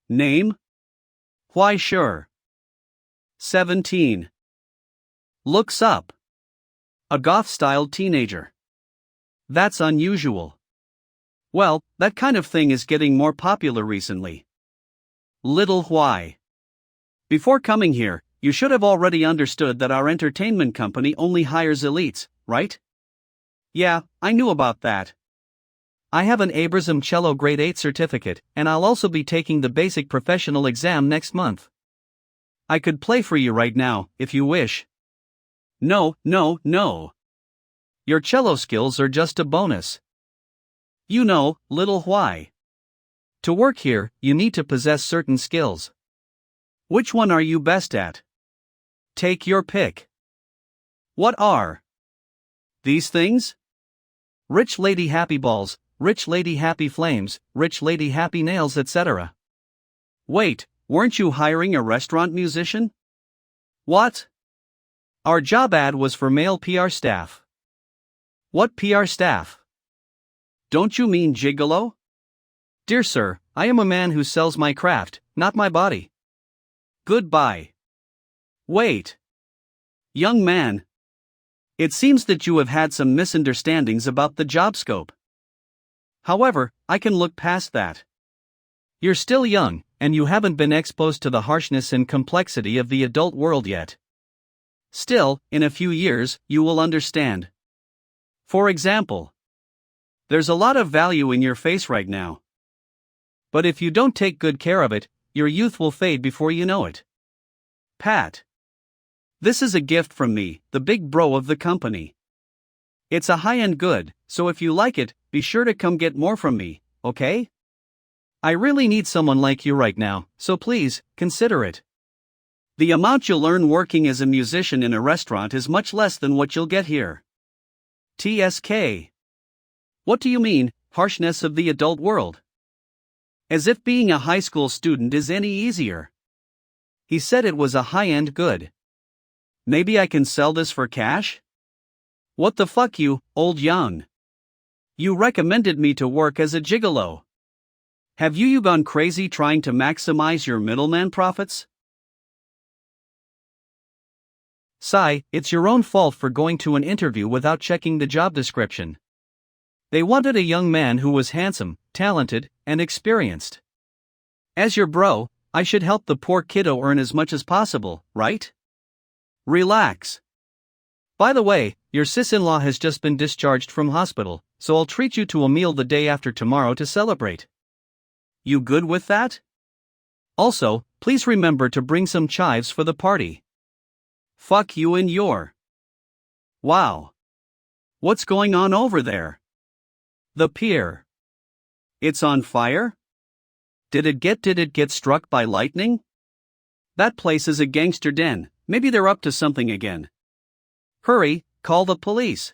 Name? Why sure. 17. Looks up. A goth-styled teenager. That's unusual. Well, that kind of thing is getting more popular recently. Little why. Before coming here, you should have already understood that our entertainment company only hires elites, right? Yeah, I knew about that. I have an Abrazam Cello Grade 8 certificate, and I'll also be taking the basic professional exam next month. I could play for you right now, if you wish. No. Your cello skills are just a bonus. You know, little why. To work here, you need to possess certain skills. Which one are you best at? Take your pick. What are these things? Rich lady happy balls, rich lady happy flames, rich lady happy nails, etc. Wait, weren't you hiring a restaurant musician? What? Our job ad was for male PR staff. What PR staff? Don't you mean gigolo? Dear sir, I am a man who sells my craft, not my body. Goodbye. Wait. Young man. It seems that you have had some misunderstandings about the job scope. However, I can look past that. You're still young, and you haven't been exposed to the harshness and complexity of the adult world yet. Still, in a few years, you will understand. For example, there's a lot of value in your face right now. But if you don't take good care of it, your youth will fade before you know it. Pat. This is a gift from me, the big bro of the company. It's a high-end good, so if you like it, be sure to come get more from me, okay? I really need someone like you right now, so please, consider it. The amount you'll earn working as a musician in a restaurant is much less than what you'll get here. TSK. What do you mean, harshness of the adult world? As if being a high school student is any easier. He said it was a high-end good. Maybe I can sell this for cash? What the fuck you, old young? You recommended me to work as a gigolo. Have you gone crazy trying to maximize your middleman profits? Sigh, it's your own fault for going to an interview without checking the job description. They wanted a young man who was handsome, talented, and experienced. As your bro, I should help the poor kiddo earn as much as possible, right? Relax. By the way, your sis-in-law has just been discharged from hospital, so I'll treat you to a meal the day after tomorrow to celebrate. You good with that? Also, please remember to bring some chives for the party. Fuck you and your. Wow. What's going on over there? The pier. It's on fire? Did it get struck by lightning? That place is a gangster den, maybe they're up to something again. Hurry, call the police.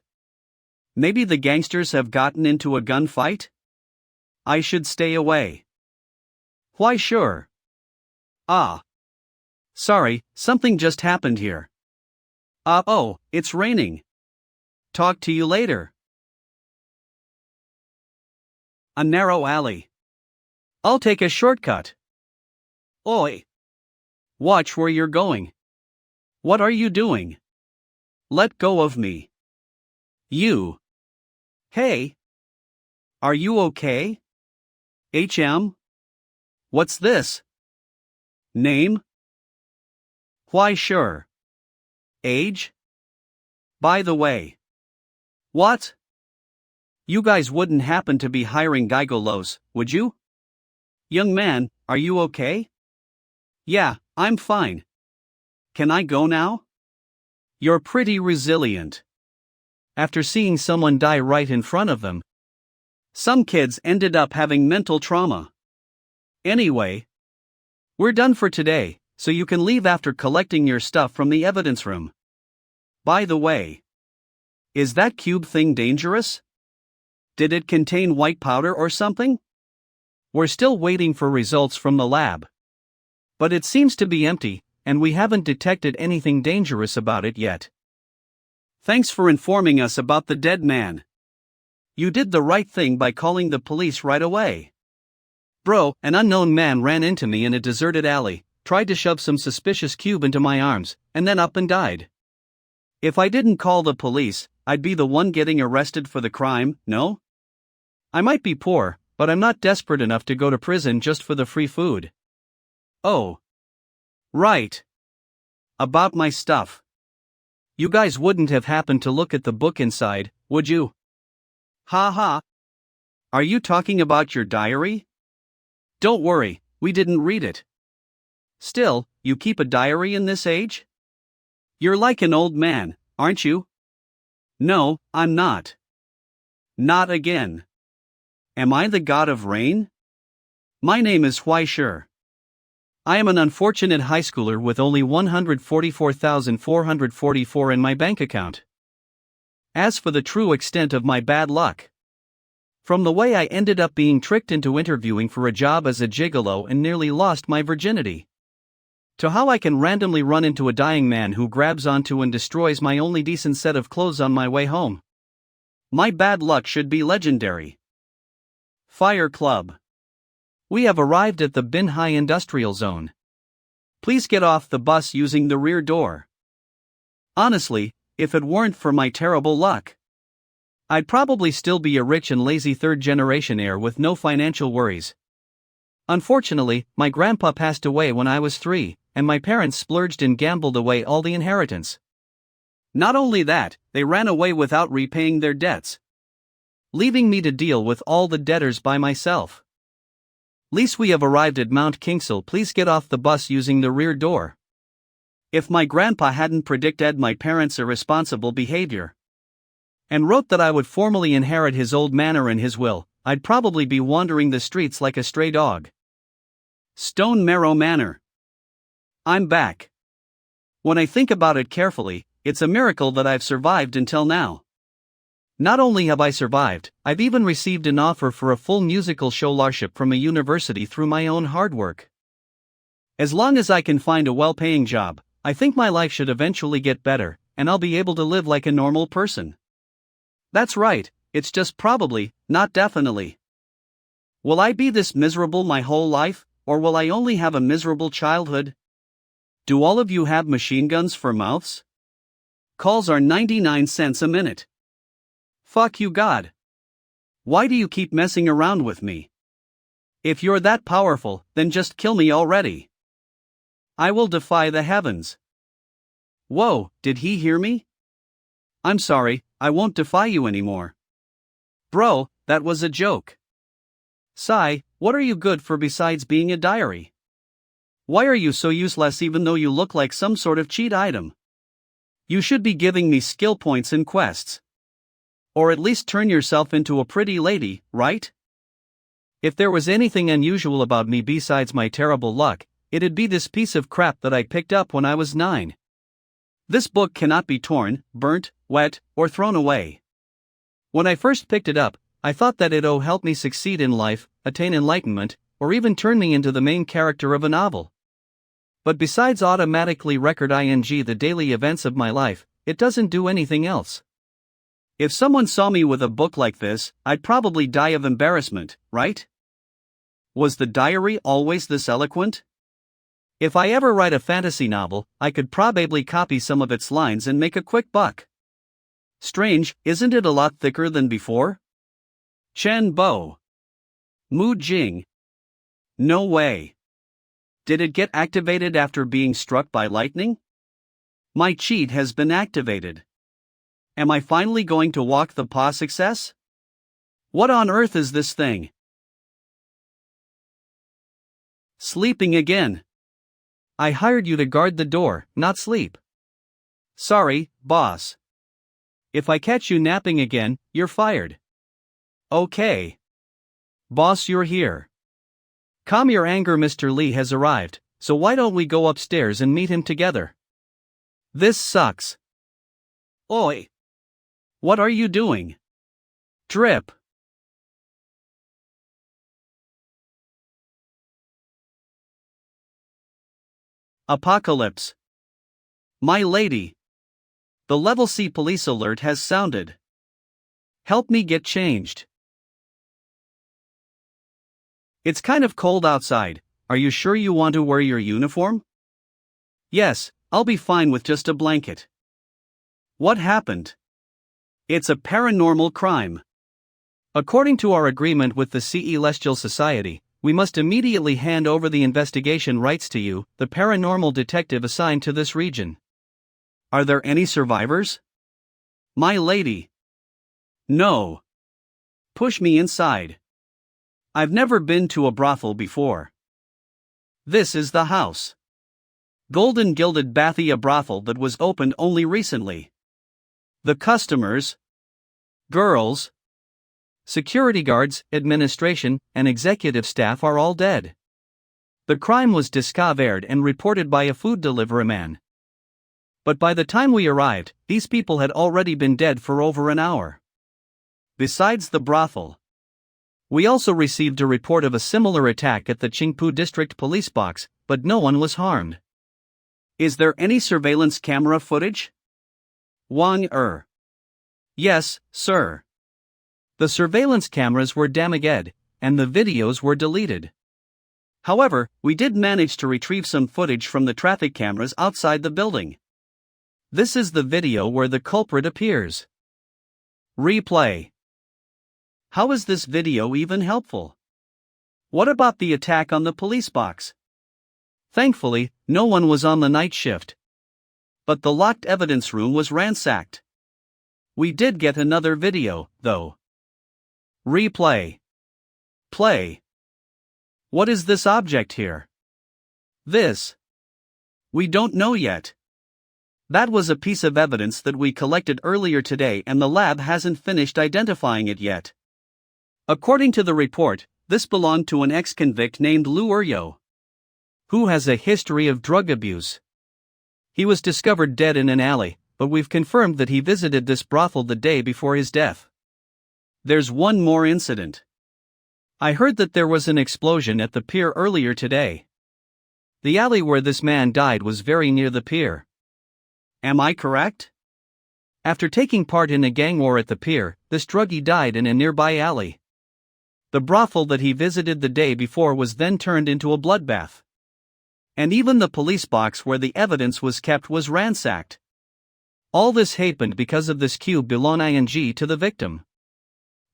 Maybe the gangsters have gotten into a gunfight? I should stay away. Why sure. Ah. Sorry, something just happened here. Oh, it's raining. Talk to you later. A narrow alley. I'll take a shortcut. Oi. Watch where you're going. What are you doing? Let go of me. You. Hey. Are you okay? HM? What's this? Name? Why sure. Age? By the way. What? You guys wouldn't happen to be hiring gigolos, would you? Young man, are you okay? Yeah, I'm fine. Can I go now? You're pretty resilient. After seeing someone die right in front of them. Some kids ended up having mental trauma. Anyway. We're done for today, so you can leave after collecting your stuff from the evidence room. By the way. Is that cube thing dangerous? Did it contain white powder or something? We're still waiting for results from the lab. But it seems to be empty, and we haven't detected anything dangerous about it yet. Thanks for informing us about the dead man. You did the right thing by calling the police right away. Bro, an unknown man ran into me in a deserted alley, tried to shove some suspicious cube into my arms, and then up and died. If I didn't call the police, I'd be the one getting arrested for the crime, no? I might be poor, but I'm not desperate enough to go to prison just for the free food. Oh. Right. About my stuff. You guys wouldn't have happened to look at the book inside, would you? Ha ha. Are you talking about your diary? Don't worry, we didn't read it. Still, you keep a diary in this age? You're like an old man, aren't you? No, I'm not. Not again. Am I the god of rain? My name is Huai Shi. I am an unfortunate high schooler with only 144,444 in my bank account. As for the true extent of my bad luck, from the way I ended up being tricked into interviewing for a job as a gigolo and nearly lost my virginity, to how I can randomly run into a dying man who grabs onto and destroys my only decent set of clothes on my way home. My bad luck should be legendary. Fire Club. We have arrived at the Binhai Industrial Zone. Please get off the bus using the rear door. Honestly, if it weren't for my terrible luck, I'd probably still be a rich and lazy third-generation heir with no financial worries. Unfortunately, my grandpa passed away when I was 3, and my parents splurged and gambled away all the inheritance. Not only that, they ran away without repaying their debts, leaving me to deal with all the debtors by myself. Least we have arrived at Mount Kingsel. Please get off the bus using the rear door. If my grandpa hadn't predicted my parents' irresponsible behavior and wrote that I would formally inherit his old manor in his will, I'd probably be wandering the streets like a stray dog. Stone Marrow Manor. I'm back. When I think about it carefully, it's a miracle that I've survived until now. Not only have I survived, I've even received an offer for a full musical scholarship from a university through my own hard work. As long as I can find a well-paying job, I think my life should eventually get better, and I'll be able to live like a normal person. That's right, it's just probably, not definitely. Will I be this miserable my whole life, or will I only have a miserable childhood? Do all of you have machine guns for mouths? Calls are 99 cents a minute. Fuck you, God. Why do you keep messing around with me? If you're that powerful, then just kill me already. I will defy the heavens. Whoa, did he hear me? I'm sorry, I won't defy you anymore. Bro, that was a joke. Sai, what are you good for besides being a diary? Why are you so useless even though you look like some sort of cheat item? You should be giving me skill points in quests. Or at least turn yourself into a pretty lady, right? If there was anything unusual about me besides my terrible luck, it'd be this piece of crap that I picked up when I was 9. This book cannot be torn, burnt, wet, or thrown away. When I first picked it up, I thought that it'd help me succeed in life, attain enlightenment, or even turn me into the main character of a novel. But besides automatically record the daily events of my life, it doesn't do anything else. If someone saw me with a book like this, I'd probably die of embarrassment, right? Was the diary always this eloquent? If I ever write a fantasy novel, I could probably copy some of its lines and make a quick buck. Strange, isn't it a lot thicker than before? Chen Bo. Mu Jing. No way. Did it get activated after being struck by lightning? My cheat has been activated. Am I finally going to walk the paw success? What on earth is this thing? Sleeping again. I hired you to guard the door, not sleep. Sorry, boss. If I catch you napping again, you're fired. Okay. Boss, you're here. Calm your anger, Mr. Lee has arrived, so why don't we go upstairs and meet him together? This sucks. Oi. What are you doing? Drip. Apocalypse. My lady. The level C police alert has sounded. Help me get changed. It's kind of cold outside. Are you sure you want to wear your uniform? Yes, I'll be fine with just a blanket. What happened? It's a paranormal crime. According to our agreement with the Celestial Society, we must immediately hand over the investigation rights to you, the paranormal detective assigned to this region. Are there any survivors? My lady. No. Push me inside. I've never been to a brothel before. This is the house. Golden Gilded Bathia brothel that was opened only recently. The customers, girls, security guards, administration, and executive staff are all dead. The crime was discovered and reported by a food delivery man. But by the time we arrived, these people had already been dead for over an hour. Besides the brothel, we also received a report of a similar attack at the Qingpu District Police Box, but no one was harmed. Is there any surveillance camera footage? Wang Er. Yes, sir. The surveillance cameras were damaged, and the videos were deleted. However, we did manage to retrieve some footage from the traffic cameras outside the building. This is the video where the culprit appears. Replay. How is this video even helpful? What about the attack on the police box? Thankfully, no one was on the night shift. But the locked evidence room was ransacked. We did get another video, though. Replay. Play. What is this object here? This. We don't know yet. That was a piece of evidence that we collected earlier today and the lab hasn't finished identifying it yet. According to the report, this belonged to an ex-convict named Lu Eryo, who has a history of drug abuse. He was discovered dead in an alley, but we've confirmed that he visited this brothel the day before his death. There's one more incident. I heard that there was an explosion at the pier earlier today. The alley where this man died was very near the pier. Am I correct? After taking part in a gang war at the pier, this druggie died in a nearby alley. The brothel that he visited the day before was then turned into a bloodbath. And even the police box where the evidence was kept was ransacked. All this happened because of this cube belonging to the victim.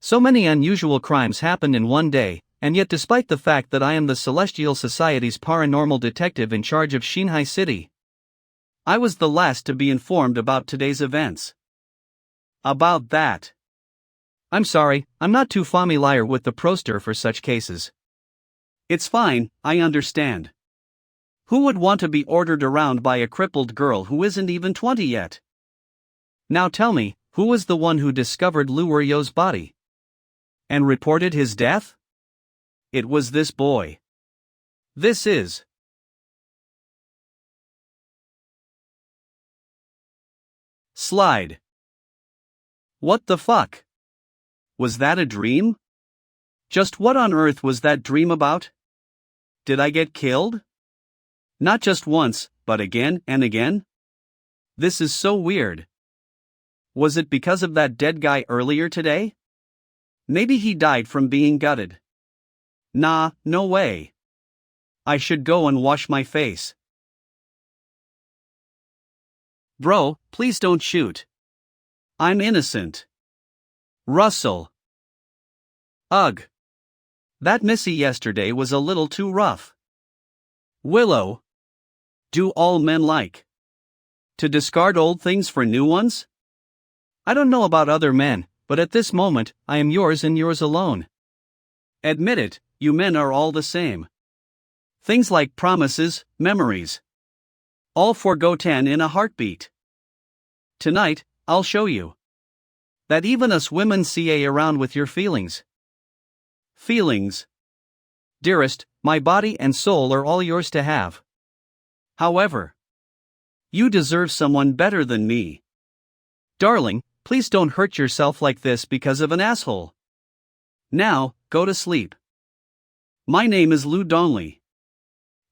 So many unusual crimes happened in one day, and yet despite the fact that I am the Celestial Society's paranormal detective in charge of Xinhai City, I was the last to be informed about today's events. About that. I'm sorry, I'm not too familiar with the procedure for such cases. It's fine, I understand. Who would want to be ordered around by a crippled girl who isn't even 20 yet? Now tell me, who was the one who discovered Lu Eryo's body? And reported his death? It was this boy. This is. Slide. What the fuck? Was that a dream? Just what on earth was that dream about? Did I get killed? Not just once, but again and again? This is so weird. Was it because of that dead guy earlier today? Maybe he died from being gutted. Nah, no way. I should go and wash my face. Bro, please don't shoot. I'm innocent. Russell. Ugh. That Missy yesterday was a little too rough. Willow. Do all men like to discard old things for new ones? I don't know about other men, but at this moment, I am yours and yours alone. Admit it, you men are all the same. Things like promises, memories. All forgo 10 in a heartbeat. Tonight, I'll show you that even us women CA around with your feelings. Feelings. Dearest, my body and soul are all yours to have. However, you deserve someone better than me. Darling, please don't hurt yourself like this because of an asshole. Now, go to sleep. My name is Lu Donley.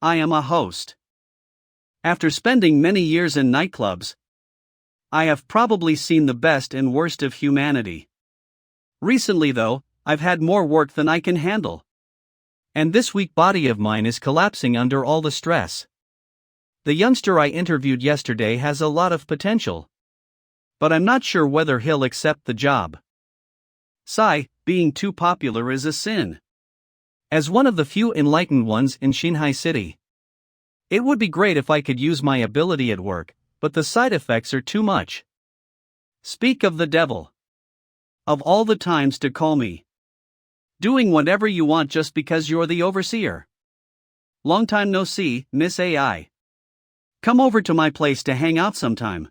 I am a host. After spending many years in nightclubs, I have probably seen the best and worst of humanity. Recently though, I've had more work than I can handle. And this weak body of mine is collapsing under all the stress. The youngster I interviewed yesterday has a lot of potential. But I'm not sure whether he'll accept the job. Sigh, being too popular is a sin. As one of the few enlightened ones in Shanghai City. It would be great if I could use my ability at work, but the side effects are too much. Speak of the devil. Of all the times to call me. Doing whatever you want just because you're the overseer. Long time no see, Miss AI. Come over to my place to hang out sometime.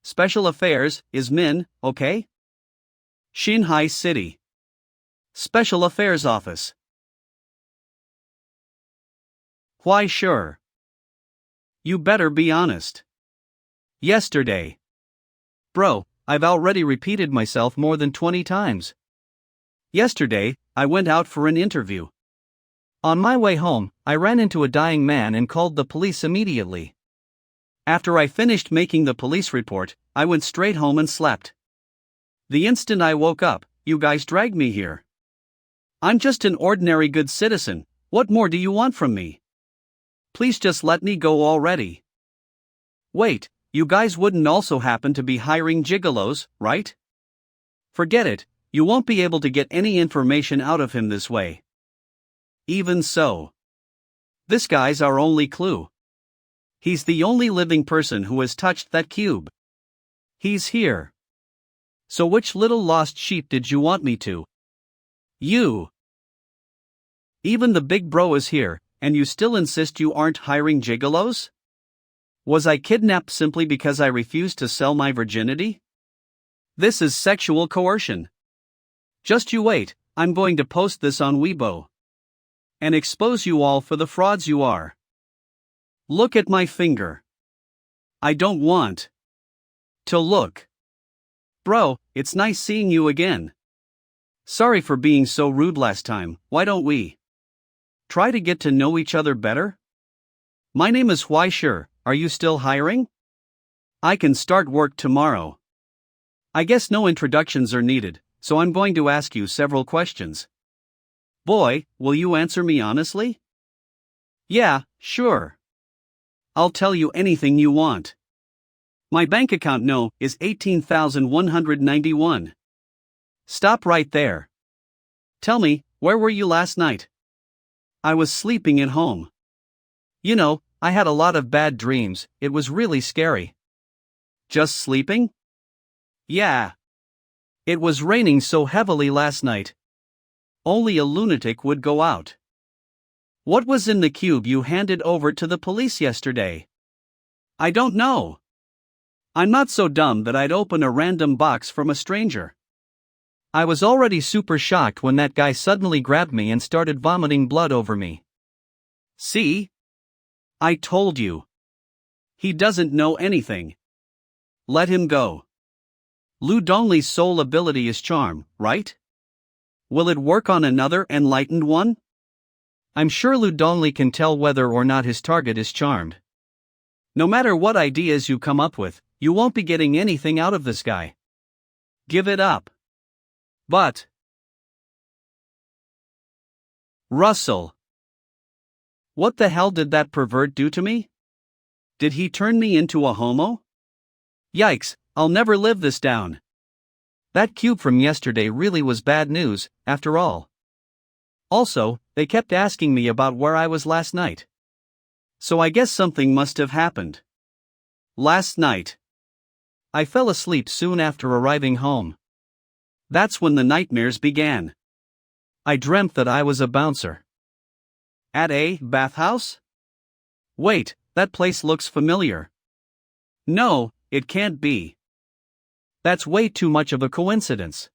Special Affairs, is Min, okay? Shanghai City. Special Affairs Office. Why sure. You better be honest. Yesterday. Bro, I've already repeated myself more than 20 times. Yesterday, I went out for an interview. On my way home, I ran into a dying man and called the police immediately. After I finished making the police report, I went straight home and slept. The instant I woke up, you guys dragged me here. I'm just an ordinary good citizen, what more do you want from me? Please just let me go already. Wait, you guys wouldn't also happen to be hiring gigolos, right? Forget it, you won't be able to get any information out of him this way. Even so. This guy's our only clue. He's the only living person who has touched that cube. He's here. So which little lost sheep did you want me to? You. Even the big bro is here, and you still insist you aren't hiring gigolos? Was I kidnapped simply because I refused to sell my virginity? This is sexual coercion. Just you wait, I'm going to post this on Weibo. And expose you all for the frauds you are. Look at my finger. I don't want to look. Bro, it's nice seeing you again. Sorry for being so rude last time, why don't we try to get to know each other better? My name is Why Sure, are you still hiring? I can start work tomorrow. I guess no introductions are needed, so I'm going to ask you several questions. Boy, will you answer me honestly? Yeah, sure. I'll tell you anything you want. My bank account is 18,191. Stop right there. Tell me, where were you last night? I was sleeping at home. You know, I had a lot of bad dreams, it was really scary. Just sleeping? Yeah. It was raining so heavily last night. Only a lunatic would go out. What was in the cube you handed over to the police yesterday? I don't know. I'm not so dumb that I'd open a random box from a stranger. I was already super shocked when that guy suddenly grabbed me and started vomiting blood over me. See? I told you. He doesn't know anything. Let him go. Lu Dongli's sole ability is charm, right? Will it work on another enlightened one? I'm sure Lu Dongli can tell whether or not his target is charmed. No matter what ideas you come up with, you won't be getting anything out of this guy. Give it up. But Russell. What the hell did that pervert do to me? Did he turn me into a homo? Yikes, I'll never live this down. That cube from yesterday really was bad news, after all. Also, they kept asking me about where I was last night. So I guess something must have happened. Last night. I fell asleep soon after arriving home. That's when the nightmares began. I dreamt that I was a bouncer. At a bathhouse? Wait, that place looks familiar. No, it can't be. That's way too much of a coincidence.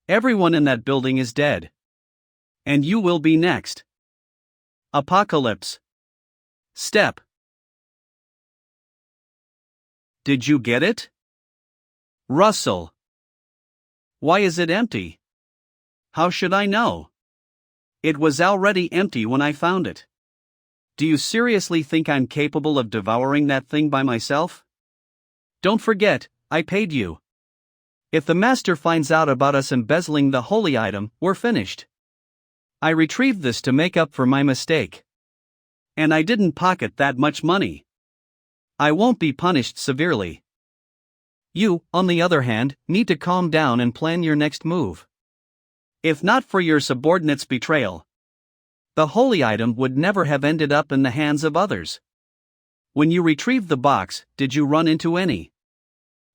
Everyone in that building is dead. And you will be next. Apocalypse. Step. Did you get it? Russell. Why is it empty? How should I know? It was already empty when I found it. Do you seriously think I'm capable of devouring that thing by myself? Don't forget, I paid you. If the master finds out about us embezzling the holy item, we're finished. I retrieved this to make up for my mistake. And I didn't pocket that much money. I won't be punished severely. You, on the other hand, need to calm down and plan your next move. If not for your subordinate's betrayal, the holy item would never have ended up in the hands of others. When you retrieved the box, did you run into any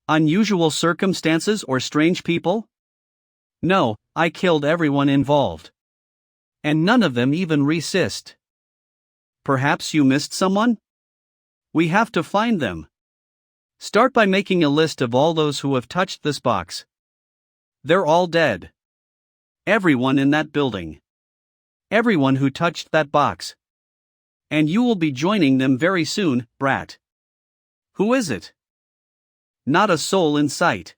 unusual circumstances or strange people? No, I killed everyone involved. And none of them even resist. Perhaps you missed someone? We have to find them. Start by making a list of all those who have touched this box. They're all dead. Everyone in that building. Everyone who touched that box. And you will be joining them very soon, brat. Who is it? Not a soul in sight.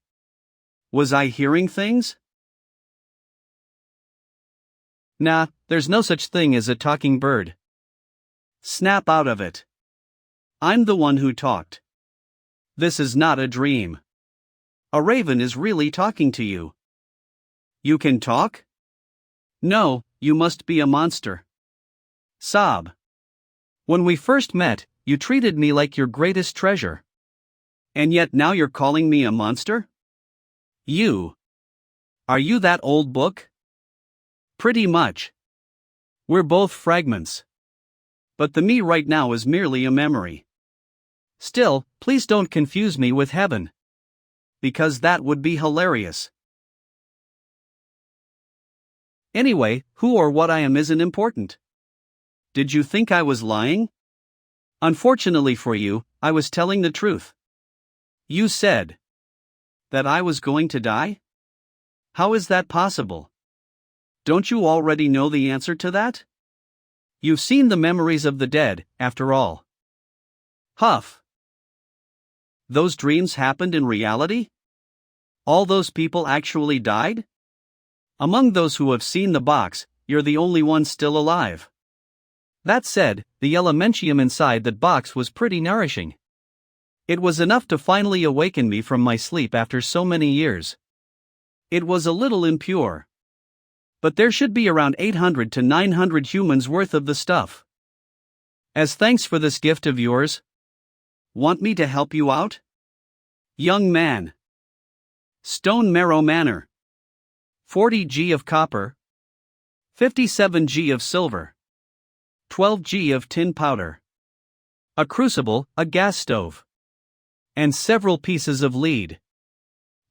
Was I hearing things? Nah, there's no such thing as a talking bird. Snap out of it. I'm the one who talked. This is not a dream. A raven is really talking to you. You can talk? No, you must be a monster. Sob. When we first met, you treated me like your greatest treasure. And yet now you're calling me a monster? You. Are you that old book? Pretty much. We're both fragments. But the me right now is merely a memory. Still, please don't confuse me with heaven. Because that would be hilarious. Anyway, who or what I am isn't important. Did you think I was lying? Unfortunately for you, I was telling the truth. You said that I was going to die? How is that possible? Don't you already know the answer to that? You've seen the memories of the dead, after all. Huff. Those dreams happened in reality? All those people actually died? Among those who have seen the box, you're the only one still alive. That said, the elementium inside that box was pretty nourishing. It was enough to finally awaken me from my sleep after so many years. It was a little impure. But there should be around 800 to 900 humans worth of the stuff. As thanks for this gift of yours, want me to help you out? Young man. Stone Marrow Manor. 40 G of copper. 57 G of silver. 12 G of tin powder. A crucible, a gas stove. And several pieces of lead.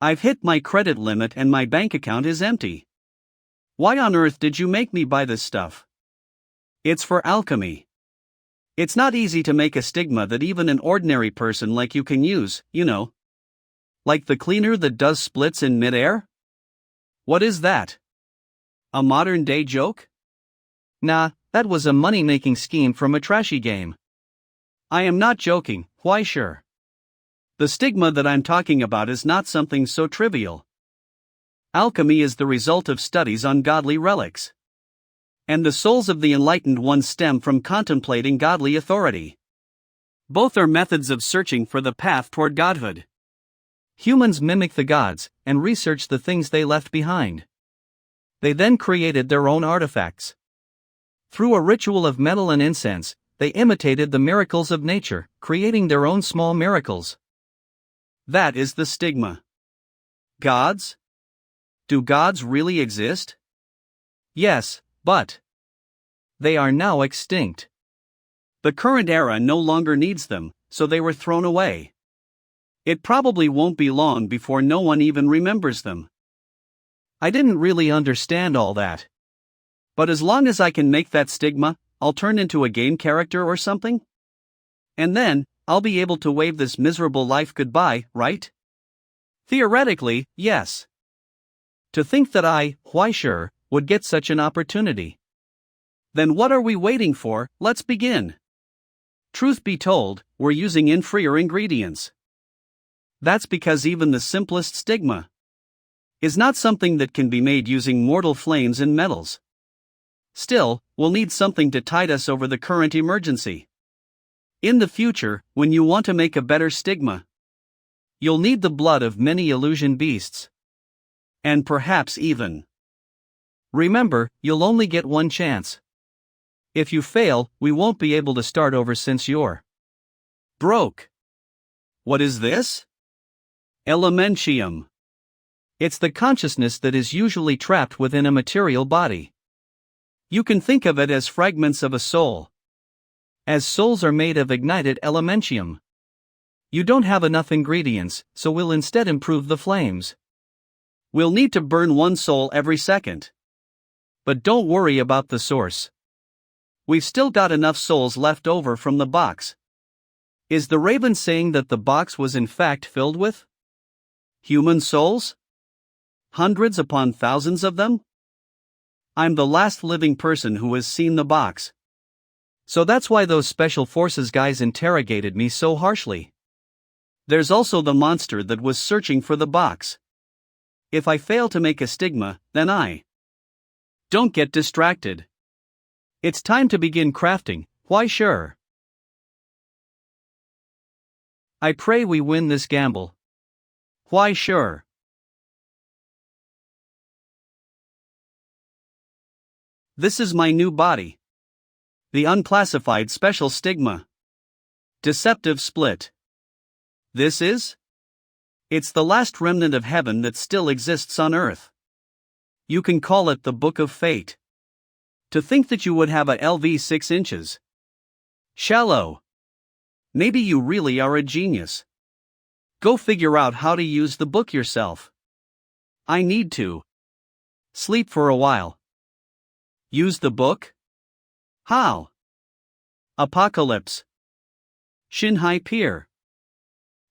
I've hit my credit limit and my bank account is empty. Why on earth did you make me buy this stuff? It's for alchemy. It's not easy to make a stigma that even an ordinary person like you can use, you know. Like the cleaner that does splits in midair? What is that? A modern day joke? Nah, that was a money-making scheme from a trashy game. I am not joking, why sure. The stigma that I'm talking about is not something so trivial. Alchemy is the result of studies on godly relics. And the souls of the enlightened ones stem from contemplating godly authority. Both are methods of searching for the path toward godhood. Humans mimic the gods and research the things they left behind. They then created their own artifacts. Through a ritual of metal and incense, they imitated the miracles of nature, creating their own small miracles. That is the stigma. Gods? Do gods really exist? Yes, but they are now extinct. The current era no longer needs them, so they were thrown away. It probably won't be long before no one even remembers them. I didn't really understand all that. But as long as I can make that stigma, I'll turn into a game character or something? And then, I'll be able to wave this miserable life goodbye, right? Theoretically, yes. To think that I, why sure, would get such an opportunity. Then what are we waiting for? Let's begin. Truth be told, we're using inferior ingredients. That's because even the simplest stigma is not something that can be made using mortal flames and metals. Still, we'll need something to tide us over the current emergency. In the future, when you want to make a better stigma, you'll need the blood of many illusion beasts. And perhaps even Remember, you'll only get one chance. If you fail, we won't be able to start over since you're broke. What is this? Elementium. It's the consciousness that is usually trapped within a material body. You can think of it as fragments of a soul. As souls are made of ignited elementium. You don't have enough ingredients, so we'll instead improve the flames. We'll need to burn one soul every second. But don't worry about the source. We've still got enough souls left over from the box. Is the raven saying that the box was in fact filled with human souls? Hundreds upon thousands of them? I'm the last living person who has seen the box. So that's why those special forces guys interrogated me so harshly. There's also the monster that was searching for the box. If I fail to make a stigma, then don't get distracted. It's time to begin crafting, why sure. I pray we win this gamble. Why sure. This is my new body. The unclassified special stigma. Deceptive split. This is? It's the last remnant of heaven that still exists on earth. You can call it the Book of Fate. To think that you would have a LV 6 inches. Shallow. Maybe you really are a genius. Go figure out how to use the book yourself. I need to sleep for a while. Use the book? How? Apocalypse. Shinhai Pier.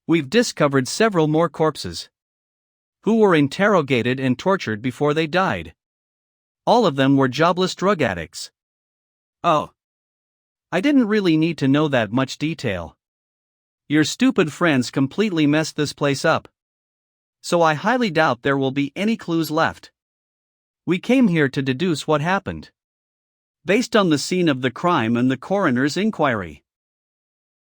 We've discovered several more corpses who were interrogated and tortured before they died. All of them were jobless drug addicts. Oh. I didn't really need to know that much detail. Your stupid friends completely messed this place up. So I highly doubt there will be any clues left. We came here to deduce what happened. Based on the scene of the crime and the coroner's inquiry.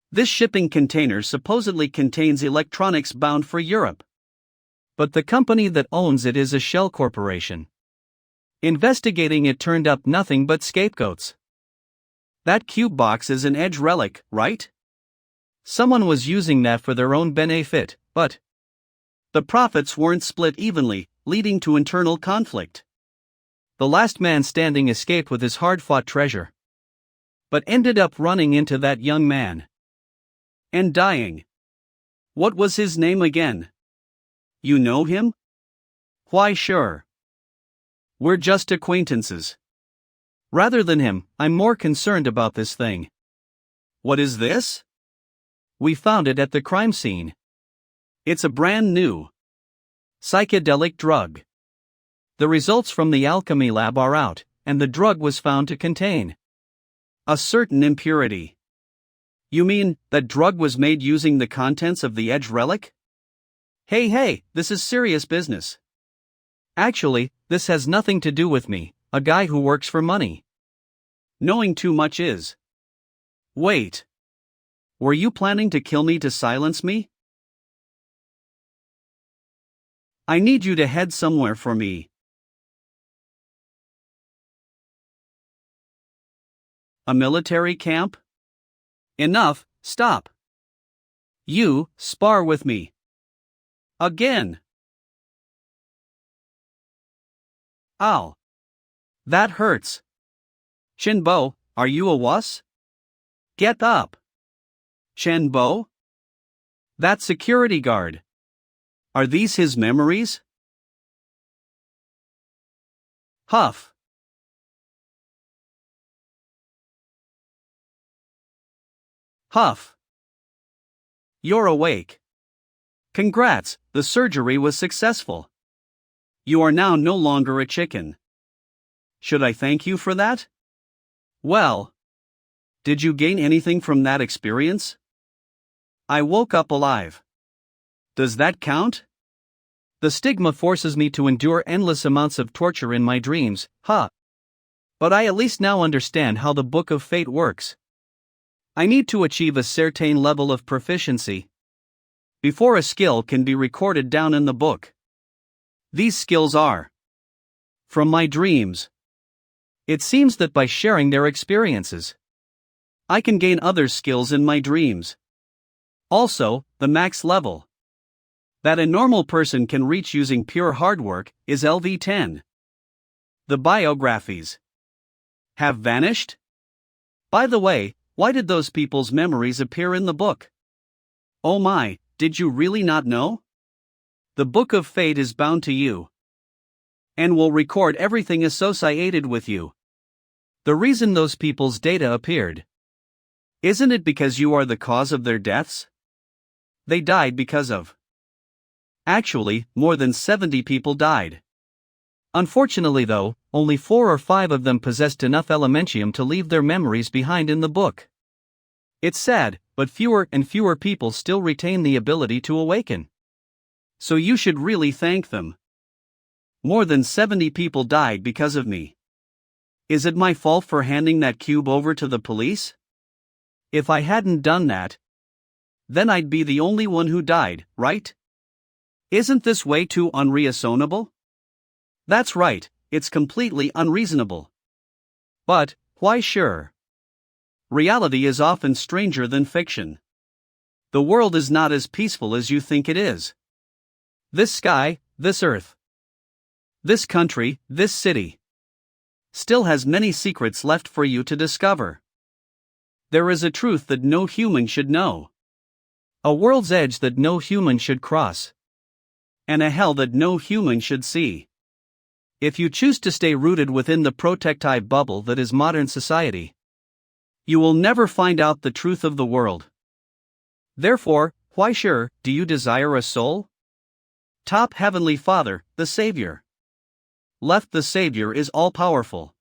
This shipping container supposedly contains electronics bound for Europe. But the company that owns it is a shell corporation. Investigating it turned up nothing but scapegoats. That cube box is an edge relic, right? Someone was using that for their own benefit, but the profits weren't split evenly, leading to internal conflict. The last man standing escaped with his hard-fought treasure, but ended up running into that young man and dying. What was his name again? You know him? Why sure. We're just acquaintances. Rather than him, I'm more concerned about this thing. What is this? We found it at the crime scene. It's a brand new psychedelic drug. The results from the alchemy lab are out, and the drug was found to contain a certain impurity. You mean that drug was made using the contents of the edge relic? Hey, this is serious business. Actually, this has nothing to do with me, a guy who works for money. Knowing too much is. Wait. Were you planning to kill me to silence me? I need you to head somewhere for me. A military camp? Enough, stop. You, spar with me. Again. Ow. That hurts. Shinbo, are you a wuss? Get up. Shinbo? That security guard. Are these his memories? Huff. Huff. You're awake. Congrats, the surgery was successful. You are now no longer a chicken. Should I thank you for that? Well, did you gain anything from that experience? I woke up alive. Does that count? The stigma forces me to endure endless amounts of torture in my dreams, huh? But I at least now understand how the Book of Fate works. I need to achieve a certain level of proficiency before a skill can be recorded down in the book. These skills are from my dreams. It seems that by sharing their experiences, I can gain other skills in my dreams. Also, the max level that a normal person can reach using pure hard work is LV10. The biographies have vanished? By the way, why did those people's memories appear in the book? Oh my, did you really not know? The Book of Fate is bound to you and will record everything associated with you. The reason those people's data appeared, isn't it because you are the cause of their deaths? They died because of. Actually, more than 70 people died. Unfortunately though, only 4 or 5 of them possessed enough elementium to leave their memories behind in the book. It's sad, but fewer and fewer people still retain the ability to awaken. So you should really thank them. More than 70 people died because of me. Is it my fault for handing that cube over to the police? If I hadn't done that, then I'd be the only one who died, right? Isn't this way too unreasonable? That's right, it's completely unreasonable. But, why sure? Reality is often stranger than fiction. The world is not as peaceful as you think it is. This sky, this earth, this country, this city, still has many secrets left for you to discover. There is a truth that no human should know. A world's edge that no human should cross. And a hell that no human should see. If you choose to stay rooted within the protective bubble that is modern society, you will never find out the truth of the world. Therefore, why sure, do you desire a soul? Top Heavenly Father, the Savior. Left, the Savior is all-powerful.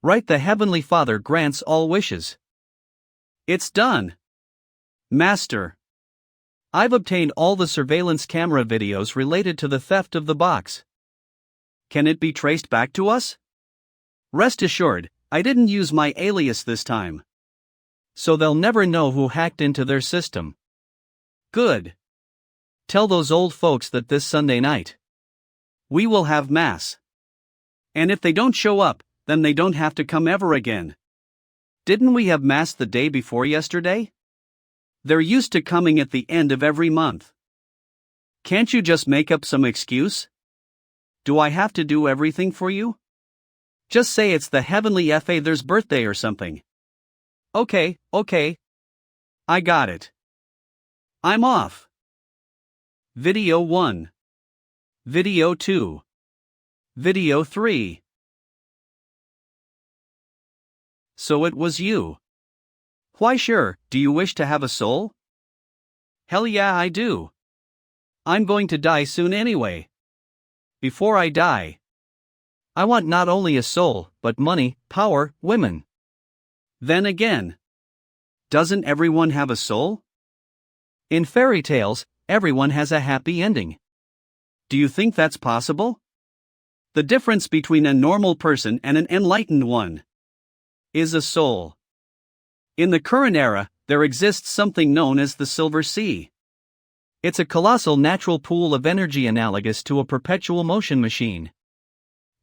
Right, the Heavenly Father grants all wishes. It's done. Master, I've obtained all the surveillance camera videos related to the theft of the box. Can it be traced back to us? Rest assured, I didn't use my alias this time. So they'll never know who hacked into their system. Good. Tell those old folks that this Sunday night, we will have Mass. And if they don't show up, then they don't have to come ever again. Didn't we have Mass the day before yesterday? They're used to coming at the end of every month. Can't you just make up some excuse? Do I have to do everything for you? Just say it's the Heavenly Father's birthday or something. Okay. I got it. I'm off. Video 1. Video 2. Video 3. So it was you. Why sure, do you wish to have a soul? Hell yeah, I do. I'm going to die soon anyway. Before I die, I want not only a soul, but money, power, women. Then again, doesn't everyone have a soul? In fairy tales, everyone has a happy ending. Do you think that's possible? The difference between a normal person and an enlightened one is a soul. In the current era, there exists something known as the Silver Sea. It's a colossal natural pool of energy analogous to a perpetual motion machine.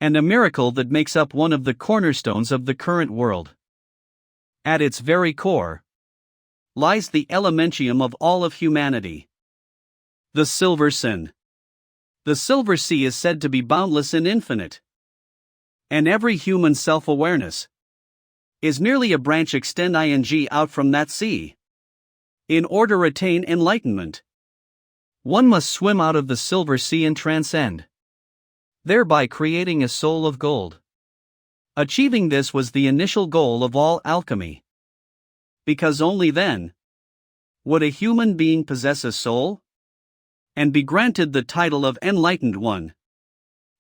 And a miracle that makes up one of the cornerstones of the current world. At its very core lies the elementium of all of humanity. The Silver Sea. The Silver Sea is said to be boundless and infinite. And every human self-awareness is merely a branch extend ing out from that sea. In order to attain enlightenment, one must swim out of the Silver Sea and transcend, thereby creating a soul of gold. Achieving this was the initial goal of all alchemy. Because only then would a human being possess a soul and be granted the title of enlightened one.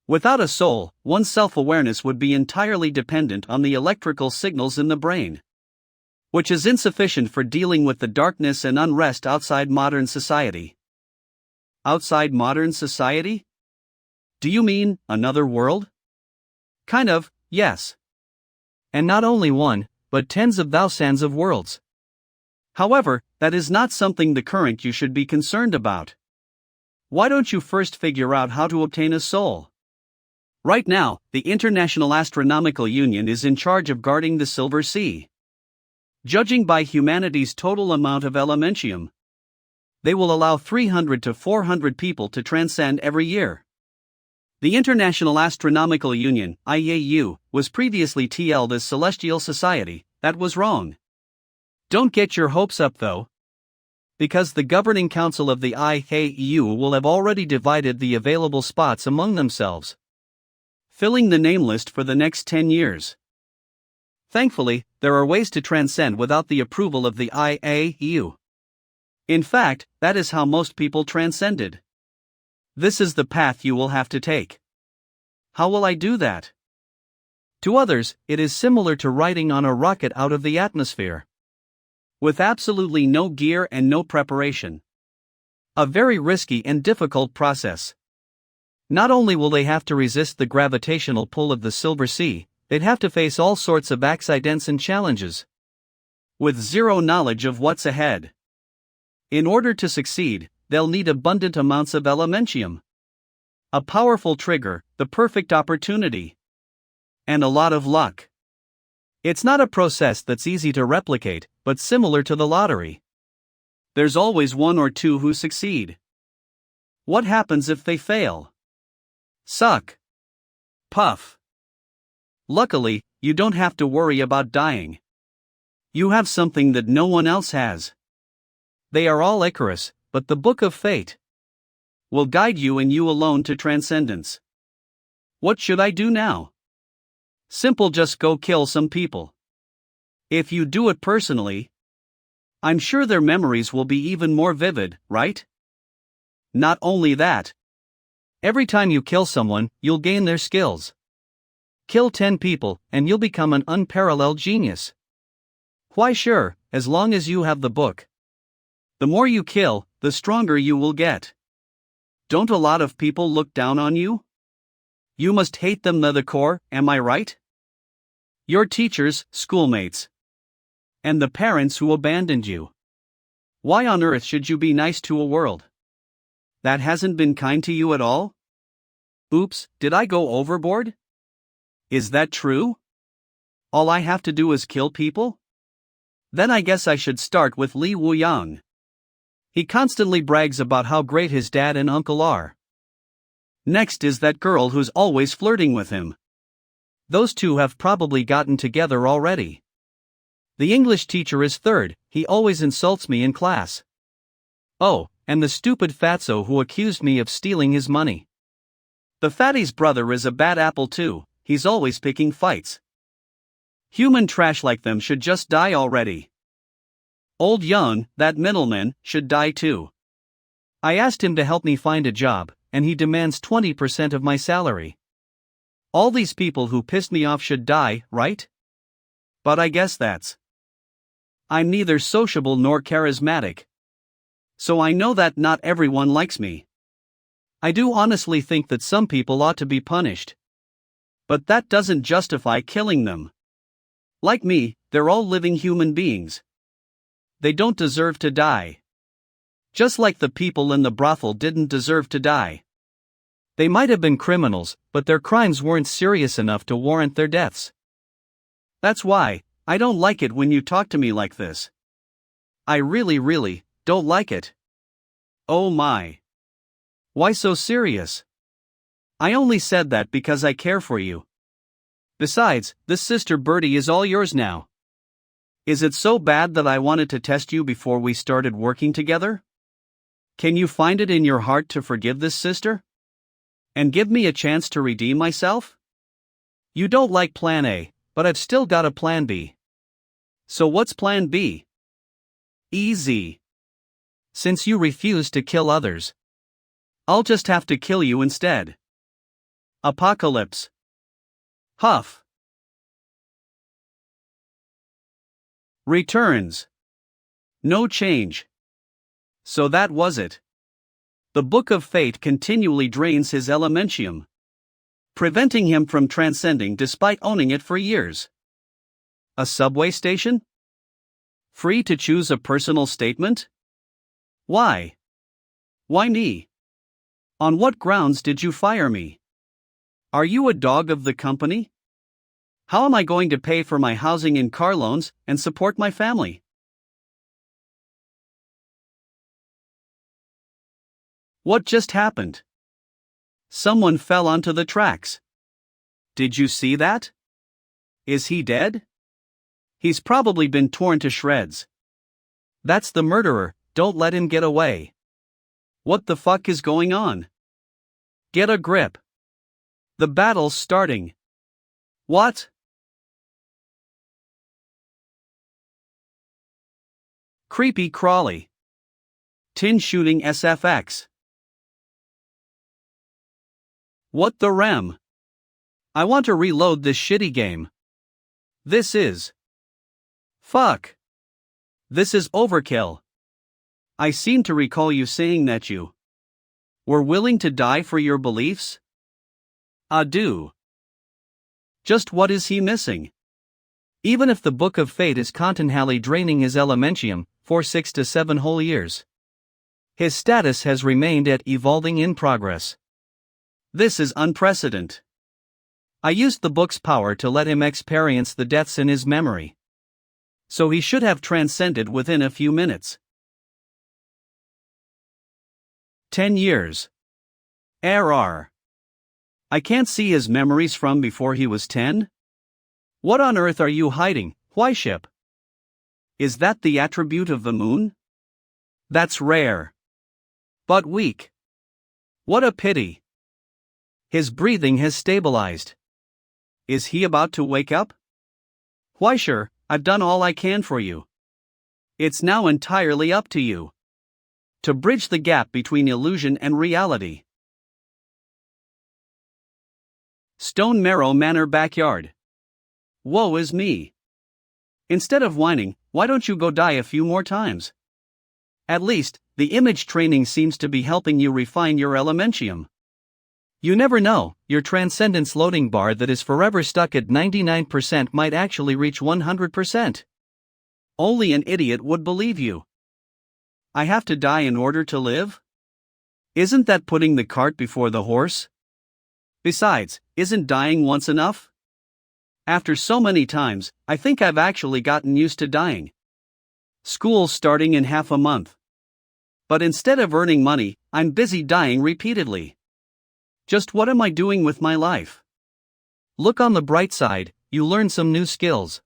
Without a soul, one's self-awareness would be entirely dependent on the electrical signals in the brain, which is insufficient for dealing with the darkness and unrest outside modern society. Outside modern society? Do you mean another world? Kind of, yes. And not only one, but tens of thousands of worlds. However, that is not something the current you should be concerned about. Why don't you first figure out how to obtain a soul? Right now, the International Astronomical Union is in charge of guarding the Silver Sea. Judging by humanity's total amount of elementium, they will allow 300 to 400 people to transcend every year. The International Astronomical Union, IAU, was previously TL'd as Celestial Society. That was wrong. Don't get your hopes up though, because the governing council of the IAU will have already divided the available spots among themselves, filling the name list for the next 10 years. Thankfully, there are ways to transcend without the approval of the IAU. In fact, that is how most people transcended. This is the path you will have to take. How will I do that? To others, it is similar to riding on a rocket out of the atmosphere, with absolutely no gear and no preparation. A very risky and difficult process. Not only will they have to resist the gravitational pull of the Silver Sea, they'd have to face all sorts of accidents and challenges, with zero knowledge of what's ahead. In order to succeed, they'll need abundant amounts of elementium, a powerful trigger, the perfect opportunity, and a lot of luck. It's not a process that's easy to replicate, but similar to the lottery. There's always one or two who succeed. What happens if they fail? Suck. Puff. Luckily, you don't have to worry about dying. You have something that no one else has. They are all Icarus, but the Book of Fate will guide you and you alone to transcendence. What should I do now? Simple, just go kill some people. If you do it personally, I'm sure their memories will be even more vivid, right? Not only that, every time you kill someone, you'll gain their skills. Kill 10 people, and you'll become an unparalleled genius. Why, sure, as long as you have the book. The more you kill, the stronger you will get. Don't a lot of people look down on you? You must hate them to the core, am I right? Your teachers, schoolmates, and the parents who abandoned you. Why on earth should you be nice to a world that hasn't been kind to you at all? Oops, did I go overboard? Is that true? All I have to do is kill people? Then I guess I should start with Li Wuyang. He constantly brags about how great his dad and uncle are. Next is that girl who's always flirting with him. Those two have probably gotten together already. The English teacher is third, he always insults me in class. Oh, and the stupid fatso who accused me of stealing his money. The fatty's brother is a bad apple too, he's always picking fights. Human trash like them should just die already. Old Young, that middleman, should die too. I asked him to help me find a job, and he demands 20% of my salary. All these people who pissed me off should die, right? But I guess I'm neither sociable nor charismatic. So I know that not everyone likes me. I do honestly think that some people ought to be punished. But that doesn't justify killing them. Like me, they're all living human beings. They don't deserve to die. Just like the people in the brothel didn't deserve to die. They might have been criminals, but their crimes weren't serious enough to warrant their deaths. That's why I don't like it when you talk to me like this. I really don't like it. Oh my. Why so serious? I only said that because I care for you. Besides, this sister Birdie is all yours now. Is it so bad that I wanted to test you before we started working together? Can you find it in your heart to forgive this sister? And give me a chance to redeem myself? You don't like plan A, but I've still got a plan B. So what's plan B? Easy. Since you refuse to kill others, I'll just have to kill you instead. Apocalypse. Huff. Returns. No change. So that was it. The Book of Fate continually drains his elementium, preventing him from transcending despite owning it for years. A subway station? Free to choose a personal statement? Why? Why me? On what grounds did you fire me? Are you a dog of the company? How am I going to pay for my housing and car loans and support my family? What just happened? Someone fell onto the tracks. Did you see that? Is he dead? He's probably been torn to shreds. That's the murderer, don't let him get away. What the fuck is going on? Get a grip. The battle's starting. What? Creepy crawly. Tin shooting SFX. What the rem? I want to reload this shitty game. This is. Fuck. This is overkill. I seem to recall you saying that you were willing to die for your beliefs? Adieu. Just what is he missing? Even if the Book of Fate is continually draining his elementium for 6 to 7 whole years, his status has remained at evolving in progress. This is unprecedented. I used the book's power to let him experience the deaths in his memory. So he should have transcended within a few minutes. 10 years. Error. I can't see his memories from before he was 10? What on earth are you hiding, Why ship? Is that the attribute of the moon? That's rare. But weak. What a pity. His breathing has stabilized. Is he about to wake up? Why sure, I've done all I can for you. It's now entirely up to you to bridge the gap between illusion and reality. Stone Marrow Manor backyard. Woe is me. Instead of whining, why don't you go die a few more times? At least, the image training seems to be helping you refine your elementium. You never know, your transcendence loading bar that is forever stuck at 99% might actually reach 100%. Only an idiot would believe you. I have to die in order to live? Isn't that putting the cart before the horse? Besides, isn't dying once enough? After so many times, I think I've actually gotten used to dying. School's starting in half a month. But instead of earning money, I'm busy dying repeatedly. Just what am I doing with my life? Look on the bright side, you learn some new skills.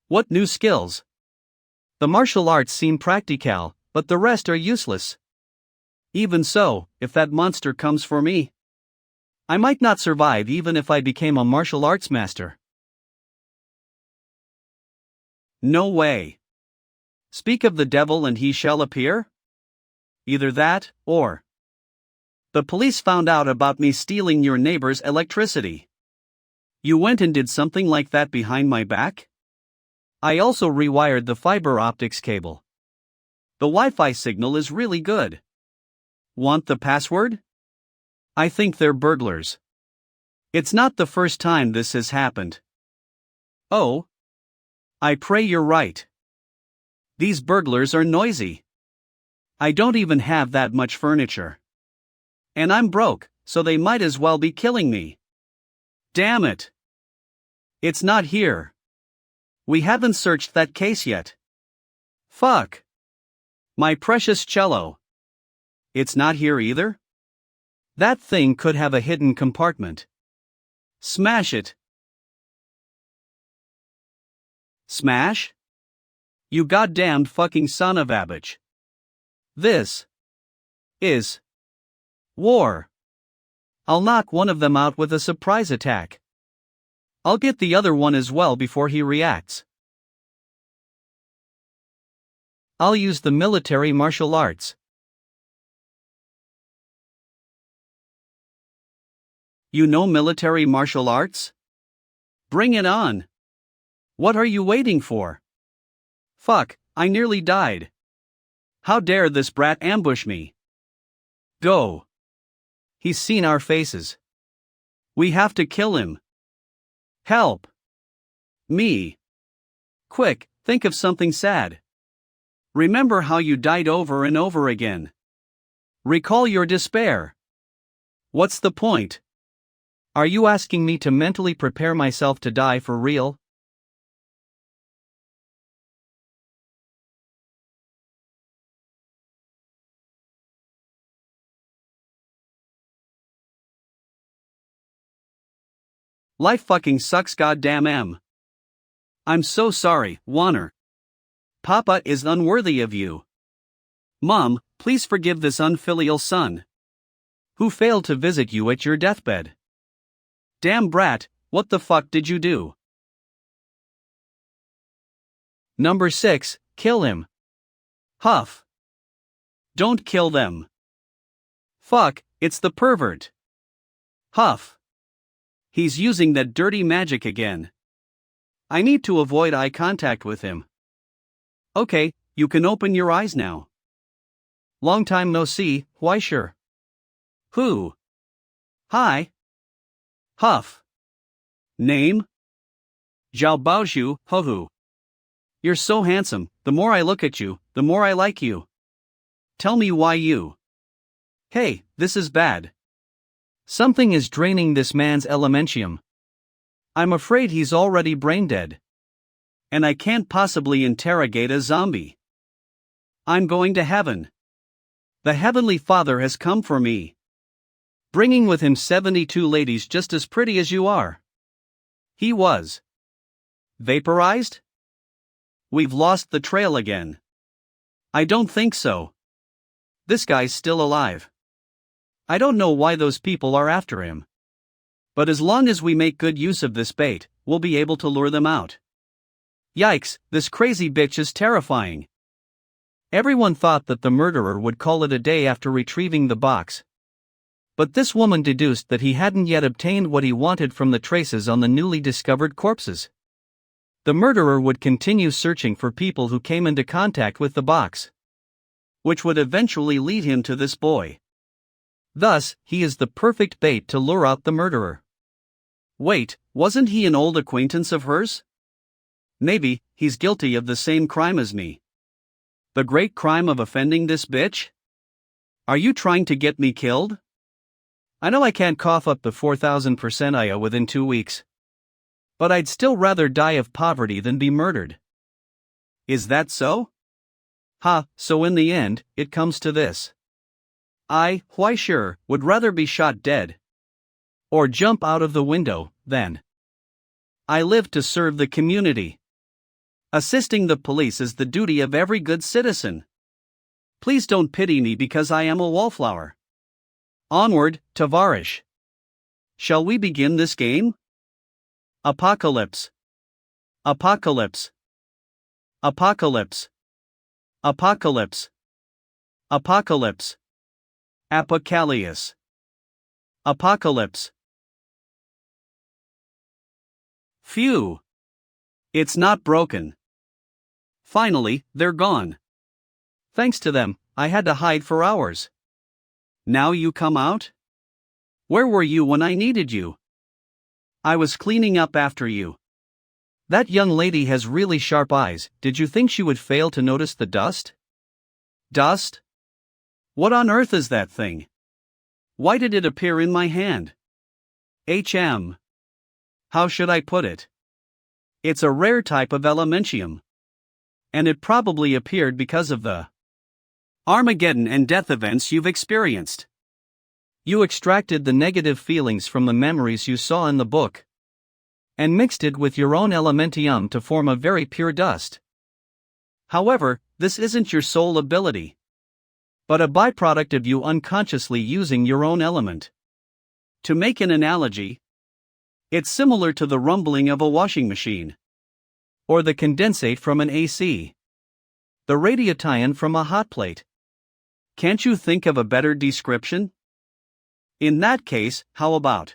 What new skills? The martial arts seem practical, but the rest are useless. Even so, if that monster comes for me, I might not survive even if I became a martial arts master. No way. Speak of the devil and he shall appear? Either that, or the police found out about me stealing your neighbor's electricity. You went and did something like that behind my back? I also rewired the fiber optics cable. The Wi-Fi signal is really good. Want the password? I think they're burglars. It's not the first time this has happened. Oh? I pray you're right. These burglars are noisy. I don't even have that much furniture. And I'm broke, so they might as well be killing me. Damn it. It's not here. We haven't searched that case yet. Fuck. My precious cello. It's not here either? That thing could have a hidden compartment. Smash it. Smash? You goddamned fucking son of a bitch. This is war. I'll knock one of them out with a surprise attack. I'll get the other one as well before he reacts. I'll use the military martial arts. You know military martial arts? Bring it on. What are you waiting for? Fuck, I nearly died. How dare this brat ambush me? Go. He's seen our faces. We have to kill him. Help. Me. Quick, think of something sad. Remember how you died over and over again. Recall your despair. What's the point? Are you asking me to mentally prepare myself to die for real? Life fucking sucks, goddamn. I'm so sorry, Warner. Papa is unworthy of you. Mom, please forgive this unfilial son who failed to visit you at your deathbed. Damn brat, what the fuck did you do? Number 6, kill him. Huff. Don't kill them. Fuck, it's the pervert. Huff. He's using that dirty magic again. I need to avoid eye contact with him. Okay, you can open your eyes now. Long time no see, why sure. Who? Hi. Huff. Name? Zhao Baozhu, Hohu. You're so handsome, the more I look at you, the more I like you. Tell me why you. Hey, this is bad. Something is draining this man's elementium. I'm afraid he's already brain dead. And I can't possibly interrogate a zombie. I'm going to heaven. The Heavenly Father has come for me, bringing with him 72 ladies just as pretty as you are. He was vaporized? We've lost the trail again. I don't think so. This guy's still alive. I don't know why those people are after him. But as long as we make good use of this bait, we'll be able to lure them out. Yikes, this crazy bitch is terrifying. Everyone thought that the murderer would call it a day after retrieving the box. But this woman deduced that he hadn't yet obtained what he wanted from the traces on the newly discovered corpses. The murderer would continue searching for people who came into contact with the box, which would eventually lead him to this boy. Thus, he is the perfect bait to lure out the murderer. Wait, wasn't he an old acquaintance of hers? Maybe he's guilty of the same crime as me. The great crime of offending this bitch? Are you trying to get me killed? I know I can't cough up the 4,000% IO within 2 weeks. But I'd still rather die of poverty than be murdered. Is that so? So in the end, it comes to this. Why sure, would rather be shot dead. Or jump out of the window, than. I live to serve the community. Assisting the police is the duty of every good citizen. Please don't pity me because I am a wallflower. Onward, Tavarish. Shall we begin this game? Apocalypse. Apocalypse. Apocalypse. Apocalypse. Apocalypse. Apocalypse. Apocalypse. Phew. It's not broken. Finally, they're gone. Thanks to them, I had to hide for hours. Now you come out? Where were you when I needed you? I was cleaning up after you. That young lady has really sharp eyes. Did you think she would fail to notice the dust? Dust? What on earth is that thing? Why did it appear in my hand? How should I put it? It's a rare type of elementium. And it probably appeared because of the Armageddon and death events you've experienced. You extracted the negative feelings from the memories you saw in the book and mixed it with your own elementium to form a very pure dust. However, this isn't your sole ability, but a byproduct of you unconsciously using your own element. To make an analogy, it's similar to the rumbling of a washing machine, or the condensate from an AC, the radiation from a hot plate. Can't you think of a better description? In that case, how about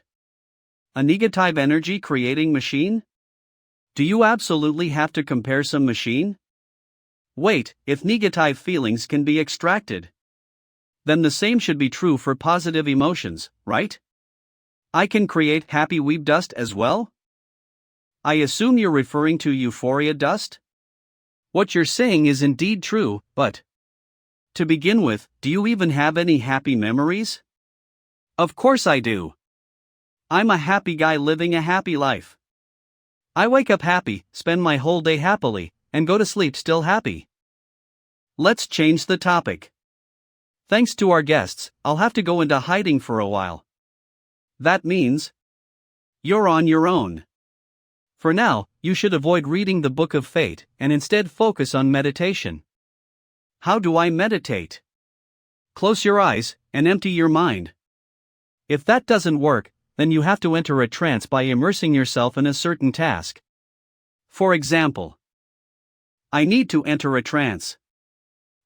a negative energy creating machine? Do you absolutely have to compare some machine? Wait, if negative feelings can be extracted, then the same should be true for positive emotions, right? I can create happy weeb dust as well? I assume you're referring to euphoria dust? What you're saying is indeed true, but to begin with, do you even have any happy memories? Of course I do. I'm a happy guy living a happy life. I wake up happy, spend my whole day happily, and go to sleep still happy. Let's change the topic. Thanks to our guests, I'll have to go into hiding for a while. That means you're on your own. For now, you should avoid reading the Book of Fate and instead focus on meditation. How do I meditate? Close your eyes and empty your mind. If that doesn't work, then you have to enter a trance by immersing yourself in a certain task. For example, I need to enter a trance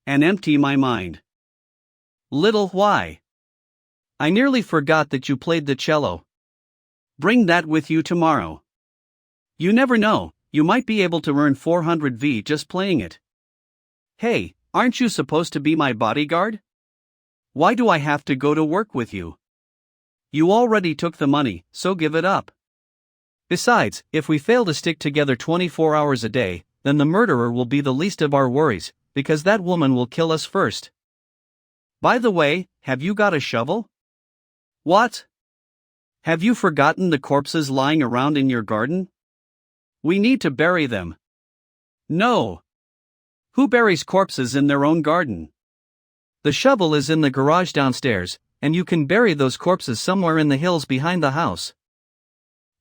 and empty my mind. Little why? I nearly forgot that you played the cello. Bring that with you tomorrow. You never know, you might be able to earn 400V just playing it. Hey, aren't you supposed to be my bodyguard? Why do I have to go to work with you? You already took the money, so give it up. Besides, if we fail to stick together 24 hours a day, then the murderer will be the least of our worries, because that woman will kill us first. By the way, have you got a shovel? What? Have you forgotten the corpses lying around in your garden? We need to bury them. No. Who buries corpses in their own garden? The shovel is in the garage downstairs, and you can bury those corpses somewhere in the hills behind the house.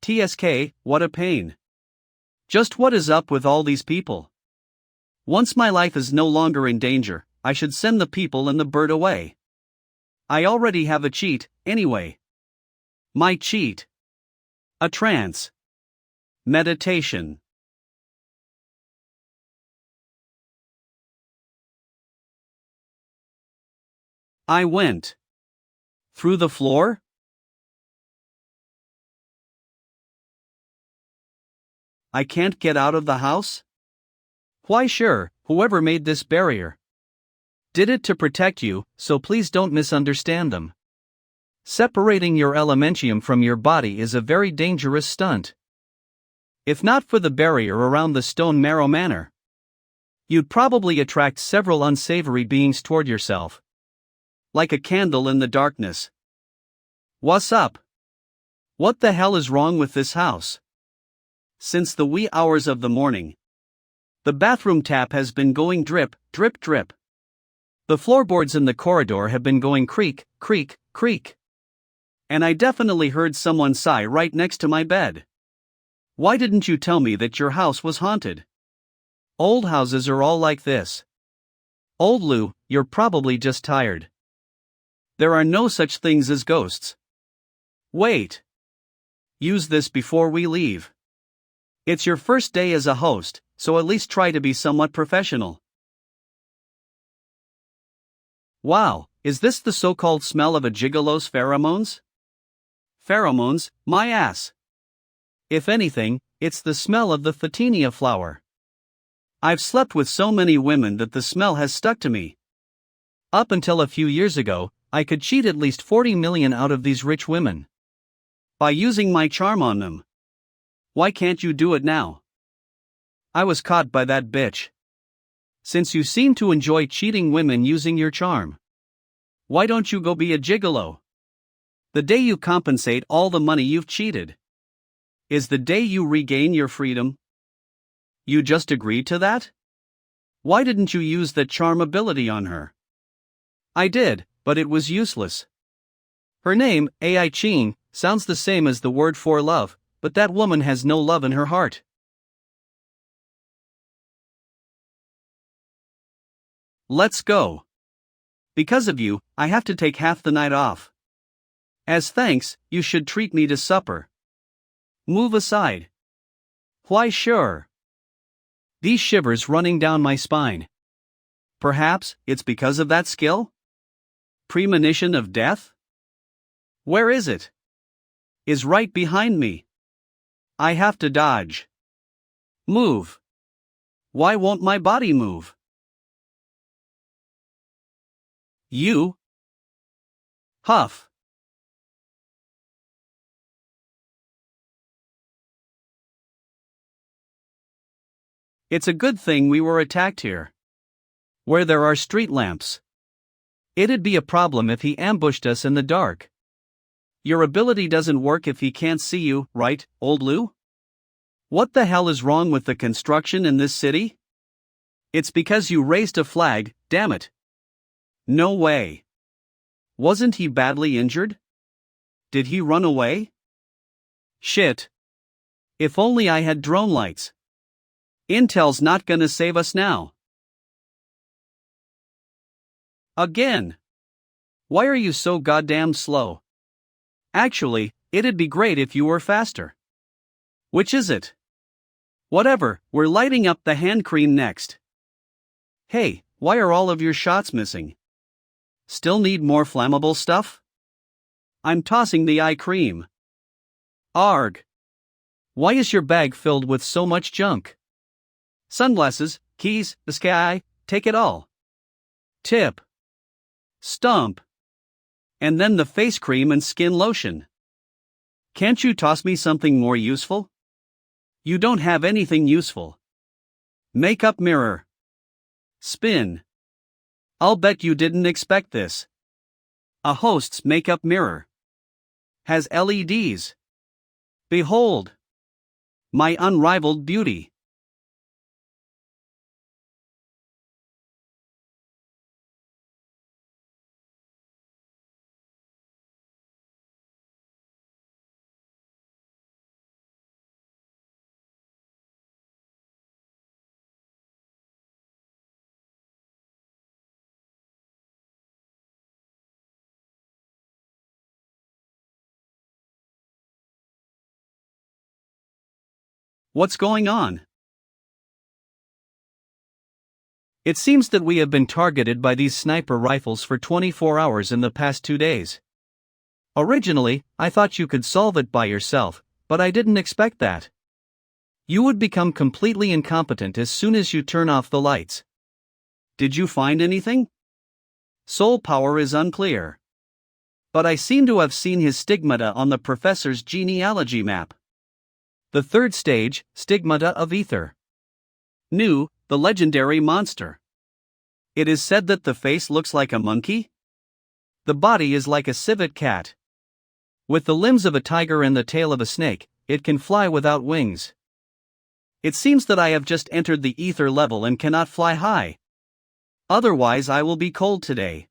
TSK, what a pain. Just what is up with all these people? Once my life is no longer in danger, I should send the people and the bird away. I already have a cheat, anyway. My cheat. A trance. Meditation. I went. Through the floor? I can't get out of the house? Why sure, whoever made this barrier did it to protect you, so please don't misunderstand them. Separating your elementium from your body is a very dangerous stunt. If not for the barrier around the Stone Marrow Manor, you'd probably attract several unsavory beings toward yourself. Like a candle in the darkness. What's up? What the hell is wrong with this house? Since the wee hours of the morning, the bathroom tap has been going drip, drip, drip. The floorboards in the corridor have been going creak, creak, creak. And I definitely heard someone sigh right next to my bed. Why didn't you tell me that your house was haunted? Old houses are all like this. Old Lou, you're probably just tired. There are no such things as ghosts. Wait. Use this before we leave. It's your first day as a host, so at least try to be somewhat professional. Wow, is this the so-called smell of a gigolo's pheromones? Pheromones, my ass. If anything, it's the smell of the photinia flower. I've slept with so many women that the smell has stuck to me. Up until a few years ago, I could cheat at least 40 million out of these rich women by using my charm on them. Why can't you do it now? I was caught by that bitch. Since you seem to enjoy cheating women using your charm, why don't you go be a gigolo? The day you compensate all the money you've cheated is the day you regain your freedom. You just agreed to that? Why didn't you use that charm ability on her? I did, but it was useless. Her name, Ai Chin, sounds the same as the word for love, but that woman has no love in her heart. Let's go. Because of you, I have to take half the night off. As thanks, you should treat me to supper. Move aside. Why sure. These shivers running down my spine. Perhaps it's because of that skill? Premonition of death? Where is it? Is right behind me. I have to dodge. Move. Why won't my body move? You. Huff. It's a good thing we were attacked here, where there are street lamps. It'd be a problem if he ambushed us in the dark. Your ability doesn't work if he can't see you, right, old Lou? What the hell is wrong with the construction in this city? It's because you raised a flag, damn it. No way. Wasn't he badly injured? Did he run away? Shit. If only I had drone lights. Intel's not gonna save us now. Again. Why are you so goddamn slow? Actually, it'd be great if you were faster. Which is it? Whatever, we're lighting up the hand cream next. Hey, why are all of your shots missing? Still need more flammable stuff? I'm tossing the eye cream. Arg. Why is your bag filled with so much junk? Sunglasses, keys, the sky, take it all. Tip. Stump. And then the face cream and skin lotion. Can't you toss me something more useful? You don't have anything useful. Makeup mirror. Spin. I'll bet you didn't expect this. A host's makeup mirror has LEDs. Behold. My unrivaled beauty. What's going on? It seems that we have been targeted by these sniper rifles for 24 hours in the past 2 days. Originally, I thought you could solve it by yourself, but I didn't expect that. You would become completely incompetent as soon as you turn off the lights. Did you find anything? Soul power is unclear. But I seem to have seen his stigmata on the professor's genealogy map. The third stage, stigmata of ether. Nu, the legendary monster. It is said that the face looks like a monkey. The body is like a civet cat. With the limbs of a tiger and the tail of a snake, it can fly without wings. It seems that I have just entered the ether level and cannot fly high. Otherwise I will be cold today.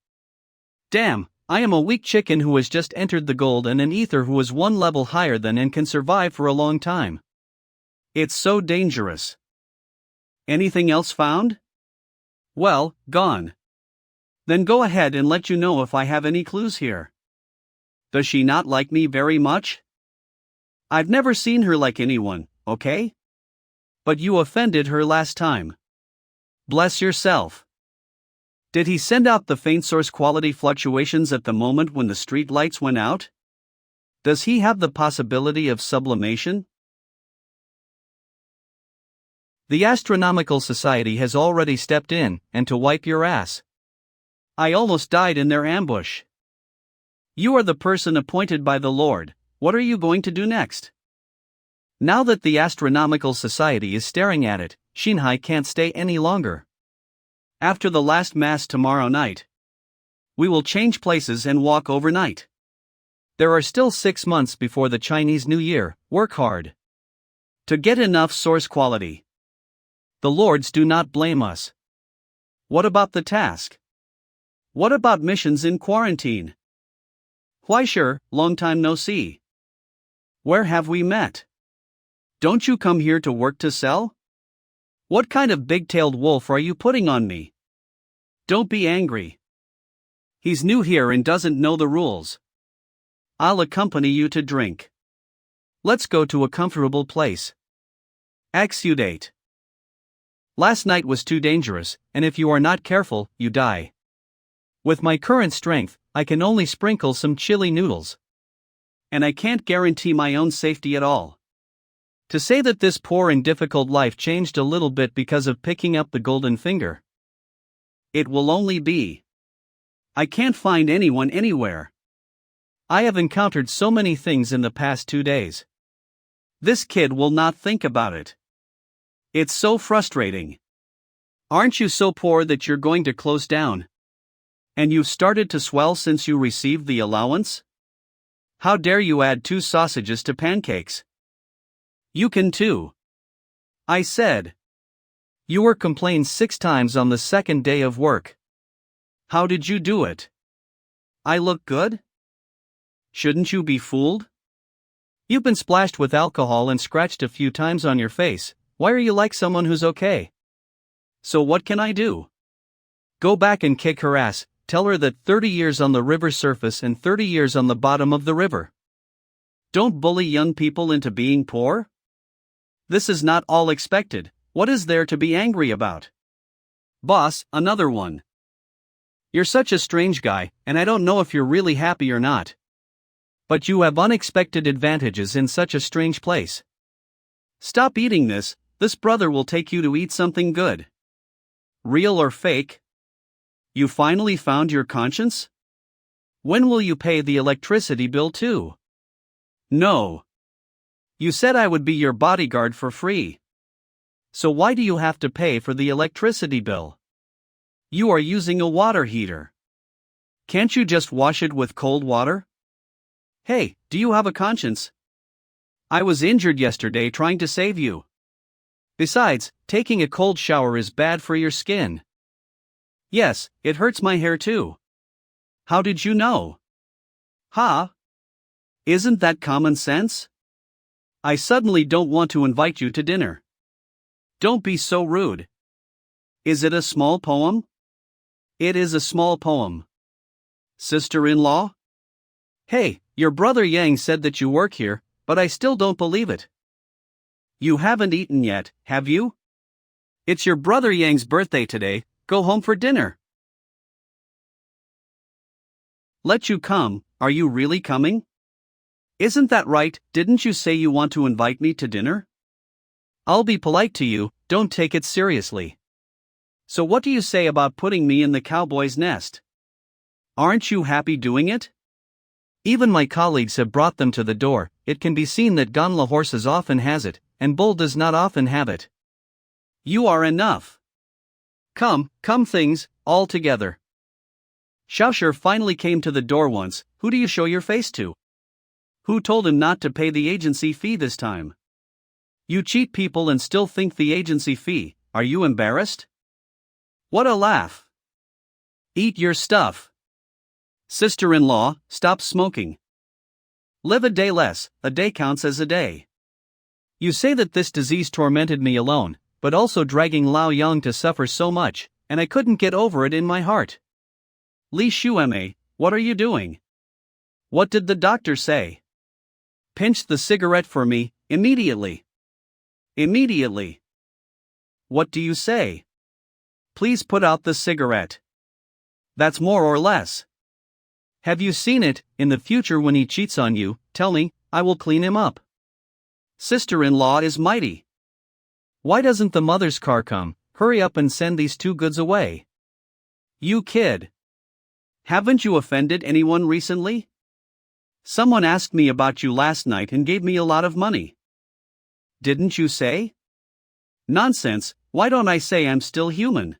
Damn, I am a weak chicken who has just entered the gold and an ether who is one level higher than and can survive for a long time. It's so dangerous. Anything else found? Well, gone. Then go ahead and let you know if I have any clues here. Does she not like me very much? I've never seen her like anyone, okay? But you offended her last time. Bless yourself. Did he send out the faint source quality fluctuations at the moment when the street lights went out? Does he have the possibility of sublimation? The Astronomical Society has already stepped in, and to wipe your ass. I almost died in their ambush. You are the person appointed by the Lord. What are you going to do next? Now that the Astronomical Society is staring at it, Shinhai can't stay any longer. After the last mass tomorrow night, we will change places and walk overnight. There are still 6 months before the Chinese New Year. Work hard to get enough source quality. The lords do not blame us. What about the task? What about missions in quarantine? Why sure, long time no see. Where have we met? Don't you come here to work to sell? What kind of big-tailed wolf are you putting on me? Don't be angry. He's new here and doesn't know the rules. I'll accompany you to drink. Let's go to a comfortable place. Exudate. Last night was too dangerous, and if you are not careful, you die. With my current strength, I can only sprinkle some chili noodles. And I can't guarantee my own safety at all. To say that this poor and difficult life changed a little bit because of picking up the golden finger. It will only be. I can't find anyone anywhere. I have encountered so many things in the past 2 days. This kid will not think about it. It's so frustrating. Aren't you so poor that you're going to close down? And you've started to swell since you received the allowance? How dare you add 2 sausages to pancakes? You can too. I said. You were complained 6 times on the second day of work. How did you do it? I look good? Shouldn't you be fooled? You've been splashed with alcohol and scratched a few times on your face. Why are you like someone who's okay? So what can I do? Go back and kick her ass. Tell her that 30 years on the river surface and 30 years on the bottom of the river. Don't bully young people into being poor. This is not all expected. What is there to be angry about? Boss, another one. You're such a strange guy, and I don't know if you're really happy or not. But you have unexpected advantages in such a strange place. Stop eating this. This brother will take you to eat something good. Real or fake? You finally found your conscience? When will you pay the electricity bill too? No. You said I would be your bodyguard for free. So why do you have to pay for the electricity bill? You are using a water heater. Can't you just wash it with cold water? Hey, do you have a conscience? I was injured yesterday trying to save you. Besides, taking a cold shower is bad for your skin. Yes, it hurts my hair too. How did you know? Huh? Isn't that common sense? I suddenly don't want to invite you to dinner. Don't be so rude. Is it a small poem? It is a small poem. Sister-in-law? Hey, your brother Yang said that you work here, but I still don't believe it. You haven't eaten yet, have you? It's your brother Yang's birthday today. Go home for dinner. Let you come, are you really coming? Isn't that right? Didn't you say you want to invite me to dinner? I'll be polite to you, don't take it seriously. So what do you say about putting me in the cowboy's nest? Aren't you happy doing it? Even my colleagues have brought them to the door. It can be seen that Ganla horses often has it, and bull does not often have it. You are enough. Come things, all together. Xiaoshi finally came to the door once. Who do you show your face to? Who told him not to pay the agency fee this time? You cheat people and still think the agency fee. Are you embarrassed? What a laugh. Eat your stuff. Sister-in-law, stop smoking. Live a day less, a day counts as a day. You say that this disease tormented me alone, but also dragging Lao Yang to suffer so much, and I couldn't get over it in my heart. Li Shueme, what are you doing? What did the doctor say? Pinch the cigarette for me, immediately. Immediately. What do you say? Please put out the cigarette. That's more or less. Have you seen it? In the future when he cheats on you, tell me, I will clean him up. Sister-in-law is mighty. Why doesn't the mother's car come? Hurry up and send these 2 goods away. You kid. Haven't you offended anyone recently? Someone asked me about you last night and gave me a lot of money. Didn't you say? Nonsense, why don't I say I'm still human?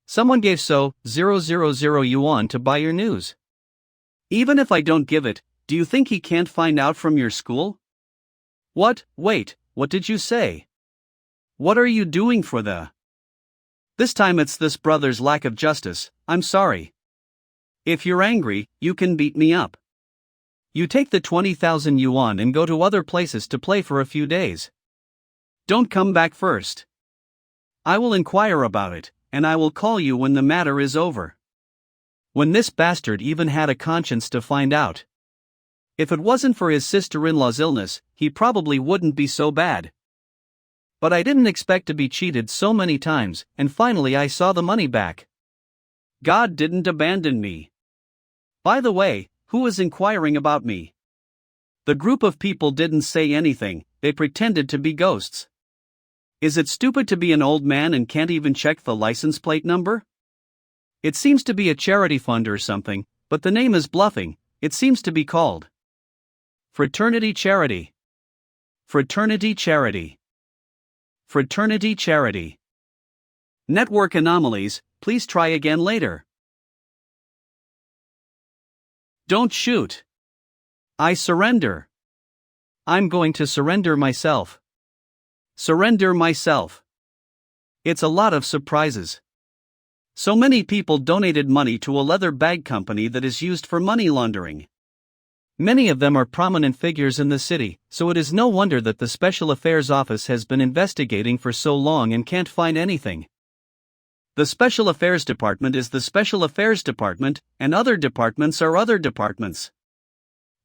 Someone gave 000 yuan to buy your news. Even if I don't give it, do you think he can't find out from your school? What? Wait, what did you say? What are you doing for the? This time it's this brother's lack of justice. I'm sorry. If you're angry, you can beat me up. You take the 20,000 yuan and go to other places to play for a few days. Don't come back first. I will inquire about it, and I will call you when the matter is over. When this bastard even had a conscience to find out. If it wasn't for his sister-in-law's illness, he probably wouldn't be so bad. But I didn't expect to be cheated so many times, and finally I saw the money back. God didn't abandon me. By the way, who is inquiring about me? The group of people didn't say anything, they pretended to be ghosts. Is it stupid to be an old man and can't even check the license plate number? It seems to be a charity fund or something, but the name is bluffing. It seems to be called Fraternity Charity. Fraternity Charity. Fraternity Charity. Network anomalies, please try again later. Don't shoot. I surrender. I'm going to surrender myself. Surrender myself. It's a lot of surprises. So many people donated money to a leather bag company that is used for money laundering. Many of them are prominent figures in the city, so it is no wonder that the Special Affairs Office has been investigating for so long and can't find anything. The Special Affairs Department is the Special Affairs Department, and other departments are other departments.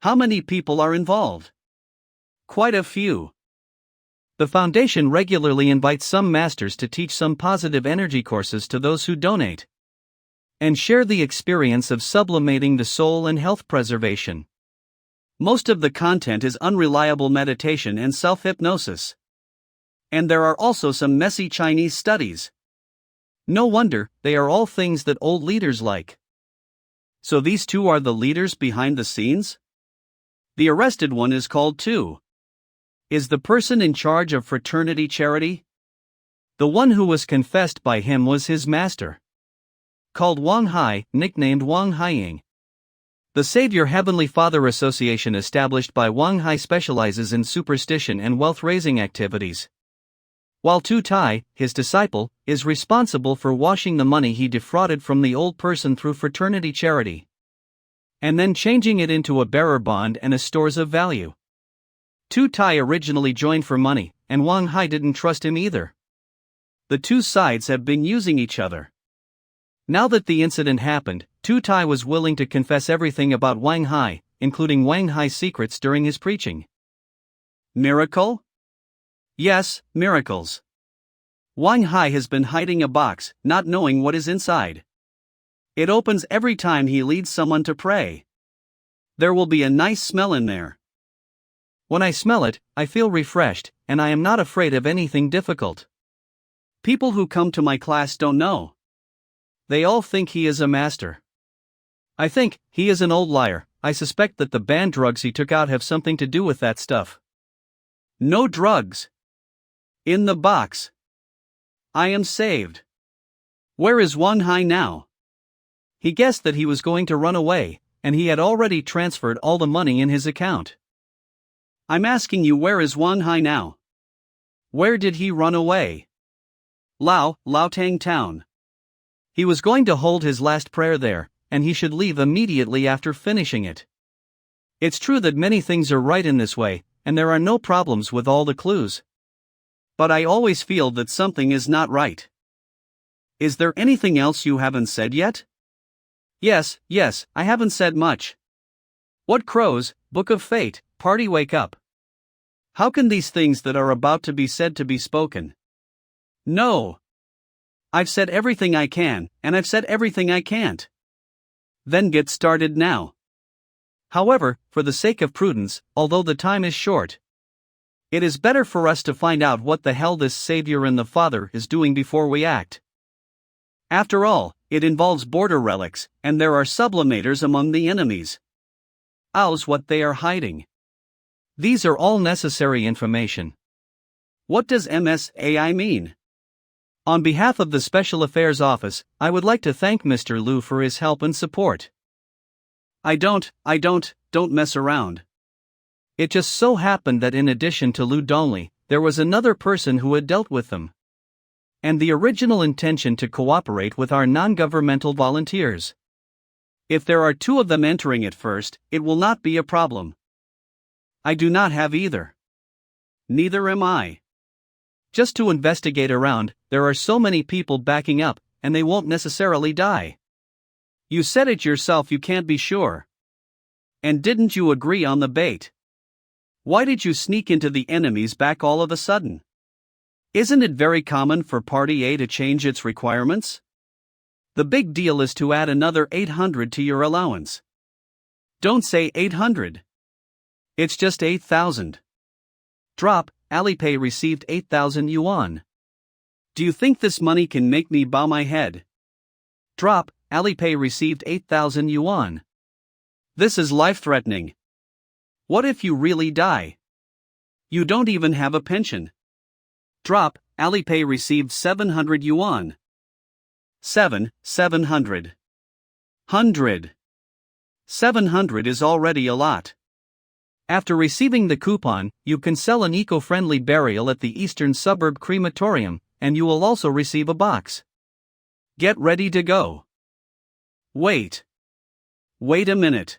How many people are involved? Quite a few. The foundation regularly invites some masters to teach some positive energy courses to those who donate and share the experience of sublimating the soul and health preservation. Most of the content is unreliable meditation and self-hypnosis. And there are also some messy Chinese studies. No wonder, they are all things that old leaders like. So these two are the leaders behind the scenes? The arrested one is called Tu. Is the person in charge of fraternity charity? The one who was confessed by him was his master, called Wang Hai, nicknamed Wang Haiying. The Savior Heavenly Father Association established by Wang Hai specializes in superstition and wealth-raising activities, while Tu Tai, his disciple, is responsible for washing the money he defrauded from the old person through fraternity charity, and then changing it into a bearer bond and a stores of value. Tu Tai originally joined for money, and Wang Hai didn't trust him either. The two sides have been using each other. Now that the incident happened, Tu Tai was willing to confess everything about Wang Hai, including Wang Hai's secrets during his preaching. Miracle? Yes, miracles. Wang Hai has been hiding a box, not knowing what is inside. It opens every time he leads someone to pray. There will be a nice smell in there. When I smell it, I feel refreshed, and I am not afraid of anything difficult. People who come to my class don't know. They all think he is a master. I think he is an old liar. I suspect that the banned drugs he took out have something to do with that stuff. No drugs. In the box. I am saved. Where is Wang Hai now? He guessed that he was going to run away, and he had already transferred all the money in his account. I'm asking you, where is Wang Hai now? Where did he run away? Laotang Town. He was going to hold his last prayer there, and he should leave immediately after finishing it. It's true that many things are right in this way, and there are no problems with all the clues. But I always feel that something is not right. Is there anything else you haven't said yet? Yes, I haven't said much. What crows, Book of Fate, party wake up. How can these things that are about to be said to be spoken? No. I've said everything I can, and I've said everything I can't. Then get started now. However, for the sake of prudence, although the time is short, it is better for us to find out what the hell this Savior and the Father is doing before we act. After all, it involves border relics, and there are sublimators among the enemies. How's what they are hiding? These are all necessary information. What does MSAI mean? On behalf of the Special Affairs Office, I would like to thank Mr. Liu for his help and support. Don't mess around. It just so happened that in addition to Liu Dongli, there was another person who had dealt with them, and the original intention to cooperate with our non-governmental volunteers. If there are two of them entering at first, it will not be a problem. I do not have either. Neither am I. Just to investigate around, there are so many people backing up, and they won't necessarily die. You said it yourself, you can't be sure. And didn't you agree on the bait? Why did you sneak into the enemy's back all of a sudden? Isn't it very common for Party A to change its requirements? The big deal is to add another 800 to your allowance. Don't say 800. It's just 8,000. Drop, Alipay received 8,000 yuan. Do you think this money can make me bow my head? Drop, Alipay received 8,000 yuan. This is life-threatening. What if you really die? You don't even have a pension. Drop, Alipay received 700 yuan. 700. 100. 700 is already a lot. After receiving the coupon, you can sell an eco-friendly burial at the Eastern Suburb Crematorium, and you will also receive a box. Get ready to go. Wait a minute.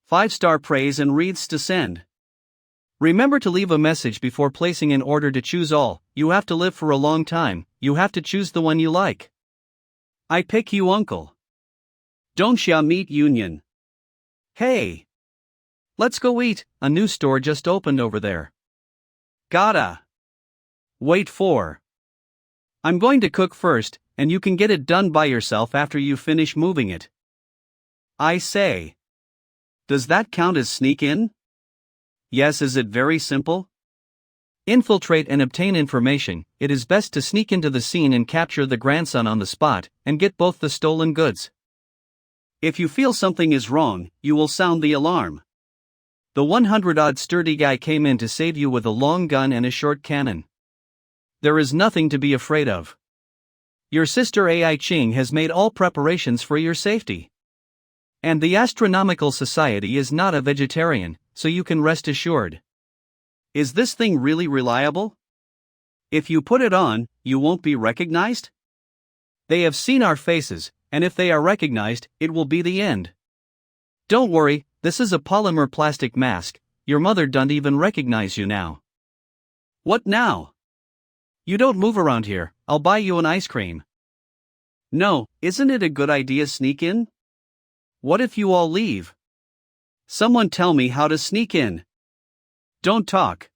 5-star praise and wreaths to send. Remember to leave a message before placing an order to choose all. You have to live for a long time, you have to choose the one you like. I pick you, uncle. Dongxia Meat Union. Hey! Let's go eat, a new store just opened over there. Gotta wait for. I'm going to cook first, and you can get it done by yourself after you finish moving it. I say. Does that count as sneak in? Yes, is it very simple? Infiltrate and obtain information. It is best to sneak into the scene and capture the grandson on the spot, and get both the stolen goods. If you feel something is wrong, you will sound the alarm. The 100-odd sturdy guy came in to save you with a long gun and a short cannon. There is nothing to be afraid of. Your sister Ai Ching has made all preparations for your safety. And the Astronomical Society is not a vegetarian, so you can rest assured. Is this thing really reliable? If you put it on, you won't be recognized? They have seen our faces, and if they are recognized, it will be the end. Don't worry, this is a polymer plastic mask, your mother don't even recognize you now. What now? You don't move around here, I'll buy you an ice cream. No, isn't it a good idea sneak in? What if you all leave? Someone tell me how to sneak in. Don't talk.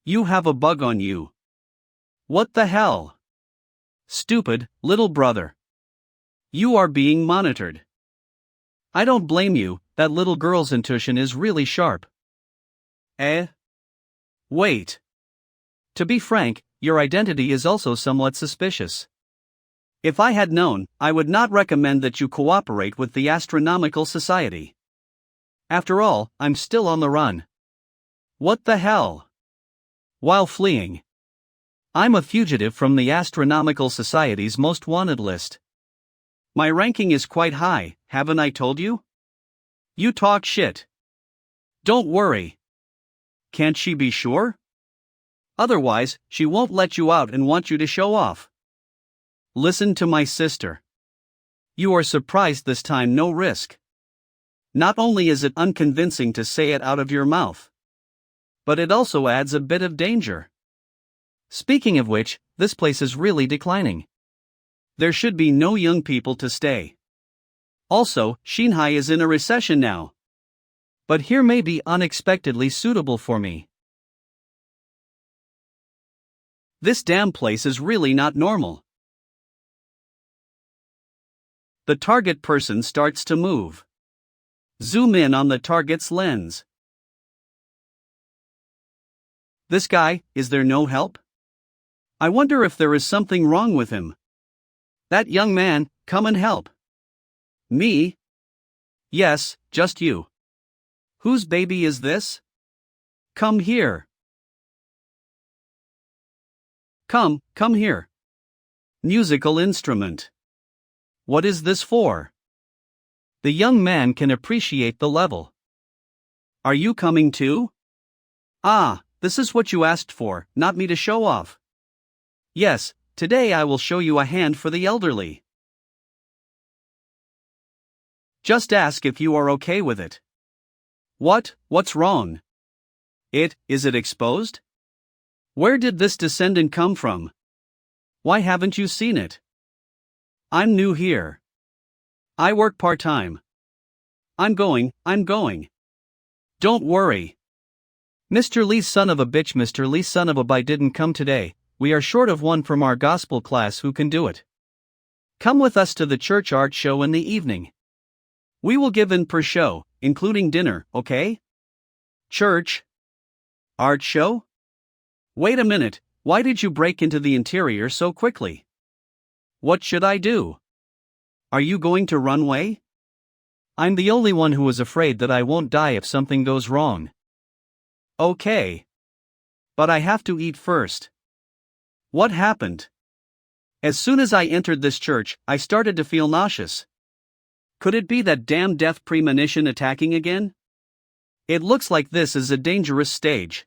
You have a bug on you. What the hell? Stupid, little brother. You are being monitored. I don't blame you, that little girl's intuition is really sharp. Wait. To be frank, your identity is also somewhat suspicious. If I had known, I would not recommend that you cooperate with the Astronomical Society. After all, I'm still on the run. What the hell? While fleeing. I'm a fugitive from the Astronomical Society's most wanted list. My ranking is quite high, haven't I told you? You talk shit. Don't worry. Can't she be sure? Otherwise, she won't let you out and want you to show off. Listen to my sister. You are surprised this time, no risk. Not only is it unconvincing to say it out of your mouth, but it also adds a bit of danger. Speaking of which, this place is really declining. There should be no young people to stay. Also, Shanghai is in a recession now. But here may be unexpectedly suitable for me. This damn place is really not normal. The target person starts to move. Zoom in on the target's lens. This guy, is there no help? I wonder if there is something wrong with him. That young man, come and help. Me? Yes, just you. Whose baby is this? Come here. Come here. Musical instrument. What is this for? The young man can appreciate the level. Are you coming too? Ah, this is what you asked for, not me to show off. Yes, today I will show you a hand for the elderly. Just ask if you are okay with it. What's wrong? Is it exposed? Where did this descendant come from? Why haven't you seen it? I'm new here. I work part-time. I'm going. Don't worry. Mr. Lee's son of a bitch, Mr. Lee's son of a bi didn't come today. We are short of one from our gospel class who can do it. Come with us to the church art show in the evening. We will give in per show, including dinner, okay? Church? Art show? Wait a minute, why did you break into the interior so quickly? What should I do? Are you going to run away? I'm the only one who is afraid that I won't die if something goes wrong. Okay. But I have to eat first. What happened? As soon as I entered this church, I started to feel nauseous. Could it be that damn death premonition attacking again? It looks like this is a dangerous stage.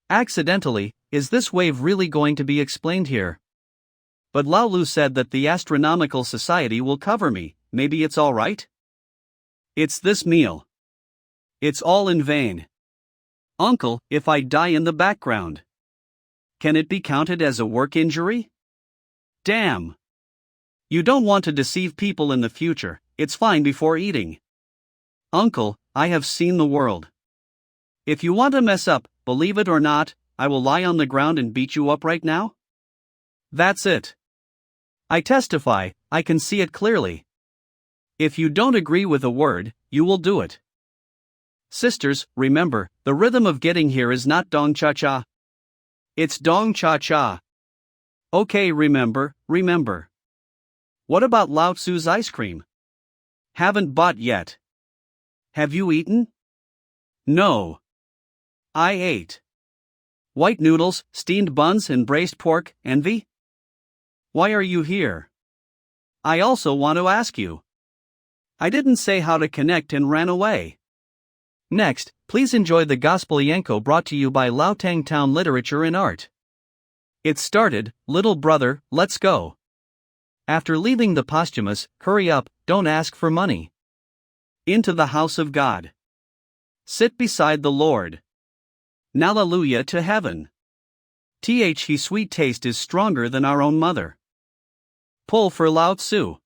Accidentally, is this wave really going to be explained here? But Lao Lu said that the Astronomical Society will cover me, maybe it's alright? It's this meal. It's all in vain. Uncle, if I die in the background, can it be counted as a work injury? Damn. You don't want to deceive people in the future, it's fine before eating. Uncle, I have seen the world. If you want to mess up, believe it or not, I will lie on the ground and beat you up right now? That's it. I testify, I can see it clearly. If you don't agree with a word, you will do it. Sisters, remember, the rhythm of getting here is not dong cha cha. It's dong cha cha. Okay, remember. What about Lao Tzu's ice cream? Haven't bought yet. Have you eaten? No. I ate. White noodles, steamed buns and braised pork, envy? Why are you here? I also want to ask you. I didn't say how to connect and ran away. Next, please enjoy the Gospel Yanko brought to you by Laotang Town Literature and Art. It started, little brother, let's go. After leaving the posthumous, hurry up, don't ask for money. Into the house of God. Sit beside the Lord. Hallelujah to heaven. His sweet taste is stronger than our own mother. Pull for Lao Tzu.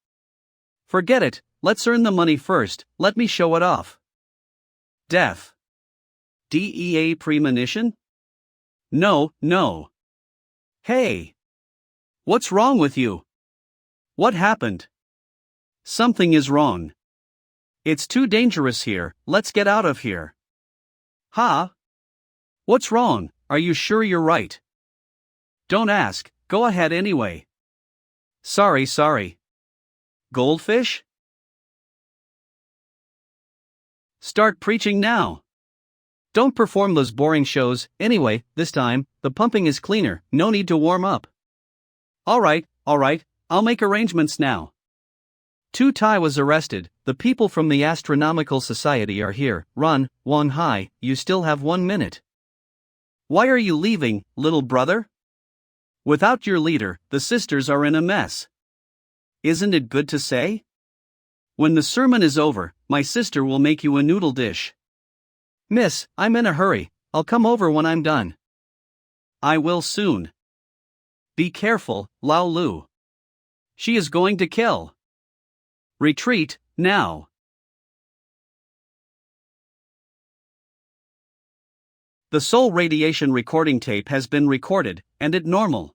Forget it, let's earn the money first, let me show it off. Death. DEA premonition? No. Hey! What's wrong with you? What happened? Something is wrong. It's too dangerous here, let's get out of here. Huh? What's wrong, are you sure you're right? Don't ask, go ahead anyway. Sorry. Goldfish? Start preaching now. Don't perform those boring shows, anyway, this time, the pumping is cleaner, no need to warm up. Alright, I'll make arrangements now. Tu Tai was arrested, the people from the Astronomical Society are here, run, Wang Hai, you still have 1 minute. Why are you leaving, little brother? Without your leader, the sisters are in a mess. Isn't it good to say? When the sermon is over, my sister will make you a noodle dish. Miss, I'm in a hurry, I'll come over when I'm done. I will soon. Be careful, Lao Lu. She is going to kill. Retreat, now. The Soul radiation recording tape has been recorded, and it normal.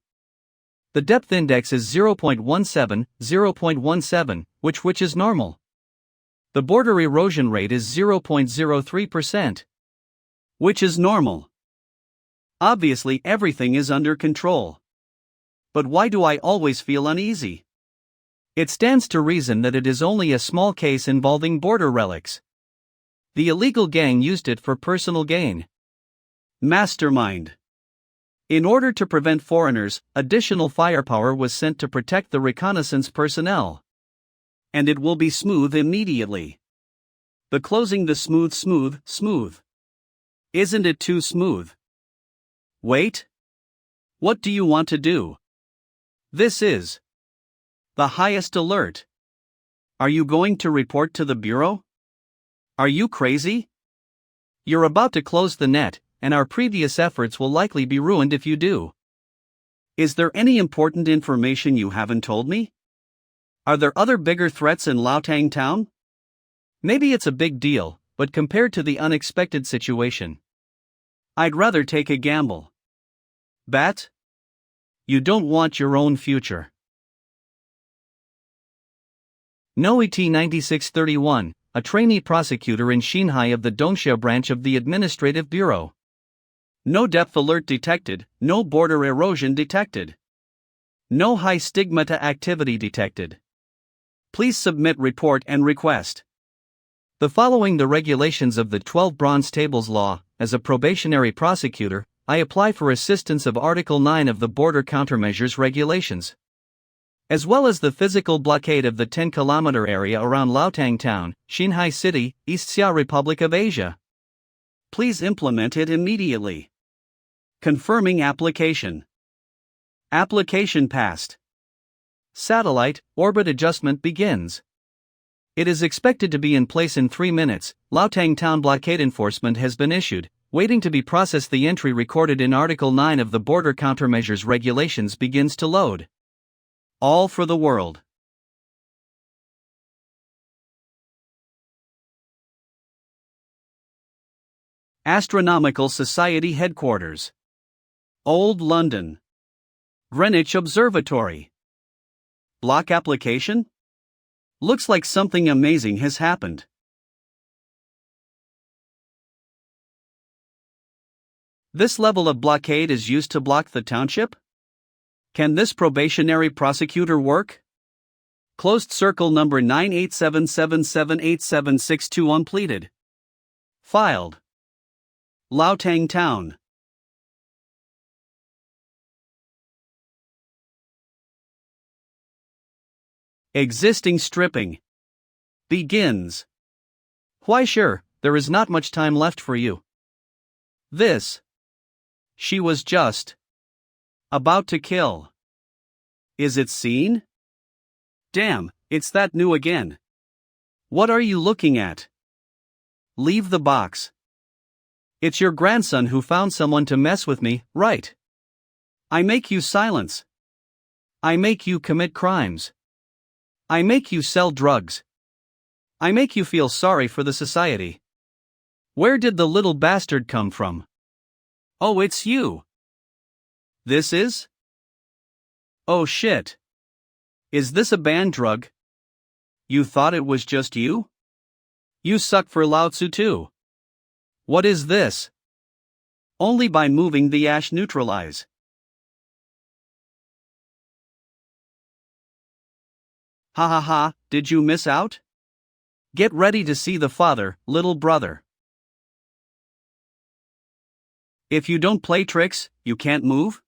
The depth index is 0.17, which is normal. The border erosion rate is 0.03%, which is normal. Obviously everything is under control. But why do I always feel uneasy? It stands to reason that it is only a small case involving border relics. The illegal gang used it for personal gain. Mastermind. In order to prevent foreigners, additional firepower was sent to protect the reconnaissance personnel. And it will be smooth immediately. The closing the smooth. Isn't it too smooth? Wait. What do you want to do? This is the highest alert. Are you going to report to the Bureau? Are you crazy? You're about to close the net, and our previous efforts will likely be ruined if you do. Is there any important information you haven't told me? Are there other bigger threats in Laotang Town? Maybe it's a big deal, but compared to the unexpected situation, I'd rather take a gamble. Bat? You don't want your own future. Noet 9631, a trainee prosecutor in Xinhai of the Dongxia branch of the Administrative Bureau. No depth alert detected, no border erosion detected. No high stigmata activity detected. Please submit report and request. The following the regulations of the 12 Bronze Tables Law, as a probationary prosecutor, I apply for assistance of Article 9 of the Border Countermeasures Regulations. As well as the physical blockade of the 10-kilometer area around Laotang Town, Xinhai City, East Xia Republic of Asia. Please implement it immediately. Confirming application. Application passed. Satellite orbit adjustment begins. It is expected to be in place in 3 minutes. Laotang Town blockade enforcement has been issued, waiting to be processed. The entry recorded in Article 9 of the Border Countermeasures Regulations begins to load. All for the world. Astronomical Society Headquarters. Old London. Greenwich Observatory. Block application? Looks like something amazing has happened. This level of blockade is used to block the township? Can this probationary prosecutor work? Closed circle number 987778762 unpleaded. Filed. Laotang Town. Existing stripping. Begins. Why sure, there is not much time left for you. This. She was just about to kill. Is it seen? Damn, it's that new again. What are you looking at? Leave the box. It's your grandson who found someone to mess with me, right? I make you silence. I make you commit crimes. I make you sell drugs. I make you feel sorry for the society. Where did the little bastard come from? Oh, it's you. This is? Oh shit. Is this a banned drug? You thought it was just you? You suck for Lao Tzu too. What is this? Only by moving the ash neutralize. Ha ha ha, did you miss out? Get ready to see the father, little brother. If you don't play tricks, you can't move?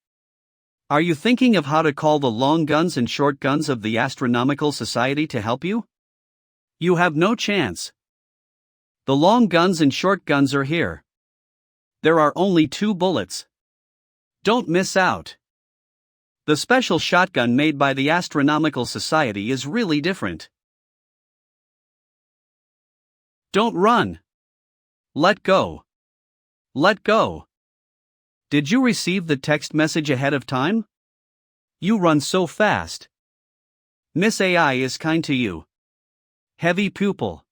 Are you thinking of how to call the long guns and short guns of the Astronomical Society to help you? You have no chance. The long guns and short guns are here. There are only 2 bullets. Don't miss out. The special shotgun made by the Astronomical Society is really different. Don't run. Let go. Let go. Did you receive the text message ahead of time? You run so fast. Miss AI is kind to you. Heavy pupil.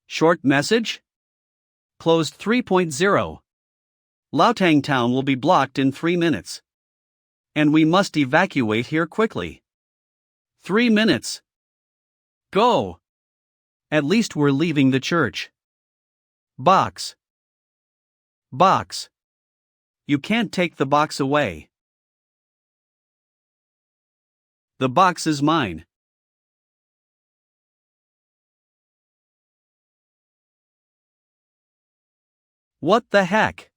Short message? Closed 3.0. Laotang Town will be blocked in 3 minutes. And we must evacuate here quickly. 3 minutes. Go. At least we're leaving the church. Box. Box. You can't take the box away. The box is mine. What the heck?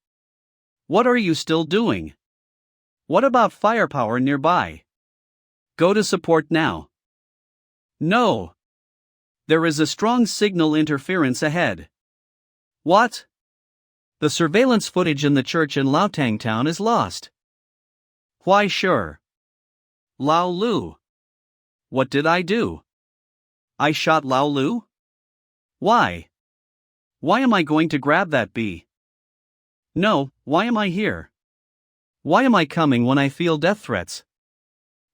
What are you still doing? What about firepower nearby? Go to support now. No. There is a strong signal interference ahead. What? The surveillance footage in the church in Laotang Town is lost. Why sure. Lao Lu. What did I do? I shot Lao Lu? Why? Why am I going to grab that bee? No, why am I here? Why am I coming when I feel death threats?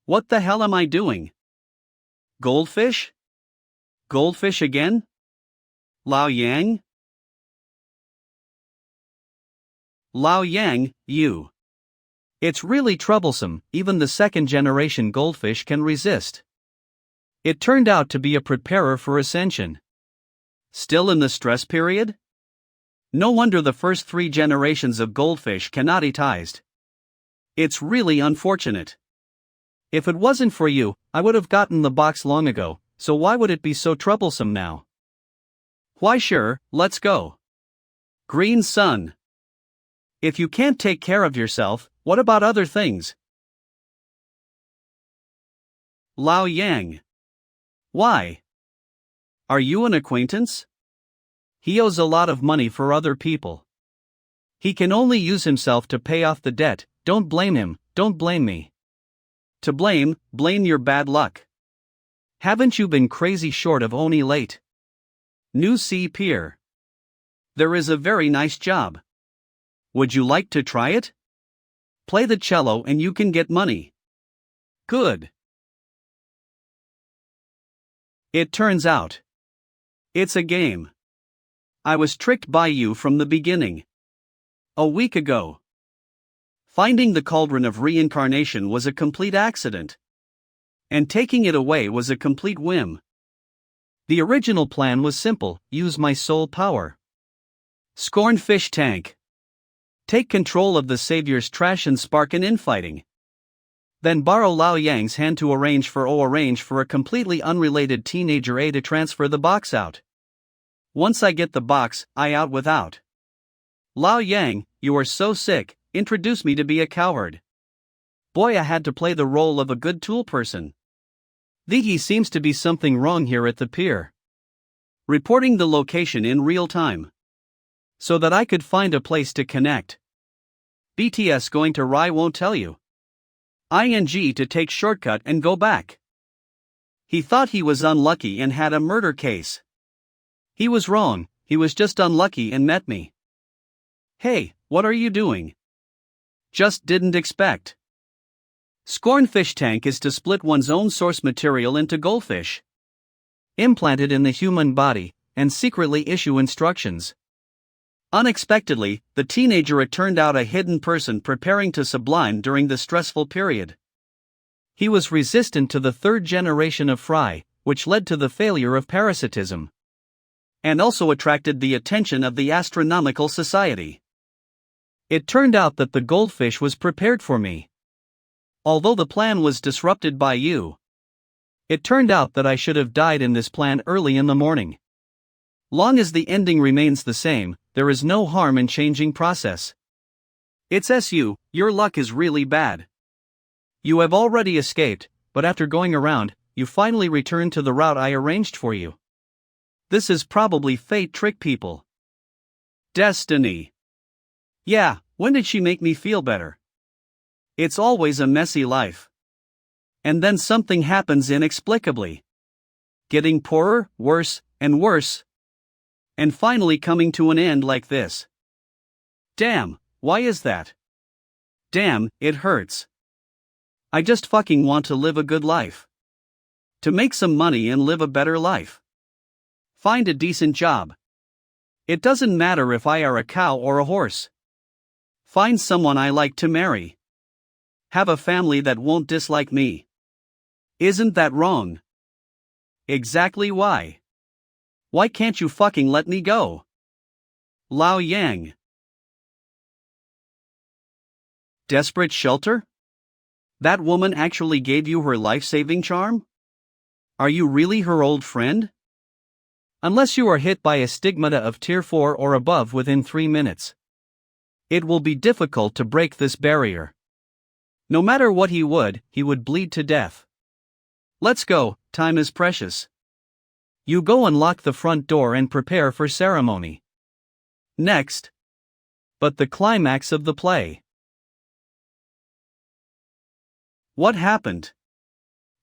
What the hell am I doing? Goldfish? Goldfish again? Lao Yang? Lao Yang, you. It's really troublesome, even the second-generation goldfish can resist. It turned out to be a preparer for ascension. Still in the stress period? No wonder the first 3 generations of goldfish cannot etized. It's really unfortunate. If it wasn't for you, I would have gotten the box long ago, so why would it be so troublesome now? Why sure, let's go. Green Sun. If you can't take care of yourself, what about other things? Lao Yang. Why? Are you an acquaintance? He owes a lot of money for other people. He can only use himself to pay off the debt. Don't blame him, don't blame me. To blame your bad luck. Haven't you been crazy short of only late? New C. Peer. There is a very nice job. Would you like to try it? Play the cello and you can get money. Good. It turns out. It's a game. I was tricked by you from the beginning. A week ago. Finding the cauldron of reincarnation was a complete accident. And taking it away was a complete whim. The original plan was simple: use my soul power. Scorn fish tank. Take control of the savior's trash and spark an infighting. Then borrow Lao Yang's hand to arrange for a completely unrelated teenager A to transfer the box out. Once I get the box, I out without. Lao Yang, you are so sick, introduce me to be a coward. Boy, I had to play the role of a good tool person. He seems to be something wrong here at the pier. Reporting the location in real time. So that I could find a place to connect. BTS going to Rai won't tell you. ING to take shortcut and go back. He thought he was unlucky and had a murder case. He was wrong, he was just unlucky and met me. Hey, what are you doing? Just didn't expect. Scorn fish tank is to split one's own source material into goldfish. Implanted in the human body, and secretly issue instructions. Unexpectedly, the teenager it turned out a hidden person preparing to sublime during the stressful period. He was resistant to the third generation of fry, which led to the failure of parasitism. And also attracted the attention of the astronomical society. It turned out that the goldfish was prepared for me. Although the plan was disrupted by you. It turned out that I should have died in this plan early in the morning. Long as the ending remains the same, there is no harm in changing process. It's SU, your luck is really bad. You have already escaped, but after going around, you finally return to the route I arranged for you. This is probably fate trick people. Destiny. Yeah, when did she make me feel better? It's always a messy life. And then something happens inexplicably. Getting poorer, worse, and worse. And finally coming to an end like this. Damn, why is that? Damn, it hurts. I just fucking want to live a good life. To make some money and live a better life. Find a decent job. It doesn't matter if I are a cow or a horse. Find someone I like to marry. Have a family that won't dislike me. Isn't that wrong? Exactly why. Why can't you fucking let me go? Lao Yang. Desperate shelter? That woman actually gave you her life-saving charm? Are you really her old friend? Unless you are hit by a stigmata of tier 4 or above within 3 minutes. It will be difficult to break this barrier. No matter what he would bleed to death. Let's go, time is precious. You go unlock the front door and prepare for ceremony. Next. But the climax of the play. What happened?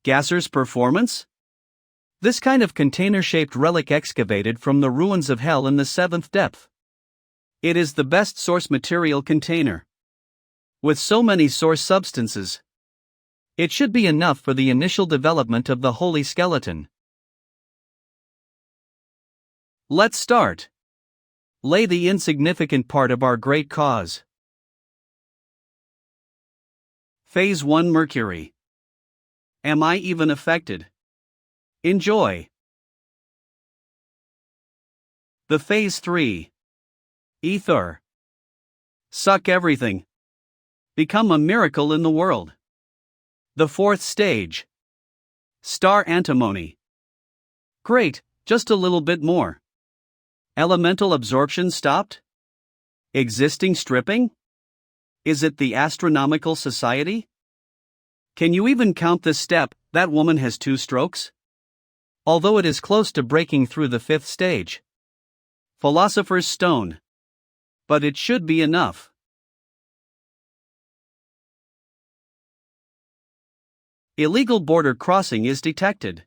Gasser's performance? This kind of container-shaped relic excavated from the ruins of hell in the 7th depth. It is the best source material container. With so many source substances. It should be enough for the initial development of the holy skeleton. Let's start. Lay the insignificant part of our great cause. Phase 1 Mercury. Am I even affected? Enjoy. The Phase 3. Ether. Suck everything. Become a miracle in the world. The 4th stage. Star antimony. Great, just a little bit more. Elemental absorption stopped? Existing stripping? Is it the astronomical society? Can you even count this step? That woman has 2 strokes? Although it is close to breaking through the 5th stage. Philosopher's Stone. But it should be enough. Illegal border crossing is detected.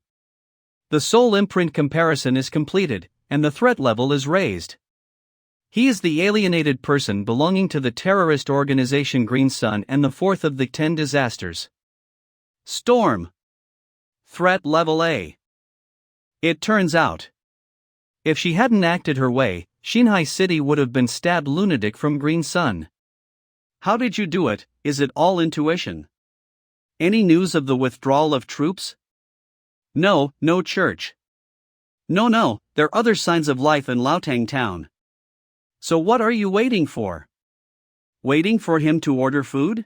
The soul imprint comparison is completed, and the threat level is raised. He is the alienated person belonging to the terrorist organization Green Sun and the fourth of the 10 disasters. Storm. Threat level A. It turns out, if she hadn't acted her way, Shinhai City would have been stabbed lunatic from Green Sun. How did you do it? Is it all intuition? Any news of the withdrawal of troops? No church. No, there are other signs of life in Laotang town. So what are you waiting for? Waiting for him to order food?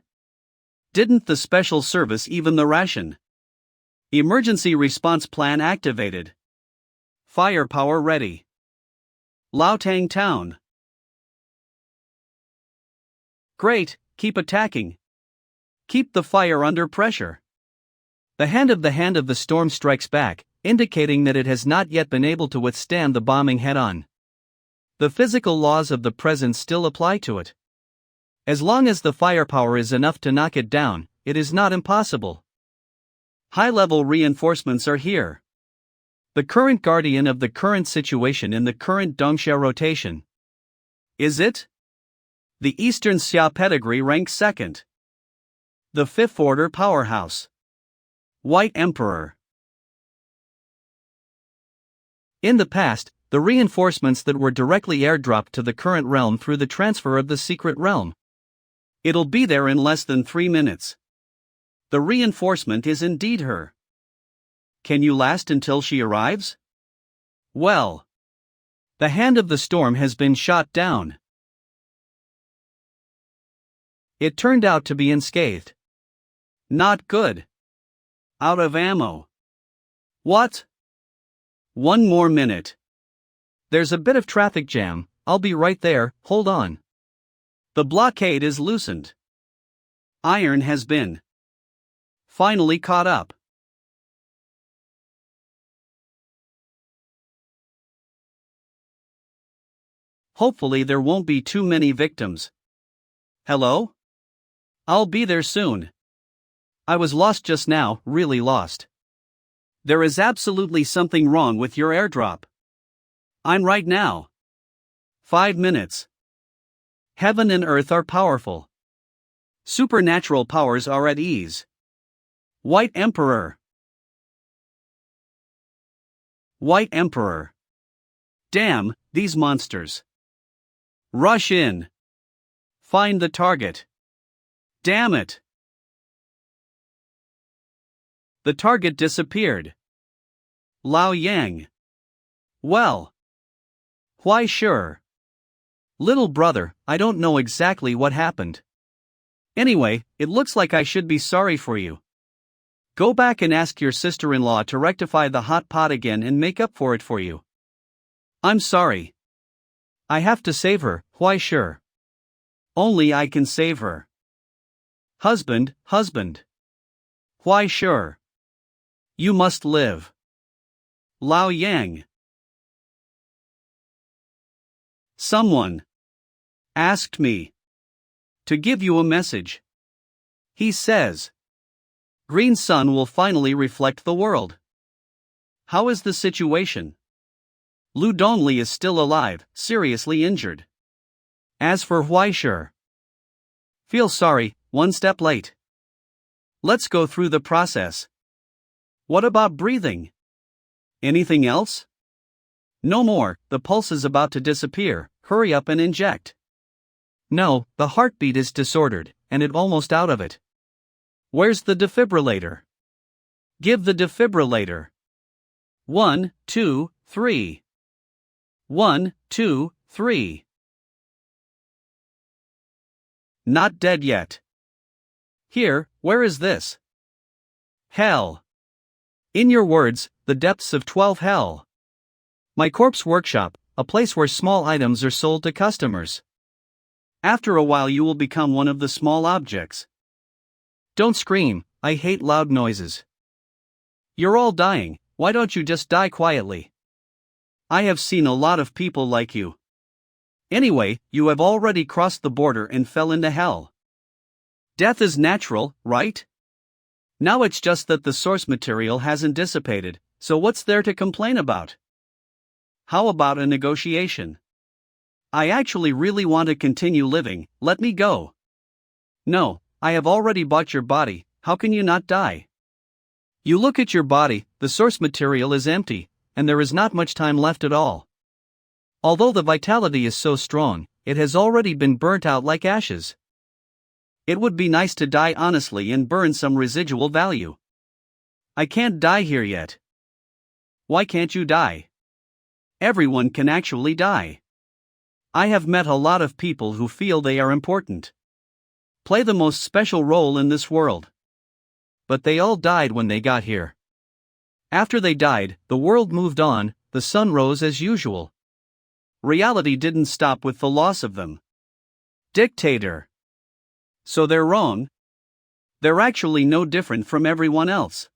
Didn't the special service even the ration? Emergency response plan activated. Firepower ready. Laotang town. Great, keep attacking. Keep the fire under pressure. The hand of the storm strikes back, indicating that it has not yet been able to withstand the bombing head-on. The physical laws of the present still apply to it. As long as the firepower is enough to knock it down, it is not impossible. High-level reinforcements are here. The current guardian of the current situation in the current Dongsha rotation. Is it? The Eastern Xia pedigree ranks second. The Fifth Order powerhouse. White Emperor. In the past, the reinforcements that were directly airdropped to the current realm through the transfer of the secret realm. It'll be there in less than 3 minutes. The reinforcement is indeed her. Can you last until she arrives? Well, the hand of the storm has been shot down. It turned out to be unscathed. Not good. Out of ammo. What? 1 more minute. There's a bit of traffic jam, I'll be right there, hold on. The blockade is loosened. Iron has been finally caught up. Hopefully there won't be too many victims. Hello? I'll be there soon. I was lost just now, really lost. There is absolutely something wrong with your airdrop. I'm right now. 5 minutes. Heaven and earth are powerful. Supernatural powers are at ease. White Emperor. White Emperor. Damn, these monsters. Rush in. Find the target. Damn it. The target disappeared. Lao Yang. Well. Why sure. Little brother, I don't know exactly what happened. Anyway, it looks like I should be sorry for you. Go back and ask your sister-in-law to rectify the hot pot again and make up for it for you. I'm sorry. I have to save her, why sure. Only I can save her. Husband. Why sure. You must live. Lao Yang. Someone asked me to give you a message. He says, Green Sun will finally reflect the world. How is the situation? Lu Dongli is still alive, seriously injured. As for Huaishur, feel sorry, 1 step late. Let's go through the process. What about breathing? Anything else? No more, the pulse is about to disappear, hurry up and inject. No, the heartbeat is disordered, and it almost out of it. Where's the defibrillator? Give the defibrillator. 1, 2, 3. 1, 2, 3. Not dead yet. Here, where is this? Hell. In your words, the depths of 12 hell. My corpse workshop, a place where small items are sold to customers. After a while you will become one of the small objects. Don't scream, I hate loud noises. You're all dying, why don't you just die quietly? I have seen a lot of people like you. Anyway, you have already crossed the border and fell into hell. Death is natural, right? Now it's just that the source material hasn't dissipated, so what's there to complain about? How about a negotiation? I actually really want to continue living, let me go. No, I have already bought your body, how can you not die? You look at your body, the source material is empty, and there is not much time left at all. Although the vitality is so strong, it has already been burnt out like ashes. It would be nice to die honestly and burn some residual value. I can't die here yet. Why can't you die? Everyone can actually die. I have met a lot of people who feel they are important. Play the most special role in this world. But they all died when they got here. After they died, the world moved on, the sun rose as usual. Reality didn't stop with the loss of them. Dictator. So they're wrong? They're actually no different from everyone else.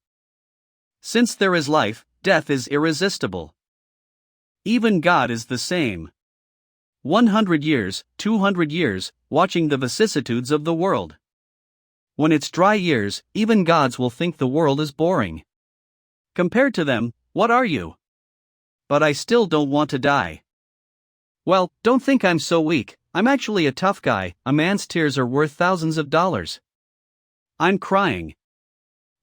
Since there is life, death is irresistible. Even God is the same. 100 years, 200 years, watching the vicissitudes of the world. When it's dry years, even gods will think the world is boring. Compared to them, what are you? But I still don't want to die. Well, don't think I'm so weak, I'm actually a tough guy, a man's tears are worth thousands of dollars. I'm crying.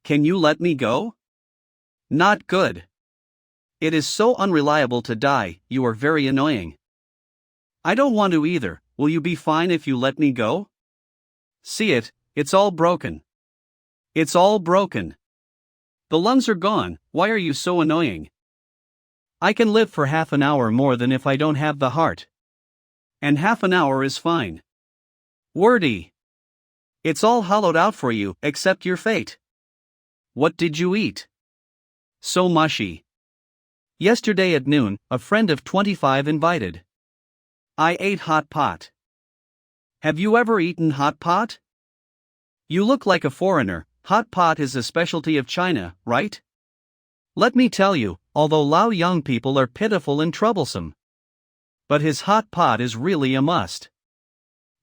Can you let me go? Not good. It is so unreliable to die, you are very annoying. I don't want to either, will you be fine if you let me go? See it, it's all broken. It's all broken. The lungs are gone, why are you so annoying? I can live for half an hour more than if I don't have the heart. And half an hour is fine. Wordy. It's all hollowed out for you, except your fate. What did you eat? So mushy. Yesterday at noon, a friend of 25 invited. I ate hot pot. Have you ever eaten hot pot? You look like a foreigner, hot pot is a specialty of China, right? Let me tell you, although Lao young people are pitiful and troublesome. But his hot pot is really a must.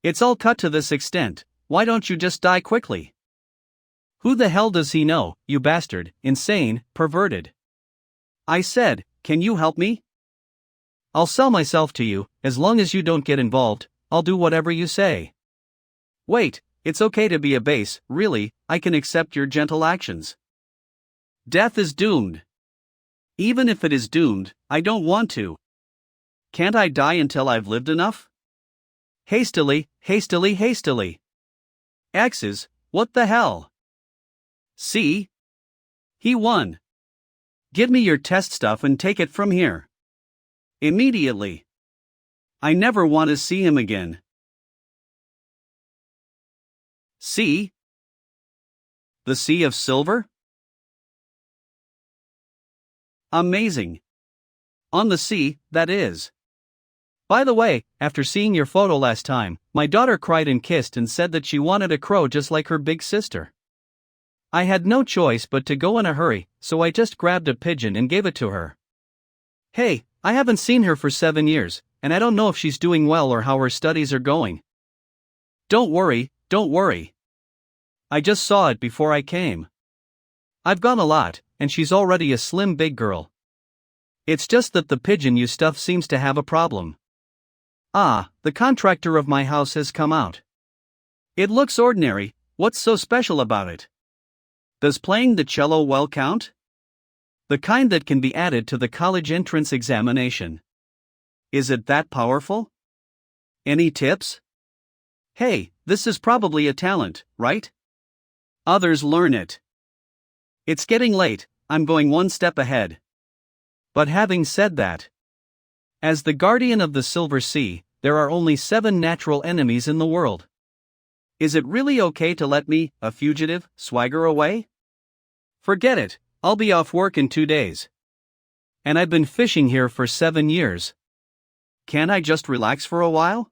It's all cut to this extent, why don't you just die quickly? Who the hell does he know, you bastard, insane, perverted? I said, can you help me? I'll sell myself to you, as long as you don't get involved, I'll do whatever you say. Wait, it's okay to be a base, really, I can accept your gentle actions. Death is doomed. Even if it is doomed, I don't want to. Can't I die until I've lived enough? Hastily, hastily, hastily. X's, what the hell? See? He won. Give me your test stuff and take it from here. Immediately. I never want to see him again. Sea? The Sea of Silver? Amazing. On the sea, that is. By the way, after seeing your photo last time, my daughter cried and kissed and said that she wanted a crow just like her big sister. I had no choice but to go in a hurry, so I just grabbed a pigeon and gave it to her. Hey, I haven't seen her for 7 years, and I don't know if she's doing well or how her studies are going. Don't worry, don't worry. I just saw it before I came. I've gone a lot, and she's already a slim big girl. It's just that the pigeon you stuff seems to have a problem. Ah, the contractor of my house has come out. It looks ordinary, what's so special about it? Does playing the cello well count? The kind that can be added to the college entrance examination. Is it that powerful? Any tips? Hey, this is probably a talent, right? Others learn it. It's getting late, I'm going one step ahead. But having said that, as the guardian of the Silver Sea, there are only 7 natural enemies in the world. Is it really okay to let me, a fugitive, swagger away? Forget it, I'll be off work in 2 days. And I've been fishing here for 7 years. Can't I just relax for a while?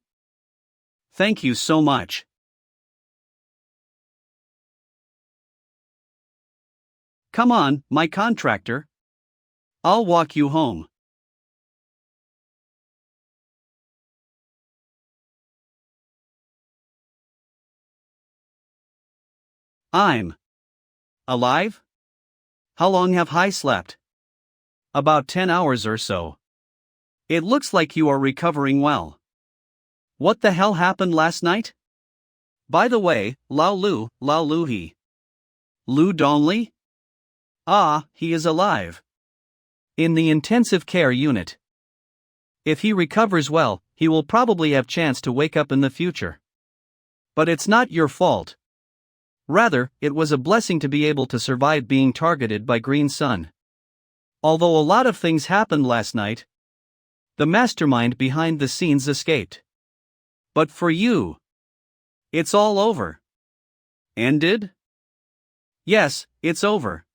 Thank you so much. Come on, my contractor. I'll walk you home. I'm alive? How long have I slept? About 10 hours or so. It looks like you are recovering well. What the hell happened last night? By the way, Lao Lu he. Lu Dongley? Ah, he is alive. In the intensive care unit. If he recovers well, he will probably have chance to wake up in the future. But it's not your fault. Rather, it was a blessing to be able to survive being targeted by Green Sun. Although a lot of things happened last night, the mastermind behind the scenes escaped. But for you, it's all over. Ended? Yes, it's over.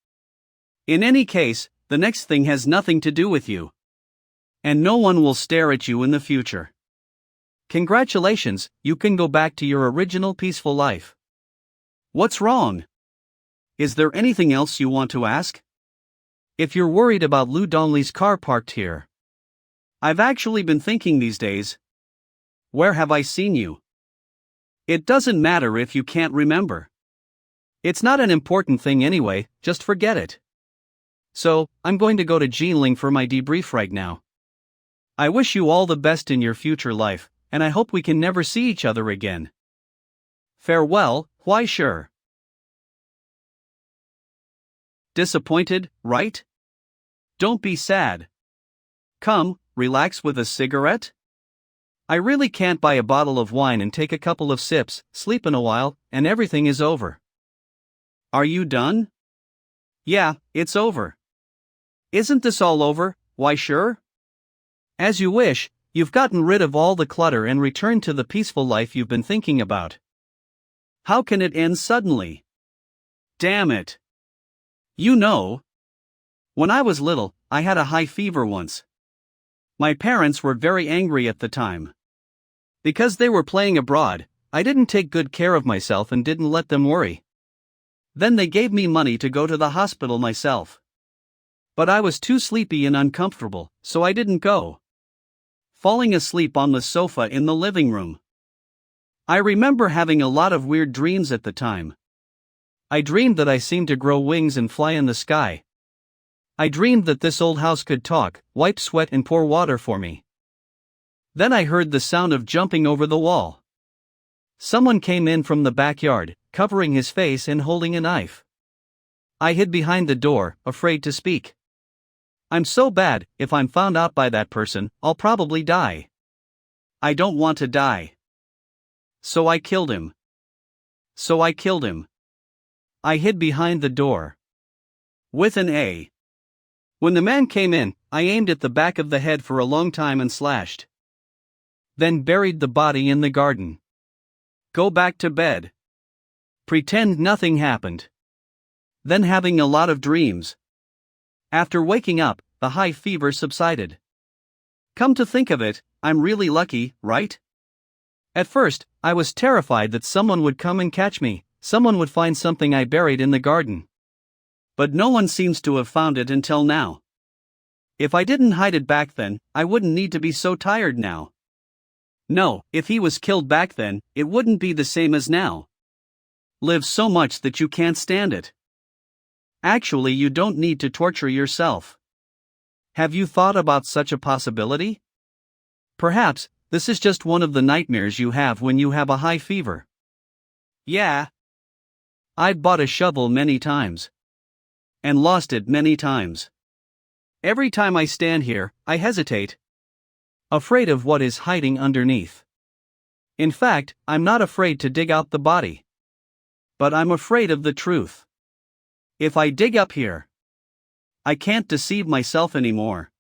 In any case, the next thing has nothing to do with you. And no one will stare at you in the future. Congratulations, you can go back to your original peaceful life. What's wrong? Is there anything else you want to ask? If you're worried about Lu Dongley's car parked here. I've actually been thinking these days. Where have I seen you? It doesn't matter if you can't remember. It's not an important thing anyway, just forget it. So, I'm going to go to Jinling for my debrief right now. I wish you all the best in your future life, and I hope we can never see each other again. Farewell, why sure. Disappointed, right? Don't be sad. Come, relax with a cigarette? I really can't buy a bottle of wine and take a couple of sips, sleep in a while, and everything is over. Are you done? Yeah, it's over. Isn't this all over, why sure? As you wish, you've gotten rid of all the clutter and returned to the peaceful life you've been thinking about. How can it end suddenly? Damn it. You know, when I was little, I had a high fever once. My parents were very angry at the time. Because they were playing abroad, I didn't take good care of myself and didn't let them worry. Then they gave me money to go to the hospital myself. But I was too sleepy and uncomfortable, so I didn't go. Falling asleep on the sofa in the living room. I remember having a lot of weird dreams at the time. I dreamed that I seemed to grow wings and fly in the sky. I dreamed that this old house could talk, wipe sweat and pour water for me. Then I heard the sound of jumping over the wall. Someone came in from the backyard, covering his face and holding a knife. I hid behind the door, afraid to speak. I'm so bad, if I'm found out by that person, I'll probably die. I don't want to die. So I killed him. I hid behind the door. With an A. When the man came in, I aimed at the back of the head for a long time and slashed. Then buried the body in the garden. Go back to bed. Pretend nothing happened. Then having a lot of dreams. After waking up, the high fever subsided. Come to think of it, I'm really lucky, right? At first, I was terrified that someone would come and catch me, someone would find something I buried in the garden. But no one seems to have found it until now. If I didn't hide it back then, I wouldn't need to be so tired now. No, if he was killed back then, it wouldn't be the same as now. Live so much that you can't stand it. Actually, you don't need to torture yourself. Have you thought about such a possibility? Perhaps, this is just one of the nightmares you have when you have a high fever. Yeah. I've bought a shovel many times. And lost it many times. Every time I stand here, I hesitate. Afraid of what is hiding underneath. In fact, I'm not afraid to dig out the body. But I'm afraid of the truth. If I dig up here, I can't deceive myself anymore.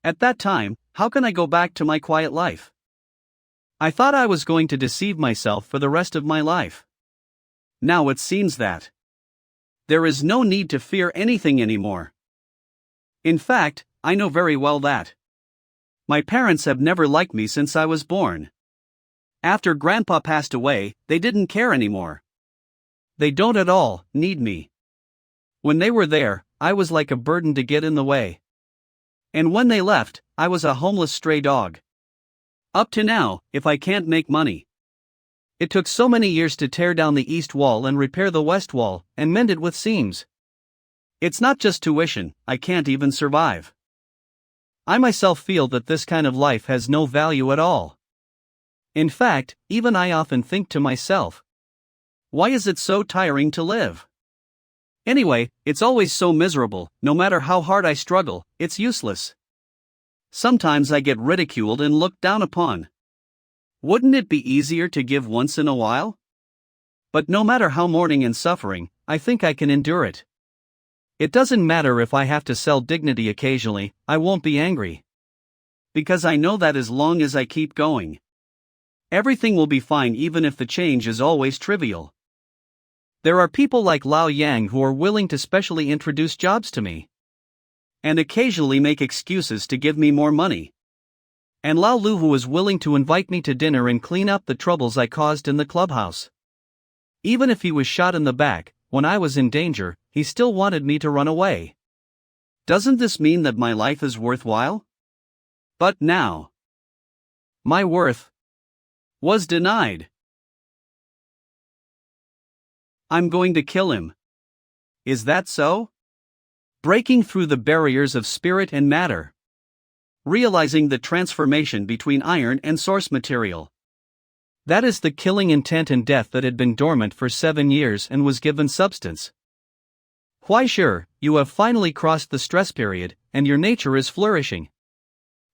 At that time, how can I go back to my quiet life? I thought I was going to deceive myself for the rest of my life. Now it seems that there is no need to fear anything anymore. In fact, I know very well that my parents have never liked me since I was born. After Grandpa passed away, they didn't care anymore. They don't at all need me. When they were there, I was like a burden to get in the way. And when they left, I was a homeless stray dog. Up to now, if I can't make money, It took so many years to tear down the east wall and repair the west wall, and mend it with seams. It's not just tuition, I can't even survive. I myself feel that this kind of life has no value at all. In fact, even I often think to myself, why is it so tiring to live? Anyway, it's always so miserable, no matter how hard I struggle, it's useless. Sometimes I get ridiculed and looked down upon. Wouldn't it be easier to give once in a while? But no matter how mourning and suffering, I think I can endure it. It doesn't matter if I have to sell dignity occasionally, I won't be angry. Because I know that as long as I keep going, everything will be fine even if the change is always trivial. There are people like Lao Yang who are willing to specially introduce jobs to me, and occasionally make excuses to give me more money. And Lao Lu who is willing to invite me to dinner and clean up the troubles I caused in the clubhouse. Even if he was shot in the back, when I was in danger, he still wanted me to run away. Doesn't this mean that my life is worthwhile? But now, my worth was denied. I'm going to kill him. Is that so? Breaking through the barriers of spirit and matter. Realizing the transformation between iron and source material. That is the killing intent and death that had been dormant for 7 years and was given substance. Why sure, you have finally crossed the stress period, and your nature is flourishing.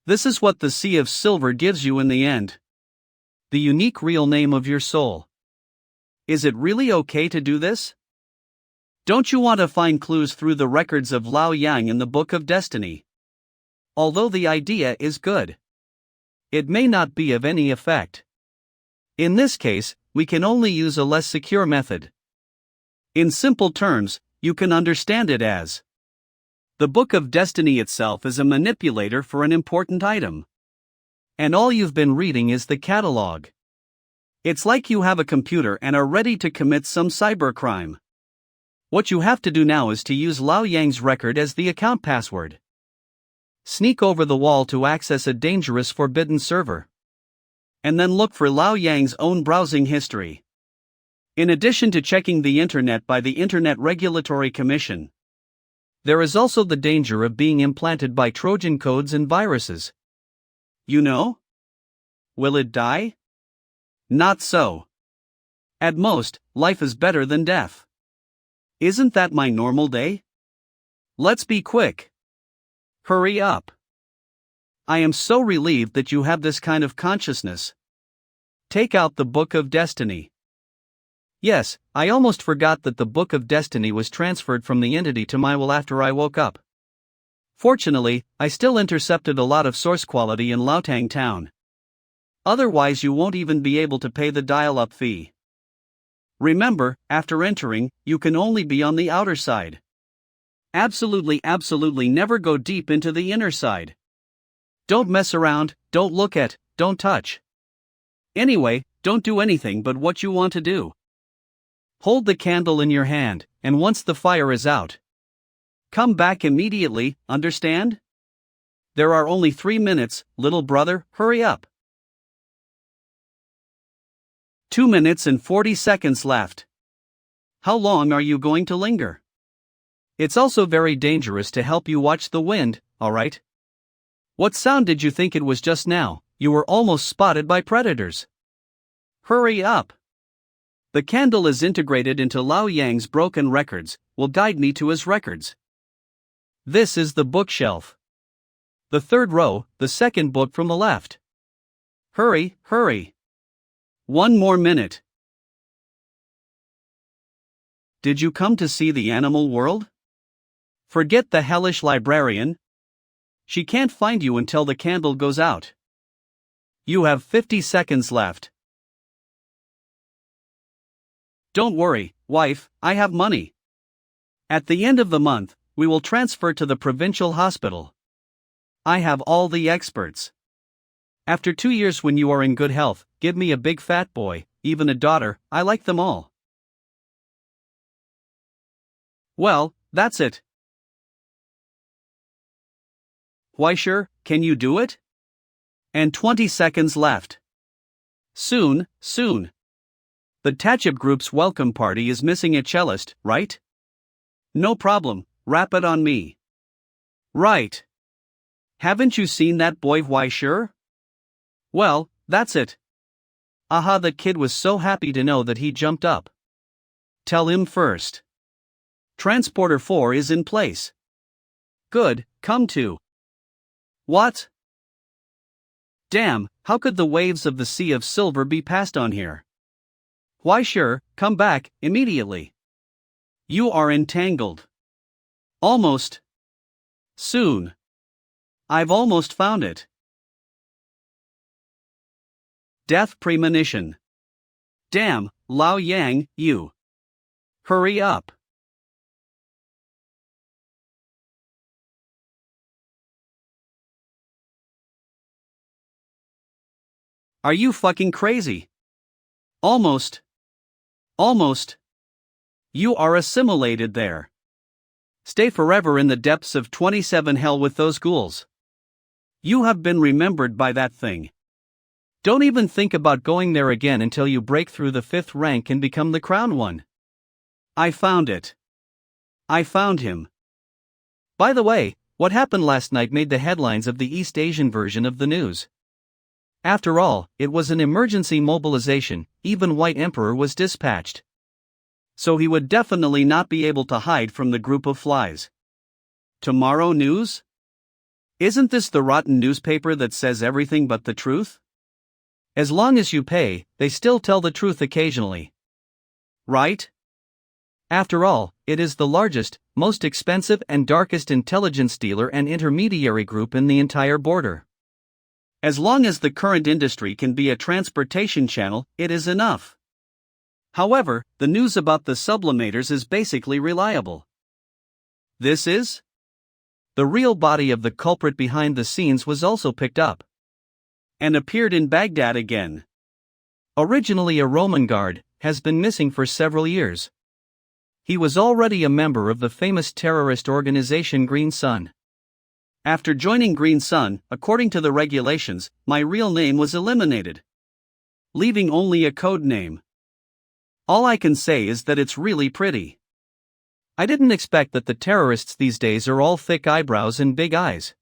This is what the Sea of Silver gives you in the end. The unique real name of your soul. Is it really okay to do this? Don't you want to find clues through the records of Lao Yang in the Book of Destiny? Although the idea is good, it may not be of any effect. In this case, we can only use a less secure method. In simple terms, you can understand it as the Book of Destiny itself is a manipulator for an important item. And all you've been reading is the catalog. It's like you have a computer and are ready to commit some cybercrime. What you have to do now is to use Lao Yang's record as the account password. Sneak over the wall to access a dangerous forbidden server. And then look for Lao Yang's own browsing history. In addition to checking the internet by the Internet Regulatory Commission, there is also the danger of being implanted by Trojan codes and viruses. You know? Will it die? Not so. At most, life is better than death. Isn't that my normal day? Let's be quick. Hurry up. I am so relieved that you have this kind of consciousness. Take out the Book of Destiny. Yes, I almost forgot that the Book of Destiny was transferred from the entity to my will after I woke up. Fortunately, I still intercepted a lot of source quality in Laotang Town. Otherwise you won't even be able to pay the dial-up fee. Remember, after entering, you can only be on the outer side. Absolutely never go deep into the inner side. Don't mess around, don't look at, don't touch. Anyway, don't do anything but what you want to do. Hold the candle in your hand, and once the fire is out, come back immediately, understand? There are only 3 minutes, little brother, hurry up. 2 minutes and 40 seconds left. How long are you going to linger? It's also very dangerous to help you watch the wind, alright? What sound did you think it was just now? You were almost spotted by predators. Hurry up. The candle is integrated into Lao Yang's broken records, will guide me to his records. This is the bookshelf. The third row, the second book from the left. Hurry. 1 more minute. Did you come to see the animal world? Forget the hellish librarian. She can't find you until the candle goes out. You have 50 seconds left. Don't worry, wife, I have money. At the end of the month, we will transfer to the provincial hospital. I have all the experts. After 2 years when you are in good health, give me a big fat boy, even a daughter, I like them all. Well, that's it. Why sure, can you do it? And 20 seconds left. Soon. The Tachib group's welcome party is missing a cellist, right? No problem, wrap it on me. Right. Haven't you seen that boy? Why sure? Well, that's it. Aha, the kid was so happy to know that he jumped up. Tell him first. Transporter 4 is in place. Good, come to. What? Damn, how could the waves of the Sea of Silver be passed on here? Why sure, come back, immediately. You are entangled. Almost. Soon. I've almost found it. Death premonition. Damn, Lao Yang, you. Hurry up. Are you fucking crazy? Almost. Almost. You are assimilated there. Stay forever in the depths of 27 hell with those ghouls. You have been remembered by that thing. Don't even think about going there again until you break through the 5th rank and become the crown one. I found it. I found him. By the way, what happened last night made the headlines of the East Asian version of the news. After all, it was an emergency mobilization, even White Emperor was dispatched. So he would definitely not be able to hide from the group of flies. Tomorrow News? Isn't this the rotten newspaper that says everything but the truth? As long as you pay, they still tell the truth occasionally. Right? After all, it is the largest, most expensive and darkest intelligence dealer and intermediary group in the entire border. As long as the current industry can be a transportation channel, it is enough. However, the news about the sublimators is basically reliable. This is? The real body of the culprit behind the scenes was also picked up and appeared in Baghdad again. Originally a Roman guard, has been missing for several years. He was already a member of the famous terrorist organization Green Sun. After joining Green Sun, according to the regulations, my real name was eliminated, leaving only a code name. All I can say is that it's really pretty. I didn't expect that the terrorists these days are all thick eyebrows and big eyes.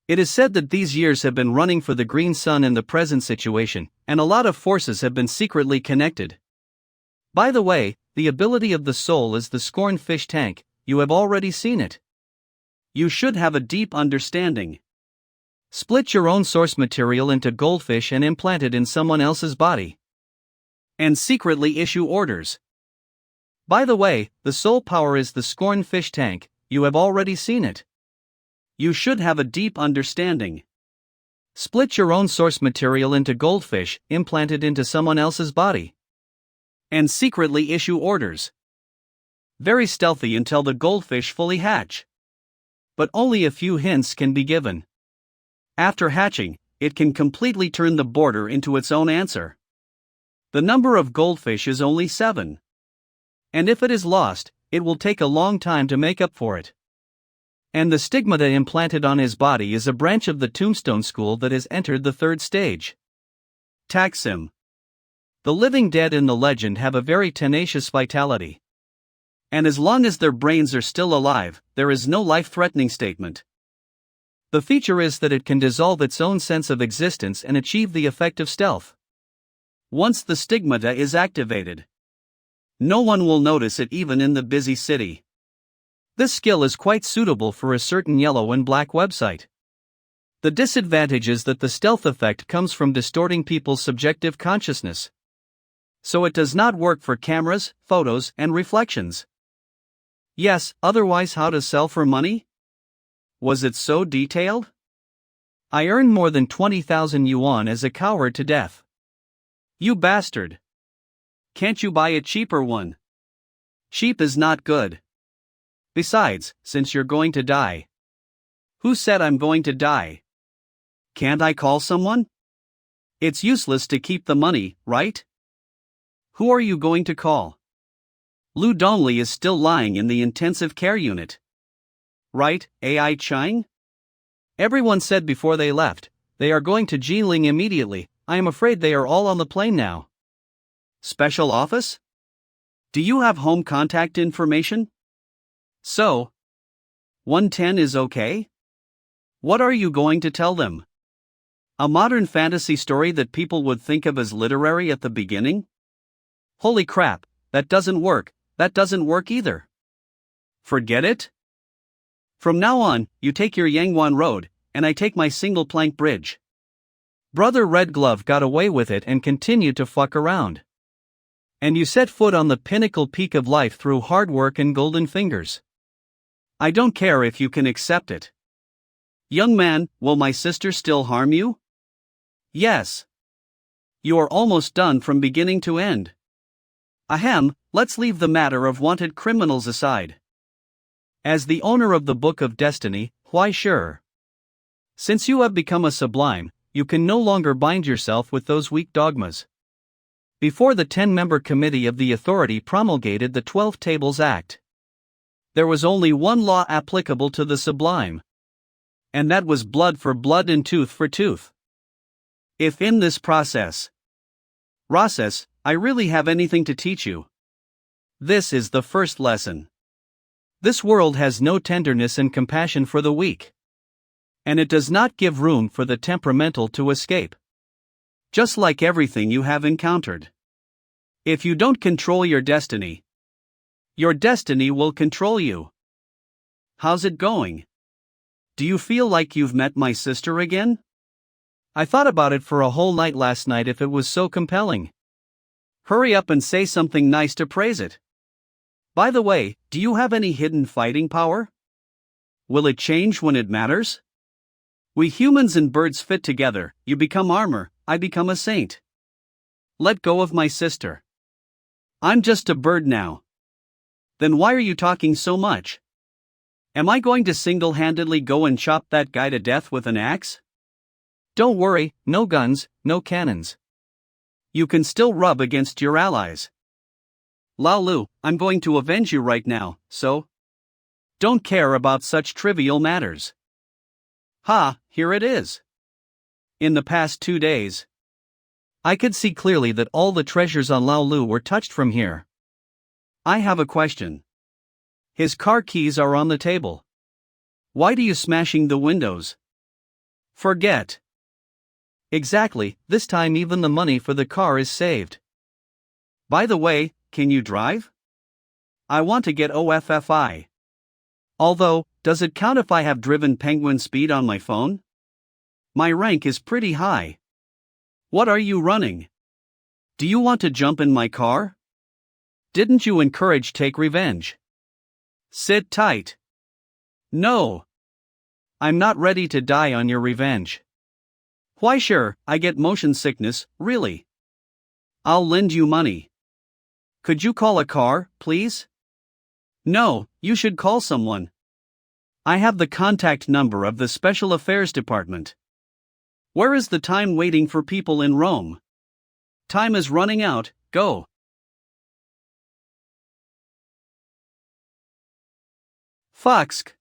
It is said that these years have been running for the Green Sun in the present situation, and a lot of forces have been secretly connected. By the way, the ability of the soul is the scorn fish tank, you have already seen it. You should have a deep understanding. Split your own source material into goldfish and implant it in someone else's body. And secretly issue orders. By the way, the soul power is the scorn fish tank, you have already seen it. You should have a deep understanding. Split your own source material into goldfish, implant it into someone else's body. And secretly issue orders. Very stealthy until the goldfish fully hatch. But only a few hints can be given. After hatching, it can completely turn the border into its own answer. The number of goldfish is only 7. And if it is lost, it will take a long time to make up for it. And the stigmata implanted on his body is a branch of the tombstone school that has entered the 3rd stage. Taksim. The living dead in the legend have a very tenacious vitality. And as long as their brains are still alive, there is no life-threatening statement. The feature is that it can dissolve its own sense of existence and achieve the effect of stealth. Once the stigmata is activated, no one will notice it even in the busy city. This skill is quite suitable for a certain yellow and black website. The disadvantage is that the stealth effect comes from distorting people's subjective consciousness. So it does not work for cameras, photos, and reflections. Yes, otherwise how to sell for money? Was it so detailed? I earned more than 20,000 yuan as a coward to death. You bastard. Can't you buy a cheaper one? Cheap is not good. Besides, since you're going to die. Who said I'm going to die? Can't I call someone? It's useless to keep the money, right? Who are you going to call? Lu Dongli is still lying in the intensive care unit. Right, AI Chang? Everyone said before they left, they are going to Jiling immediately. I am afraid they are all on the plane now. Special office? Do you have home contact information? So, 110 is okay? What are you going to tell them? A modern fantasy story that people would think of as literary at the beginning? Holy crap, that doesn't work either. Forget it? From now on, you take your Yangwan Road, and I take my single plank bridge. Brother Red Glove got away with it and continued to fuck around. And you set foot on the pinnacle peak of life through hard work and golden fingers. I don't care if you can accept it. Young man, will my sister still harm you? Yes. You are almost done from beginning to end. Ahem, let's leave the matter of wanted criminals aside. As the owner of the Book of Destiny, why sure? Since you have become a sublime, you can no longer bind yourself with those weak dogmas. Before the 10-member committee of the authority promulgated the 12 Tables Act, there was only one law applicable to the sublime. And that was blood for blood and tooth for tooth. If in this process, I really have anything to teach you, this is the first lesson. This world has no tenderness and compassion for the weak. And it does not give room for the temperamental to escape. Just like everything you have encountered. If you don't control your destiny will control you. How's it going? Do you feel like you've met my sister again? I thought about it for a whole night last night if it was so compelling. Hurry up and say something nice to praise it. By the way, do you have any hidden fighting power? Will it change when it matters? We humans and birds fit together, you become armor, I become a saint. Let go of my sister. I'm just a bird now. Then why are you talking so much? Am I going to single-handedly go and chop that guy to death with an axe? Don't worry, no guns, no cannons. You can still rub against your allies. Lao Lu, I'm going to avenge you right now, so don't care about such trivial matters. Ha, here it is. In the past 2 days, I could see clearly that all the treasures on Lao Lu were touched from here. I have a question. His car keys are on the table. Why do you smashing the windows? Forget. Exactly, this time even the money for the car is saved. By the way, can you drive? I want to get OFFI. Although, does it count if I have driven penguin speed on my phone? My rank is pretty high. What are you running? Do you want to jump in my car? Didn't you encourage take revenge? Sit tight. No. I'm not ready to die on your revenge. Why sure, I get motion sickness, really. I'll lend you money. Could you call a car, please? No, you should call someone. I have the contact number of the Special Affairs Department. Where is the time waiting for people in Rome? Time is running out, go. Foxk.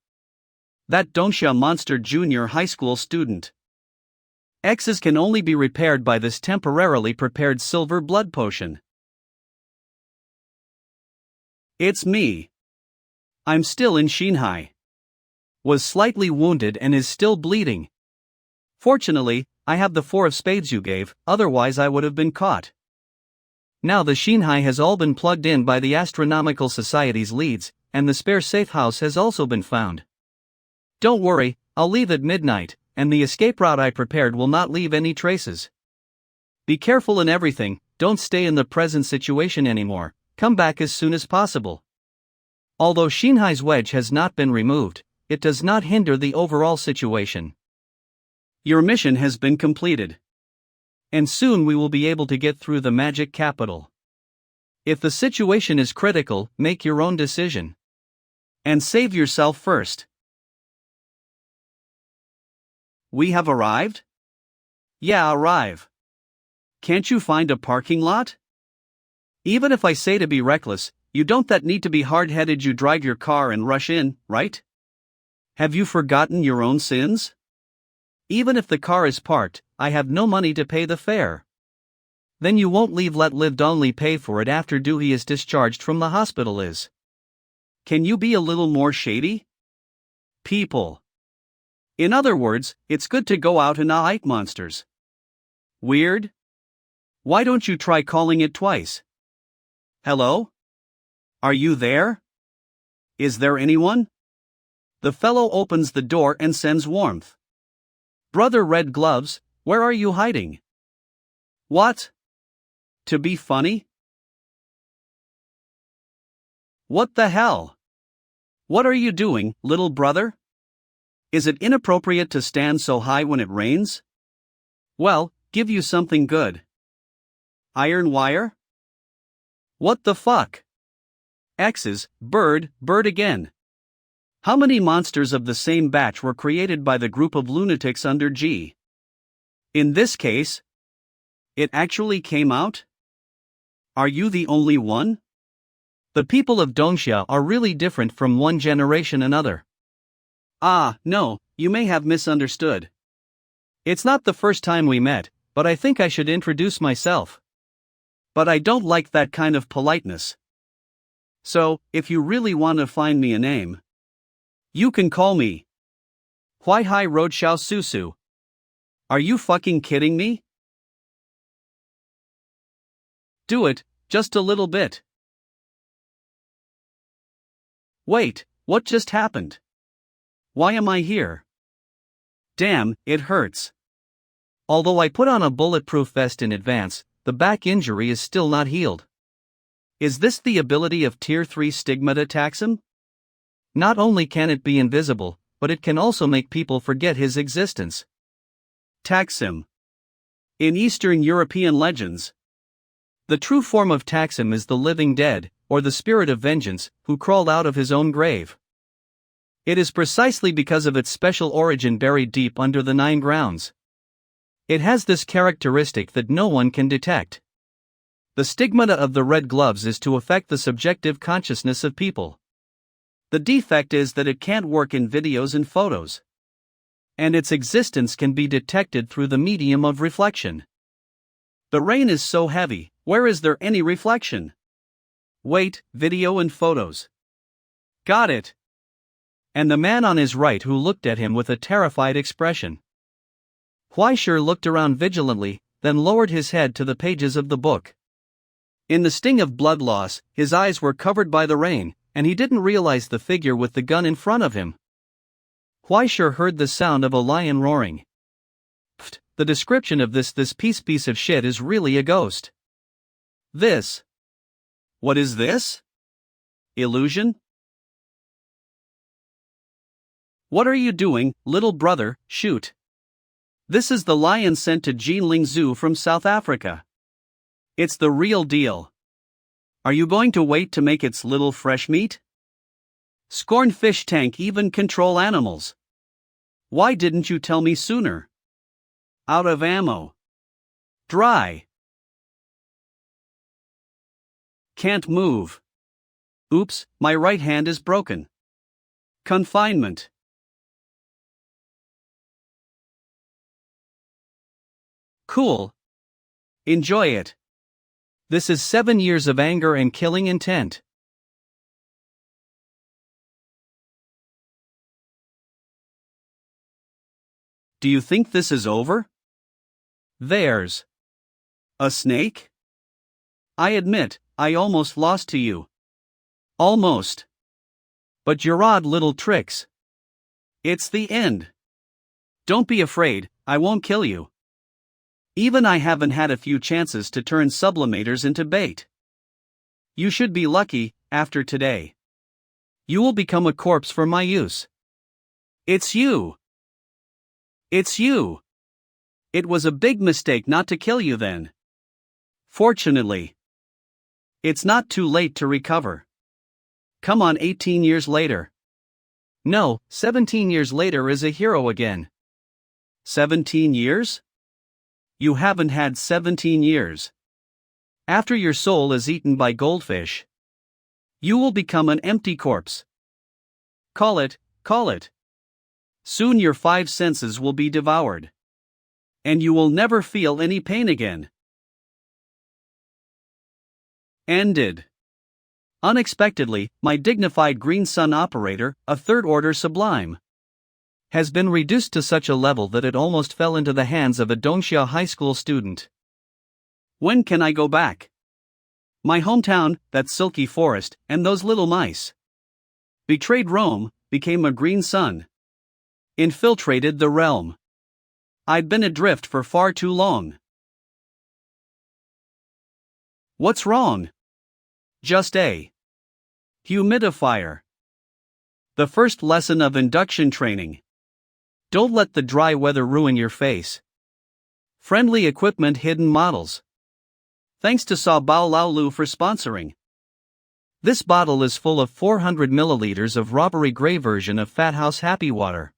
That Donsha monster junior high school student. X's can only be repaired by this temporarily prepared silver blood potion. It's me. I'm still in Shinhai. Was slightly wounded and is still bleeding. Fortunately, I have the 4 of spades you gave, otherwise I would have been caught. Now the Shinhai has all been plugged in by the Astronomical Society's leads, and the spare safe house has also been found. Don't worry, I'll leave at midnight, and the escape route I prepared will not leave any traces. Be careful in everything, don't stay in the present situation anymore, come back as soon as possible. Although Shinhai's wedge has not been removed, it does not hinder the overall situation. Your mission has been completed. And soon we will be able to get through the magic capital. If the situation is critical, make your own decision. And save yourself first. We have arrived? Yeah, arrive. Can't you find a parking lot? Even if I say to be reckless, you don't that need to be hard-headed. You drive your car and rush in, right? Have you forgotten your own sins? Even if the car is parked, I have no money to pay the fare. Then you won't leave let lived only pay for it after he is discharged from the hospital is. Can you be a little more shady? People. In other words, it's good to go out and eat monsters. Weird? Why don't you try calling it twice? Hello? Are you there? Is there anyone? The fellow opens the door and sends warmth. Brother Red Gloves, where are you hiding? What? To be funny? What the hell? What are you doing, little brother? Is it inappropriate to stand so high when it rains? Well, give you something good. Iron wire? What the fuck? X's, bird again. How many monsters of the same batch were created by the group of lunatics under G? In this case, it actually came out? Are you the only one? The people of Dongxia are really different from one generation another. Ah, no, you may have misunderstood. It's not the first time we met, but I think I should introduce myself. But I don't like that kind of politeness. So, if you really want to find me a name, you can call me Huai Road Xiao Susu. Are you fucking kidding me? Do it, just a little bit. Wait, what just happened? Why am I here? Damn, it hurts. Although I put on a bulletproof vest in advance, the back injury is still not healed. Is this the ability of Tier 3 Stigmata Taxum? Not only can it be invisible, but it can also make people forget his existence. Taxum. In Eastern European legends, the true form of Taxum is the living dead, or the spirit of vengeance, who crawled out of his own grave. It is precisely because of its special origin buried deep under the 9 grounds. It has this characteristic that no one can detect. The stigmata of the Red Gloves is to affect the subjective consciousness of people. The defect is that it can't work in videos and photos. And its existence can be detected through the medium of reflection. The rain is so heavy, where is there any reflection? Wait, video and photos. Got it. And the man on his right who looked at him with a terrified expression. Huaishir looked around vigilantly, then lowered his head to the pages of the book. In the sting of blood loss, his eyes were covered by the rain, and he didn't realize the figure with the gun in front of him. Huaishir heard the sound of a lion roaring. Pfft, the description of this piece of shit is really a ghost. This. What is this? Illusion? What are you doing, little brother? Shoot. This is the lion sent to Jinling Zoo from South Africa. It's the real deal. Are you going to wait to make its little fresh meat? Scorn fish tank even control animals. Why didn't you tell me sooner? Out of ammo. Dry. Can't move. Oops, my right hand is broken. Confinement. Cool. Enjoy it. This is 7 years of anger and killing intent. Do you think this is over? There's a snake? I admit, I almost lost to you. Almost. But your odd little tricks. It's the end. Don't be afraid, I won't kill you. Even I haven't had a few chances to turn sublimators into bait. You should be lucky, after today. You will become a corpse for my use. It's you. It's you. It was a big mistake not to kill you then. Fortunately, it's not too late to recover. Come on, 18 years later. No, 17 years later is a hero again. 17 years? You haven't had 17 years. After your soul is eaten by goldfish, you will become an empty corpse. Call it. Soon your 5 senses will be devoured. And you will never feel any pain again. Ended. Unexpectedly, my dignified green sun operator, a third-order sublime, has been reduced to such a level that it almost fell into the hands of a Dongxia high school student. When can I go back? My hometown, that silky forest, and those little mice. Betrayed Rome, became a green sun. Infiltrated the realm. I'd been adrift for far too long. What's wrong? Just a humidifier. The first lesson of induction training. Don't let the dry weather ruin your face. Friendly equipment hidden models. Thanks to Sao Bao Lao Lu for sponsoring. This bottle is full of 400 milliliters of robbery gray version of Fat House Happy Water.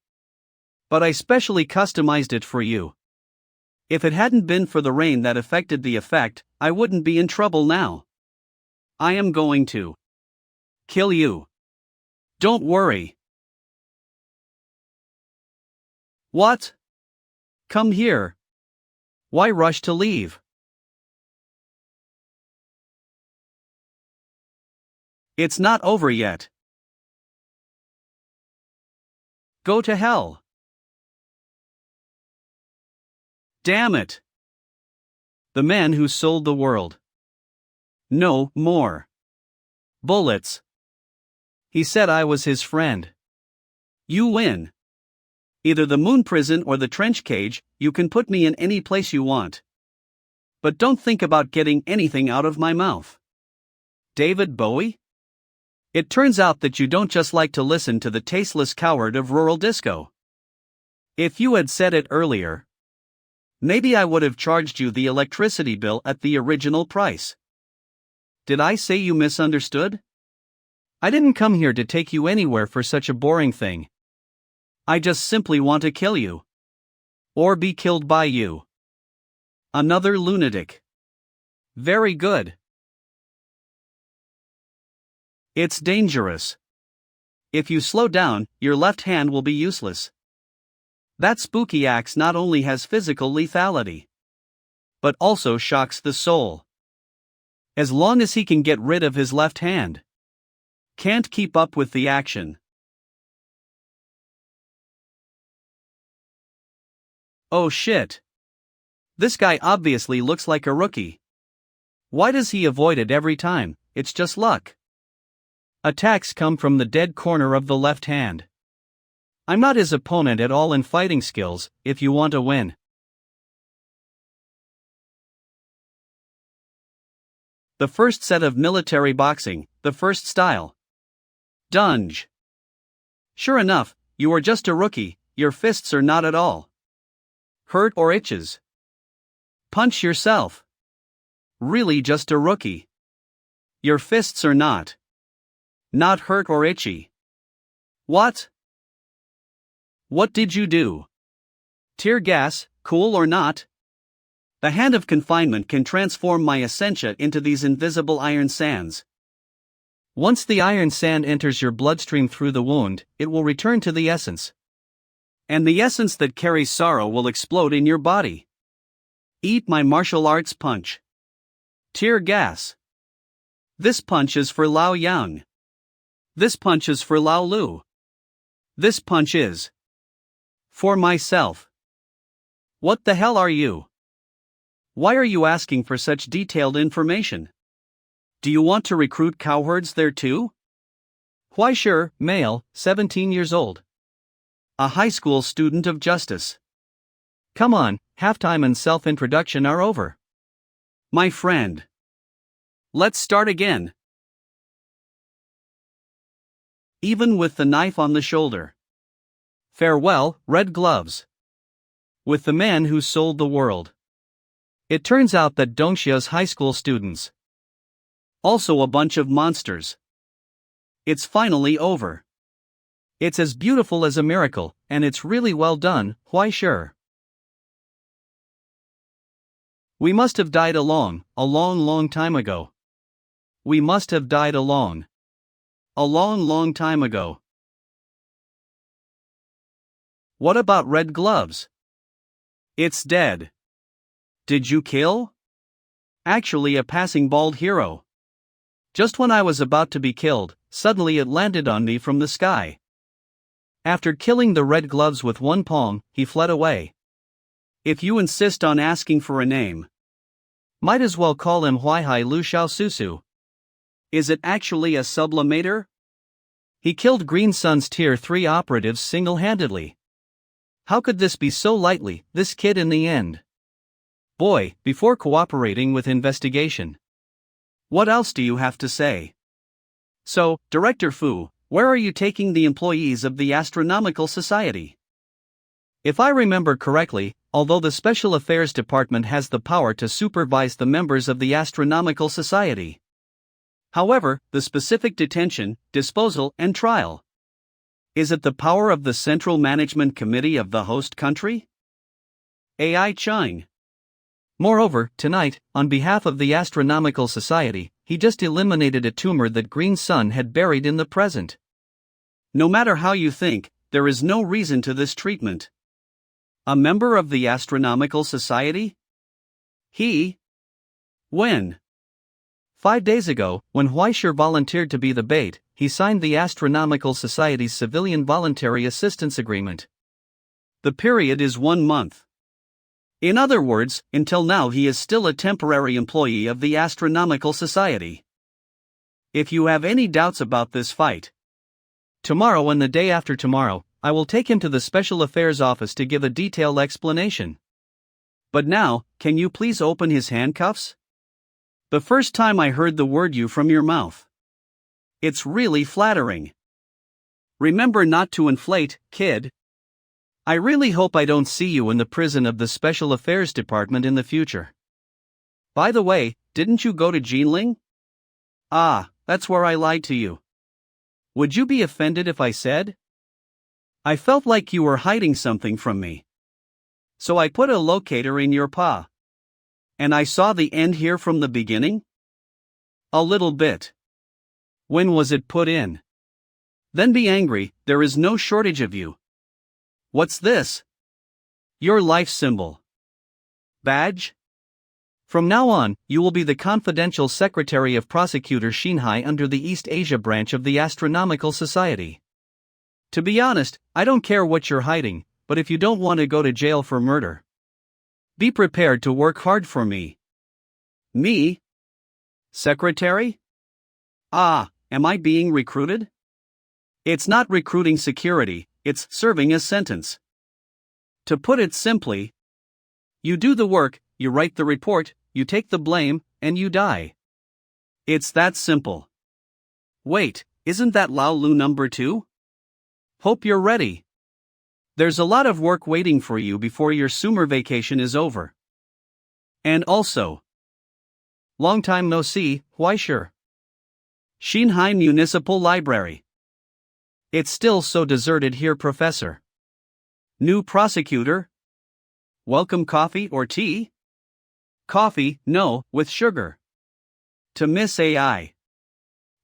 But I specially customized it for you. If it hadn't been for the rain that affected the effect, I wouldn't be in trouble now. I am going to kill you. Don't worry. What? Come here. Why rush to leave? It's not over yet. Go to hell. Damn it. The man who sold the world. No more bullets. He said I was his friend. You win. Either the moon prison or the trench cage, you can put me in any place you want. But don't think about getting anything out of my mouth. David Bowie? It turns out that you don't just like to listen to the tasteless coward of rural disco. If you had said it earlier, maybe I would have charged you the electricity bill at the original price. Did I say you misunderstood? I didn't come here to take you anywhere for such a boring thing. I just simply want to kill you. Or be killed by you. Another lunatic. Very good. It's dangerous. If you slow down, your left hand will be useless. That spooky axe not only has physical lethality, but also shocks the soul. As long as he can get rid of his left hand. Can't keep up with the action. Oh shit. This guy obviously looks like a rookie. Why does he avoid it every time? It's just luck. Attacks come from the dead corner of the left hand. I'm not his opponent at all in fighting skills, if you want to win. The first set of military boxing, the first style. Dunge. Sure enough, you are just a rookie, your fists are not at all hurt or itches. Punch yourself. Really just a rookie. Your fists are not hurt or itchy. What? What did you do? Tear gas, cool or not? The hand of confinement can transform my essentia into these invisible iron sands. Once the iron sand enters your bloodstream through the wound, it will return to the essence. And the essence that carries sorrow will explode in your body. Eat my martial arts punch. Tear gas. This punch is for Lao Yang. This punch is for Lao Lu. This punch is for myself. What the hell are you? Why are you asking for such detailed information? Do you want to recruit cowherds there too? Why sure, male, 17 years old. A high school student of justice. Come on, halftime and self-introduction are over. My friend. Let's start again. Even with the knife on the shoulder. Farewell, red gloves. With the man who sold the world. It turns out that Dongxia's high school students. Also a bunch of monsters. It's finally over. It's as beautiful as a miracle, and it's really well done, why sure. We must have died a long time ago. We must have died a long time ago. What about red gloves? It's dead. Did you kill? Actually a passing bald hero. Just when I was about to be killed, suddenly it landed on me from the sky. After killing the red gloves with one palm, he fled away. If you insist on asking for a name, might as well call him Huai Lu Xiao Susu. Is it actually a sublimator? He killed Green Sun's Tier 3 operatives single-handedly. How could this be so lightly, this kid in the end? Boy, before cooperating with investigation. What else do you have to say? So, Director Fu, where are you taking the employees of the Astronomical Society? If I remember correctly, although the Special Affairs Department has the power to supervise the members of the Astronomical Society. However, the specific detention, disposal, and trial. Is it the power of the Central Management Committee of the host country? AI Chang. Moreover, tonight, on behalf of the Astronomical Society, he just eliminated a tumor that Green Sun had buried in the present. No matter how you think, there is no reason to this treatment. A member of the Astronomical Society? He? When? 5 days ago, when Huaishir volunteered to be the bait, he signed the Astronomical Society's Civilian Voluntary Assistance Agreement. The period is 1 month. In other words, until now he is still a temporary employee of the Astronomical Society. If you have any doubts about this fight, tomorrow and the day after tomorrow, I will take him to the Special Affairs Office to give a detailed explanation. But now, can you please open his handcuffs? The first time I heard the word "you" from your mouth. It's really flattering. Remember not to inflate, kid. I really hope I don't see you in the prison of the Special Affairs Department in the future. By the way, didn't you go to Jinling? Ah, that's where I lied to you. Would you be offended if I said? I felt like you were hiding something from me. So I put a locator in your paw. And I saw the end here from the beginning? A little bit. When was it put in? Then be angry, there is no shortage of you. What's this? Your life symbol. Badge? From now on, you will be the confidential secretary of Prosecutor Xinhai under the East Asia branch of the Astronomical Society. To be honest, I don't care what you're hiding, but if you don't want to go to jail for murder, be prepared to work hard for me. Me? Secretary? Ah, am I being recruited? It's not recruiting security, it's serving a sentence. To put it simply, you do the work, you write the report, you take the blame, and you die. It's that simple. Wait, isn't that Lao Lu number 2? Hope you're ready. There's a lot of work waiting for you before your summer vacation is over. And also, long time no see, Huaishir. Xinhai Municipal Library. It's still so deserted here, Professor. New prosecutor? Welcome coffee or tea? Coffee, no, with sugar. To Miss AI.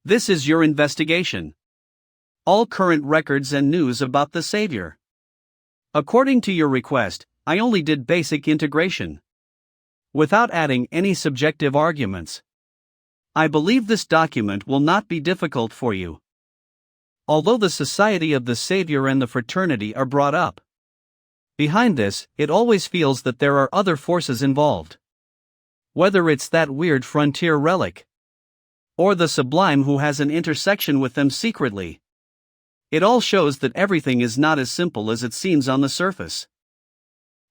This is your investigation. All current records and news about the Savior. According to your request, I only did basic integration. Without adding any subjective arguments. I believe this document will not be difficult for you. Although the Society of the Savior and the Fraternity are brought up, behind this, it always feels that there are other forces involved. Whether it's that weird frontier relic, or the Sublime who has an intersection with them secretly. It all shows that everything is not as simple as it seems on the surface.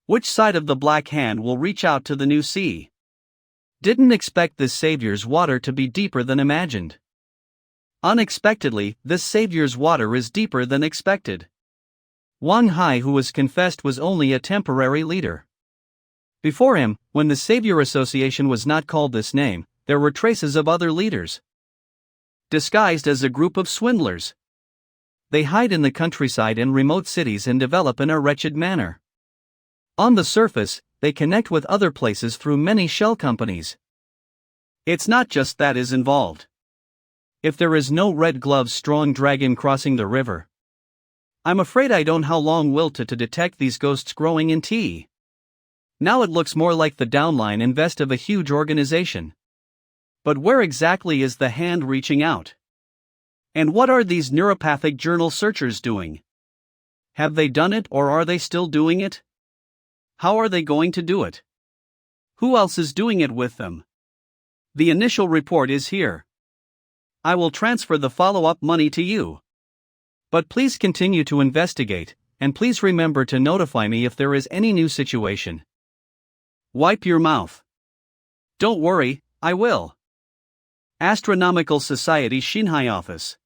Which side of the Black Hand will reach out to the new sea? Didn't expect this Savior's water to be deeper than imagined. Unexpectedly, this Savior's water is deeper than expected. Wang Hai, who was confessed, was only a temporary leader. Before him, when the Savior Association was not called this name, there were traces of other leaders. Disguised as a group of swindlers. They hide in the countryside and remote cities and develop in a wretched manner. On the surface, they connect with other places through many shell companies. It's not just that is involved. If there is no red gloves strong dragon crossing the river, I'm afraid I don't how long will to detect these ghosts growing in tea. Now it looks more like the downline invest of a huge organization. But where exactly is the hand reaching out? And what are these neuropathic journal searchers doing? Have they done it or are they still doing it? How are they going to do it? Who else is doing it with them? The initial report is here. I will transfer the follow-up money to you. But please continue to investigate, and please remember to notify me if there is any new situation. Wipe your mouth. Don't worry, I will. Astronomical Society Shinhai Office.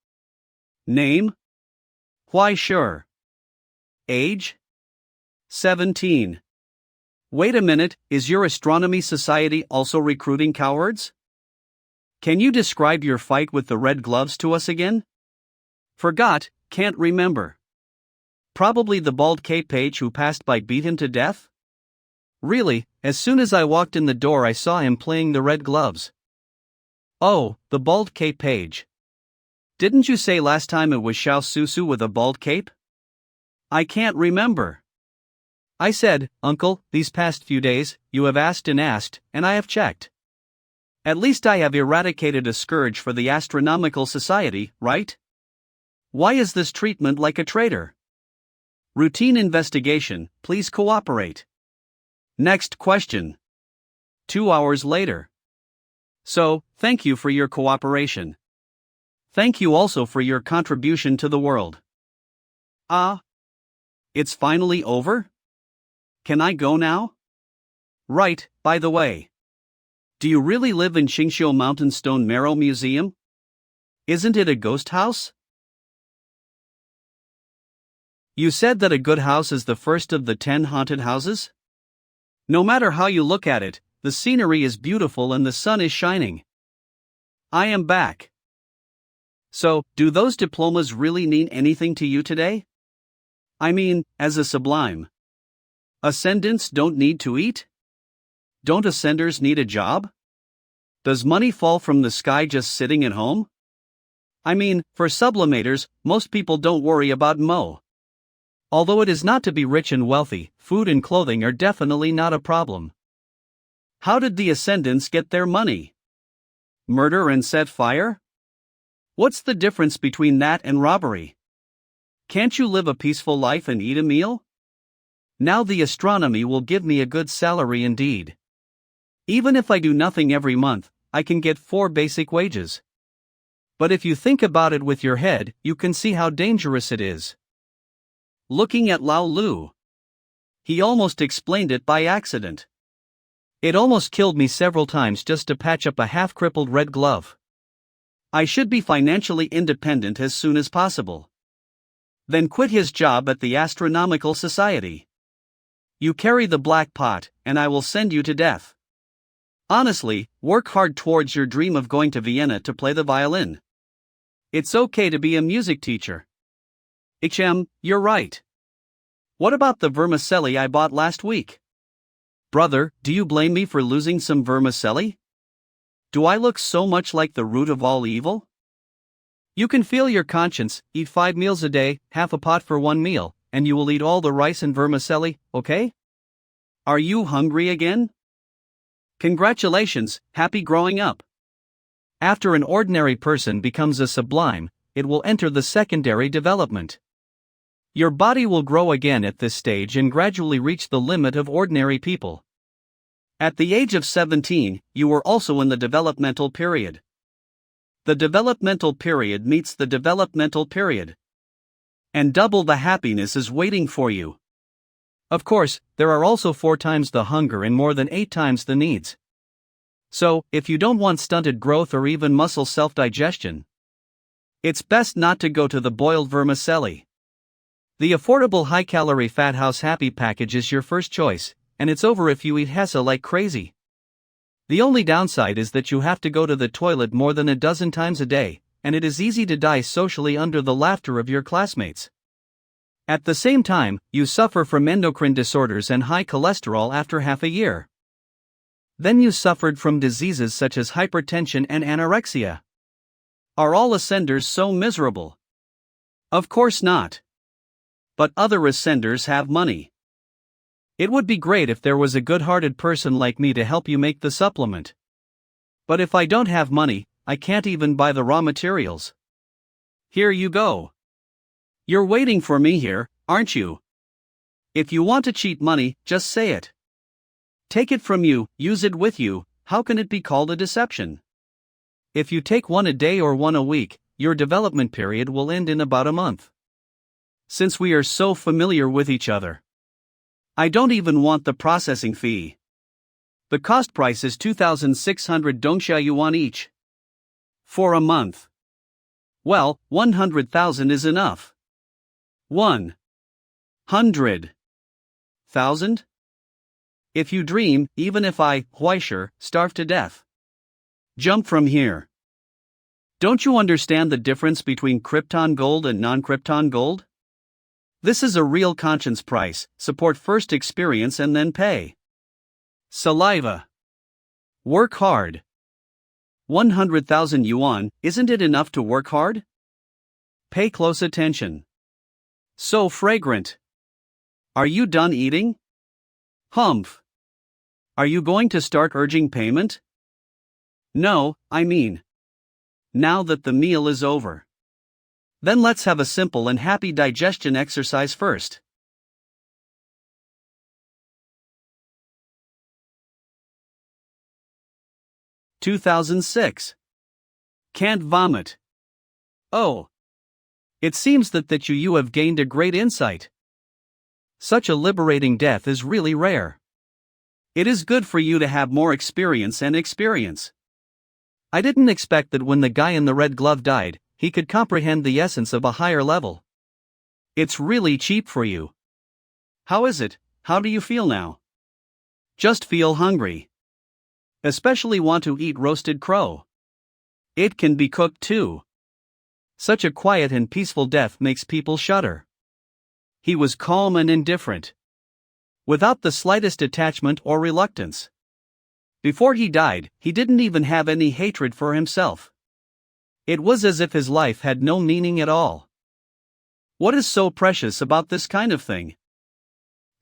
Name? Why sure. Age? 17. Wait a minute, is your astronomy society also recruiting cowards? Can you describe your fight with the red gloves to us again? Forgot, can't remember. Probably the bald cape page who passed by beat him to death? Really, as soon as I walked in the door I saw him playing the red gloves. Oh, the bald cape page. Didn't you say last time it was Xiao Susu with a bald cape? I can't remember. I said, Uncle, these past few days, you have asked, and I have checked. At least I have eradicated a scourge for the Astronomical Society, right? Why is this treatment like a traitor? Routine investigation, please cooperate. Next question. 2 hours later. So, thank you for your cooperation. Thank you also for your contribution to the world. Ah. It's finally over? Can I go now? Right, by the way. Do you really live in Qingxiu Mountain Stone Marrow Museum? Isn't it a ghost house? You said that a good house is the first of the 10 haunted houses? No matter how you look at it, the scenery is beautiful and the sun is shining. I am back. So, do those diplomas really mean anything to you today? I mean, as a sublime. Ascendants don't need to eat? Don't ascenders need a job? Does money fall from the sky just sitting at home? I mean, for sublimators, most people don't worry about mo. Although it is not to be rich and wealthy, food and clothing are definitely not a problem. How did the ascendants get their money? Murder and set fire? What's the difference between that and robbery? Can't you live a peaceful life and eat a meal? Now the astronomy will give me a good salary indeed. Even if I do nothing every month, I can get 4 basic wages. But if you think about it with your head, you can see how dangerous it is. Looking at Lao Lu. He almost explained it by accident. It almost killed me several times just to patch up a half-crippled red glove. I should be financially independent as soon as possible. Then quit his job at the Astronomical Society. You carry the black pot, and I will send you to death. Honestly, work hard towards your dream of going to Vienna to play the violin. It's okay to be a music teacher. You're right. What about the vermicelli I bought last week? Brother, do you blame me for losing some vermicelli? Do I look so much like the root of all evil? You can feel your conscience, eat 5 meals a day, half a pot for 1 meal, and you will eat all the rice and vermicelli, okay? Are you hungry again? Congratulations, happy growing up. After an ordinary person becomes a sublime, it will enter the secondary development. Your body will grow again at this stage and gradually reach the limit of ordinary people. At the age of 17, you were also in the developmental period. The developmental period meets the developmental period. And double the happiness is waiting for you. Of course, there are also 4 times the hunger and more than 8 times the needs. So, if you don't want stunted growth or even muscle self-digestion, it's best not to go to the boiled vermicelli. The affordable high-calorie Fat House Happy package is your first choice, and it's over if you eat Hessa like crazy. The only downside is that you have to go to the toilet more than a dozen times a day, and it is easy to die socially under the laughter of your classmates. At the same time, you suffer from endocrine disorders and high cholesterol after half a year. Then you suffered from diseases such as hypertension and anorexia. Are all ascenders so miserable? Of course not. But other ascenders have money. It would be great if there was a good-hearted person like me to help you make the supplement. But if I don't have money, I can't even buy the raw materials. Here you go. You're waiting for me here, aren't you? If you want to cheat money, just say it. Take it from you, use it with you, how can it be called a deception? If you take one a day or one a week, your development period will end in about a month. Since we are so familiar with each other, I don't even want the processing fee. The cost price is 2,600 dongxia yuan each. For a month. Well, 100,000 is enough. 100,000? If you dream, even if I, Huaisher, starve to death. Jump from here. Don't you understand the difference between Krypton gold and non-Krypton gold? This is a real conscience price, support first experience and then pay. Saliva. Work hard. 100,000 yuan, isn't it enough to work hard? Pay close attention. So fragrant. Are you done eating? Humph. Are you going to start urging payment? No, I mean, now that the meal is over. Then let's have a simple and happy digestion exercise first. (2006) Can't vomit. Oh. It seems that you have gained a great insight. Such a liberating death is really rare. It is good for you to have more experience and experience. I didn't expect that when the guy in the red glove died, he could comprehend the essence of a higher level. It's really cheap for you. How is it? How do you feel now? Just feel hungry. Especially want to eat roasted crow. It can be cooked too. Such a quiet and peaceful death makes people shudder. He was calm and indifferent, without the slightest attachment or reluctance. Before he died, he didn't even have any hatred for himself. It was as if his life had no meaning at all. What is so precious about this kind of thing?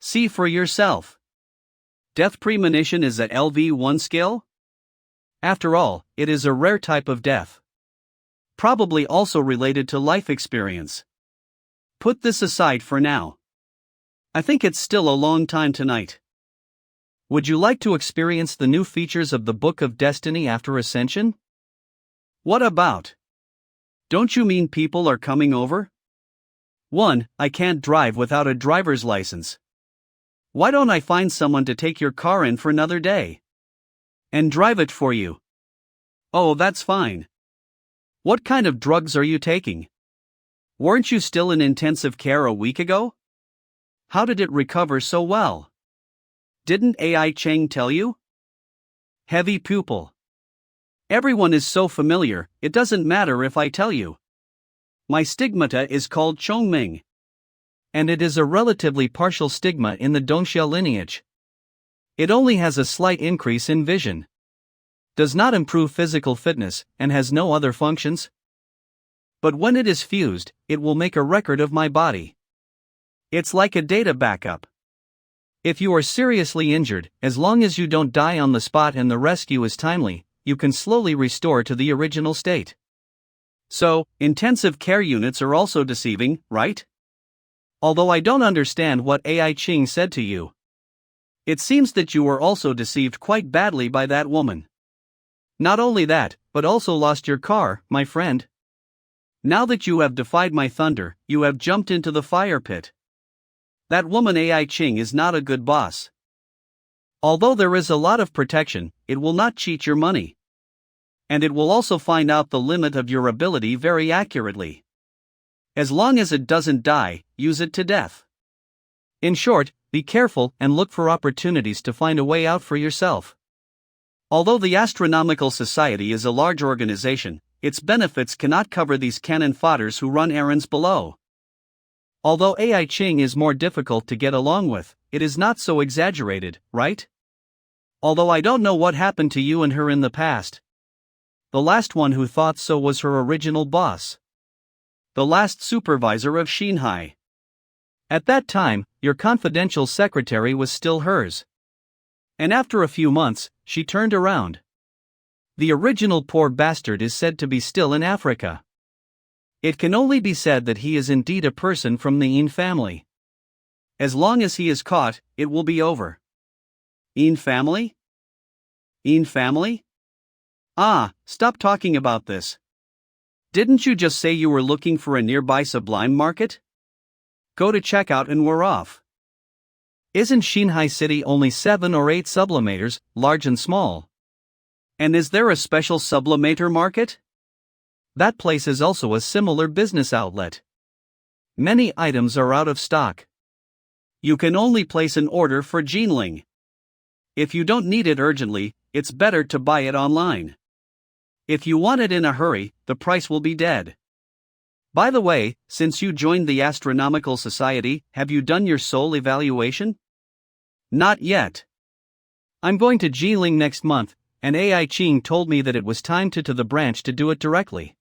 See for yourself. Death premonition is a LV1 skill? After all, it is a rare type of death. Probably also related to life experience. Put this aside for now. I think it's still a long time tonight. Would you like to experience the new features of the Book of Destiny after Ascension? What about? Don't you mean people are coming over? 1. I can't drive without a driver's license. Why don't I find someone to take your car in for another day? And drive it for you? Oh, that's fine. What kind of drugs are you taking? Weren't you still in intensive care a week ago? How did it recover so well? Didn't AI Cheng tell you? Heavy pupil. Everyone is so familiar, it doesn't matter if I tell you. My stigmata is called Chongming. And it is a relatively partial stigma in the Dongxia lineage. It only has a slight increase in vision. Does not improve physical fitness, and has no other functions. But when it is fused, it will make a record of my body. It's like a data backup. If you are seriously injured, as long as you don't die on the spot and the rescue is timely, you can slowly restore to the original state. So, intensive care units are also deceiving, right? Although I don't understand what AI Ching said to you. It seems that you were also deceived quite badly by that woman. Not only that, but also lost your car, my friend. Now that you have defied my thunder, you have jumped into the fire pit. That woman AI Ching is not a good boss. Although there is a lot of protection, it will not cheat your money. And it will also find out the limit of your ability very accurately. As long as it doesn't die, use it to death. In short, be careful and look for opportunities to find a way out for yourself. Although the Astronomical Society is a large organization, its benefits cannot cover these cannon fodders who run errands below. Although AI Ching is more difficult to get along with, it is not so exaggerated, right? Although I don't know what happened to you and her in the past. The last one who thought so was her original boss. The last supervisor of Xinhai. At that time, your confidential secretary was still hers. And after a few months, she turned around. The original poor bastard is said to be still in Africa. It can only be said that he is indeed a person from the Yin family. As long as he is caught, it will be over. Yin family? Yin family? Ah, stop talking about this. Didn't you just say you were looking for a nearby Sublime market? Go to checkout and we're off. Isn't Shanghai City only 7 or 8 sublimators, large and small? And is there a special sublimator market? That place is also a similar business outlet. Many items are out of stock. You can only place an order for Jinling. If you don't need it urgently, it's better to buy it online. If you want it in a hurry, the price will be dead. By the way, since you joined the Astronomical Society, have you done your soul evaluation? Not yet. I'm going to Jiling next month, and AI Ching told me that it was time to the branch to do it directly.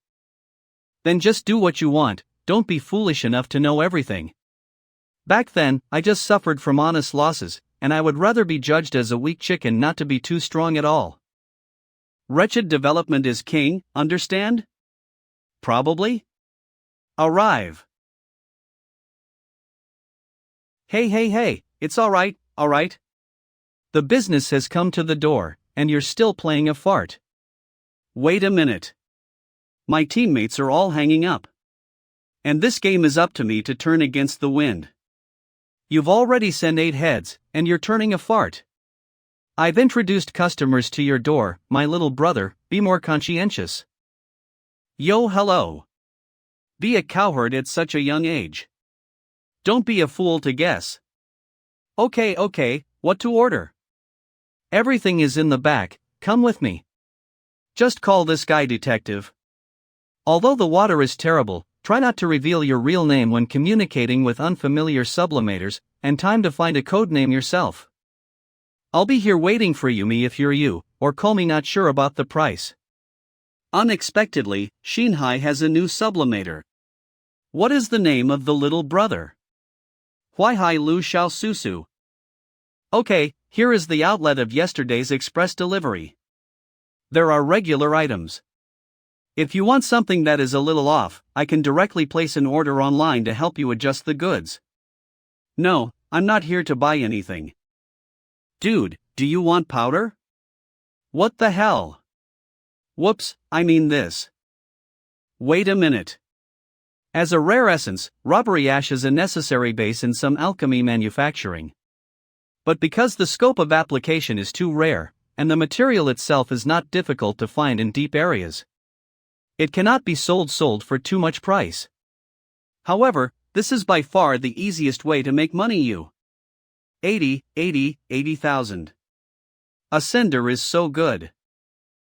Then just do what you want, don't be foolish enough to know everything. Back then, I just suffered from honest losses, and I would rather be judged as a weak chicken not to be too strong at all. Wretched development is king, understand? Probably. Arrive. Hey, it's alright. The business has come to the door, and you're still playing a fart. Wait a minute. My teammates are all hanging up. And this game is up to me to turn against the wind. You've already sent 8 heads, and you're turning a fart. I've introduced customers to your door, my little brother, be more conscientious. Yo, hello. Be a cowherd at such a young age. Don't be a fool to guess. Okay, what to order? Everything is in the back, come with me. Just call this guy detective. Although the water is terrible, try not to reveal your real name when communicating with unfamiliar sublimators, and time to find a code name yourself. I'll be here waiting for you, me if you're you, or call me not sure about the price. Unexpectedly, Shanghai has a new sublimator. What is the name of the little brother? Huai Lu Xiao Susu. Okay, here is the outlet of yesterday's express delivery. There are regular items. If you want something that is a little off, I can directly place an order online to help you adjust the goods. No, I'm not here to buy anything. Dude, do you want powder? What the hell? Whoops, I mean this. Wait a minute. As a rare essence, robbery ash is a necessary base in some alchemy manufacturing. But because the scope of application is too rare, and the material itself is not difficult to find in deep areas, it cannot be sold for too much price. However, this is by far the easiest way to make money. 80,000. A sender is so good.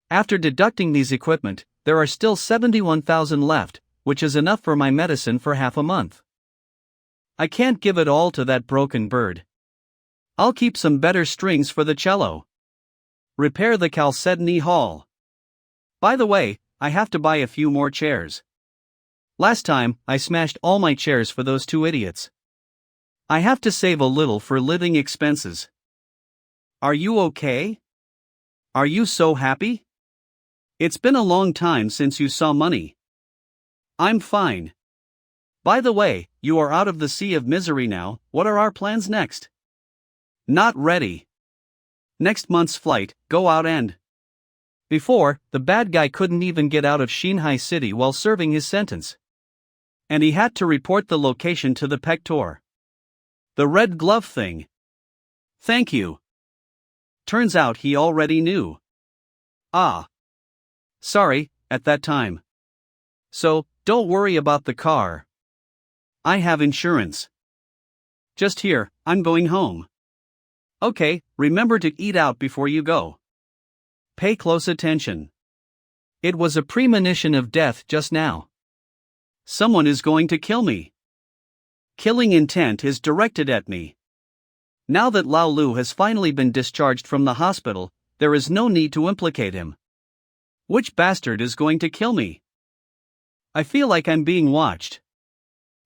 After deducting these equipment, there are still 71,000 left, which is enough for my medicine for half a month. I can't give it all to that broken bird. I'll keep some better strings for the cello. Repair the Chalcedony Hall. By the way, I have to buy a few more chairs. Last time, I smashed all my chairs for those 2 idiots. I have to save a little for living expenses. Are you okay? Are you so happy? It's been a long time since you saw money. I'm fine. By the way, you are out of the sea of misery now, what are our plans next? Not ready. Next month's flight, go out and... Before, the bad guy couldn't even get out of Shanghai City while serving his sentence. And he had to report the location to the Pector. The red glove thing. Thank you. Turns out he already knew. Ah. Sorry, at that time. So, don't worry about the car. I have insurance. Just here, I'm going home. Okay, remember to eat out before you go. Pay close attention. It was a premonition of death just now. Someone is going to kill me. Killing intent is directed at me. Now that Lao Lu has finally been discharged from the hospital, there is no need to implicate him. Which bastard is going to kill me? I feel like I'm being watched.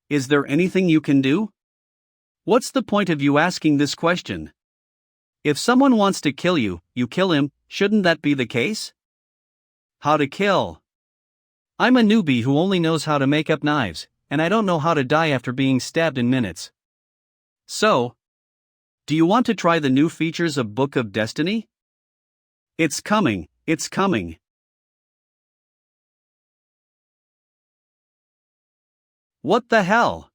Is there anything you can do? What's the point of you asking this question? If someone wants to kill you, you kill him, shouldn't that be the case? How to kill. I'm a newbie who only knows how to make up knives, and I don't know how to die after being stabbed in minutes. So, do you want to try the new features of Book of Destiny? It's coming, it's coming. What the hell?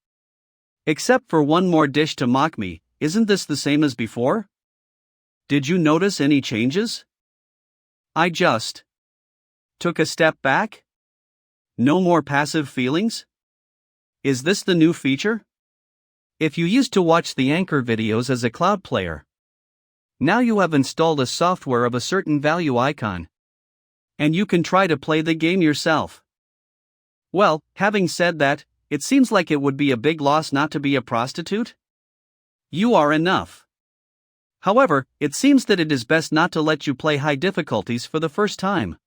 Except for one more dish to mock me, isn't this the same as before? Did you notice any changes? I just took a step back? No more passive feelings? Is this the new feature? If you used to watch the Anchor videos as a cloud player, now you have installed a software of a certain value icon, and you can try to play the game yourself. Well, having said that, it seems like it would be a big loss not to be a prostitute. You are enough. However, it seems that it is best not to let you play high difficulties for the first time.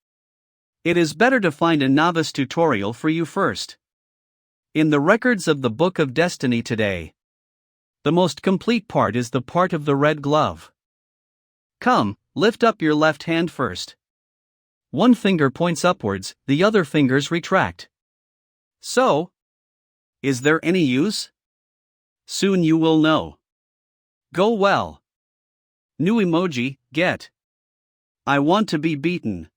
It is better to find a novice tutorial for you first. In the records of the Book of Destiny today, the most complete part is the part of the red glove. Come, lift up your left hand first. One finger points upwards, the other fingers retract. So, is there any use? Soon you will know. Go well. New emoji, get. I want to be beaten.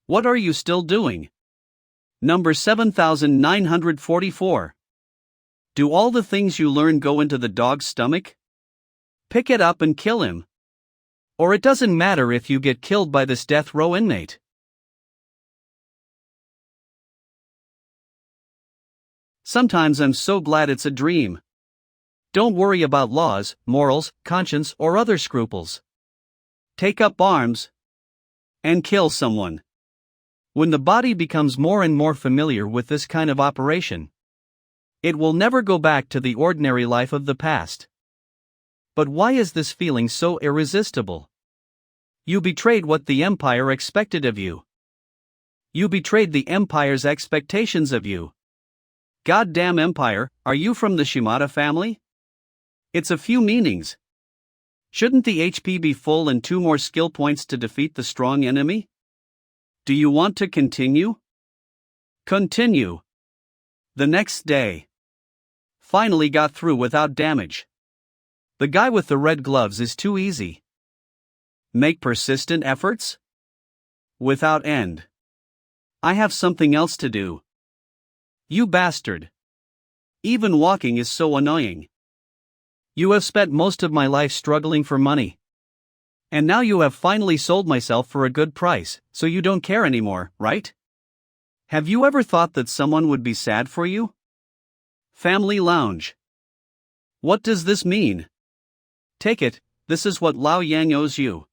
What are you still doing? Number 7944. Do all the things you learn go into the dog's stomach? Pick it up and kill him. Or it doesn't matter if you get killed by this death row inmate. Sometimes I'm so glad it's a dream. Don't worry about laws, morals, conscience, or other scruples. Take up arms and kill someone. When the body becomes more and more familiar with this kind of operation, it will never go back to the ordinary life of the past. But why is this feeling so irresistible? You betrayed what the Empire expected of you. You betrayed the Empire's expectations of you. Goddamn Empire, are you from the Shimada family? It's a few meanings. Shouldn't the HP be full and 2 more skill points to defeat the strong enemy? Do you want to continue? Continue. The next day. Finally got through without damage. The guy with the red gloves is too easy. Make persistent efforts? Without end. I have something else to do. You bastard. Even walking is so annoying. You have spent most of my life struggling for money. And now you have finally sold myself for a good price, so you don't care anymore, right? Have you ever thought that someone would be sad for you? Family lounge. What does this mean? Take it, this is what Lao Yang owes you.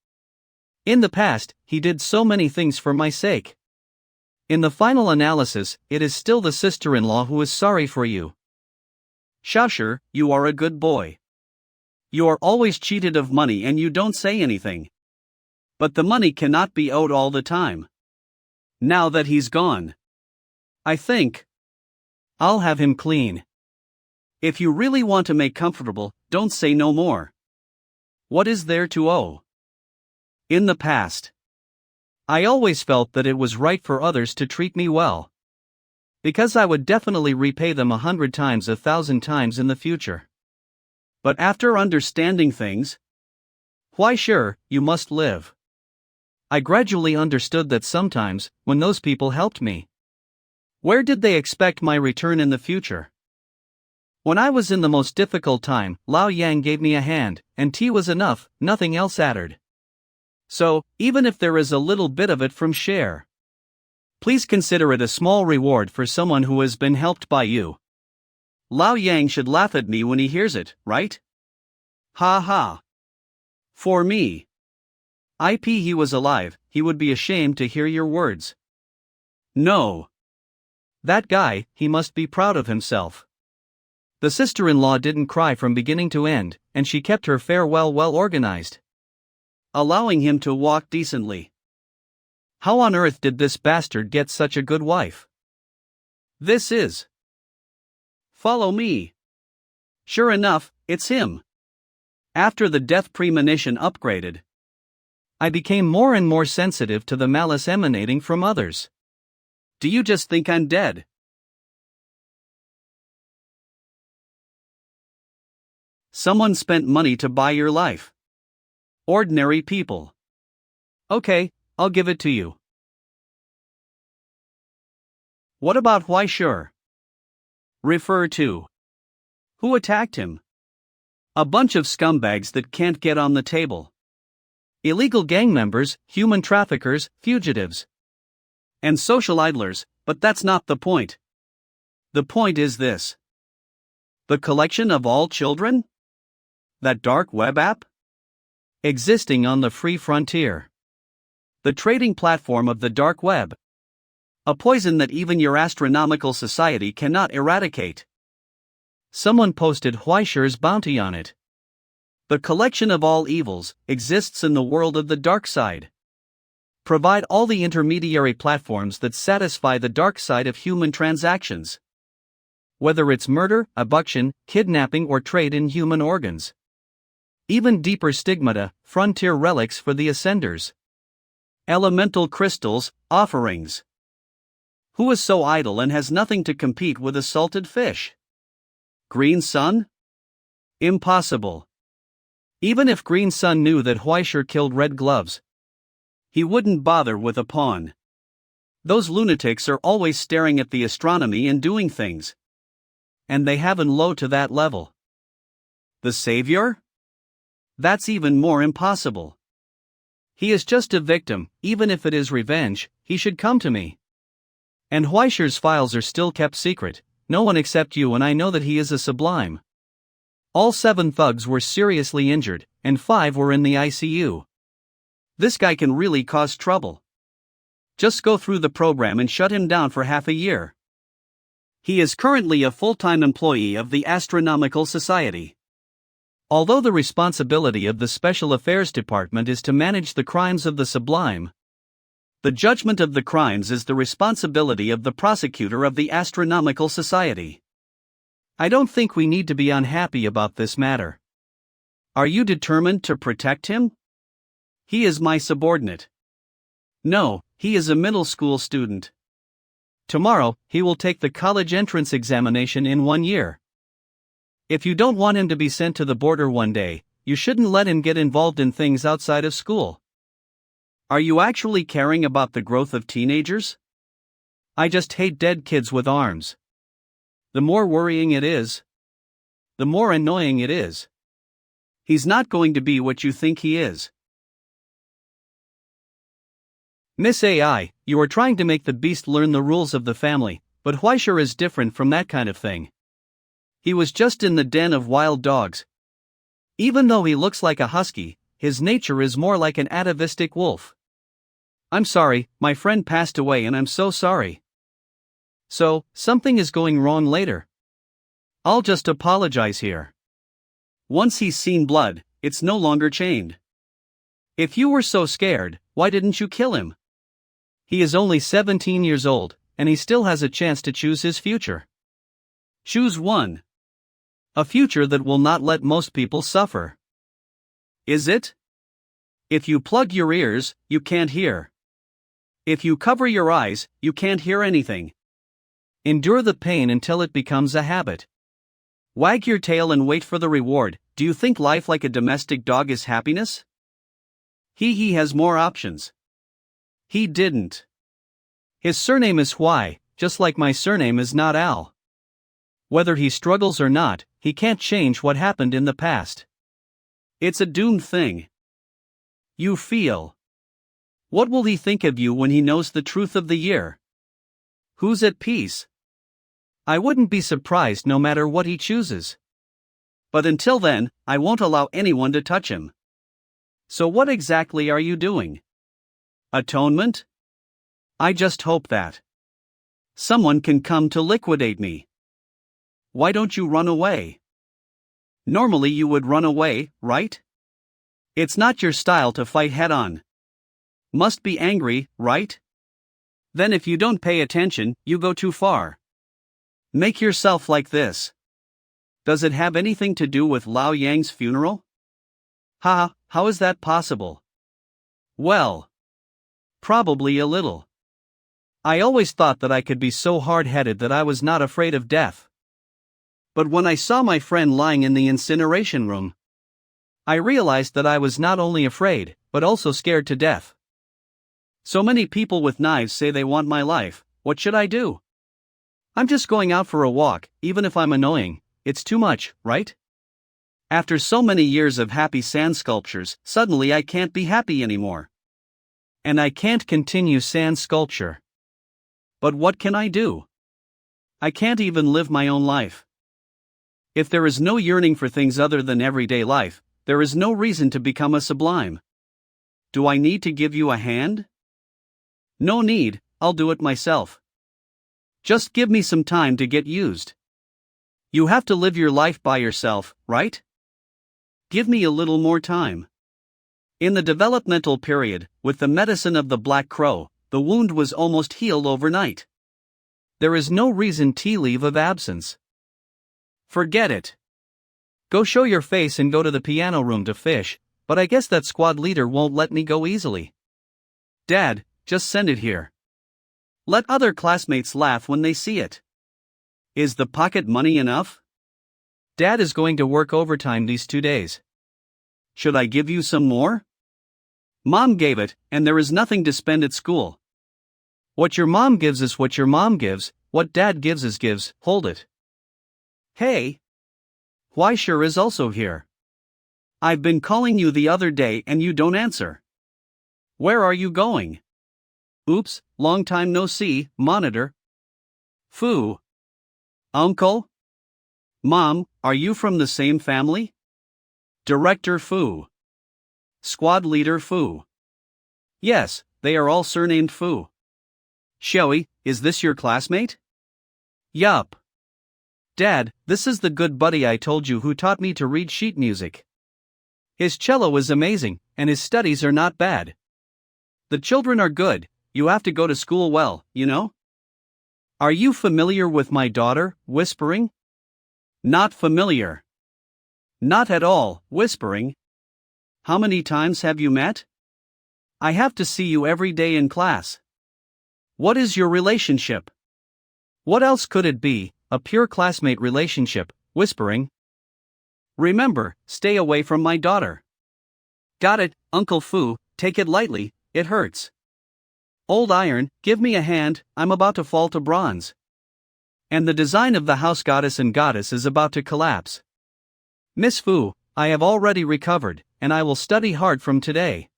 In the past, he did so many things for my sake. In the final analysis, it is still the sister-in-law who is sorry for you. Shasher, you are a good boy. You are always cheated of money and you don't say anything. But the money cannot be owed all the time. Now that he's gone, I think I'll have him clean. If you really want to make comfortable, don't say no more. What is there to owe? In the past, I always felt that it was right for others to treat me well, because I would definitely repay them 100 times, 1,000 times in the future. But after understanding things, why sure, you must live. I gradually understood that sometimes, when those people helped me, where did they expect my return in the future? When I was in the most difficult time, Lao Yang gave me a hand, and tea was enough, nothing else added. So, even if there is a little bit of it from share, please consider it a small reward for someone who has been helped by you. Lao Yang should laugh at me when he hears it, right? Ha ha. For me. If he was alive, he would be ashamed to hear your words. No. That guy, he must be proud of himself. The sister-in-law didn't cry from beginning to end, and she kept her farewell well organized, allowing him to walk decently. How on earth did this bastard get such a good wife? This is. Follow me. Sure enough, it's him. After the death premonition upgraded, I became more and more sensitive to the malice emanating from others. Do you just think I'm dead? Someone spent money to buy your life. Ordinary people. Okay, I'll give it to you. What about why sure? Refer to. Who attacked him? A bunch of scumbags that can't get on the table. Illegal gang members, human traffickers, fugitives. And social idlers, but that's not the point. The point is this. The collection of all children? That dark web app? Existing on the free frontier. The trading platform of the dark web. A poison that even your astronomical society cannot eradicate. Someone posted Huaisher's bounty on it. The collection of all evils exists in the world of the dark side. Provide all the intermediary platforms that satisfy the dark side of human transactions. Whether it's murder, abduction, kidnapping, or trade in human organs. Even deeper stigmata, frontier relics for the ascenders. Elemental crystals, offerings. Who is so idle and has nothing to compete with a salted fish? Green Sun? Impossible. Even if Green Sun knew that Huaisher killed Red Gloves, he wouldn't bother with a pawn. Those lunatics are always staring at the astronomy and doing things. And they haven't low to that level. The Savior? That's even more impossible. He is just a victim, even if it is revenge, he should come to me. And Huaisher's files are still kept secret, no one except you and I know that he is a sublime. All 7 thugs were seriously injured, and 5 were in the ICU. This guy can really cause trouble. Just go through the program and shut him down for half a year. He is currently a full-time employee of the Astronomical Society. Although the responsibility of the Special Affairs Department is to manage the crimes of the sublime, the judgment of the crimes is the responsibility of the prosecutor of the Astronomical Society. I don't think we need to be unhappy about this matter. Are you determined to protect him? He is my subordinate. No, he is a middle school student. Tomorrow, he will take the college entrance examination in 1 year. If you don't want him to be sent to the border one day, you shouldn't let him get involved in things outside of school. Are you actually caring about the growth of teenagers? I just hate dead kids with arms. The more worrying it is, the more annoying it is. He's not going to be what you think he is. Miss AI, you are trying to make the beast learn the rules of the family, but Huaisher is different from that kind of thing. He was just in the den of wild dogs. Even though he looks like a husky, his nature is more like an atavistic wolf. I'm sorry, my friend passed away and I'm so sorry. So, something is going wrong later. I'll just apologize here. Once he's seen blood, it's no longer chained. If you were so scared, why didn't you kill him? He is only 17 years old, and he still has a chance to choose his future. Choose one. A future that will not let most people suffer. Is it? If you plug your ears, you can't hear. If you cover your eyes, you can't hear anything. Endure the pain until it becomes a habit. Wag your tail and wait for the reward. Do you think life like a domestic dog is happiness? He has more options. He didn't. His surname is Huai, just like my surname is not Al. Whether he struggles or not, he can't change what happened in the past. It's a doomed thing. You feel. What will he think of you when he knows the truth of the year? Who's at peace? I wouldn't be surprised no matter what he chooses. But until then, I won't allow anyone to touch him. So what exactly are you doing? Atonement? I just hope that someone can come to liquidate me. Why don't you run away? Normally you would run away, right? It's not your style to fight head-on. Must be angry, right? Then if you don't pay attention, you go too far. Make yourself like this. Does it have anything to do with Lao Yang's funeral? Ha, how is that possible? Well, probably a little. I always thought that I could be so hard-headed that I was not afraid of death. But when I saw my friend lying in the incineration room, I realized that I was not only afraid, but also scared to death. So many people with knives say they want my life. What should I do? I'm just going out for a walk, even if I'm annoying. It's too much, right? After so many years of happy sand sculptures, suddenly I can't be happy anymore. And I can't continue sand sculpture. But what can I do? I can't even live my own life. If there is no yearning for things other than everyday life, there is no reason to become a sublime. Do I need to give you a hand? No need, I'll do it myself. Just give me some time to get used. You have to live your life by yourself, right? Give me a little more time. In the developmental period, with the medicine of the black crow, the wound was almost healed overnight. There is no reason to leave of absence. Forget it. Go show your face and go to the piano room to fish, but I guess that squad leader won't let me go easily. Dad, just send it here. Let other classmates laugh when they see it. Is the pocket money enough? Dad is going to work overtime these 2 days. Should I give you some more? Mom gave it, and there is nothing to spend at school. What your mom gives is what your mom gives, what dad gives is gives, hold it. Hey! Why sure is also here. I've been calling you the other day and you don't answer. Where are you going? Oops, long time no see, monitor. Foo. Uncle? Mom, are you from the same family? Director Foo. Squad leader Foo. Yes, they are all surnamed Foo. Shelly, is this your classmate? Yup. Dad, this is the good buddy I told you who taught me to read sheet music. His cello is amazing, and his studies are not bad. The children are good, you have to go to school well, you know? Are you familiar with my daughter, Whispering? Not familiar. Not at all, Whispering. How many times have you met? I have to see you every day in class. What is your relationship? What else could it be, a pure classmate relationship, Whispering? Remember, stay away from my daughter. Got it, Uncle Foo, take it lightly, it hurts. Old Iron, give me a hand, I'm about to fall to bronze. And the design of the house goddess and goddess is about to collapse. Miss Foo, I have already recovered, and I will study hard from today.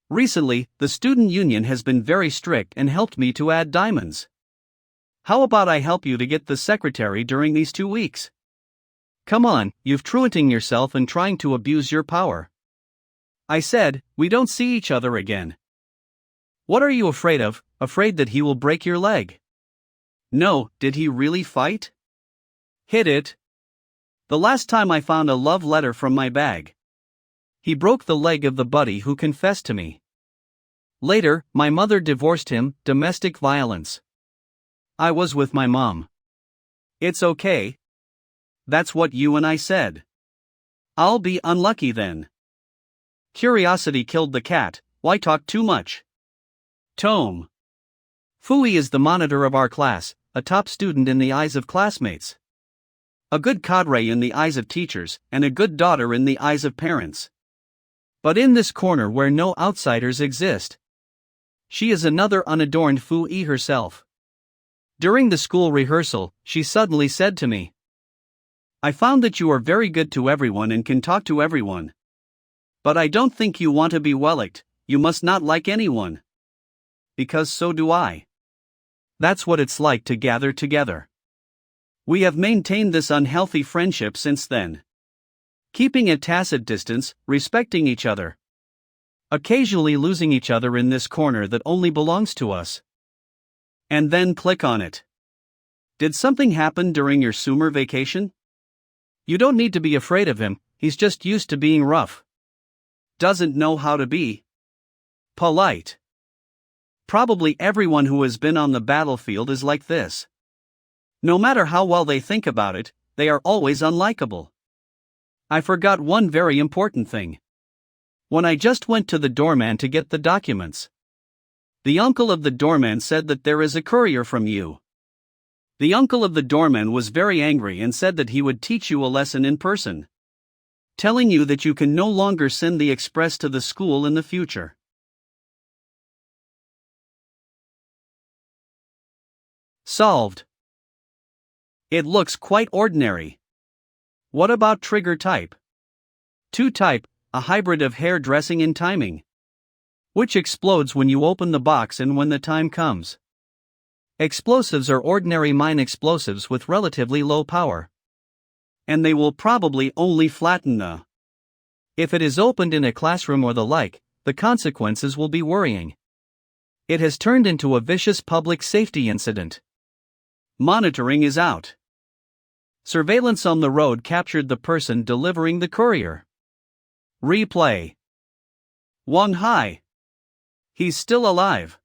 Recently, the student union has been very strict and helped me to add diamonds. How about I help you to get the secretary during these 2 weeks? Come on, you've truanting yourself and trying to abuse your power. I said, we don't see each other again. What are you afraid of? Afraid that he will break your leg? No, did he really fight? Hit it. The last time I found a love letter from my bag. He broke the leg of the buddy who confessed to me. Later, my mother divorced him, domestic violence. I was with my mom. It's okay. That's what you and I said. I'll be unlucky then. Curiosity killed the cat, why talk too much? Tome. Fooey is the monitor of our class, a top student in the eyes of classmates. A good cadre in the eyes of teachers, and a good daughter in the eyes of parents. But in this corner where no outsiders exist, she is another unadorned Fooey herself. During the school rehearsal, she suddenly said to me, I found that you are very good to everyone and can talk to everyone. But I don't think you want to be well-liked, you must not like anyone. Because so do I. That's what it's like to gather together. We have maintained this unhealthy friendship since then. Keeping a tacit distance, respecting each other. Occasionally losing each other in this corner that only belongs to us. And then click on it. Did something happen during your summer vacation? You don't need to be afraid of him, he's just used to being rough. Doesn't know how to be polite. Probably everyone who has been on the battlefield is like this. No matter how well they think about it, they are always unlikable. I forgot one very important thing. when I just went to the doorman to get the documents. The uncle of the doorman said that there is a courier from you. The uncle of the doorman was very angry and said that he would teach you a lesson in person, telling you that you can no longer send the express to the school in the future. Solved. It looks quite ordinary. What about trigger type? 2 type, a hybrid of hairdressing and timing, which explodes when you open the box and when the time comes. Explosives are ordinary mine explosives with relatively low power, and they will probably only flatten the. If it is opened in a classroom or the like, the consequences will be worrying. It has turned into a vicious public safety incident. Monitoring is out. Surveillance on the road captured the person delivering the courier. Replay. 1 high. He's still alive.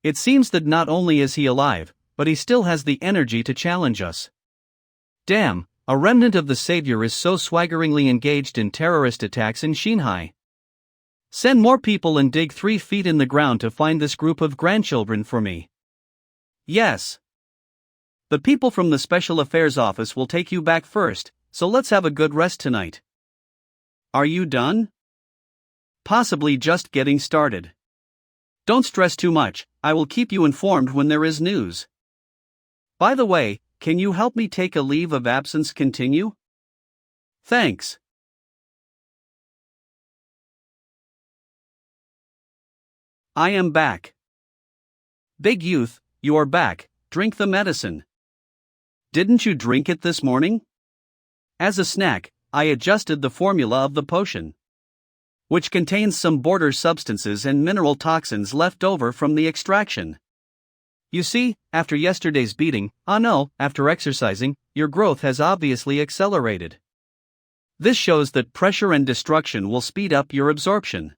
It seems that not only is he alive, but he still has the energy to challenge us. Damn, a remnant of the savior is so swaggeringly engaged in terrorist attacks in Shanghai. Send more people and dig 3 feet in the ground to find this group of grandchildren for me. Yes. The people from the Special Affairs Office will take you back first, so let's have a good rest tonight. Are you done? Possibly just getting started. Don't stress too much, I will keep you informed when there is news. By the way, can you help me take a leave of absence continue? Thanks. I am back. Big Youth, you are back, drink the medicine. Didn't you drink it this morning? As a snack, I adjusted the formula of the potion, which contains some border substances and mineral toxins left over from the extraction. You see, after yesterday's beating, after exercising, your growth has obviously accelerated. This shows that pressure and destruction will speed up your absorption.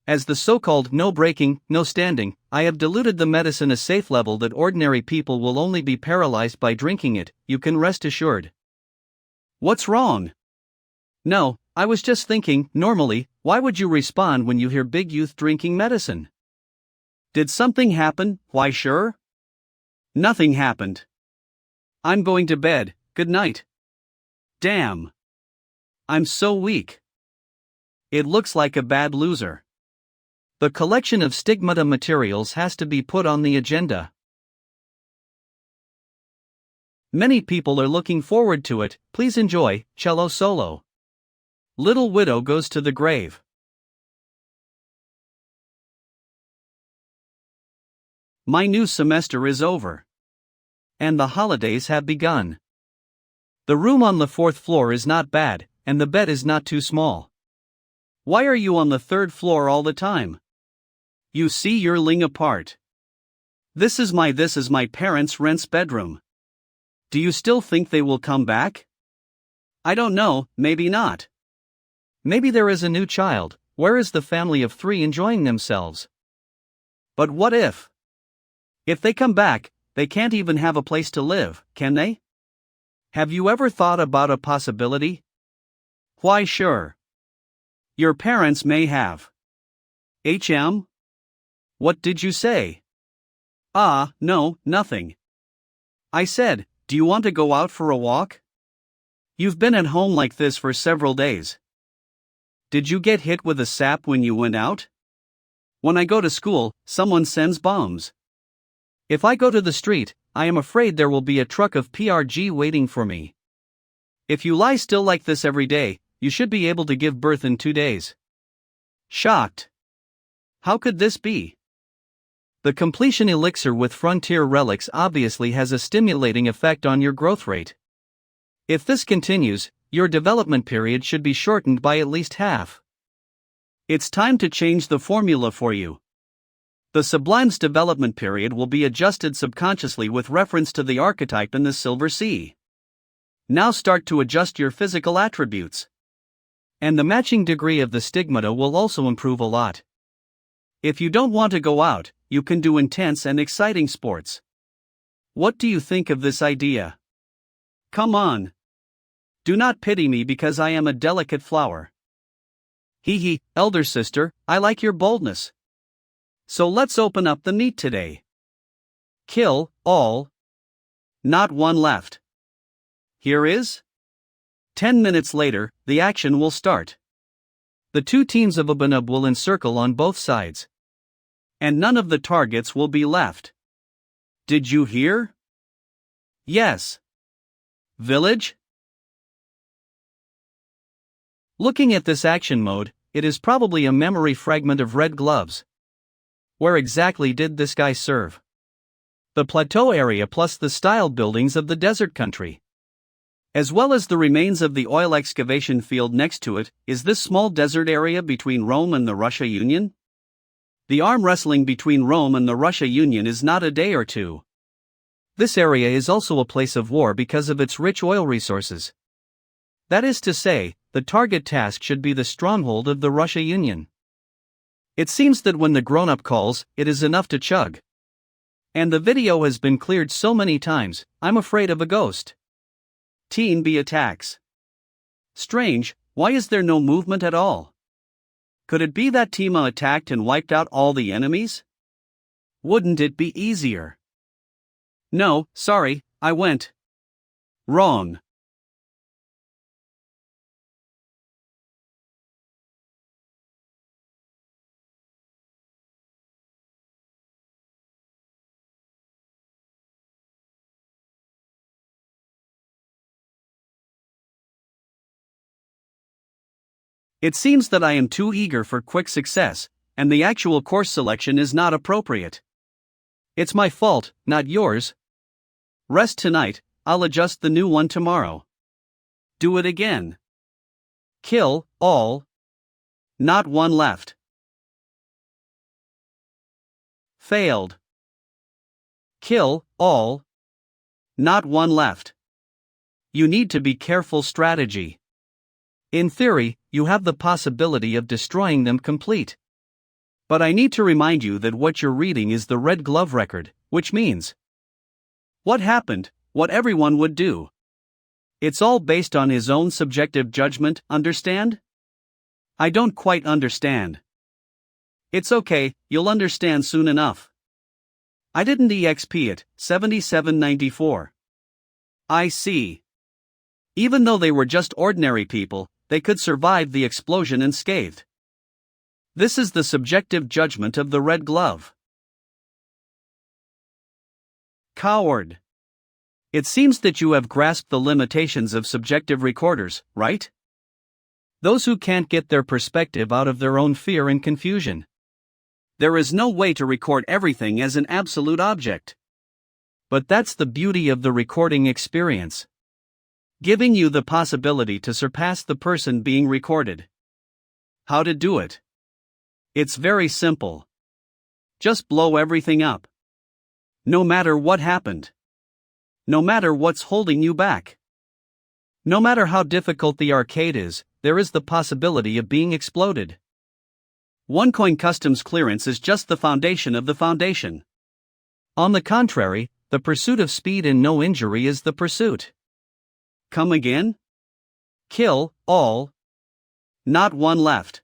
As the so-called no breaking, no standing, I have diluted the medicine a safe level that ordinary people will only be paralyzed by drinking it, you can rest assured. What's wrong? No, I was just thinking, normally, why would you respond when you hear Big Youth drinking medicine? Did something happen? Why sure? Nothing happened. I'm going to bed, good night. Damn. I'm so weak. It looks like a bad loser. The collection of stigmata materials has to be put on the agenda. Many people are looking forward to it, please enjoy, cello solo. Little Widow goes to the grave. My new semester is over. And the holidays have begun. The room on the 4th floor is not bad, and the bed is not too small. Why are you on the 3rd floor all the time? You see you're ling apart. This is my parents' rent's bedroom. Do you still think they will come back? I don't know, maybe not. Maybe there is a new child, where is the family of 3 enjoying themselves? But what if? If they come back, they can't even have a place to live, can they? Have you ever thought about a possibility? Why sure. Your parents may have. HM? What did you say? No, nothing. I said, do you want to go out for a walk? You've been at home like this for several days. Did you get hit with a sap when you went out? When I go to school, someone sends bombs. If I go to the street, I am afraid there will be a truck of PRG waiting for me. If you lie still like this every day, you should be able to give birth in 2 days. Shocked. How could this be? The completion elixir with frontier relics obviously has a stimulating effect on your growth rate. If this continues, your development period should be shortened by at least half. It's time to change the formula for you. The Sublime's development period will be adjusted subconsciously with reference to the archetype in the Silver Sea. Now start to adjust your physical attributes. And the matching degree of the stigmata will also improve a lot. If you don't want to go out, you can do intense and exciting sports. What do you think of this idea? Come on. Do not pity me because I am a delicate flower. Hee hee, elder sister, I like your boldness. So let's open up the meat today. Kill all. Not one left. Here is. 10 minutes later, the action will start. The two teams of Abanub will encircle on both sides. And none of the targets will be left. Did you hear? Yes. Village? Looking at this action mode, it is probably a memory fragment of Red Gloves. Where exactly did this guy serve? The plateau area plus the styled buildings of the desert country. As well as the remains of the oil excavation field next to it, is this small desert area between Rome and the Russia Union? The arm wrestling between Rome and the Russia Union is not a day or two. This area is also a place of war because of its rich oil resources. That is to say, the target task should be the stronghold of the Russia Union. It seems that when the grown-up calls, it is enough to chug. And the video has been cleared so many times, I'm afraid of a ghost. Team B attacks. Strange, why is there no movement at all? Could it be that Team A attacked and wiped out all the enemies? Wouldn't it be easier? No, sorry, I went wrong. It seems that I am too eager for quick success, and the actual course selection is not appropriate. It's my fault, not yours. Rest tonight, I'll adjust the new one tomorrow. Do it again. Kill all. Not one left. Failed. Kill all. Not one left. You need to be careful strategy. In theory, you have the possibility of destroying them complete. But I need to remind you that what you're reading is the Red Glove record, which means what happened, what everyone would do. It's all based on his own subjective judgment, understand? I don't quite understand. It's okay, you'll understand soon enough. I didn't EXP it, 7794. I see. Even though they were just ordinary people, they could survive the explosion unscathed. This is the subjective judgment of the Red Glove. Coward. It seems that you have grasped the limitations of subjective recorders, right? Those who can't get their perspective out of their own fear and confusion. There is no way to record everything as an absolute object. But that's the beauty of the recording experience. Giving you the possibility to surpass the person being recorded. How to do it? It's very simple. Just blow everything up. No matter what happened. No matter what's holding you back. No matter how difficult the arcade is, there is the possibility of being exploded. OneCoin Customs clearance is just the foundation of the foundation. On the contrary, the pursuit of speed and no injury is the pursuit. Come again? Kill all. Not one left.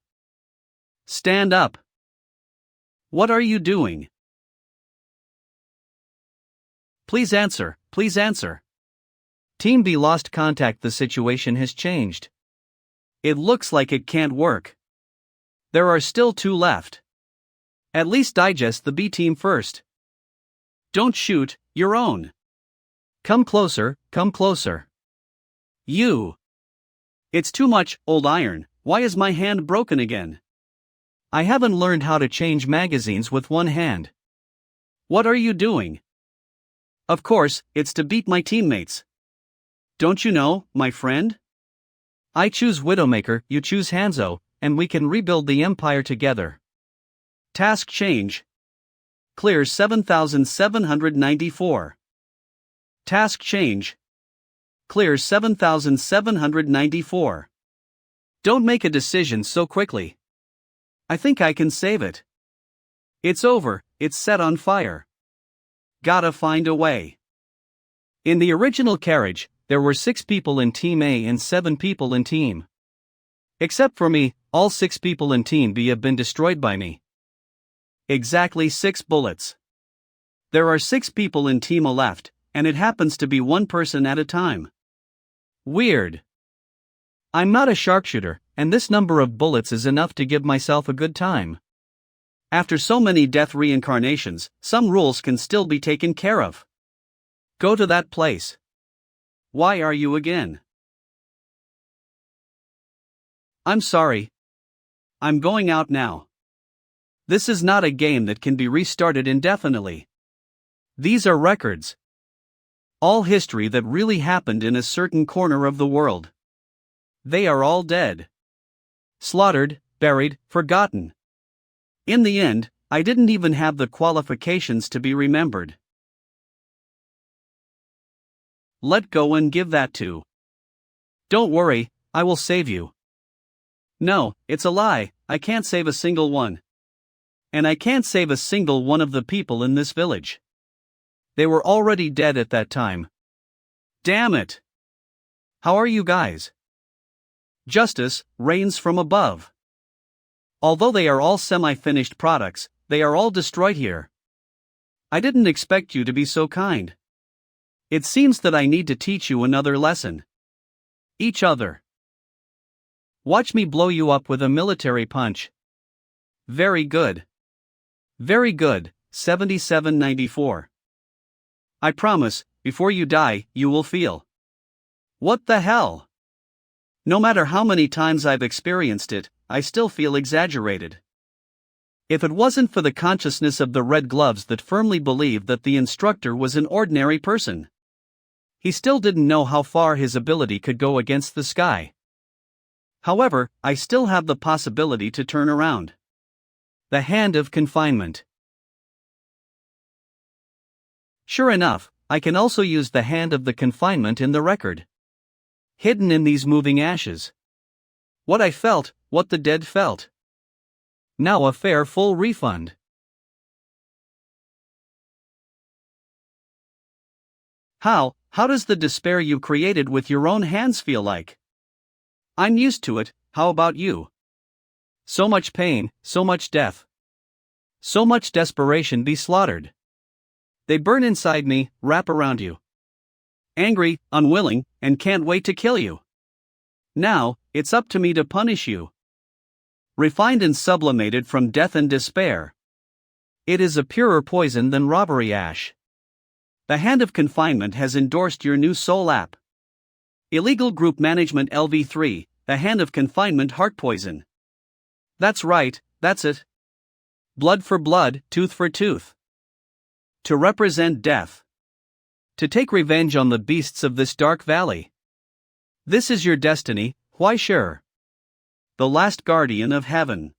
Stand up. What are you doing? Please answer, please answer. Team B lost contact. The situation has changed. It looks like it can't work. There are still two left. At least digest the B team first. Don't shoot, your own. Come closer, come closer. You. It's too much, old iron, why is my hand broken again? I haven't learned how to change magazines with one hand. What are you doing? Of course, it's to beat my teammates. Don't you know, my friend? I choose Widowmaker, you choose Hanzo, and we can rebuild the empire together. Task change. Clear 7794. Task change. Clear 7794. Don't make a decision so quickly. I think I can save it. It's over, it's set on fire. Gotta find a way. In the original carriage, there were 6 people in Team A and 7 people in Team. Except for me, all 6 people in Team B have been destroyed by me. Exactly 6 bullets. There are 6 people in Team A left, and it happens to be 1 person at a time. Weird. I'm not a sharpshooter, and this number of bullets is enough to give myself a good time. After so many death reincarnations, some rules can still be taken care of. Go to that place. Why are you again? I'm sorry. I'm going out now. This is not a game that can be restarted indefinitely. These are records. All history that really happened in a certain corner of the world. They are all dead. Slaughtered, buried, forgotten. In the end, I didn't even have the qualifications to be remembered. Let go and give that to. Don't worry, I will save you. No, it's a lie, I can't save a single one. And I can't save a single one of the people in this village. They were already dead at that time. Damn it! How are you guys? Justice reigns from above. Although they are all semi-finished products, they are all destroyed here. I didn't expect you to be so kind. It seems that I need to teach you another lesson. Each other. Watch me blow you up with a military punch. Very good. Very good, 7794. I promise, before you die, you will feel. What the hell? No matter how many times I've experienced it, I still feel exaggerated. If it wasn't for the consciousness of the red gloves that firmly believed that the instructor was an ordinary person. He still didn't know how far his ability could go against the sky. However, I still have the possibility to turn around. The hand of confinement. Sure enough, I can also use the hand of the confinement in the record. Hidden in these moving ashes. What I felt, what the dead felt. Now a fair full refund. How does the despair you created with your own hands feel like? I'm used to it, how about you? So much pain, so much death. So much desperation be slaughtered. They burn inside me, wrap around you. Angry, unwilling, and can't wait to kill you. Now, it's up to me to punish you. Refined and sublimated from death and despair. It is a purer poison than robbery ash. The hand of confinement has endorsed your new soul app. Illegal Group Management LV3, the hand of confinement heart poison. That's right, that's it. Blood for blood, tooth for tooth. To represent death. To take revenge on the beasts of this dark valley. This is your destiny, why sure. The last guardian of heaven.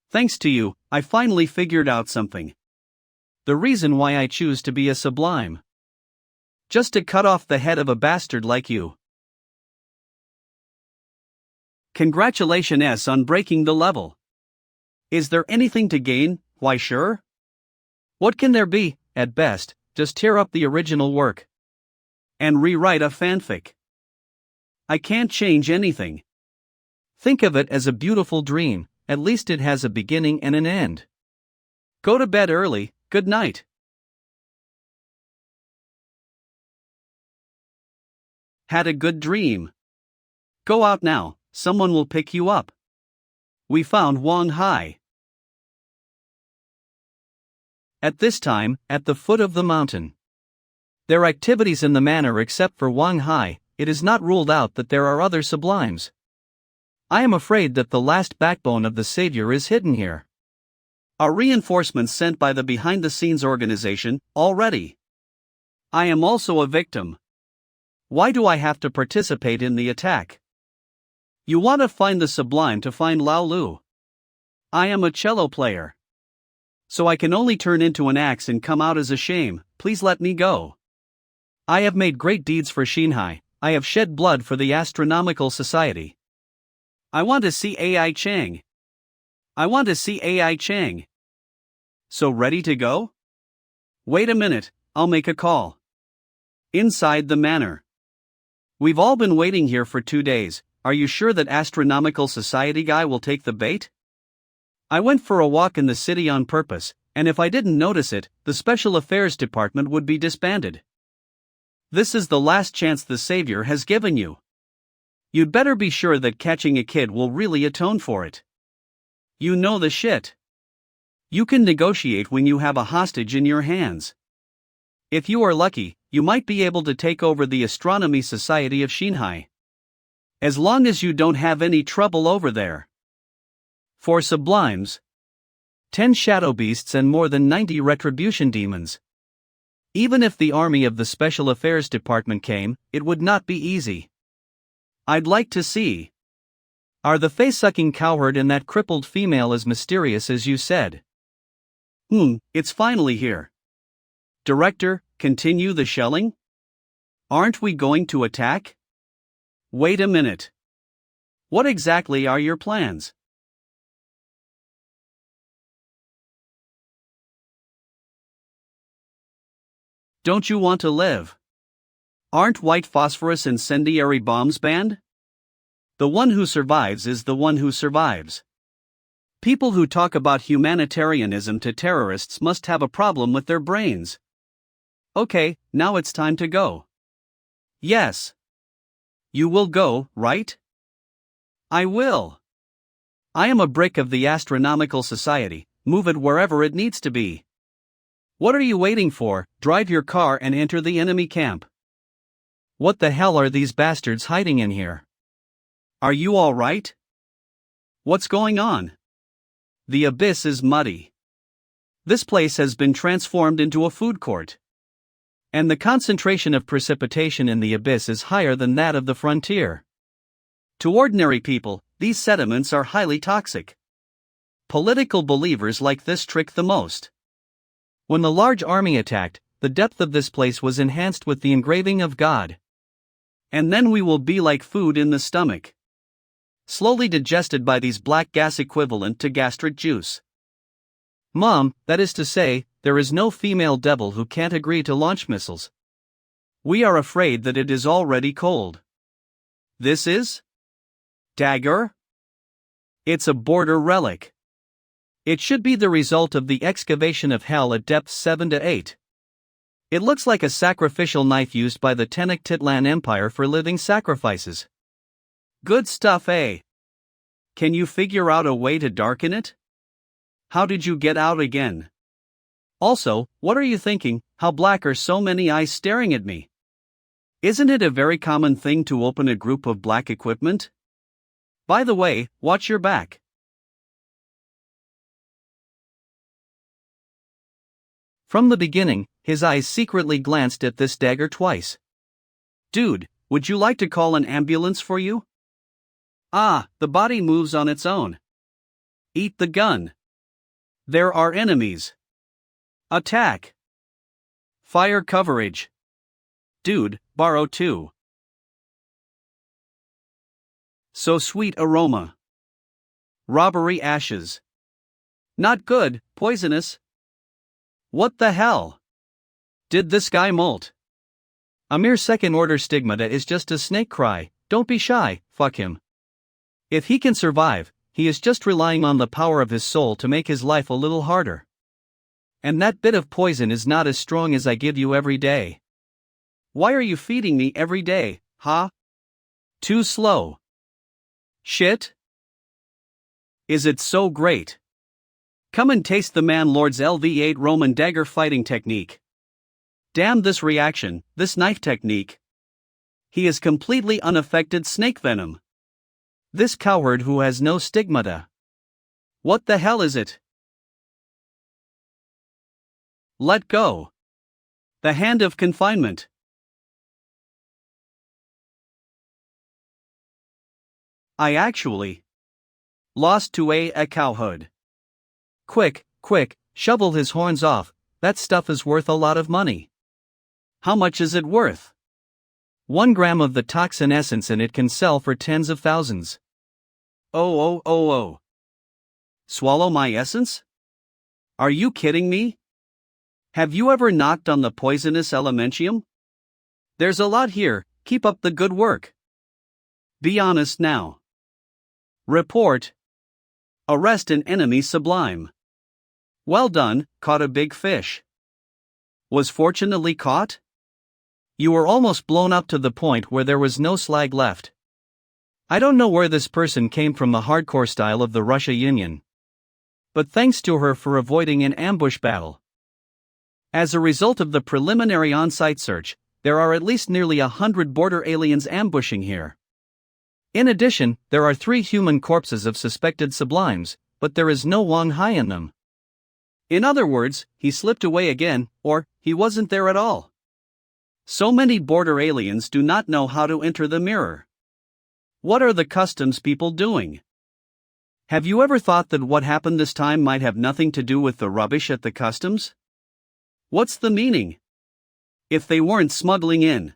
Thanks to you, I finally figured out something. The reason why I choose to be a sublime. Just to cut off the head of a bastard like you. Congratulations on breaking the level. Is there anything to gain, why sure? What can there be, at best, just tear up the original work. And rewrite a fanfic. I can't change anything. Think of it as a beautiful dream, at least it has a beginning and an end. Go to bed early, good night. Had a good dream. Go out now, someone will pick you up. We found Wang Hai. At this time, at the foot of the mountain. Their activities in the manor except for Wang Hai, it is not ruled out that there are other sublimes. I am afraid that the last backbone of the Savior is hidden here. Are reinforcements sent by the behind-the-scenes organization, already? I am also a victim. Why do I have to participate in the attack? You want to find the sublime to find Lao Lu. I am a cello player. So I can only turn into an axe and come out as a shame, please let me go. I have made great deeds for Xinhai, I have shed blood for the Astronomical Society. I want to see AI Chang. I want to see AI Chang. So ready to go? Wait a minute, I'll make a call. Inside the manor. We've all been waiting here for 2 days. Are you sure that Astronomical Society guy will take the bait? I went for a walk in the city on purpose, and if I didn't notice it, the Special Affairs Department would be disbanded. This is the last chance the Savior has given you. You'd better be sure that catching a kid will really atone for it. You know the shit. You can negotiate when you have a hostage in your hands. If you are lucky, you might be able to take over the Astronomy Society of Shinhai. As long as you don't have any trouble over there. 4 sublimes, 10 shadow beasts and more than 90 retribution demons. Even if the army of the Special Affairs Department came, it would not be easy. I'd like to see. Are the face-sucking cowherd and that crippled female as mysterious as you said? It's finally here. Director, continue the shelling? Aren't we going to attack? Wait a minute. What exactly are your plans? Don't you want to live? Aren't white phosphorus incendiary bombs banned? The one who survives is the one who survives. People who talk about humanitarianism to terrorists must have a problem with their brains. Okay, now it's time to go. Yes. You will go, right? I will. I am a brick of the Astronomical Society, move it wherever it needs to be. What are you waiting for? Drive your car and enter the enemy camp. What the hell are these bastards hiding in here? Are you all right? What's going on? The abyss is muddy. This place has been transformed into a food court. And the concentration of precipitation in the abyss is higher than that of the frontier. To ordinary people, these sediments are highly toxic. Political believers like this trick the most. When the large army attacked, the depth of this place was enhanced with the engraving of God. And then we will be like food in the stomach. Slowly digested by these black gas equivalent to gastric juice. Mom, that is to say, there is no female devil who can't agree to launch missiles. We are afraid that it is already cold. This is? Dagger? It's a border relic. It should be the result of the excavation of hell at depths 7 to 8. It looks like a sacrificial knife used by the Tenochtitlan Empire for living sacrifices. Good stuff, eh? Can you figure out a way to darken it? How did you get out again? Also, what are you thinking? How black are so many eyes staring at me? Isn't it a very common thing to open a group of black equipment? By the way, watch your back. From the beginning, his eyes secretly glanced at this dagger twice. Dude, would you like to call an ambulance for you? Ah, the body moves on its own. Eat the gun. There are enemies. Attack. Fire coverage. Dude, borrow 2. So sweet aroma. Robbery ashes. Not good, poisonous. What the hell? Did this guy molt? A mere second-order stigmata is just a snake cry. Don't be shy, fuck him. If he can survive, he is just relying on the power of his soul to make his life a little harder. And that bit of poison is not as strong as I give you every day. Why are you feeding me every day, huh? Too slow. Shit? Is it so great? Come and taste the man Lord's LV8 Roman dagger fighting technique. Damn this reaction, this knife technique. He is completely unaffected snake venom. This cowherd who has no stigmata. What the hell is it? Let go. The hand of confinement. I actually lost to a cowherd. Quick, shovel his horns off, that stuff is worth a lot of money. How much is it worth? 1 gram of the toxin essence and it can sell for tens of thousands. Oh. Swallow my essence? Are you kidding me? Have you ever knocked on the poisonous elementium? There's a lot here, keep up the good work. Be honest now. Report. Arrest an enemy sublime. Well done, caught a big fish. Was fortunately caught? You were almost blown up to the point where there was no slag left. I don't know where this person came from, the hardcore style of the Russia Union. But thanks to her for avoiding an ambush battle. As a result of the preliminary on-site search, there are at least nearly 100 border aliens ambushing here. In addition, there are 3 human corpses of suspected sublimes, but there is no Wang Hai in them. In other words, he slipped away again, or he wasn't there at all. So many border aliens do not know how to enter the mirror. What are the customs people doing? Have you ever thought that what happened this time might have nothing to do with the rubbish at the customs? What's the meaning? If they weren't smuggling in.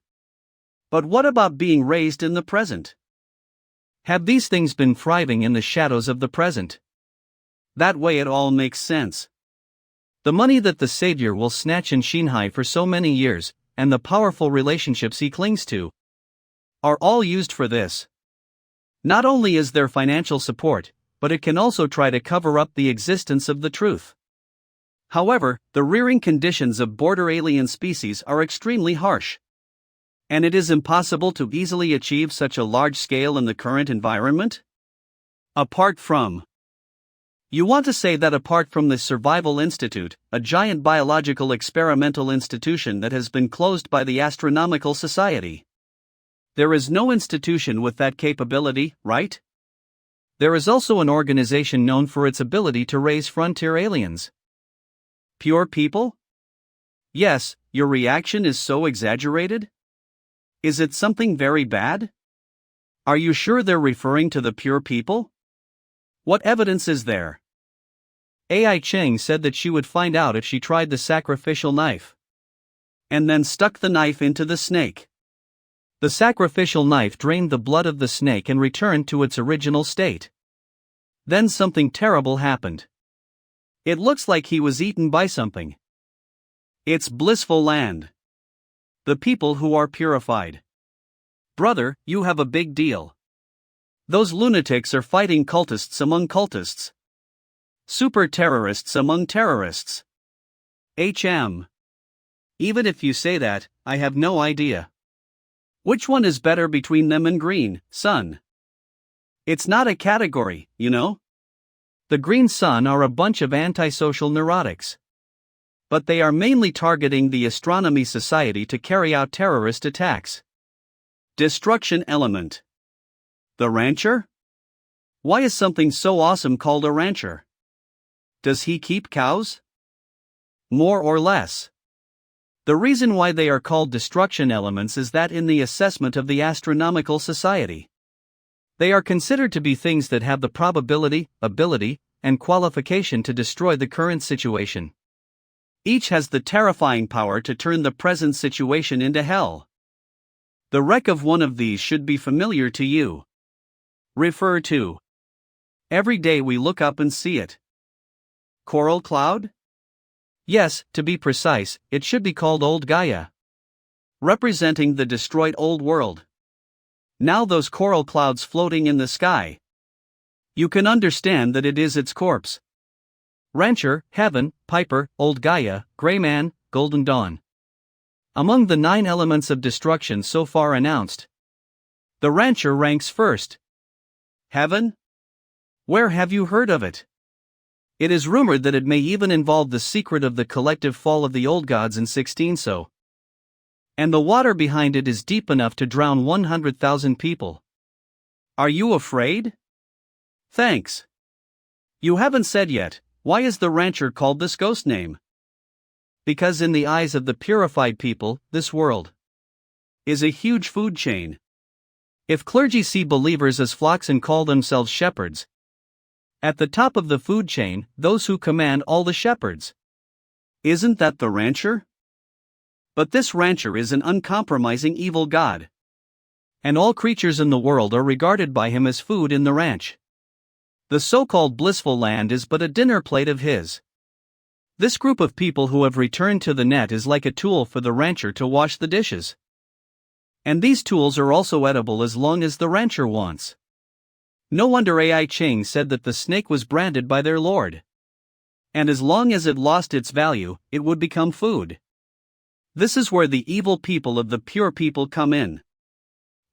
But what about being raised in the present? Have these things been thriving in the shadows of the present? That way it all makes sense. The money that the Savior will snatch in Shanghai for so many years, and the powerful relationships he clings to, are all used for this. Not only is there financial support, but it can also try to cover up the existence of the truth. However, the rearing conditions of border alien species are extremely harsh. And it is impossible to easily achieve such a large scale in the current environment? Apart from. You want to say that apart from the Survival Institute, a giant biological experimental institution that has been closed by the Astronomical Society. There is no institution with that capability, right? There is also an organization known for its ability to raise frontier aliens. Pure people? Yes, your reaction is so exaggerated? Is it something very bad? Are you sure they're referring to the pure people? What evidence is there? Ai Cheng said that she would find out if she tried the sacrificial knife. And then stuck the knife into the snake. The sacrificial knife drained the blood of the snake and returned to its original state. Then something terrible happened. It looks like he was eaten by something. It's blissful land. The people who are purified. Brother, you have a big deal. Those lunatics are fighting cultists among cultists. Super terrorists among terrorists. Even if you say that, I have no idea. Which one is better between them and Green Sun? It's not a category, you know? The Green Sun are a bunch of antisocial neurotics. But they are mainly targeting the Astronomy Society to carry out terrorist attacks. Destruction element. The rancher? Why is something so awesome called a rancher? Does he keep cows? More or less. The reason why they are called destruction elements is that in the assessment of the Astronomical Society, they are considered to be things that have the probability, ability, and qualification to destroy the current situation. Each has the terrifying power to turn the present situation into hell. The wreck of one of these should be familiar to you. Refer to. Every day we look up and see it. Coral cloud? Yes, to be precise, it should be called Old Gaia. Representing the destroyed old world. Now those coral clouds floating in the sky. You can understand that it is its corpse. Rancher, Heaven, Piper, Old Gaia, Grey Man, Golden Dawn. Among the 9 elements of destruction so far announced, the Rancher ranks first. Heaven? Where have you heard of it? It is rumored that it may even involve the secret of the collective fall of the old gods in 16 so. And the water behind it is deep enough to drown 100,000 people. Are you afraid? Thanks. You haven't said yet, why is the rancher called this ghost name? Because in the eyes of the purified people, this world is a huge food chain. If clergy see believers as flocks and call themselves shepherds, at the top of the food chain, those who command all the shepherds. Isn't that the rancher? But this rancher is an uncompromising evil god. And all creatures in the world are regarded by him as food in the ranch. The so-called blissful land is but a dinner plate of his. This group of people who have returned to the net is like a tool for the rancher to wash the dishes. And these tools are also edible as long as the rancher wants. No wonder Ai Ching said that the snake was branded by their lord. And as long as it lost its value, it would become food. This is where the evil people of the pure people come in.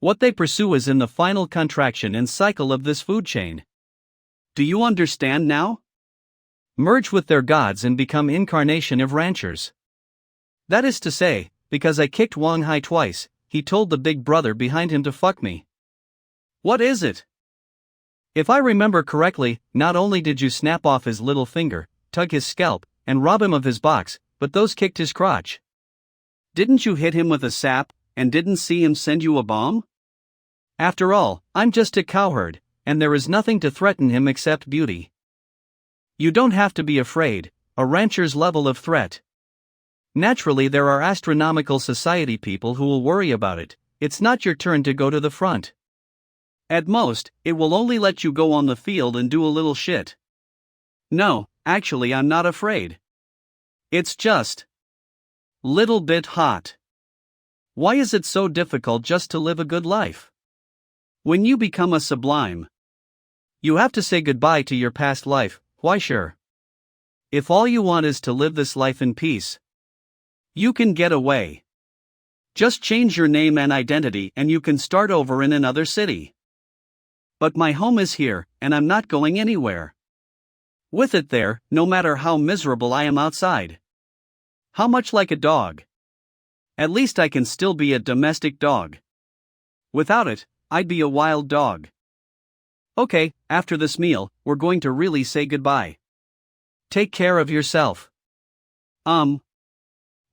What they pursue is in the final contraction and cycle of this food chain. Do you understand now? Merge with their gods and become incarnation of ranchers. That is to say, because I kicked Wang Hai twice, he told the big brother behind him to fuck me. What is it? If I remember correctly, not only did you snap off his little finger, tug his scalp, and rob him of his box, but those kicked his crotch. Didn't you hit him with a sap, and didn't see him send you a bomb? After all, I'm just a cowherd, and there is nothing to threaten him except beauty. You don't have to be afraid, a rancher's level of threat. Naturally, there are astronomical society people who will worry about it. It's not your turn to go to the front. At most, it will only let you go on the field and do a little shit. No, actually, I'm not afraid. It's just little bit hot. Why is it so difficult just to live a good life? When you become a sublime, you have to say goodbye to your past life. Why sure? If all you want is to live this life in peace, you can get away. Just change your name and identity and you can start over in another city. But my home is here, and I'm not going anywhere. With it there, no matter how miserable I am outside. How much like a dog? At least I can still be a domestic dog. Without it, I'd be a wild dog. Okay, after this meal, we're going to really say goodbye. Take care of yourself. Bon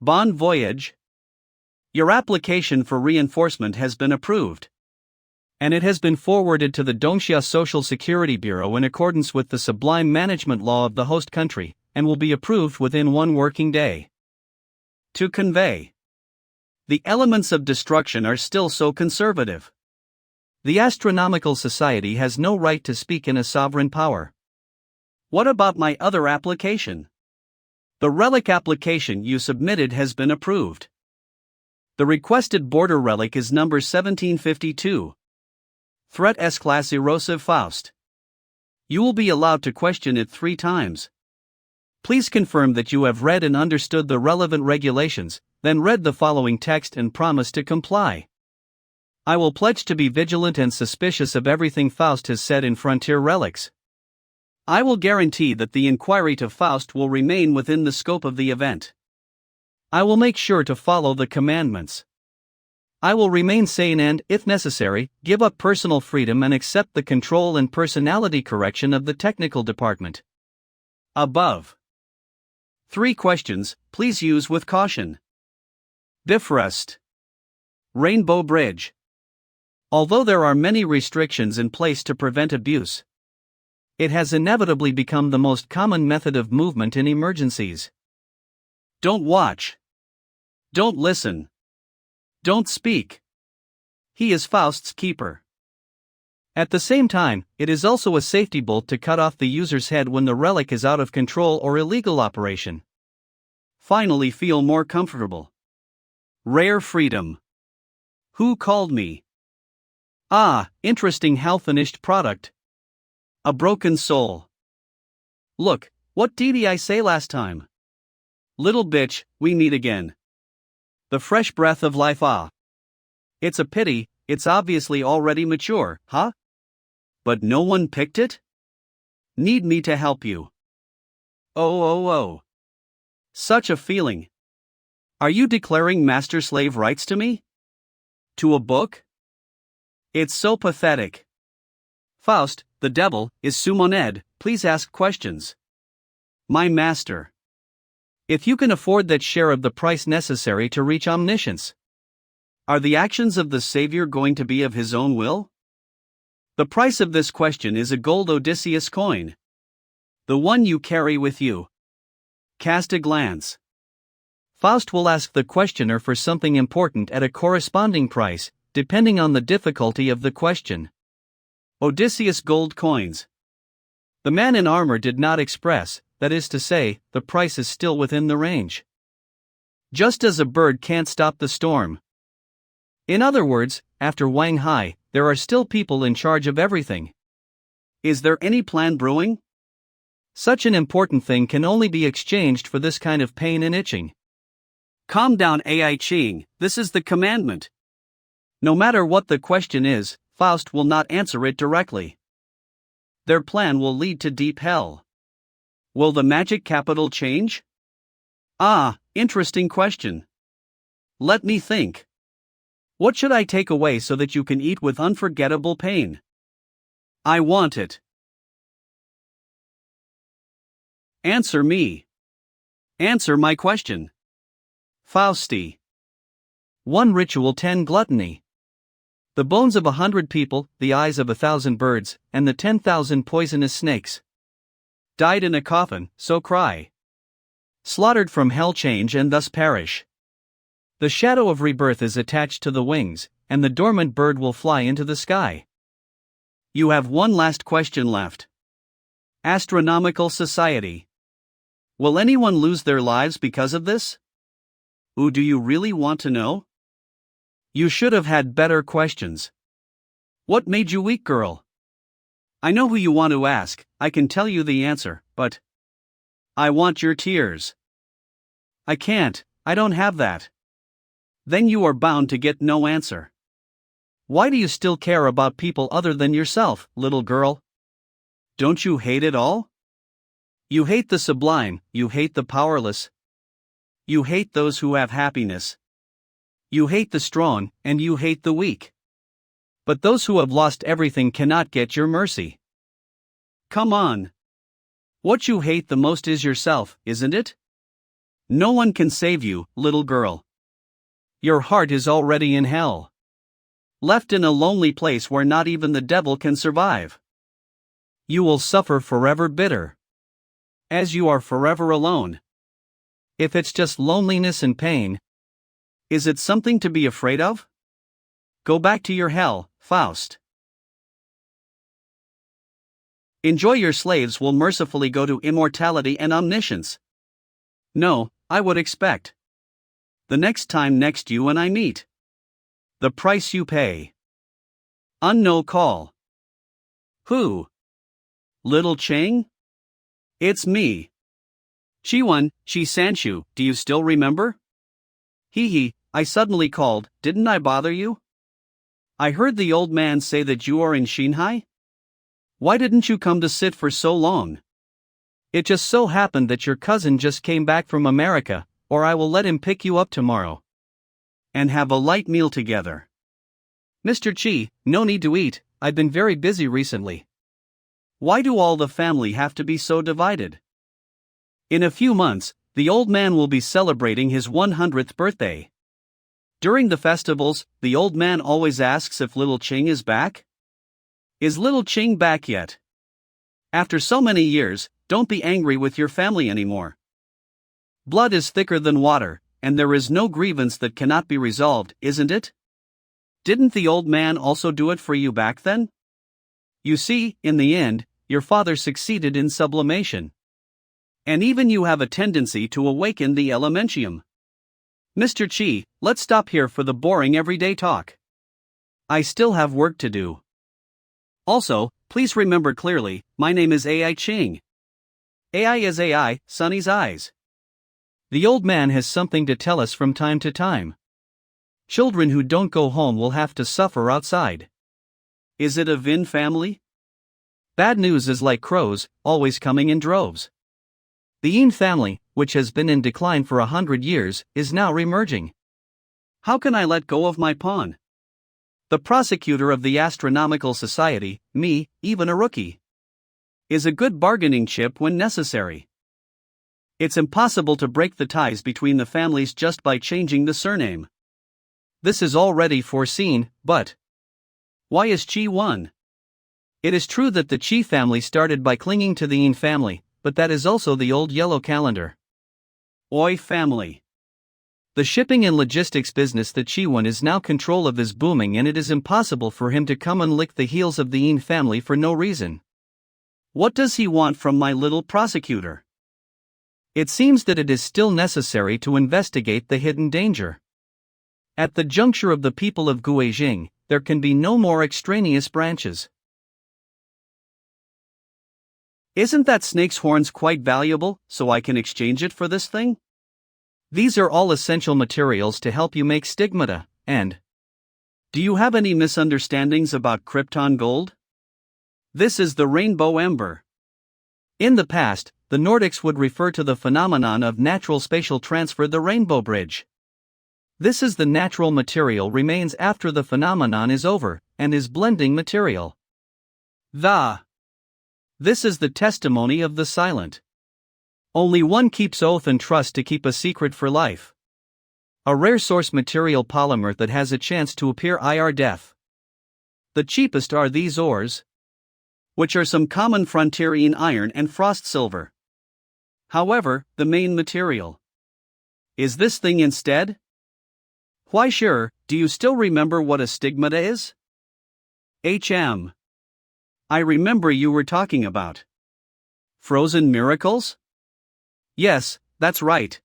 voyage. Your application for reinforcement has been approved. And it has been forwarded to the Dongxia Social Security Bureau in accordance with the sublime management law of the host country, and will be approved within 1 working day. To convey. The elements of destruction are still so conservative. The Astronomical Society has no right to speak in a sovereign power. What about my other application? The relic application you submitted has been approved. The requested border relic is number 1752. Threat S-Class Erosive Faust. You will be allowed to question it 3 times. Please confirm that you have read and understood the relevant regulations, then read the following text and promise to comply. I will pledge to be vigilant and suspicious of everything Faust has said in Frontier Relics. I will guarantee that the inquiry to Faust will remain within the scope of the event. I will make sure to follow the commandments. I will remain sane and, if necessary, give up personal freedom and accept the control and personality correction of the technical department. Above. 3 questions, please use with caution. Bifrost. Rainbow Bridge. Although there are many restrictions in place to prevent abuse, it has inevitably become the most common method of movement in emergencies. Don't watch. Don't listen. Don't speak. He is Faust's keeper. At the same time, it is also a safety bolt to cut off the user's head when the relic is out of control or illegal operation. Finally, feel more comfortable. Rare freedom. Who called me? Ah, interesting how-finished product. A broken soul. Look, what did I say last time? Little bitch, we meet again. The fresh breath of life. It's a pity, it's obviously already mature, huh? But no one picked it? Need me to help you? Oh. Such a feeling. Are you declaring master-slave rights to me? To a book? It's so pathetic. Faust, the devil, is Sumoned, please ask questions. My master. If you can afford that share of the price necessary to reach omniscience. Are the actions of the Savior going to be of his own will? The price of this question is a gold Odysseus coin. The one you carry with you. Cast a glance. Faust will ask the questioner for something important at a corresponding price, depending on the difficulty of the question. Odysseus gold coins. The man in armor did not express, that is to say, the price is still within the range. Just as a bird can't stop the storm. In other words, after Wang Hai, there are still people in charge of everything. Is there any plan brewing? Such an important thing can only be exchanged for this kind of pain and itching. Calm down, AI Ching, this is the commandment. No matter what the question is, Faust will not answer it directly. Their plan will lead to deep hell. Will the magic capital change? Ah, interesting question. Let me think. What should I take away so that you can eat with unforgettable pain? I want it. Answer me. Answer my question. Fausti. 1 Ritual 10 Gluttony. The bones of 100 people, the eyes of 1,000 birds, and the 10,000 poisonous snakes. Died in a coffin, so cry. Slaughtered from hell change and thus perish. The shadow of rebirth is attached to the wings, and the dormant bird will fly into the sky. You have one last question left. Astronomical Society. Will anyone lose their lives because of this? Ooh, do you really want to know? You should have had better questions. What made you weak, girl? I know who you want to ask, I can tell you the answer, but I want your tears. I can't, I don't have that. Then you are bound to get no answer. Why do you still care about people other than yourself, little girl? Don't you hate it all? You hate the sublime, you hate the powerless. You hate those who have happiness. You hate the strong, and you hate the weak. But those who have lost everything cannot get your mercy. Come on. What you hate the most is yourself, isn't it? No one can save you, little girl. Your heart is already in hell. Left in a lonely place where not even the devil can survive. You will suffer forever bitter. As you are forever alone. If it's just loneliness and pain, is it something to be afraid of? Go back to your hell, Faust. Enjoy your slaves will mercifully go to immortality and omniscience. No, I would expect. The next time next you and I meet. The price you pay. Unknown call. Who? Little Chang? It's me. Chiwan, Chi Sanshu, do you still remember? Hee, I suddenly called, didn't I bother you? I heard the old man say that you are in Shanghai? Why didn't you come to sit for so long? It just so happened that your cousin just came back from America, or I will let him pick you up tomorrow. And have a light meal together. Mr. Chi, no need to eat, I've been very busy recently. Why do all the family have to be so divided? In a few months, the old man will be celebrating his 100th birthday. During the festivals, the old man always asks if little Ching is back. Is little Ching back yet? After so many years, don't be angry with your family anymore. Blood is thicker than water, and there is no grievance that cannot be resolved, isn't it? Didn't the old man also do it for you back then? You see, in the end, your father succeeded in sublimation. And even you have a tendency to awaken the elementium. Mr. Chi, let's stop here for the boring everyday talk. I still have work to do. Also, please remember clearly, my name is AI Ching. AI is AI, Sunny's eyes. The old man has something to tell us from time to time. Children who don't go home will have to suffer outside. Is it a Vin family? Bad news is like crows, always coming in droves. The Yin family, which has been in decline for 100 years, is now remerging. How can I let go of my pawn? The prosecutor of the Astronomical Society, me, even a rookie, is a good bargaining chip when necessary. It's impossible to break the ties between the families just by changing the surname. This is already foreseen, but why is Chi one? It is true that the Chi family started by clinging to the Yin family, but that is also the old yellow calendar. Oi family. The shipping and logistics business that Chi one is now control of is booming, and it is impossible for him to come and lick the heels of the Yin family for no reason. What does he want from my little prosecutor? It seems that it is still necessary to investigate the hidden danger. At the juncture of the people of Guizheng, there can be no more extraneous branches. Isn't that snake's horns quite valuable, so I can exchange it for this thing? These are all essential materials to help you make stigmata, and... Do you have any misunderstandings about Krypton gold? This is the rainbow ember. In the past, the Nordics would refer to the phenomenon of natural spatial transfer the rainbow bridge. This is the natural material remains after the phenomenon is over, and is blending material. This is the testimony of the silent. Only one keeps oath and trust to keep a secret for life. A rare source material polymer that has a chance to appear IR deaf. The cheapest are these ores, which are some common frontierine iron and frost silver. However, the main material is this thing instead? Why sure, do you still remember what a stigmata is? I remember you were talking about frozen miracles? Yes, that's right.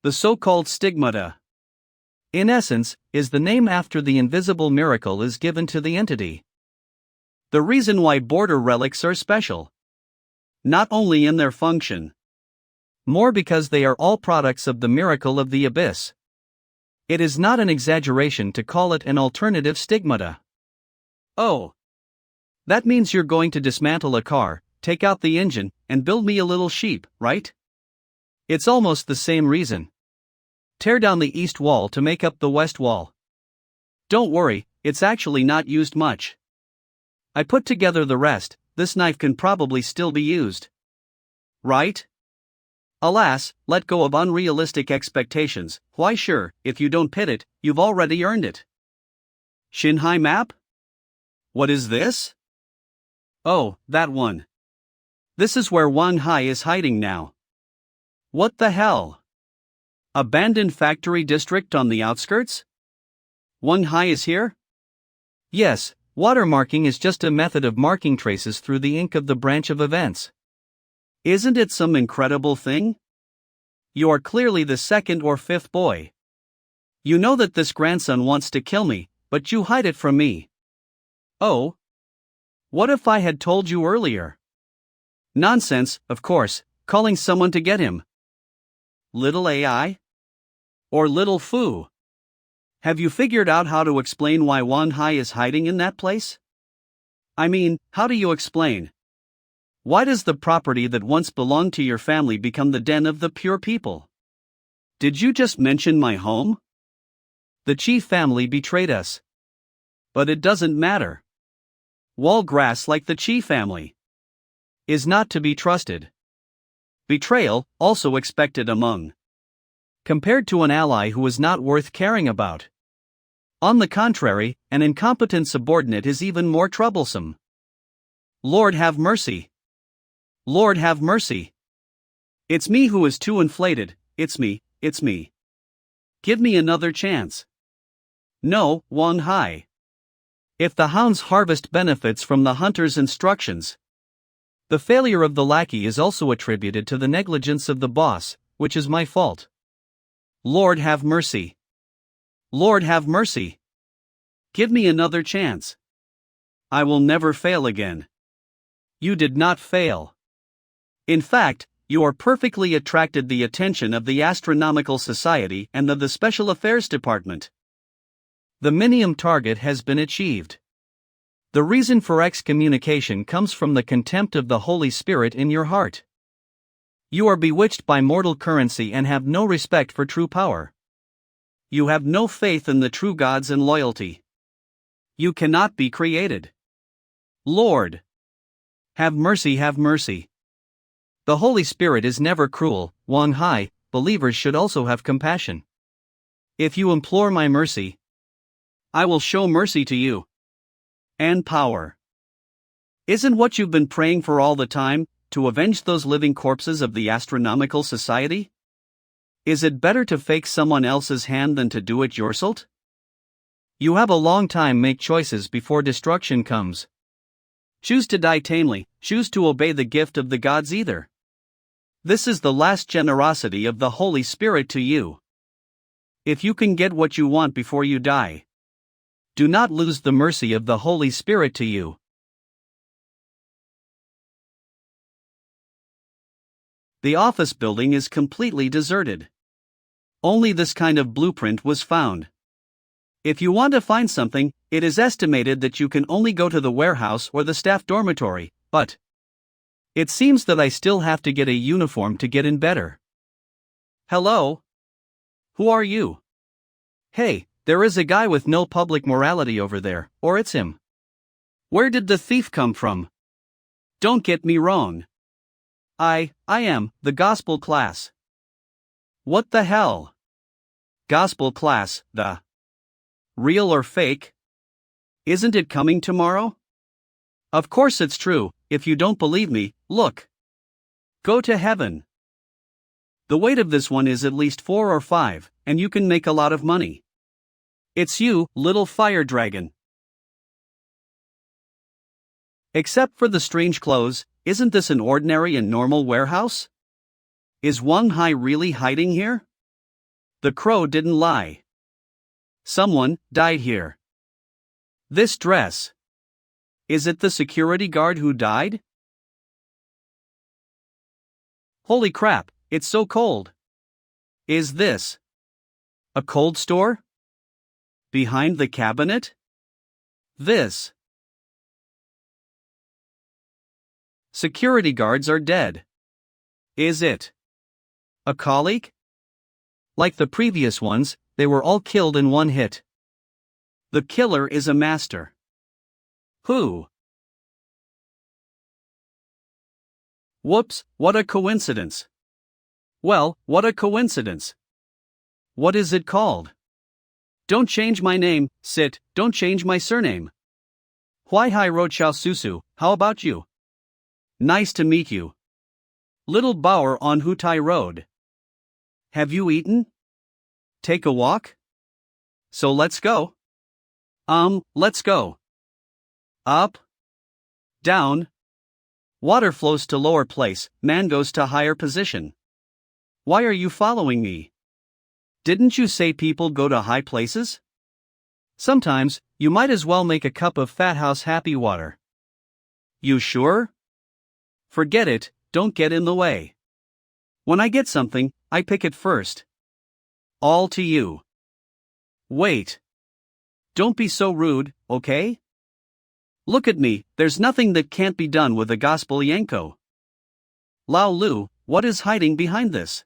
The so-called stigmata, in essence, is the name after the invisible miracle is given to the entity. The reason why border relics are special. Not only in their function, more because they are all products of the miracle of the abyss. It is not an exaggeration to call it an alternative stigmata. Oh. That means you're going to dismantle a car, take out the engine, and build me a little sheep, right? It's almost the same reason. Tear down the east wall to make up the west wall. Don't worry, it's actually not used much. I put together the rest, this knife can probably still be used. Right? Alas, let go of unrealistic expectations. Why sure, if you don't pit it, you've already earned it. Shinhai map? What is this? Oh, that one. This is where Wang Hai is hiding now. What the hell? Abandoned factory district on the outskirts? Wang Hai is here? Yes, watermarking is just a method of marking traces through the ink of the branch of events. Isn't it some incredible thing? You are clearly the second or fifth boy. You know that this grandson wants to kill me, but you hide it from me. Oh? What if I had told you earlier? Nonsense, of course, calling someone to get him. Little AI? Or little Fu? Have you figured out how to explain why Wang Hai is hiding in that place? I mean, how do you explain? Why does the property that once belonged to your family become the den of the pure people? Did you just mention my home? The chief family betrayed us. But it doesn't matter. Wall grass like the chief family is not to be trusted. Betrayal, also expected among. Compared to an ally who is not worth caring about. On the contrary, an incompetent subordinate is even more troublesome. Lord have mercy. Lord have mercy. It's me who is too inflated, it's me. Give me another chance. No, Wang Hai. If the hound's harvest benefits from the hunter's instructions, the failure of the lackey is also attributed to the negligence of the boss, which is my fault. Lord have mercy. Lord have mercy. Give me another chance. I will never fail again. You did not fail. In fact, you are perfectly attracted the attention of the Astronomical Society and of the Special Affairs Department. The minimum target has been achieved. The reason for excommunication comes from the contempt of the Holy Spirit in your heart. You are bewitched by mortal currency and have no respect for true power. You have no faith in the true gods and loyalty. You cannot be created. Lord, have mercy, have mercy. The Holy Spirit is never cruel, Wang Hai, believers should also have compassion. If you implore my mercy, I will show mercy to you. And power. Isn't what you've been praying for all the time, to avenge those living corpses of the Astronomical Society? Is it better to fake someone else's hand than to do it yourself? You have a long time make choices before destruction comes. Choose to die tamely, choose to obey the gift of the gods either. This is the last generosity of the Holy Spirit to you. If you can get what you want before you die, do not lose the mercy of the Holy Spirit to you. The office building is completely deserted. Only this kind of blueprint was found. If you want to find something, it is estimated that you can only go to the warehouse or the staff dormitory, but it seems that I still have to get a uniform to get in better. Hello? Who are you? Hey, there is a guy with no public morality over there, or it's him. Where did the thief come from? Don't get me wrong. I am the gospel class. What the hell? Gospel class, the real or fake? Isn't it coming tomorrow? Of course it's true. If you don't believe me, look. Go to heaven. The weight of this one is at least 4 or 5, and you can make a lot of money. It's you, little fire dragon. Except for the strange clothes, isn't this an ordinary and normal warehouse? Is Wang Hai really hiding here? The crow didn't lie. Someone died here. This dress. Is it the security guard who died? Holy crap, it's so cold. Is this a cold store? Behind the cabinet? This. Security guards are dead. Is it a colleague? Like the previous ones, they were all killed in one hit. The killer is a master. Who? Whoops, what a coincidence. Well, what a coincidence. What is it called? Don't change my name, Sit, don't change my surname. Huai Hai Ro Chao Susu, how about you? Nice to meet you. Little Bauer on Hutai Road. Have you eaten? Take a walk? So let's go. Let's go. Up. Down. Water flows to lower place, man goes to higher position. Why are you following me? Didn't you say people go to high places? Sometimes, you might as well make a cup of Fat House Happy Water. You sure? Forget it, don't get in the way. When I get something, I pick it first. All to you. Wait. Don't be so rude, okay? Look at me, there's nothing that can't be done with a gospel Yanko. Lao Lu, what is hiding behind this?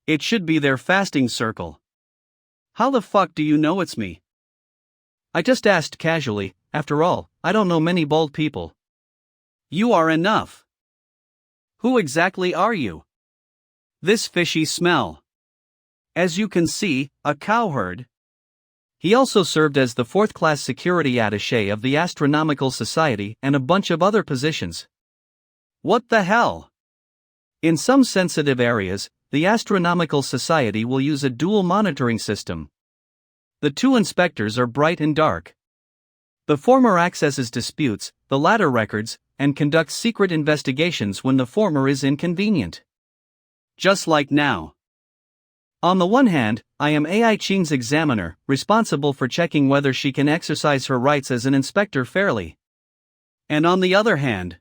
It should be their fasting circle. How the fuck do you know it's me? I just asked casually, after all, I don't know many bald people. You are enough. Who exactly are you? This fishy smell. As you can see, a cowherd. He also served as the 4th-class security attaché of the Astronomical Society and a bunch of other positions. What the hell? In some sensitive areas, the Astronomical Society will use a dual monitoring system. The 2 inspectors are bright and dark. The former accesses disputes, the latter records, and conducts secret investigations when the former is inconvenient. Just like now. On the one hand, I am Ai Qing's examiner, responsible for checking whether she can exercise her rights as an inspector fairly. And on the other hand,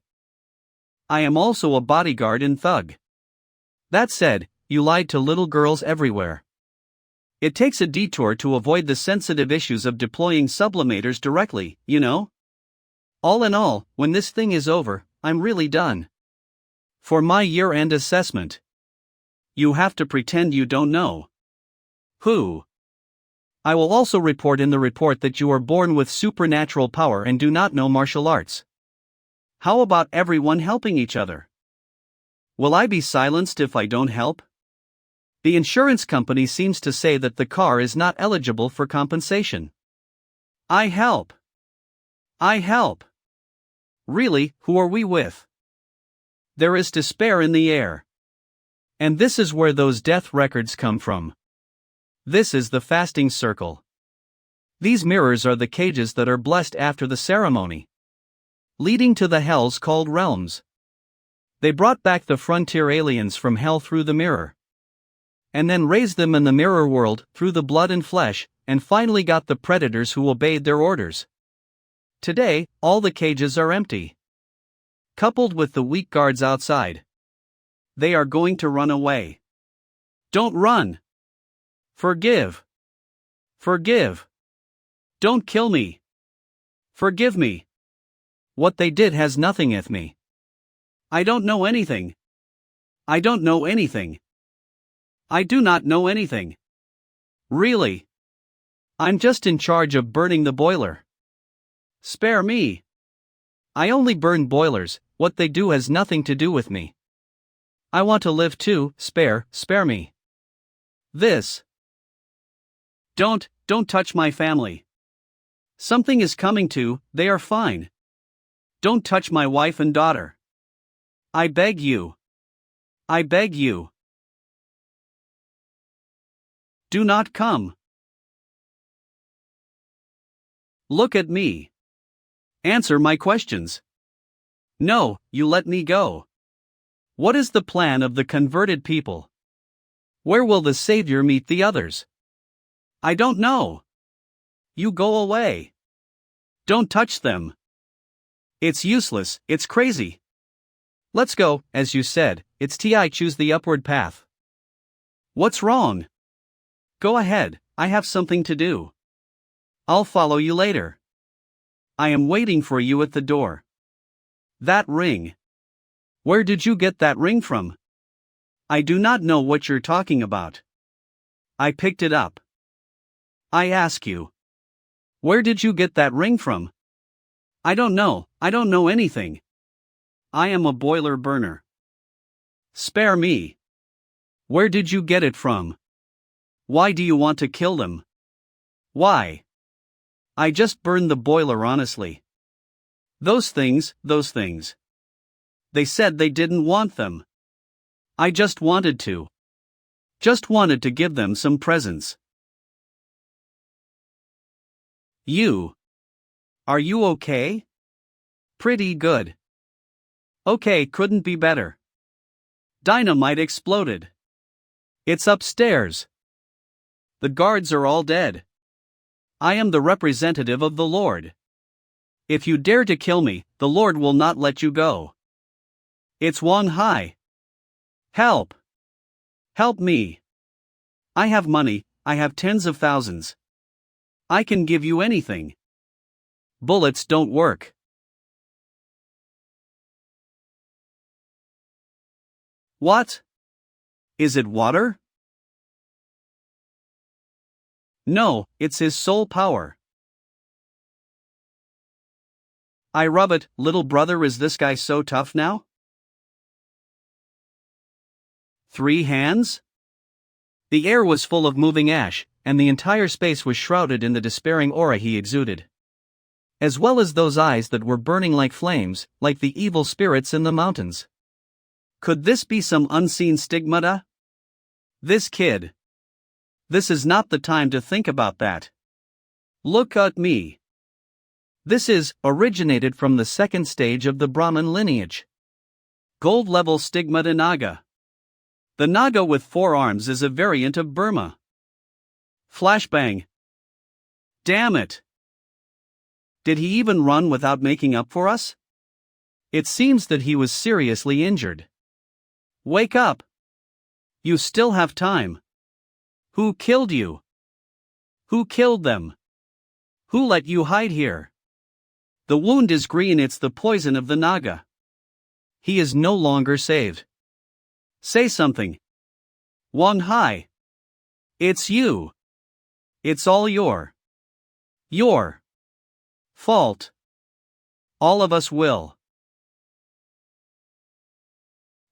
I am also a bodyguard and thug. That said, you lied to little girls everywhere. It takes a detour to avoid the sensitive issues of deploying sublimators directly, you know? All in all, when this thing is over, I'm really done. For my year-end assessment, you have to pretend you don't know. Who? I will also report in the report that you are born with supernatural power and do not know martial arts. How about everyone helping each other? Will I be silenced if I don't help? The insurance company seems to say that the car is not eligible for compensation. I help. I help. Really, who are we with? There is despair in the air. And this is where those death records come from. This is the fasting circle. These mirrors are the cages that are blessed after the ceremony, leading to the hells called realms. They brought back the frontier aliens from hell through the mirror. and then raised them in the mirror world through the blood and flesh, and finally got the predators who obeyed their orders. Today, all the cages are empty. Coupled with the weak guards outside, they are going to run away. Don't run. Forgive. Forgive. Don't kill me. Forgive me. What they did has nothing with me. I don't know anything. I don't know anything. I do not know anything. Really. I'm just in charge of burning the boiler. Spare me. I only burn boilers, what they do has nothing to do with me. I want to live too, spare me. This. Don't touch my family. Something is coming to, they are fine. Don't touch my wife and daughter. I beg you. I beg you. Do not come. Look at me. Answer my questions. No, you let me go. What is the plan of the converted people? Where will the Savior meet the others? I don't know. You go away. Don't touch them. It's useless, it's crazy. Let's go, as you said, it's I choose the upward path. What's wrong? Go ahead, I have something to do. I'll follow you later. I am waiting for you at the door. That ring. Where did you get that ring from? I do not know what you're talking about. I picked it up. I ask you. Where did you get that ring from? I don't know anything. I am a boiler burner. Spare me. Where did you get it from? Why do you want to kill them? Why? I just burned the boiler honestly. Those things. They said they didn't want them. I just wanted to. Just wanted to give them some presents. You. Are you okay? Pretty good. Okay, couldn't be better. Dynamite exploded. It's upstairs. The guards are all dead. I am the representative of the Lord. If you dare to kill me, the Lord will not let you go. It's Wang Hai. Help! Help me! I have money, I have tens of thousands. I can give you anything. Bullets don't work. What? Is it water? No, it's his soul power. I rub it, little brother, is this guy so tough now? 3 hands? The air was full of moving ash, and the entire space was shrouded in the despairing aura he exuded. As well as those eyes that were burning like flames, like the evil spirits in the mountains. Could this be some unseen stigmata? This kid. This is not the time to think about that. Look at me. This is originated from the second stage of the Brahmin lineage. Gold level stigmata Naga. The Naga with 4 arms is a variant of Burma. Flashbang. Damn it. Did he even run without making up for us? It seems that he was seriously injured. Wake up. You still have time. Who killed you? Who killed them? Who let you hide here? The wound is green, it's the poison of the Naga. He is no longer saved. Say something. Wang Hai. It's you. It's all your fault. All of us will.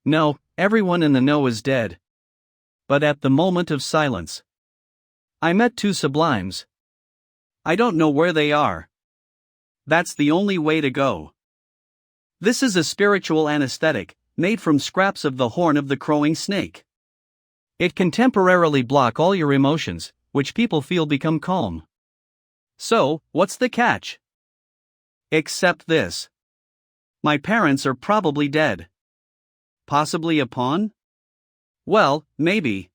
No, everyone in the know is dead. But at the moment of silence, I met 2 sublimes. I don't know where they are. That's the only way to go. This is a spiritual anesthetic, made from scraps of the horn of the crowing snake. It can temporarily block all your emotions, which people feel become calm. So, what's the catch? Except this. My parents are probably dead. Possibly a pawn? Well, maybe.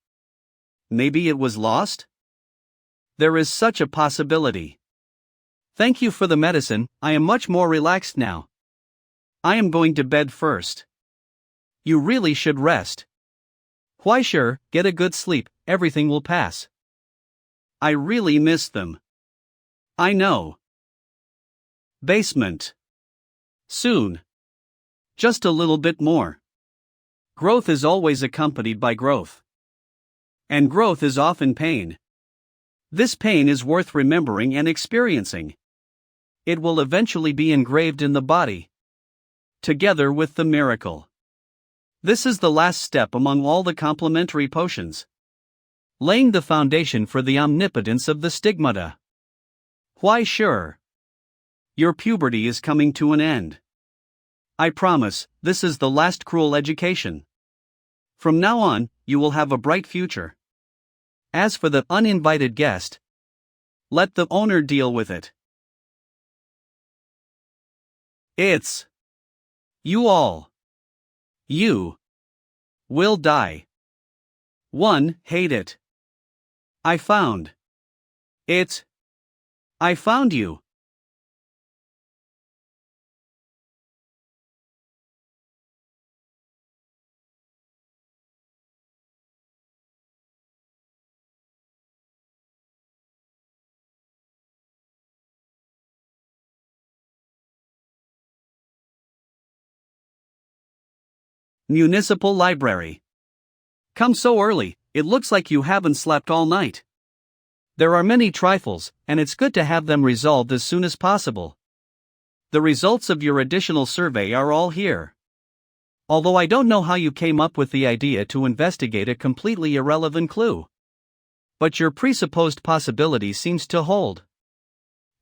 maybe it was lost? There is such a possibility. Thank you for the medicine, I am much more relaxed now. I am going to bed first. You really should rest. Why sure, get a good sleep, everything will pass. I really miss them. I know. Basement. Soon. Just a little bit more. Growth is always accompanied by growth. And growth is often pain. This pain is worth remembering and experiencing. It will eventually be engraved in the body, together with the miracle. This is the last step among all the complementary potions, laying the foundation for the omnipotence of the stigmata. Why sure. Your puberty is coming to an end. I promise, this is the last cruel education. From now on, you will have a bright future. As for the uninvited guest, let the owner deal with it. It's you all. You will die. 1. Hate it. I found it. I found you. Municipal Library. Come so early, it looks like you haven't slept all night. There are many trifles, and it's good to have them resolved as soon as possible. The results of your additional survey are all here. Although I don't know how you came up with the idea to investigate a completely irrelevant clue. But your presupposed possibility seems to hold.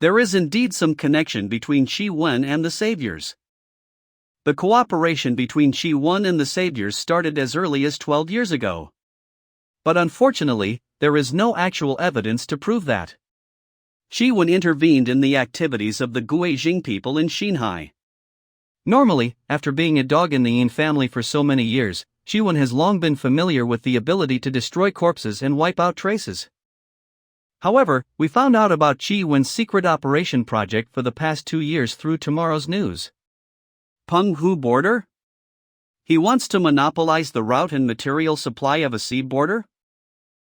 There is indeed some connection between Qi Wen and the Saviors. The cooperation between Qi Wen and the Saviors started as early as 12 years ago. But unfortunately, there is no actual evidence to prove that. Qi Wen intervened in the activities of the Guijing people in Xinhai. Normally, after being a dog in the Yin family for so many years, Qi Wen has long been familiar with the ability to destroy corpses and wipe out traces. However, we found out about Qi Wen's secret operation project for the past 2 years through tomorrow's news. Penghu border? He wants to monopolize the route and material supply of a sea border?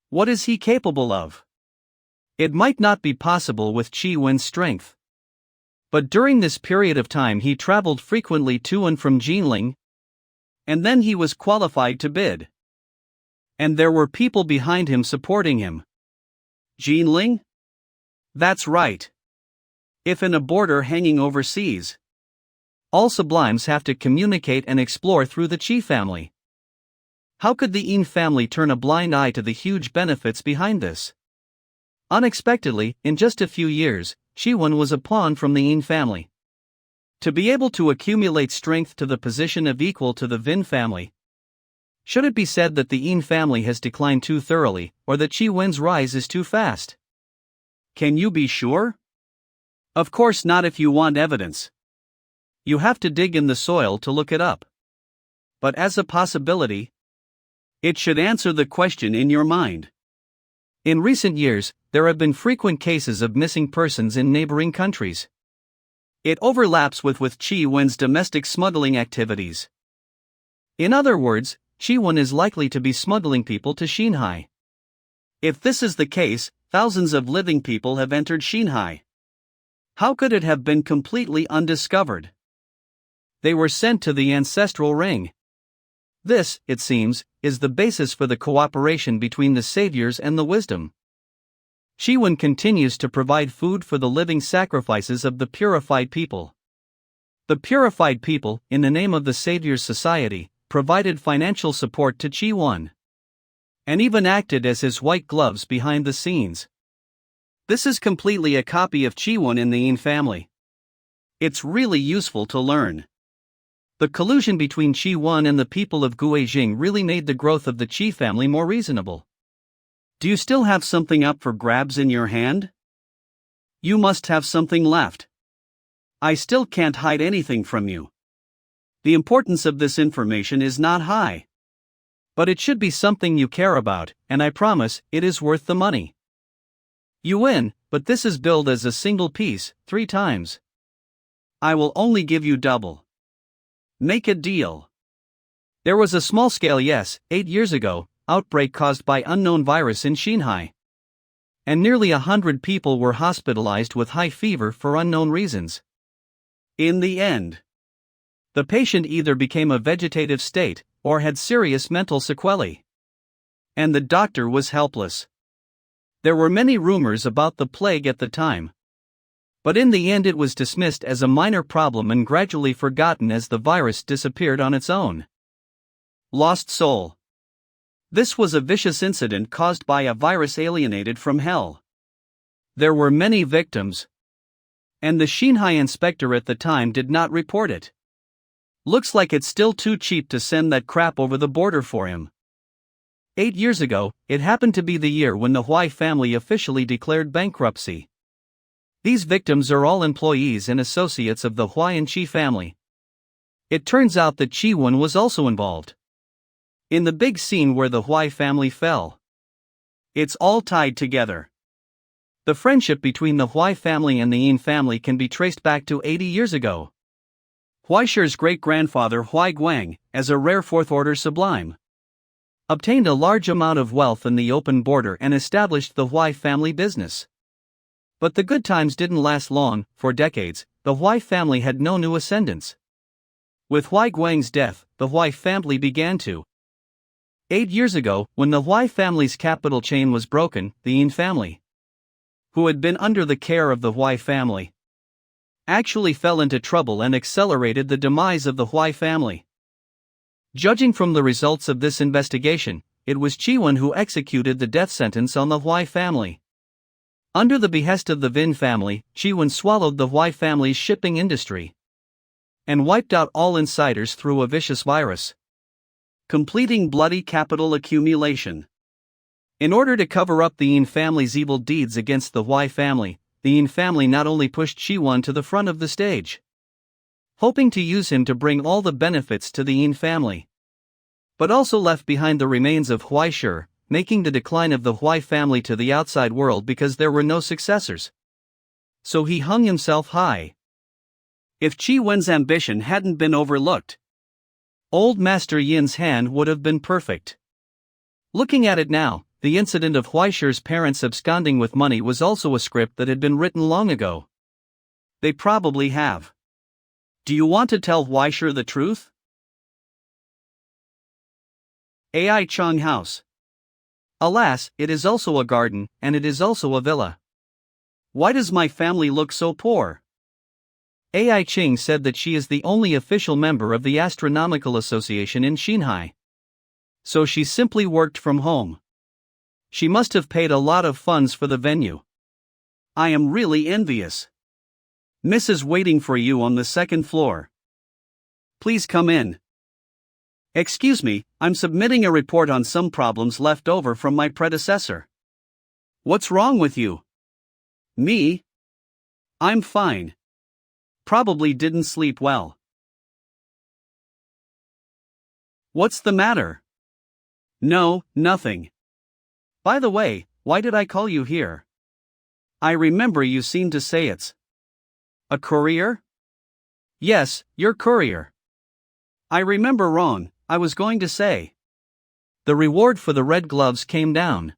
What is he capable of? It might not be possible with Qi Wen's strength. But during this period of time he traveled frequently to and from Jinling, and then he was qualified to bid. And there were people behind him supporting him. Jinling? That's right. If in a border hanging overseas, all sublimes have to communicate and explore through the Qi family. How could the Yin family turn a blind eye to the huge benefits behind this? Unexpectedly, in just a few years, Qi Wen was a pawn from the Yin family. To be able to accumulate strength to the position of equal to the Vin family. Should it be said that the Yin family has declined too thoroughly, or that Qi Wen's rise is too fast? Can you be sure? Of course not if you want evidence. You have to dig in the soil to look it up. But as a possibility, it should answer the question in your mind. In recent years, there have been frequent cases of missing persons in neighboring countries. It overlaps with Qi Wen's domestic smuggling activities. In other words, Qi Wen is likely to be smuggling people to Xinhai. If this is the case, thousands of living people have entered Xinhai. How could it have been completely undiscovered? They were sent to the ancestral ring. This, it seems, is the basis for the cooperation between the saviors and the wisdom. Qi Wen continues to provide food for the living sacrifices of the purified people. The purified people, in the name of the Savior's Society, provided financial support to Qi Wen, and even acted as his white gloves behind the scenes. This is completely a copy of Qi Wen in the Yin family. It's really useful to learn. The collusion between Qi Wen and the people of Guijing really made the growth of the Qi family more reasonable. Do you still have something up for grabs in your hand? You must have something left. I still can't hide anything from you. The importance of this information is not high. But it should be something you care about, and I promise, it is worth the money. You win, but this is billed as a single piece, 3 times. I will only give you double. Make a deal. There was a small-scale 8 years ago, outbreak caused by unknown virus in Shanghai. And nearly 100 people were hospitalized with high fever for unknown reasons. In the end, the patient either became a vegetative state, or had serious mental sequelae. And the doctor was helpless. There were many rumors about the plague at the time. But in the end it was dismissed as a minor problem and gradually forgotten as the virus disappeared on its own. Lost soul. This was a vicious incident caused by a virus alienated from hell. There were many victims. And the Shanghai inspector at the time did not report it. Looks like it's still too cheap to send that crap over the border for him. 8 years ago, it happened to be the year when the Hui family officially declared bankruptcy. These victims are all employees and associates of the Hui and Qi family. It turns out that Qi Wen was also involved in the big scene where the Hui family fell. It's all tied together. The friendship between the Hui family and the Yin family can be traced back to 80 years ago. Huaishi's great-grandfather Hui Guang, as a rare fourth-order sublime, obtained a large amount of wealth in the open border and established the Hui family business. But the good times didn't last long. For decades, the Hui family had no new ascendants. With Hui Guang's death, the Hui family began to. 8 years ago, when the Hui family's capital chain was broken, the Yin family, who had been under the care of the Hui family, actually fell into trouble and accelerated the demise of the Hui family. Judging from the results of this investigation, it was Qi Wen who executed the death sentence on the Hui family. Under the behest of the Vin family, Qi Wen swallowed the Hui family's shipping industry and wiped out all insiders through a vicious virus, completing bloody capital accumulation. In order to cover up the Yin family's evil deeds against the Hui family, the Yin family not only pushed Qi Wen to the front of the stage, hoping to use him to bring all the benefits to the Yin family, but also left behind the remains of Huaishir, making the decline of the Hui family to the outside world because there were no successors. So he hung himself high. If Qi Wen's ambition hadn't been overlooked, Old Master Yin's hand would have been perfect. Looking at it now, the incident of Huaishir's parents absconding with money was also a script that had been written long ago. They probably have. Do you want to tell Huaishir the truth? Ai Chang House. Alas, it is also a garden, and it is also a villa. Why does my family look so poor? Ai Ching said that she is the only official member of the Astronomical Association in Shanghai. So she simply worked from home. She must have paid a lot of funds for the venue. I am really envious. Mrs. waiting for you on the 2nd floor. Please come in. Excuse me, I'm submitting a report on some problems left over from my predecessor. What's wrong with you? Me? I'm fine. Probably didn't sleep well. What's the matter? No, nothing. By the way, why did I call you here? I remember you seemed to say it's a courier? Yes, your courier. I remember wrong, I was going to say. The reward for the red gloves came down.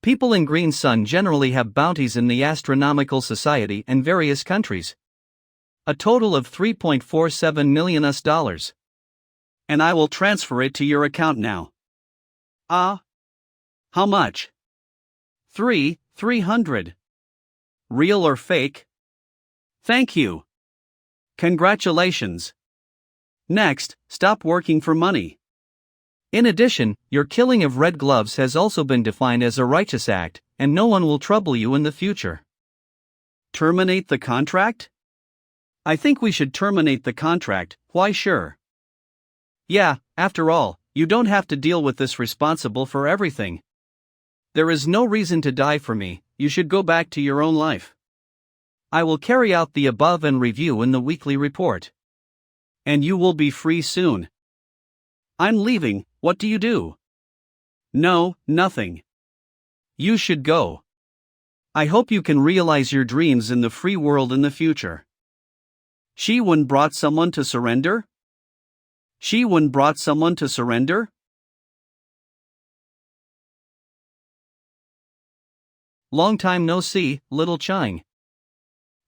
People in Green Sun generally have bounties in the Astronomical Society and various countries. A total of $3.47 million. And I will transfer it to your account now. Ah? How much? 300. Real or fake? Thank you. Congratulations. Next, stop working for money. In addition, your killing of red gloves has also been defined as a righteous act, and no one will trouble you in the future. Terminate the contract? I think we should terminate the contract. Why sure? Yeah, after all, you don't have to deal with this responsible for everything. There is no reason to die for me, you should go back to your own life. I will carry out the above and review in the weekly report. And you will be free soon. I'm leaving. what do you do? No, nothing. You should go. I hope you can realize your dreams in the free world in the future. Shi-won brought someone to surrender? Shi-won brought someone to surrender? Long time no see, little Chang.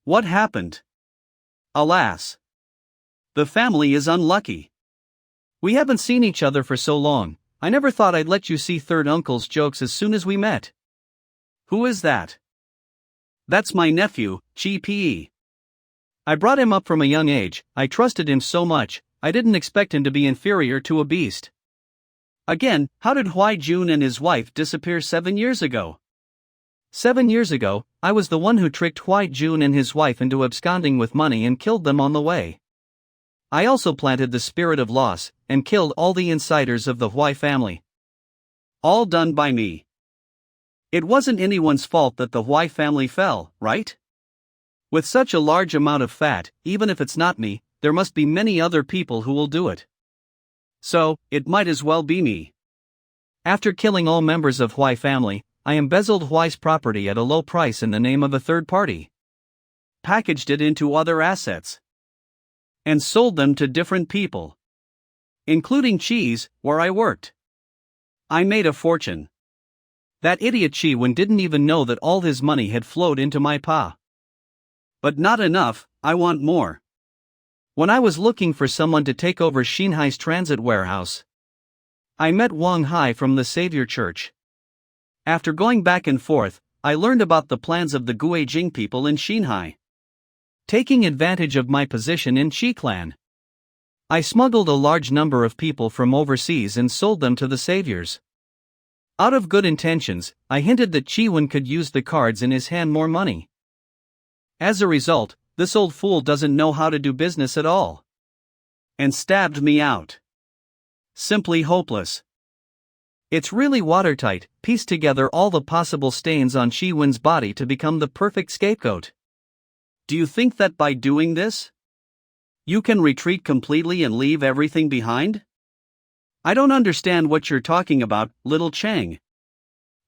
What happened? Alas. The family is unlucky. We haven't seen each other for so long. I never thought I'd let you see third uncle's jokes as soon as we met. Who is that? That's my nephew, Chi-Pe. I brought him up from a young age. I trusted him so much, I didn't expect him to be inferior to a beast. Again, how did Hwai-jun and his wife disappear 7 years ago? 7 years ago, I was the one who tricked Hwai-jun and his wife into absconding with money and killed them on the way. I also planted the spirit of loss, and killed all the insiders of the Hwai family. All done by me. It wasn't anyone's fault that the Hwai family fell, right? With such a large amount of fat, even if it's not me, there must be many other people who will do it. So, it might as well be me. After killing all members of Hwai family, I embezzled Hwai's property at a low price in the name of a third party. Packaged it into other assets. And sold them to different people. Including Chi's, where I worked. I made a fortune. That idiot Chi-won didn't even know that all his money had flowed into my pa. But not enough, I want more. When I was looking for someone to take over Shinhai's transit warehouse, I met Wang Hai from the Savior Church. After going back and forth, I learned about the plans of the Guijing people in Shinhai. Taking advantage of my position in Chi clan, I smuggled a large number of people from overseas and sold them to the Saviors. Out of good intentions, I hinted that Chi-won could use the cards in his hand more money. As a result, this old fool doesn't know how to do business at all. And stabbed me out. Simply hopeless. It's really watertight, pieced together all the possible stains on Chi-won's body to become the perfect scapegoat. Do you think that by doing this, you can retreat completely and leave everything behind? I don't understand what you're talking about, little Chang.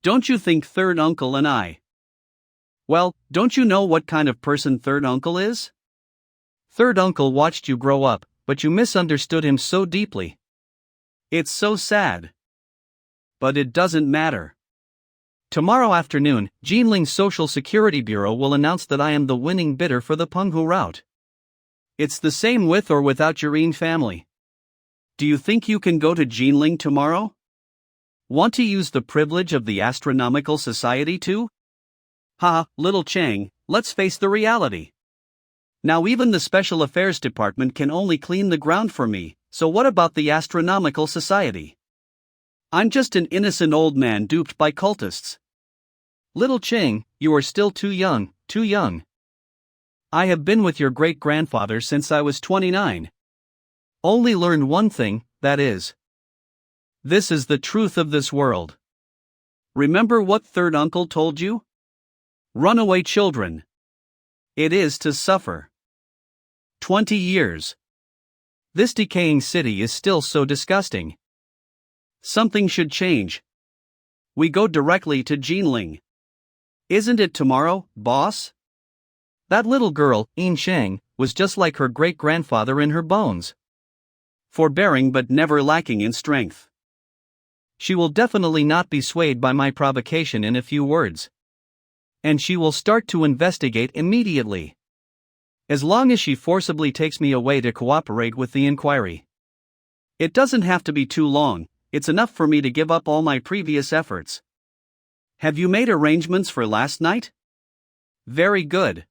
Don't you think third uncle and I? Well, don't you know what kind of person third uncle is? Third uncle watched you grow up, but you misunderstood him so deeply. It's so sad. But it doesn't matter. Tomorrow afternoon, Jinling's Social Security Bureau will announce that I am the winning bidder for the Penghu route. It's the same with or without your Yin family. Do you think you can go to Jinling tomorrow? Want to use the privilege of the Astronomical Society too? Ha, little Chang, let's face the reality. Now even the Special Affairs Department can only clean the ground for me, so what about the Astronomical Society? I'm just an innocent old man duped by cultists. Little Chang, you are still too young, too young. I have been with your great-grandfather since I was 29. Only learned one thing, that is. This is the truth of this world. Remember what third uncle told you? Runaway children. It is to suffer. 20 years. This decaying city is still so disgusting. Something should change. We go directly to Jinling. Isn't it tomorrow, boss? That little girl, Yin Sheng, was just like her great-grandfather in her bones. Forbearing but never lacking in strength. She will definitely not be swayed by my provocation in a few words. And she will start to investigate immediately. As long as she forcibly takes me away to cooperate with the inquiry. It doesn't have to be too long, it's enough for me to give up all my previous efforts. Have you made arrangements for last night? Very good.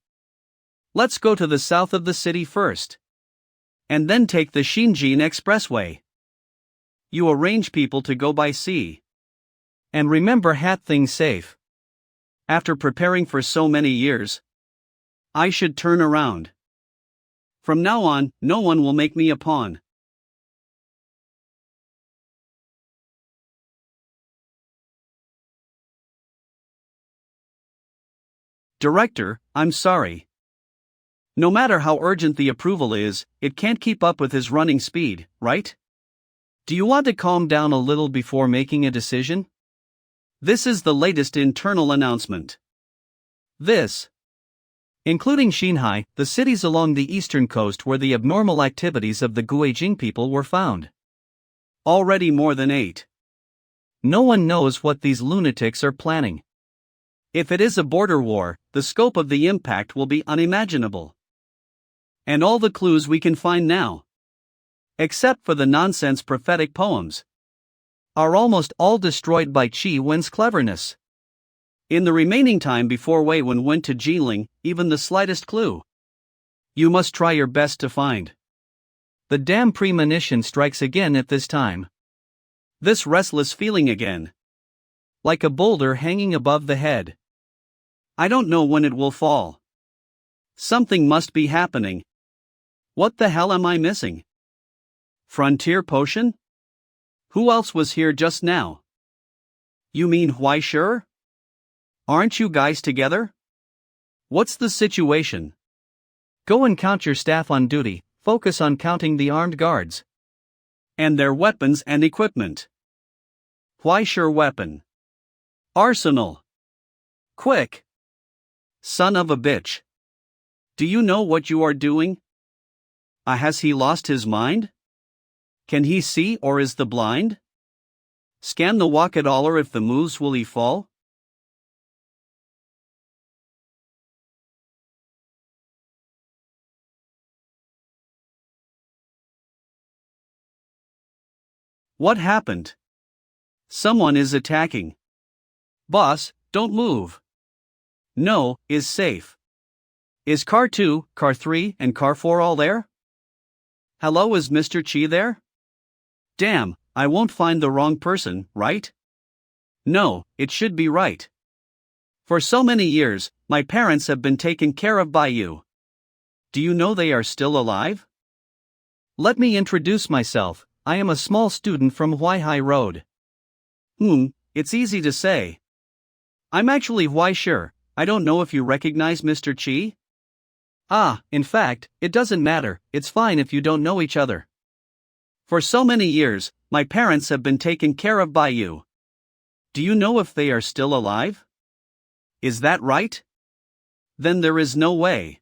Let's go to the south of the city first. And then take the Xinjiang Expressway. You arrange people to go by sea. And remember, hat things safe. After preparing for so many years, I should turn around. From now on, no one will make me a pawn. Director, I'm sorry. No matter how urgent the approval is, it can't keep up with his running speed, right? Do you want to calm down a little before making a decision? This is the latest internal announcement. This, including Xinhai, the cities along the eastern coast where the abnormal activities of the Guijing people were found. Already more than 8. No one knows what these lunatics are planning. If it is a border war, the scope of the impact will be unimaginable. And all the clues we can find now, except for the nonsense prophetic poems, are almost all destroyed by Qi Wen's cleverness. In the remaining time before Wei Wen went to Jiling, even the slightest clue, you must try your best to find. The damn premonition strikes again at this time. This restless feeling again. Like a boulder hanging above the head. I don't know when it will fall. Something must be happening. What the hell am I missing? Frontier potion? Who else was here just now? You mean Huai Sure? Aren't you guys together? What's the situation? Go and count your staff on duty, focus on counting the armed guards. And their weapons and equipment. Huai Sure weapon. Arsenal. Quick. Son of a bitch. Do you know what you are doing? Has he lost his mind? Can he see or is the blind? Scan the walk-at-aller if the moves will he fall? What happened? Someone is attacking. Boss, don't move. No, is safe. Is car 2, car 3, and car 4 all there? Hello, is Mr. Qi there? Damn, I won't find the wrong person, right? No, it should be right. For so many years, my parents have been taken care of by you. Do you know they are still alive? Let me introduce myself. I am a small student from Huaihai Road. It's easy to say. I'm actually Huai Sure. I don't know if you recognize Mr. Qi? In fact, it doesn't matter, it's fine if you don't know each other. For so many years, my parents have been taken care of by you. Do you know if they are still alive? Is that right? Then there is no way.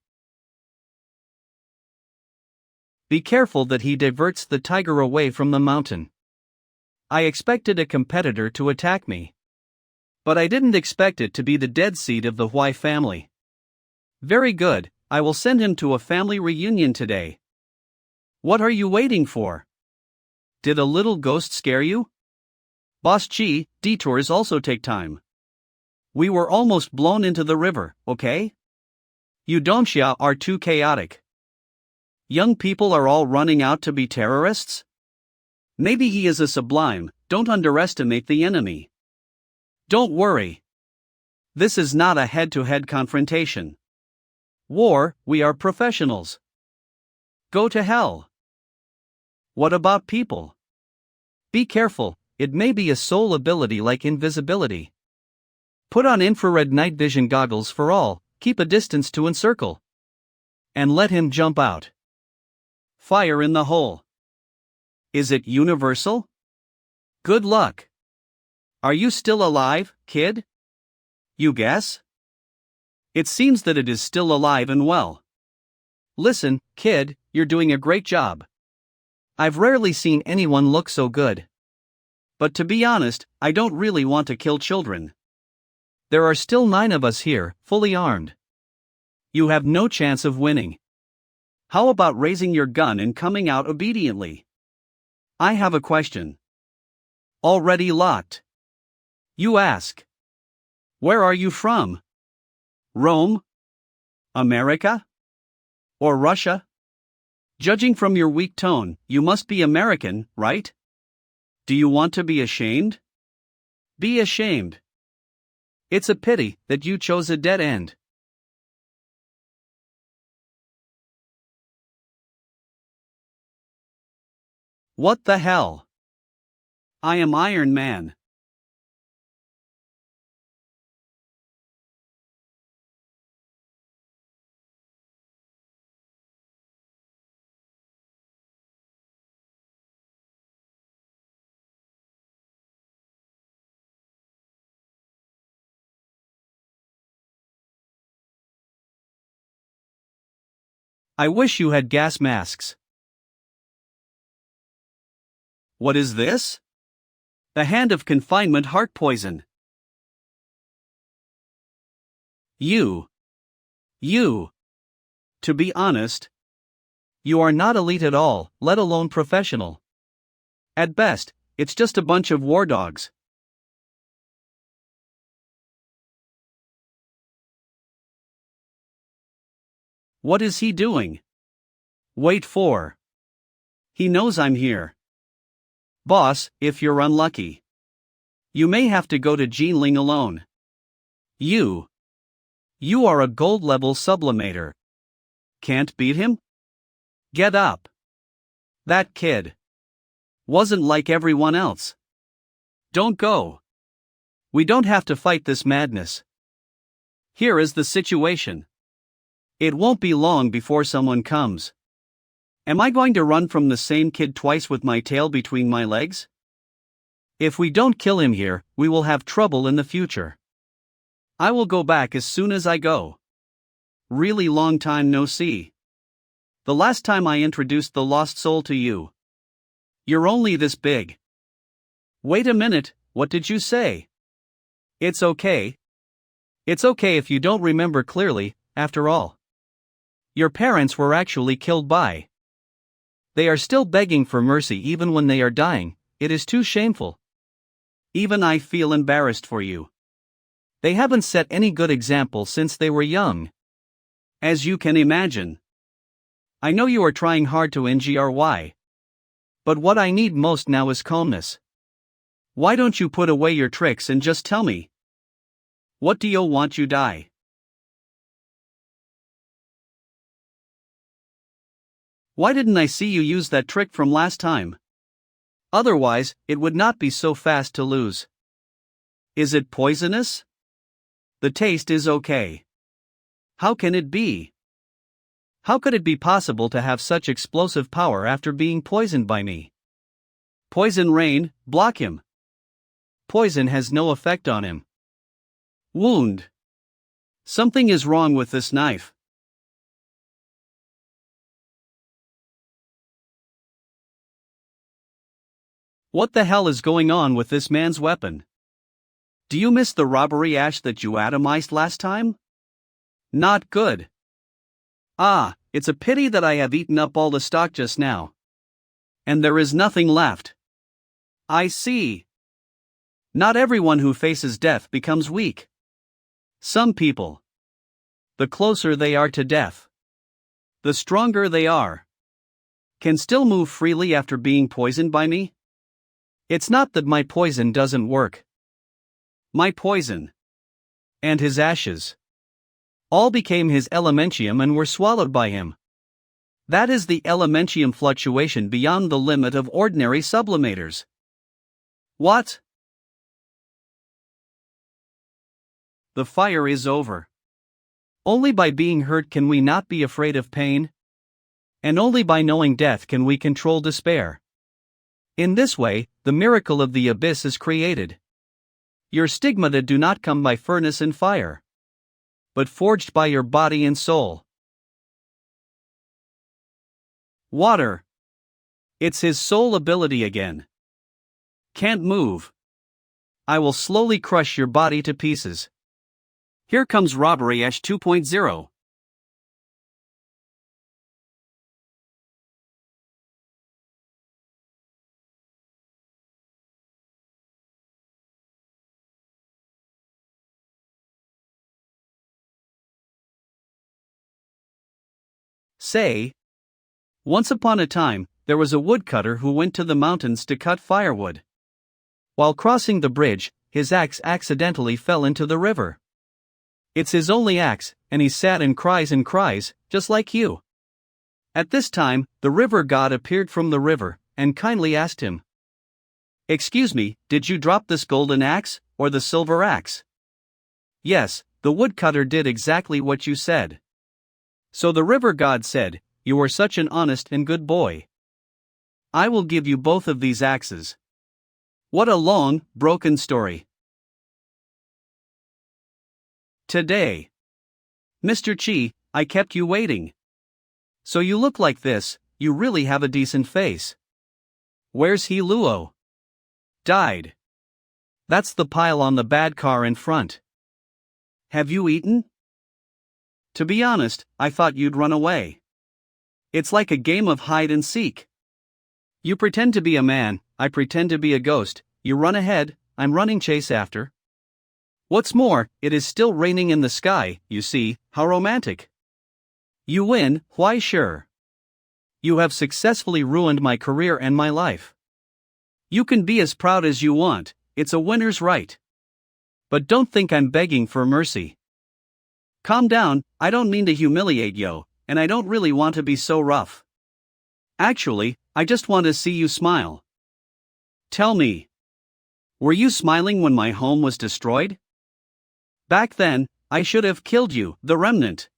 Be careful that he diverts the tiger away from the mountain. I expected a competitor to attack me. But I didn't expect it to be the dead seed of the Huai family. Very good, I will send him to a family reunion today. What are you waiting for? Did a little ghost scare you? Boss Qi, detours also take time. We were almost blown into the river, okay? You Domxia are too chaotic. Young people are all running out to be terrorists? Maybe he is a sublime, don't underestimate the enemy. Don't worry. This is not a head-to-head confrontation. War, we are professionals. Go to hell. What about people? Be careful, it may be a soul ability like invisibility. Put on infrared night vision goggles for all, keep a distance to encircle. And let him jump out. Fire in the hole. Is it universal? Good luck. Are you still alive, kid? You guess? It seems that it is still alive and well. Listen, kid, you're doing a great job. I've rarely seen anyone look so good. But to be honest, I don't really want to kill children. There are still 9 of us here, fully armed. You have no chance of winning. How about raising your gun and coming out obediently? I have a question. Already locked. You ask. Where are you from? Rome? America? Or Russia? Judging from your weak tone, you must be American, right? Do you want to be ashamed? Be ashamed. It's a pity that you chose a dead end. What the hell? I am Iron Man. I wish you had gas masks. What is this? The hand of confinement heart poison. You. To be honest, you are not elite at all, let alone professional. At best, it's just a bunch of war dogs. What is he doing? Wait for. He knows I'm here. Boss, if you're unlucky, you may have to go to Jinling alone. You are a gold-level sublimator. Can't beat him? Get up. That kid wasn't like everyone else. Don't go. We don't have to fight this madness. Here is the situation. It won't be long before someone comes. Am I going to run from the same kid twice with my tail between my legs? If we don't kill him here, we will have trouble in the future. I will go back as soon as I go. Really long time no see. The last time I introduced the lost soul to you. You're only this big. Wait a minute, what did you say? It's okay. It's okay if you don't remember clearly, after all. Your parents were actually killed by. They are still begging for mercy even when they are dying. It is too shameful. Even I feel embarrassed for you. They haven't set any good example since they were young. As you can imagine. I know you are trying hard to ngry. But what I need most now is calmness. Why don't you put away your tricks and just tell me? What do you want you die? Why didn't I see you use that trick from last time? Otherwise, it would not be so fast to lose. Is it poisonous? The taste is okay. How can it be? How could it be possible to have such explosive power after being poisoned by me? Poison rain, block him. Poison has no effect on him. Wound. Something is wrong with this knife. What the hell is going on with this man's weapon? Do you miss the robbery ash that you atomized last time? Not good. Ah, it's a pity that I have eaten up all the stock just now. And there is nothing left. I see. Not everyone who faces death becomes weak. Some people, the closer they are to death, the stronger they are, can still move freely after being poisoned by me. It's not that my poison doesn't work. My poison and his ashes all became his elementium and were swallowed by him. That is the elementium fluctuation beyond the limit of ordinary sublimators. What? The fire is over. Only by being hurt can we not be afraid of pain. And only by knowing death can we control despair. In this way, the miracle of the abyss is created. Your stigmata do not come by furnace and fire, but forged by your body and soul. Water. It's his soul ability again. Can't move. I will slowly crush your body to pieces. Here comes Robbery Ash 2.0. Say, once upon a time, there was a woodcutter who went to the mountains to cut firewood. While crossing the bridge, his axe accidentally fell into the river. It's his only axe, and he sat and cries, just like you. At this time, the river god appeared from the river, and kindly asked him, "Excuse me, did you drop this golden axe, or the silver axe?" "Yes, the woodcutter did exactly what you said." So the river god said, "You are such an honest and good boy. I will give you both of these axes." What a long, broken story. Today. Mr. Chi, I kept you waiting. So you look like this, you really have a decent face. Where's he Luo? Died. That's the pile on the bad car in front. Have you eaten? To be honest, I thought you'd run away. It's like a game of hide and seek. You pretend to be a man, I pretend to be a ghost, you run ahead, I'm running chase after. What's more, it is still raining in the sky, you see, how romantic. You win, why sure. You have successfully ruined my career and my life. You can be as proud as you want, it's a winner's right. But don't think I'm begging for mercy. Calm down, I don't mean to humiliate you, and I don't really want to be so rough. Actually, I just want to see you smile. Tell me. Were you smiling when my home was destroyed? Back then, I should have killed you, the remnant.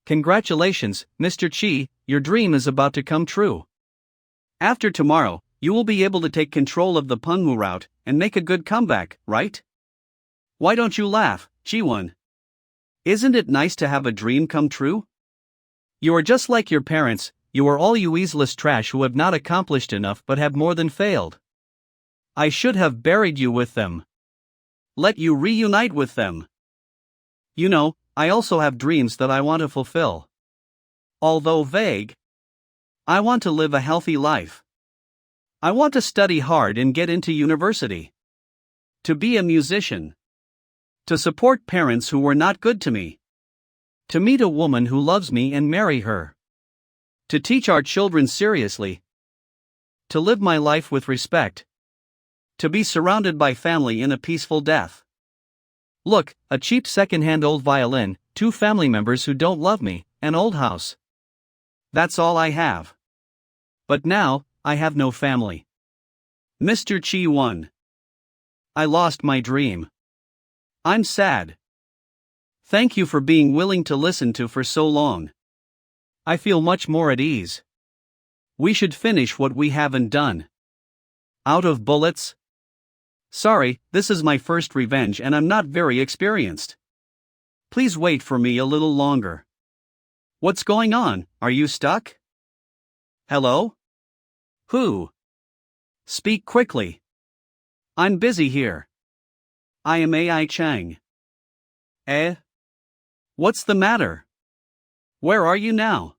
Congratulations, Mr. Chi, your dream is about to come true. After tomorrow, you will be able to take control of the Manhwa route and make a good comeback, right? Why don't you laugh, Chi-won? Isn't it nice to have a dream come true? You are just like your parents, you are all useless trash who have not accomplished enough but have more than failed. I should have buried you with them. Let you reunite with them. You know, I also have dreams that I want to fulfill. Although vague. I want to live a healthy life. I want to study hard and get into university. To be a musician. To support parents who were not good to me. To meet a woman who loves me and marry her. To teach our children seriously. To live my life with respect. To be surrounded by family in a peaceful death. Look, a cheap second-hand old violin, 2 family members who don't love me, an old house. That's all I have. But now, I have no family. Mr. Chi won. I lost my dream. I'm sad. Thank you for being willing to listen to for so long. I feel much more at ease. We should finish what we haven't done. Out of bullets? Sorry, this is my first revenge and I'm not very experienced. Please wait for me a little longer. What's going on, are you stuck? Hello? Who? Speak quickly. I'm busy here. I am Ai Chang. Eh? What's the matter? Where are you now?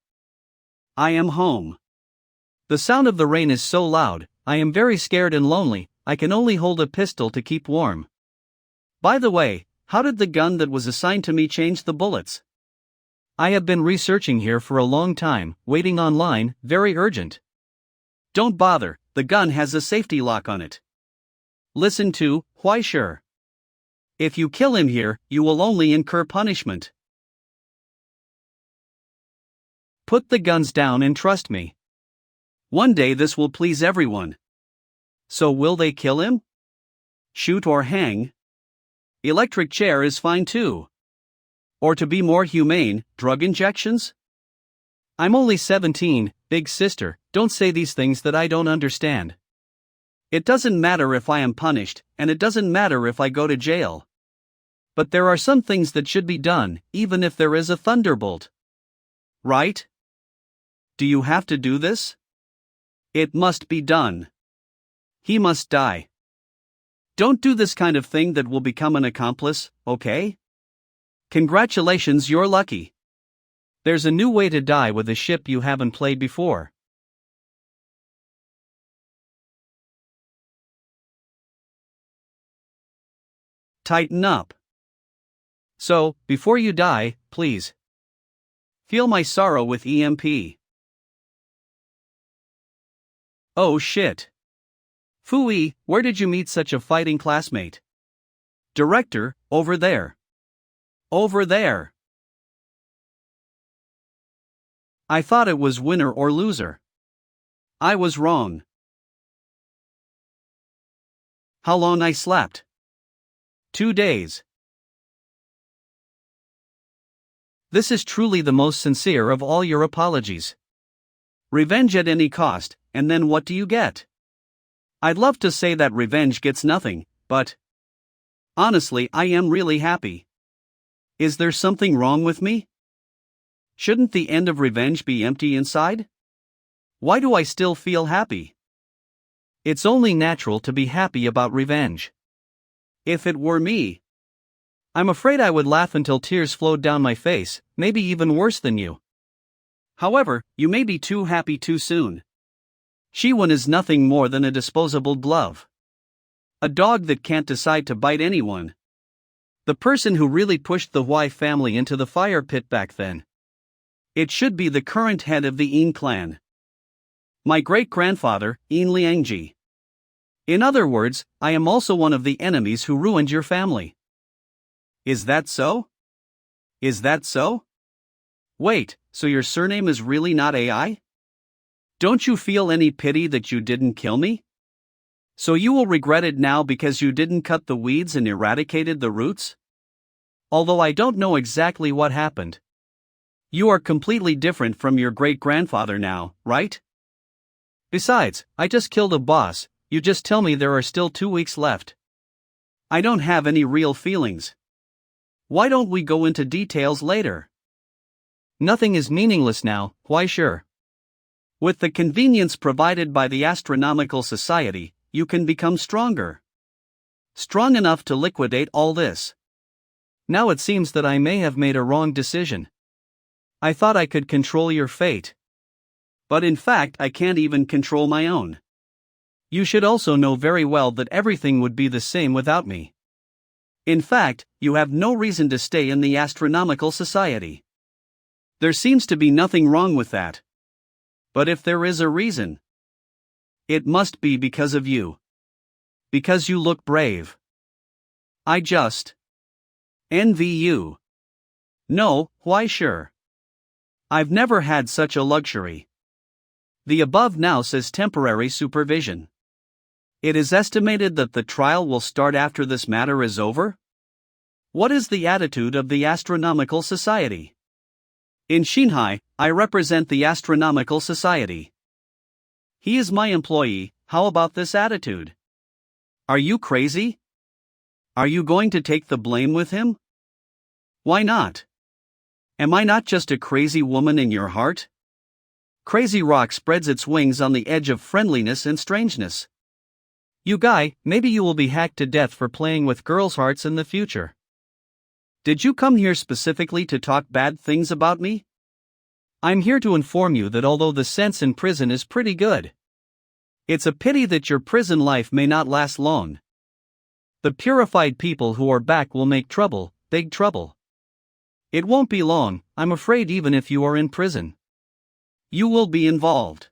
I am home. The sound of the rain is so loud, I am very scared and lonely, I can only hold a pistol to keep warm. By the way, how did the gun that was assigned to me change the bullets? I have been researching here for a long time, waiting online, very urgent. Don't bother, the gun has a safety lock on it. Listen to, why sure. If you kill him here, you will only incur punishment. Put the guns down and trust me. One day this will please everyone. So will they kill him? Shoot or hang? Electric chair is fine too. Or to be more humane, drug injections? I'm only 17, big sister, don't say these things that I don't understand. It doesn't matter if I am punished, and it doesn't matter if I go to jail. But there are some things that should be done, even if there is a thunderbolt. Right? Do you have to do this? It must be done. He must die. Don't do this kind of thing that will become an accomplice, okay? Congratulations, you're lucky. There's a new way to die with a ship you haven't played before. Tighten up. So, before you die, please. Feel my sorrow with EMP. Oh shit. Phooey, where did you meet such a fighting classmate? Director, over there. Over there. I thought it was winner or loser. I was wrong. How long I slept? 2 days. This is truly the most sincere of all your apologies. Revenge at any cost, and then what do you get? I'd love to say that revenge gets nothing, but honestly, I am really happy. Is there something wrong with me? Shouldn't the end of revenge be empty inside? Why do I still feel happy? It's only natural to be happy about revenge. If it were me, I'm afraid I would laugh until tears flowed down my face, maybe even worse than you. However, you may be too happy too soon. Shiwon is nothing more than a disposable glove. A dog that can't decide to bite anyone. The person who really pushed the Hwai family into the fire pit back then. It should be the current head of the Yin clan. My great-grandfather, Yin Liangji. In other words, I am also one of the enemies who ruined your family. Is that so? Is that so? Wait, so your surname is really not AI? Don't you feel any pity that you didn't kill me? So you will regret it now because you didn't cut the weeds and eradicated the roots? Although I don't know exactly what happened. You are completely different from your great-grandfather now, right? Besides, I just killed a boss, you just tell me there are still 2 weeks left. I don't have any real feelings. Why don't we go into details later? Nothing is meaningless now, why sure. With the convenience provided by the Astronomical Society, you can become stronger. Strong enough to liquidate all this. Now it seems that I may have made a wrong decision. I thought I could control your fate. But in fact I can't even control my own. You should also know very well that everything would be the same without me. In fact, you have no reason to stay in the Astronomical Society. There seems to be nothing wrong with that. But if there is a reason, it must be because of you. Because you look brave. I just envy you. No, why sure. I've never had such a luxury. The above now says temporary supervision. It is estimated that the trial will start after this matter is over? What is the attitude of the Astronomical Society? In Shanghai, I represent the Astronomical Society. He is my employee, how about this attitude? Are you crazy? Are you going to take the blame with him? Why not? Am I not just a crazy woman in your heart? Crazy rock spreads its wings on the edge of friendliness and strangeness. You guy, maybe you will be hacked to death for playing with girls' hearts in the future. Did you come here specifically to talk bad things about me? I'm here to inform you that although the sense in prison is pretty good, it's a pity that your prison life may not last long. The purified people who are back will make trouble, big trouble. It won't be long, I'm afraid, even if you are in prison. You will be involved.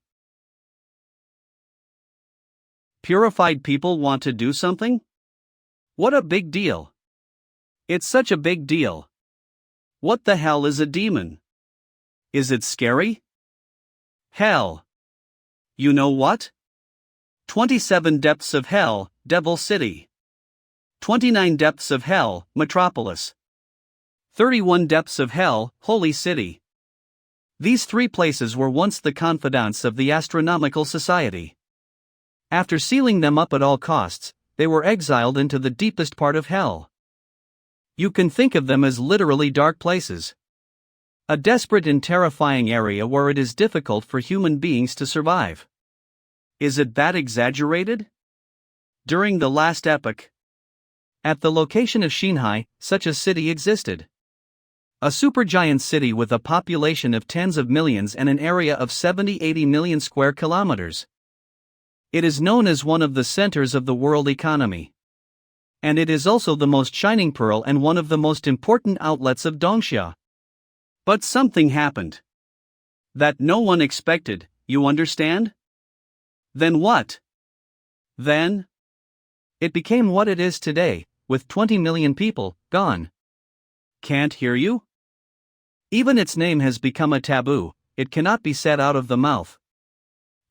Purified people want to do something? What a big deal. It's such a big deal. What the hell is a demon? Is it scary? Hell. You know what? 27 depths of hell, Devil City. 29 depths of hell, Metropolis. 31 depths of hell, Holy City. These 3 places were once the confidants of the Astronomical Society. After sealing them up at all costs, they were exiled into the deepest part of hell. You can think of them as literally dark places. A desperate and terrifying area where it is difficult for human beings to survive. Is it that exaggerated? During the last epoch, at the location of Shanghai, such a city existed. A supergiant city with a population of tens of millions and an area of 70-80 million square kilometers. It is known as one of the centers of the world economy. And it is also the most shining pearl and one of the most important outlets of Dongxia. But something happened that no one expected, you understand? Then what? Then it became what it is today, with 20 million people gone. Can't hear you? Even its name has become a taboo, it cannot be said out of the mouth.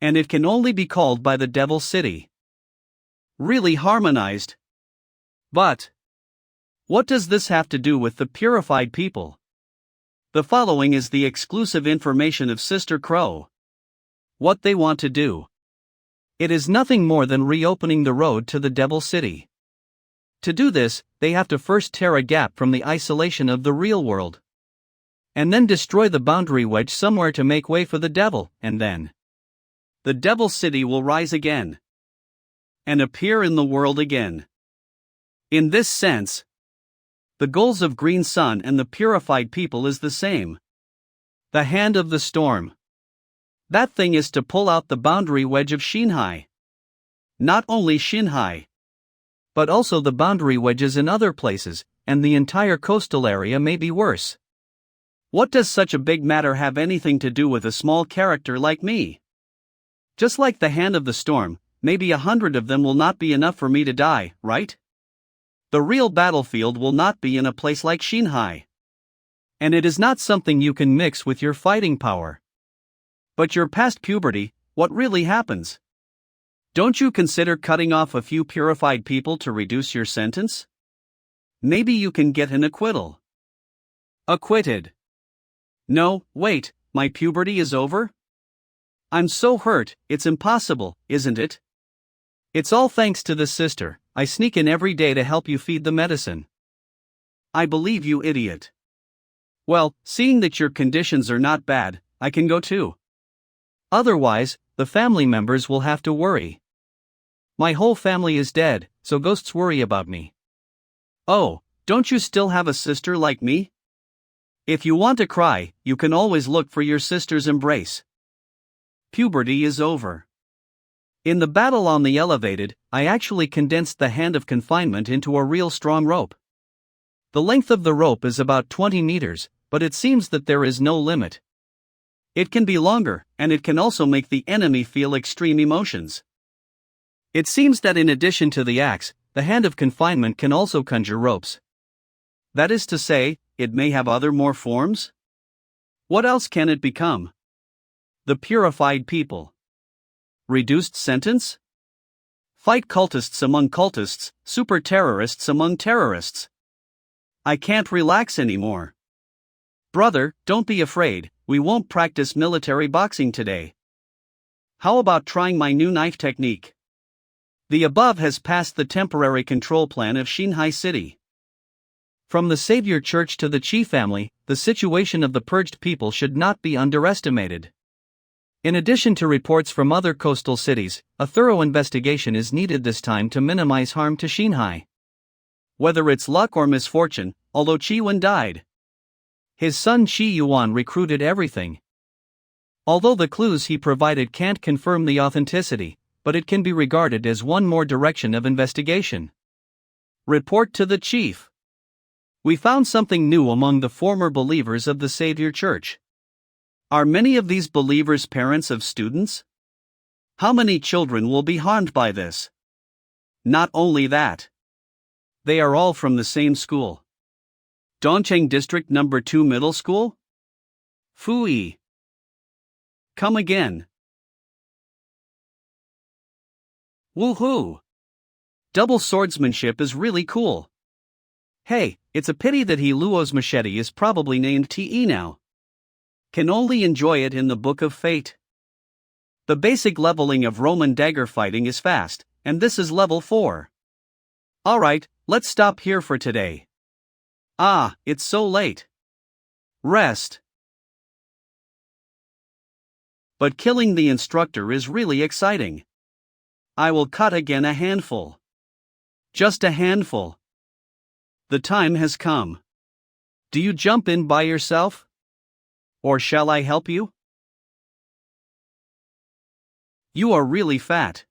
And it can only be called by the Devil City. Really harmonized. But what does this have to do with the purified people? The following is the exclusive information of Sister Crow. What they want to do. It is nothing more than reopening the road to the Devil City. To do this, they have to first tear a gap from the isolation of the real world. and then destroy the boundary wedge somewhere to make way for the devil, and then the devil city will rise again and appear in the world again. In this sense, the goals of Green Sun and the purified people is the same. The hand of the storm. That thing is to pull out the boundary wedge of Shinhai. Not only Shinhai, but also the boundary wedges in other places, and the entire coastal area may be worse. What does such a big matter have anything to do with a small character like me? Just like the hand of the storm, maybe 100 of them will not be enough for me to die, right? The real battlefield will not be in a place like Shinhai. And it is not something you can mix with your fighting power. But you're past puberty, what really happens? Don't you consider cutting off a few purified people to reduce your sentence? Maybe you can get an acquittal. Acquitted. No, wait, my puberty is over? I'm so hurt, it's impossible, isn't it? It's all thanks to the sister. I sneak in every day to help you feed the medicine. I believe you, idiot. Well, seeing that your conditions are not bad, I can go too. Otherwise, the family members will have to worry. My whole family is dead, so ghosts worry about me. Oh, don't you still have a sister like me? If you want to cry, you can always look for your sister's embrace. Puberty is over. In the battle on the elevated, I actually condensed the hand of confinement into a real strong rope. The length of the rope is about 20 meters, but it seems that there is no limit. It can be longer, and it can also make the enemy feel extreme emotions. It seems that in addition to the axe, the hand of confinement can also conjure ropes. That is to say, it may have other more forms? What else can it become? The purified people. Reduced sentence? Fight cultists among cultists, super terrorists among terrorists. I can't relax anymore. Brother, don't be afraid, we won't practice military boxing today. How about trying my new knife technique? The above has passed the temporary control plan of Shinhai City. From the Savior Church to the Chi family, the situation of the purged people should not be underestimated. In addition to reports from other coastal cities, a thorough investigation is needed this time to minimize harm to Shinhai. Whether it's luck or misfortune, although Chi Wen died, his son Chi Yuan recruited everything. Although the clues he provided can't confirm the authenticity, but it can be regarded as one more direction of investigation. Report to the chief. We found something new among the former believers of the Savior Church. Are many of these believers parents of students? How many children will be harmed by this? Not only that, they are all from the same school. Dongcheng District No. 2 Middle School? Fui. Come again. Woohoo! Double swordsmanship is really cool. Hey, it's a pity that He Luo's machete is probably named Te now. Can only enjoy it in the Book of Fate. The basic leveling of Roman dagger fighting is fast, and this is level 4. Alright, let's stop here for today. Ah, it's so late. Rest. But killing the instructor is really exciting. I will cut again a handful. Just a handful. The time has come. Do you jump in by yourself? Or shall I help you? You are really fat.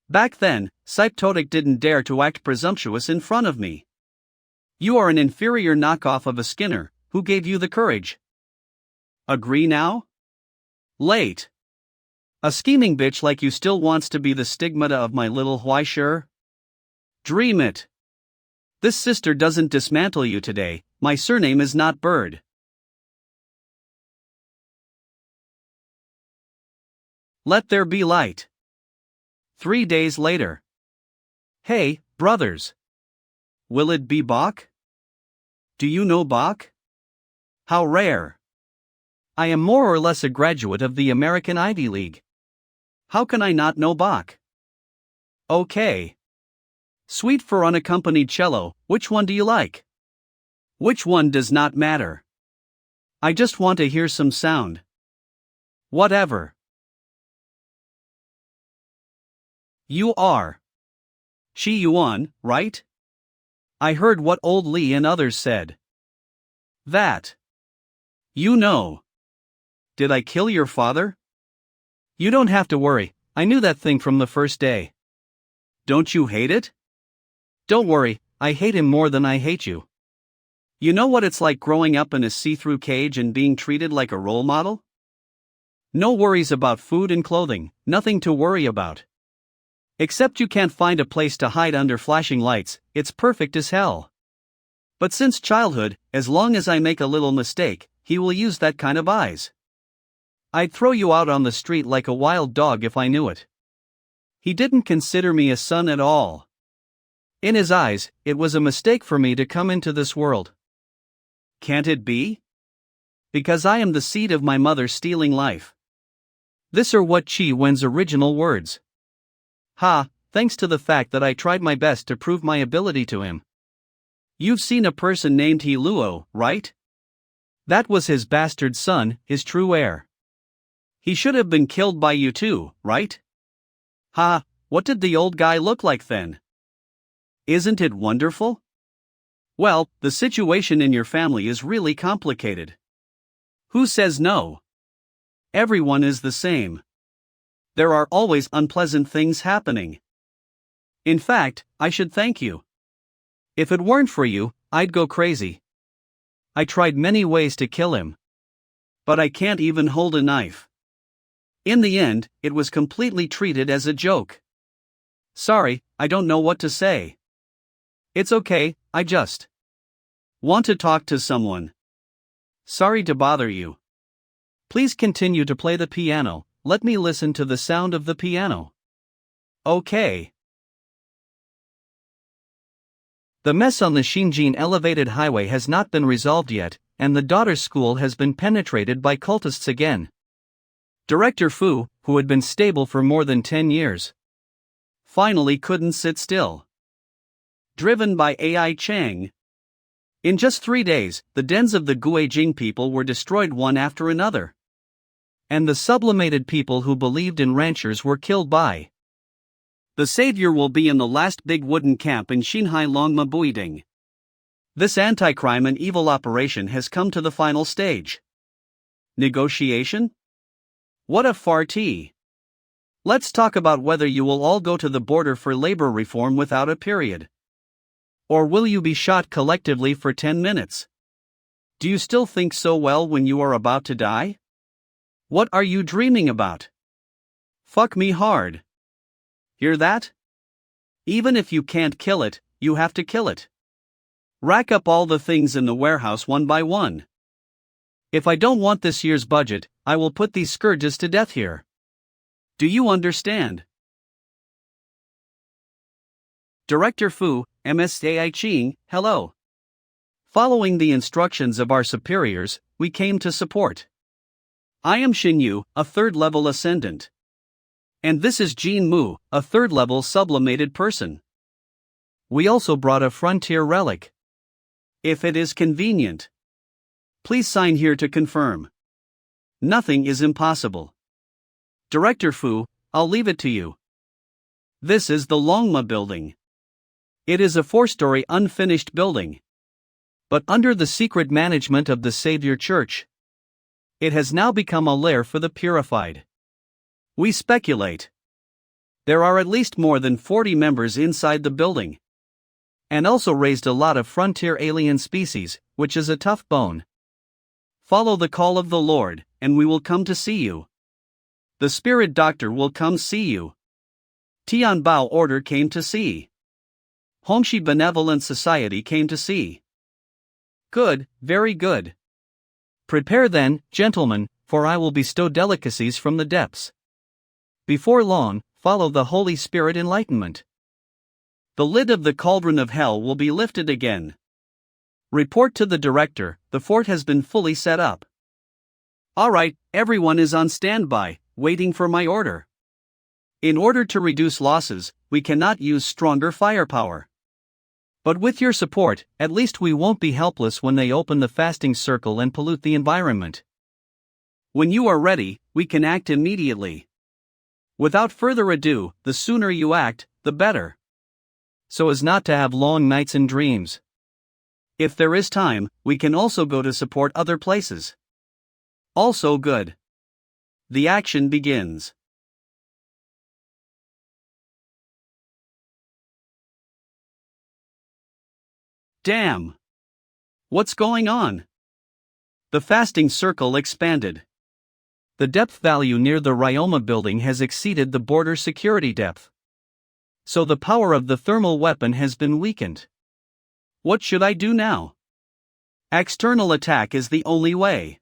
Back then, Saiptotic didn't dare to act presumptuous in front of me. You are an inferior knockoff of a Skinner, who gave you the courage. Agree now? Late. A scheming bitch like you still wants to be the stigmata of my little Huaishur? Dream it. This sister doesn't dismantle you today, my surname is not Bird. Let there be light. 3 days later. Hey, brothers. Will it be Bach? Do you know Bach? How rare. I am more or less a graduate of the American Ivy League. How can I not know Bach? Okay. Suite for unaccompanied cello, which one do you like? Which one does not matter. I just want to hear some sound. Whatever. You are Shi Yuan, right? I heard what old Li and others said. That. You know. Did I kill your father? You don't have to worry, I knew that thing from the first day. Don't you hate it? Don't worry, I hate him more than I hate you. You know what it's like growing up in a see-through cage and being treated like a role model? No worries about food and clothing, nothing to worry about. Except you can't find a place to hide under flashing lights, it's perfect as hell. But since childhood, as long as I make a little mistake, he will use that kind of eyes. I'd throw you out on the street like a wild dog if I knew it. He didn't consider me a son at all. In his eyes, it was a mistake for me to come into this world. Can't it be? Because I am the seed of my mother stealing life. This are what Qi Wen's original words. Ha, thanks to the fact that I tried my best to prove my ability to him. You've seen a person named He Luo, right? That was his bastard son, his true heir. He should have been killed by you too, right? Ha, what did the old guy look like then? Isn't it wonderful? Well, the situation in your family is really complicated. Who says no? Everyone is the same. There are always unpleasant things happening. In fact, I should thank you. If it weren't for you, I'd go crazy. I tried many ways to kill him. But I can't even hold a knife. In the end, it was completely treated as a joke. Sorry, I don't know what to say. It's okay, I just want to talk to someone. Sorry to bother you. Please continue to play the piano, let me listen to the sound of the piano. Okay. The mess on the Xinjiang elevated highway has not been resolved yet, and the daughter's school has been penetrated by cultists again. Director Fu, who had been stable for more than 10 years, finally couldn't sit still. Driven by AI Chang. In just 3 days, the dens of the Guijing people were destroyed one after another. And the sublimated people who believed in ranchers were killed by. The savior will be in the last big wooden camp in Xinhai Longma Buiding. This anti-crime and evil operation has come to the final stage. Negotiation? What a farty. Let's talk about whether you will all go to the border for labor reform without a period. Or will you be shot collectively for 10 minutes? Do you still think so well when you are about to die? What are you dreaming about? Fuck me hard. Hear that? Even if you can't kill it, you have to kill it. Rack up all the things in the warehouse one by one. If I don't want this year's budget, I will put these scourges to death here. Do you understand? Director Fu, MSAI Qing, hello. Following the instructions of our superiors, we came to support. I am Xin Yu, a third-level ascendant. And this is Jin Mu, a third-level sublimated person. We also brought a frontier relic. If it is convenient. Please sign here to confirm. Nothing is impossible. Director Fu, I'll leave it to you. This is the Longma building. It is a 4-story unfinished building. But under the secret management of the Savior Church, it has now become a lair for the purified. We speculate. There are at least more than 40 members inside the building. And also raised a lot of frontier alien species, which is a tough bone. Follow the call of the Lord, and we will come to see you. The spirit doctor will come see you. Tianbao Order came to see. Hongxi Benevolent Society came to see. Good, very good. Prepare then, gentlemen, for I will bestow delicacies from the depths. Before long, follow the Holy Spirit enlightenment. The lid of the cauldron of hell will be lifted again. Report to the director, the fort has been fully set up. Alright, everyone is on standby, waiting for my order. In order to reduce losses, we cannot use stronger firepower. But with your support, at least we won't be helpless when they open the fasting circle and pollute the environment. When you are ready, we can act immediately. Without further ado, the sooner you act, the better. So as not to have long nights and dreams. If there is time, we can also go to support other places. Also good. The action begins. Damn! What's going on? The fasting circle expanded. The depth value near the Ryoma building has exceeded the border security depth. So the power of the thermal weapon has been weakened. What should I do now? External attack is the only way.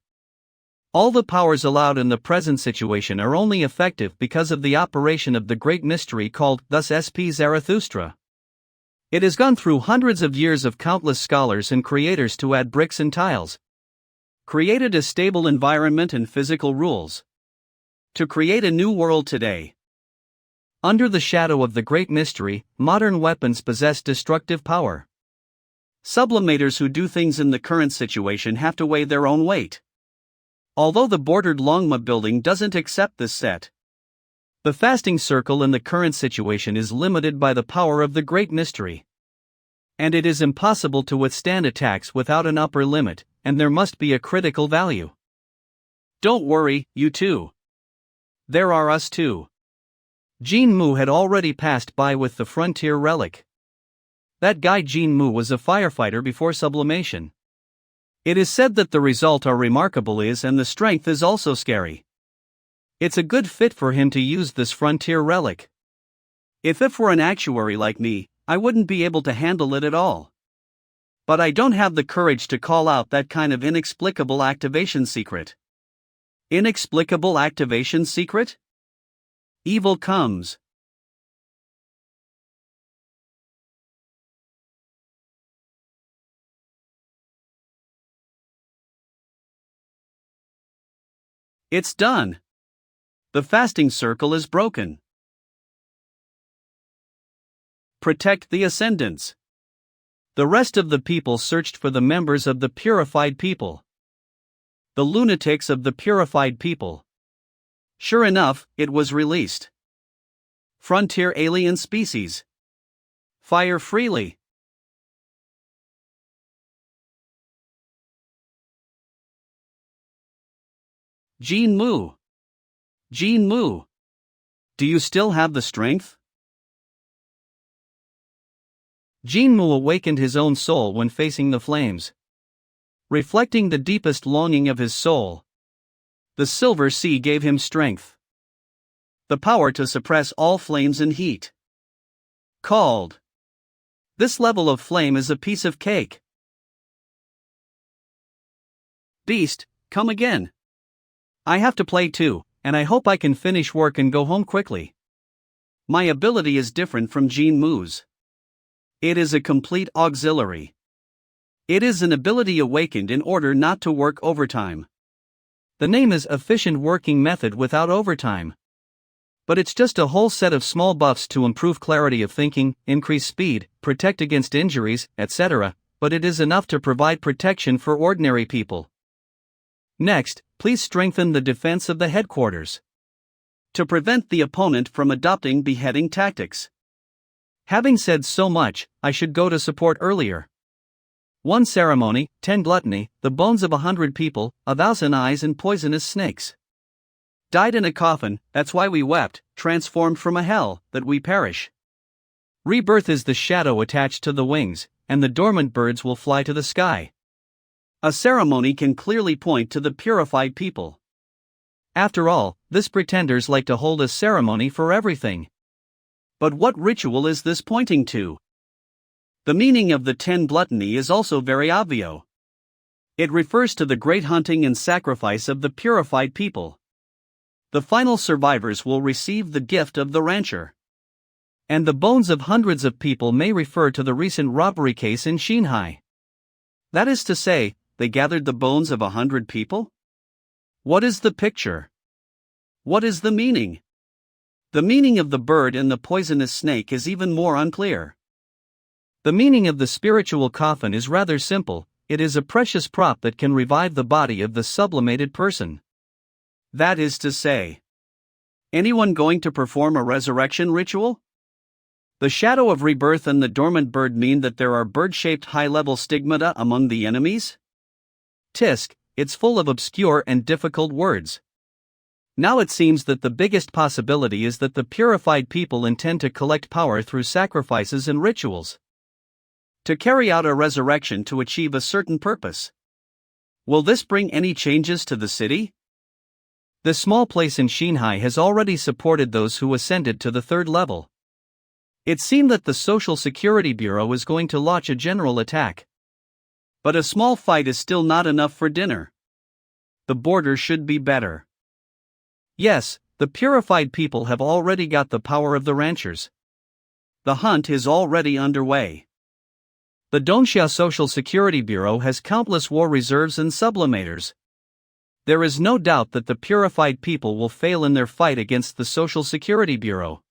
All the powers allowed in the present situation are only effective because of the operation of the great mystery called thus SP Zarathustra. It has gone through hundreds of years of countless scholars and creators to add bricks and tiles. Created a stable environment and physical rules. To create a new world today. Under the shadow of the great mystery, modern weapons possess destructive power. Sublimators who do things in the current situation have to weigh their own weight. Although the bordered Longma building doesn't accept this set. The fasting circle in the current situation is limited by the power of the great mystery. And it is impossible to withstand attacks without an upper limit, and there must be a critical value. Don't worry, you too. There are us too. Jin Mu had already passed by with the frontier relic. That guy Jin Mu was a firefighter before sublimation. It is said that the result are remarkable and the strength is also scary. It's a good fit for him to use this frontier relic. If it were an actuary like me, I wouldn't be able to handle it at all. But I don't have the courage to call out that kind of inexplicable activation secret. Inexplicable activation secret? Evil comes. It's done. The fasting circle is broken. Protect the ascendants. The rest of the people searched for the members of the purified people. The lunatics of the purified people. Sure enough, it was released. Frontier alien species. Fire freely. Jin Mu. Jin Mu. Do you still have the strength? Jin Mu awakened his own soul when facing the flames. Reflecting the deepest longing of his soul. The silver sea gave him strength. The power to suppress all flames and heat. Called. This level of flame is a piece of cake. Beast, come again. I have to play too, and I hope I can finish work and go home quickly. My ability is different from Jin Mu's. It is a complete auxiliary. It is an ability awakened in order not to work overtime. The name is Efficient Working Method Without Overtime. But it's just a whole set of small buffs to improve clarity of thinking, increase speed, protect against injuries, etc., but it is enough to provide protection for ordinary people. Next, please strengthen the defense of the headquarters. To prevent the opponent from adopting beheading tactics. Having said so much, I should go to support earlier. 1 ceremony, 10 gluttony, the bones of 100 people, 1,000 eyes and poisonous snakes. Died in a coffin, that's why we wept, transformed from a hell, that we perish. Rebirth is the shadow attached to the wings, and the dormant birds will fly to the sky. A ceremony can clearly point to the purified people. After all, this pretenders like to hold a ceremony for everything. But what ritual is this pointing to? The meaning of the 10 gluttony is also very obvious. It refers to the great hunting and sacrifice of the purified people. The final survivors will receive the gift of the rancher. And the bones of hundreds of people may refer to the recent robbery case in Shanghai. That is to say, they gathered the bones of 100 people? What is the picture? What is the meaning? The meaning of the bird and the poisonous snake is even more unclear. The meaning of the spiritual coffin is rather simple: it is a precious prop that can revive the body of the sublimated person. That is to say, anyone going to perform a resurrection ritual? The shadow of rebirth and the dormant bird mean that there are bird-shaped high-level stigmata among the enemies? Tisk, it's full of obscure and difficult words. Now it seems that the biggest possibility is that the purified people intend to collect power through sacrifices and rituals, to carry out a resurrection to achieve a certain purpose. Will this bring any changes to the city? The small place in Shanghai has already supported those who ascended to the third level. It seemed that the Social Security Bureau is going to launch a general attack. But a small fight is still not enough for dinner. The border should be better. Yes, the purified people have already got the power of the ranchers. The hunt is already underway. The Dongxia Social Security Bureau has countless war reserves and sublimators. There is no doubt that the purified people will fail in their fight against the Social Security Bureau.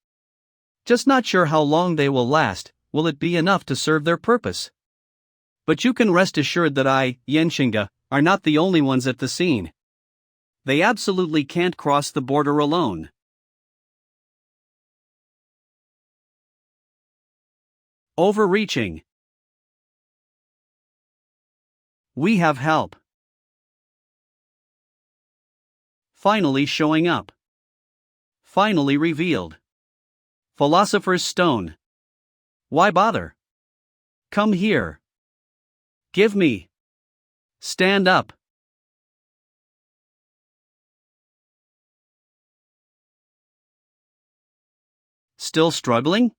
Just not sure how long they will last. Will it be enough to serve their purpose? But you can rest assured that Yenshinga, are not the only ones at the scene. They absolutely can't cross the border alone. Overreaching. We have help. Finally showing up. Finally revealed. Philosopher's Stone. Why bother? Come here. Give me. Stand up. Still struggling?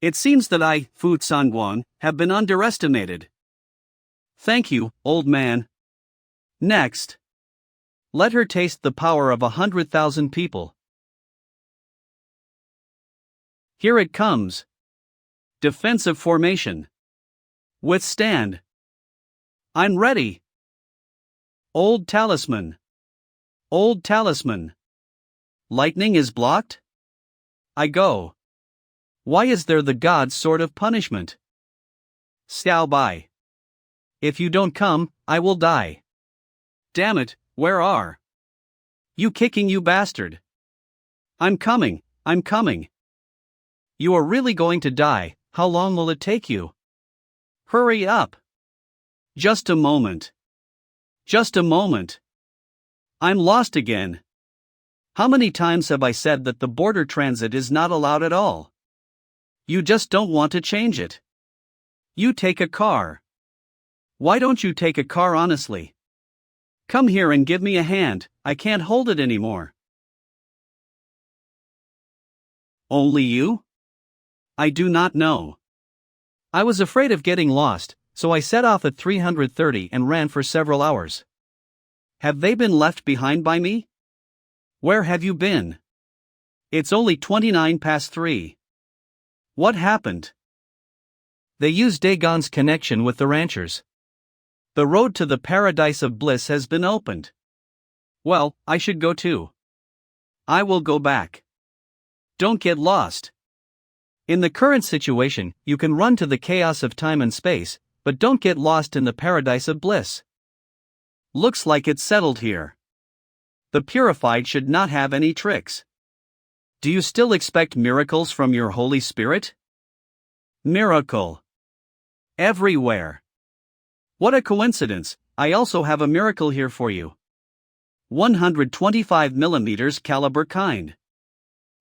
It seems that Fu Sanguan, have been underestimated. Thank you, old man. Next. Let her taste the power of 100,000 people. Here it comes. Defensive formation. Withstand. I'm ready. Old talisman. Old talisman. Lightning is blocked? I go. Why is there the god's sort of punishment? Xiao Bai. If you don't come, I will die. Damn it, where are you kicking, you bastard? I'm coming, I'm coming. You are really going to die. How long will it take you? Hurry up. Just a moment. Just a moment. I'm lost again. How many times have I said that the border transit is not allowed at all? You just don't want to change it. You take a car. Why don't you take a car honestly? Come here and give me a hand, I can't hold it anymore. Only you? I do not know. I was afraid of getting lost, so I set off at 330 and ran for several hours. Have they been left behind by me? Where have you been? It's only 29 past 3. What happened? They used Dagon's connection with the ranchers. The road to the paradise of bliss has been opened. Well, I should go too. I will go back. Don't get lost. In the current situation, you can run to the chaos of time and space, but don't get lost in the paradise of bliss. Looks like it's settled here. The purified should not have any tricks. Do you still expect miracles from your Holy Spirit? Miracle. Everywhere. What a coincidence, I also have a miracle here for you. 125mm caliber kind.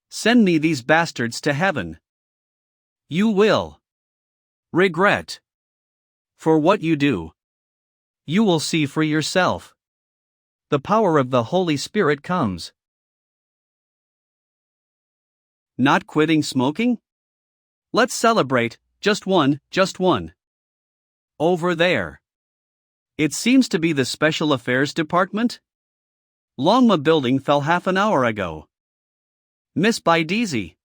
Send me these bastards to heaven. You will regret for what you do. You will see for yourself. The power of the Holy Spirit comes. Not quitting smoking? Let's celebrate, just one. Over there. It seems to be the Special Affairs Department? Longma building fell half an hour ago. Miss Baidizi.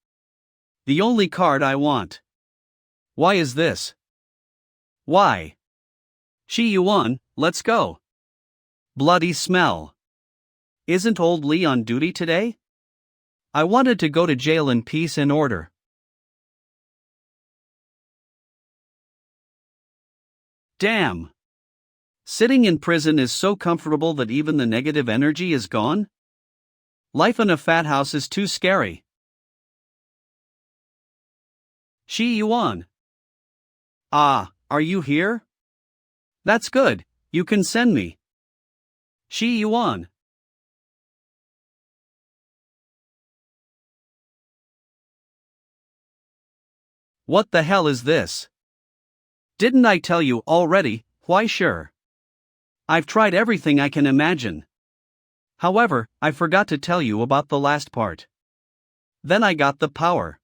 The only card I want. Why is this? Why? Shi Yuan, let's go. Bloody smell. Isn't old Lee on duty today? I wanted to go to jail in peace and order. Damn! Sitting in prison is so comfortable that even the negative energy is gone? Life in a fat house is too scary. Shi Yuan. Ah, are you here? That's good, you can send me. Shi Yuan. What the hell is this? Didn't I tell you already? Why sure. I've tried everything I can imagine. However, I forgot to tell you about the last part. Then I got the power.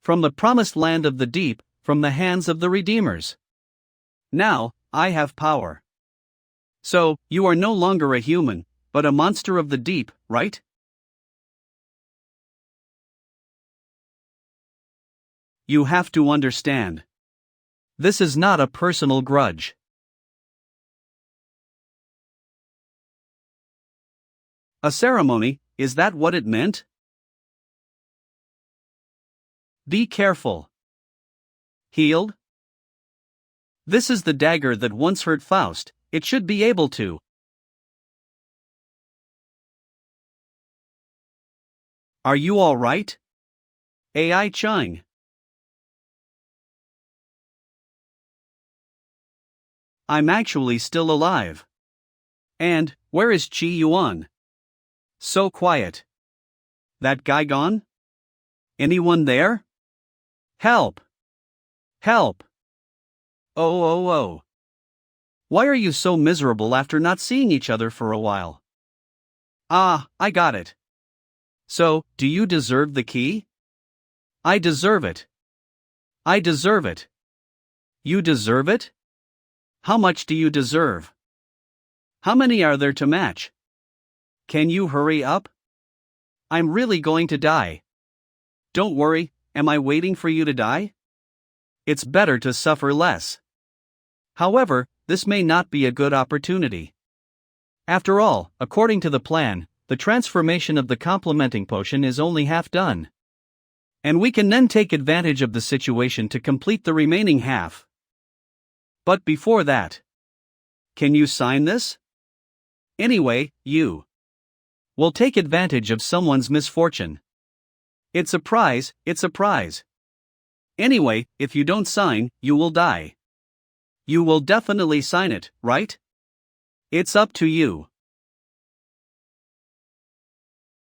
From the promised land of the deep, from the hands of the redeemers. Now, I have power. So, you are no longer a human, but a monster of the deep, right? You have to understand. This is not a personal grudge. A ceremony, is that what it meant? Be careful. Healed? This is the dagger that once hurt Faust, it should be able to. Are you alright? AI Chang. I'm actually still alive. And, where is Qi Yuan? So quiet. That guy gone? Anyone there? Help! Help! Oh. Why are you so miserable after not seeing each other for a while? Ah, I got it. So, do you deserve the key? I deserve it. I deserve it. You deserve it? How much do you deserve? How many are there to match? Can you hurry up? I'm really going to die. Don't worry, am I waiting for you to die? It's better to suffer less. However, this may not be a good opportunity. After all, according to the plan, the transformation of the complementing potion is only half done. And we can then take advantage of the situation to complete the remaining half. But before that, can you sign this? Anyway, you will take advantage of someone's misfortune. It's a prize, it's a prize. Anyway, if you don't sign, you will die. You will definitely sign it, right? It's up to you.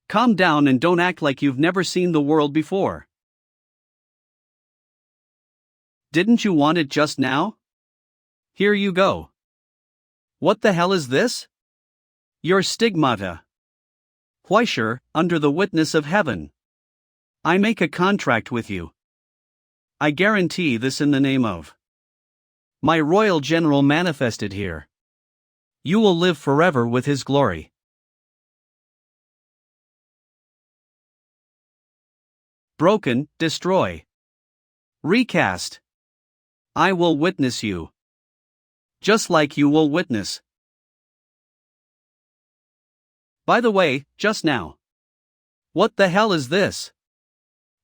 Calm down and don't act like you've never seen the world before. Didn't you want it just now? Here you go. What the hell is this? Your stigmata. Why sure, under the witness of heaven. I make a contract with you. I guarantee this in the name of my royal general manifested here. You will live forever with his glory. Broken, destroy. Recast. I will witness you. Just like you will witness. By the way, just now. What the hell is this?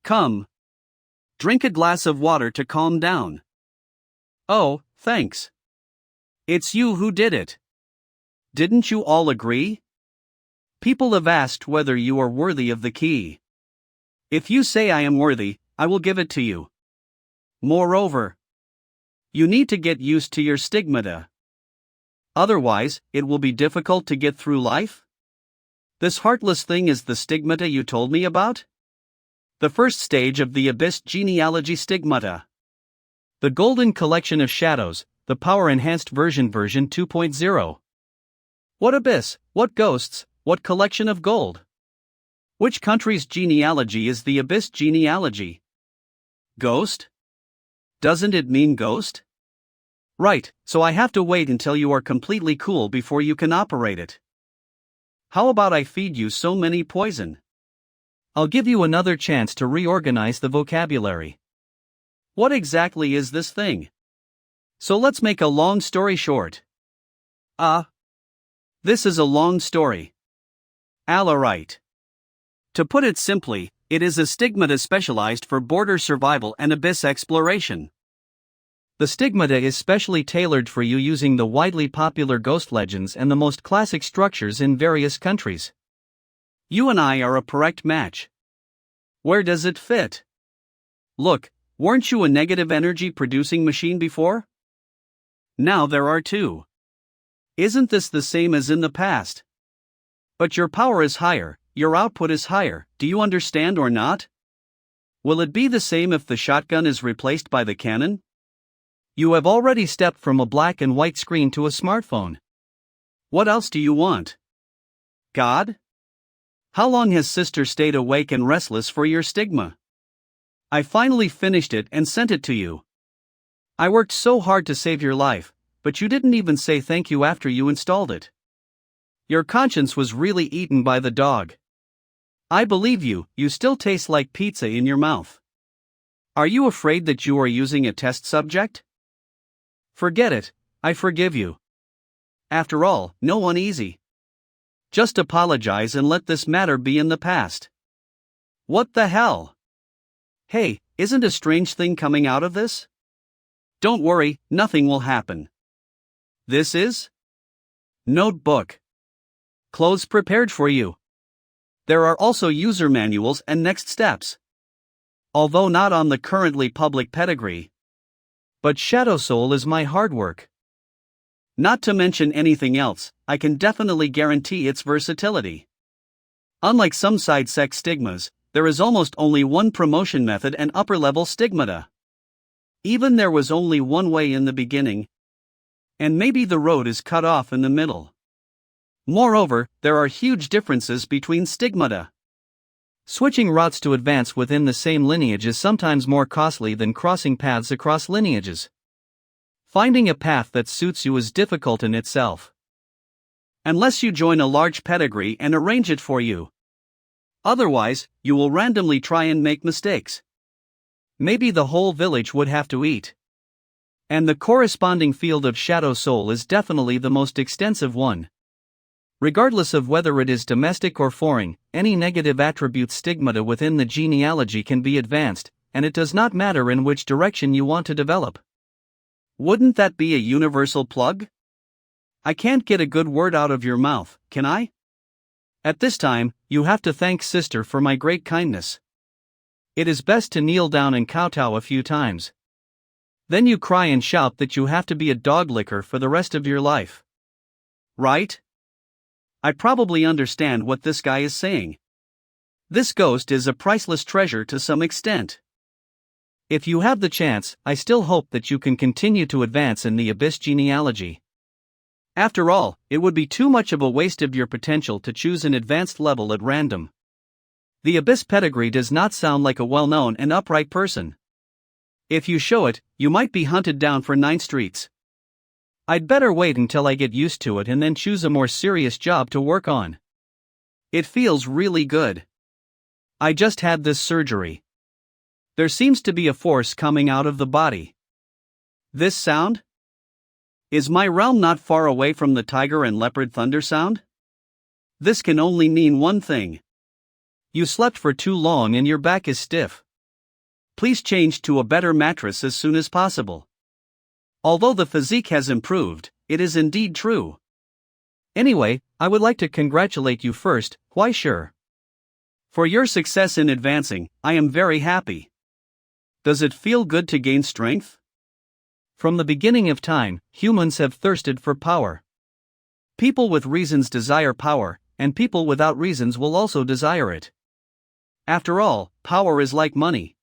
Come. Drink a glass of water to calm down. Oh, thanks. It's you who did it. Didn't you all agree? People have asked whether you are worthy of the key. If you say I am worthy, I will give it to you. Moreover, you need to get used to your stigmata. Otherwise, it will be difficult to get through life? This heartless thing is the stigmata you told me about? The first stage of the Abyss genealogy stigmata. The Golden Collection of Shadows, the power-enhanced version 2.0. What abyss, what ghosts, what collection of gold? Which country's genealogy is the Abyss genealogy? Ghost? Doesn't it mean ghost? Right, so I have to wait until you are completely cool before you can operate it. How about I feed you so many poison? I'll give you another chance to reorganize the vocabulary. What exactly is this thing? So let's make a long story short. This is a long story. Alright. To put it simply, it is a stigmata specialized for border survival and abyss exploration. The stigmata is specially tailored for you using the widely popular ghost legends and the most classic structures in various countries. You and I are a correct match. Where does it fit? Look, weren't you a negative energy producing machine before? Now there are two. Isn't this the same as in the past? But your power is higher, your output is higher, do you understand or not? Will it be the same if the shotgun is replaced by the cannon? You have already stepped from a black and white screen to a smartphone. What else do you want? God? How long has Sister stayed awake and restless for your stigma? I finally finished it and sent it to you. I worked so hard to save your life, but you didn't even say thank you after you installed it. Your conscience was really eaten by the dog. I believe you, you still taste like pizza in your mouth. Are you afraid that you are using a test subject? Forget it, I forgive you. After all, no one easy. Just apologize and let this matter be in the past. What the hell? Hey, isn't a strange thing coming out of this? Don't worry, nothing will happen. This is Notebook. Clothes prepared for you. There are also user manuals and next steps. Although not on the currently public pedigree. But Shadow Soul is my hard work. Not to mention anything else, I can definitely guarantee its versatility. Unlike some side sex stigmas, there is almost only one promotion method and upper-level stigmata. Even there was only one way in the beginning. And maybe the road is cut off in the middle. Moreover, there are huge differences between stigmata. Switching routes to advance within the same lineage is sometimes more costly than crossing paths across lineages. Finding a path that suits you is difficult in itself. Unless you join a large pedigree and arrange it for you. Otherwise, you will randomly try and make mistakes. Maybe the whole village would have to eat. And the corresponding field of Shadow Soul is definitely the most extensive one. Regardless of whether it is domestic or foreign, any negative attribute stigmata within the genealogy can be advanced, and it does not matter in which direction you want to develop. Wouldn't that be a universal plug? I can't get a good word out of your mouth, can I? At this time, you have to thank Sister for my great kindness. It is best to kneel down and kowtow a few times. Then you cry and shout that you have to be a dog licker for the rest of your life. Right? I probably understand what this guy is saying. This ghost is a priceless treasure to some extent. If you have the chance, I still hope that you can continue to advance in the Abyss genealogy. After all, it would be too much of a waste of your potential to choose an advanced level at random. The Abyss pedigree does not sound like a well-known and upright person. If you show it, you might be hunted down for 9 streets. I'd better wait until I get used to it and then choose a more serious job to work on. It feels really good. I just had this surgery. There seems to be a force coming out of the body. This sound? Is my realm not far away from the tiger and leopard thunder sound? This can only mean one thing. You slept for too long and your back is stiff. Please change to a better mattress as soon as possible. Although the physique has improved, it is indeed true. Anyway, I would like to congratulate you first, why sure. For your success in advancing, I am very happy. Does it feel good to gain strength? From the beginning of time, humans have thirsted for power. People with reasons desire power, and people without reasons will also desire it. After all, power is like money.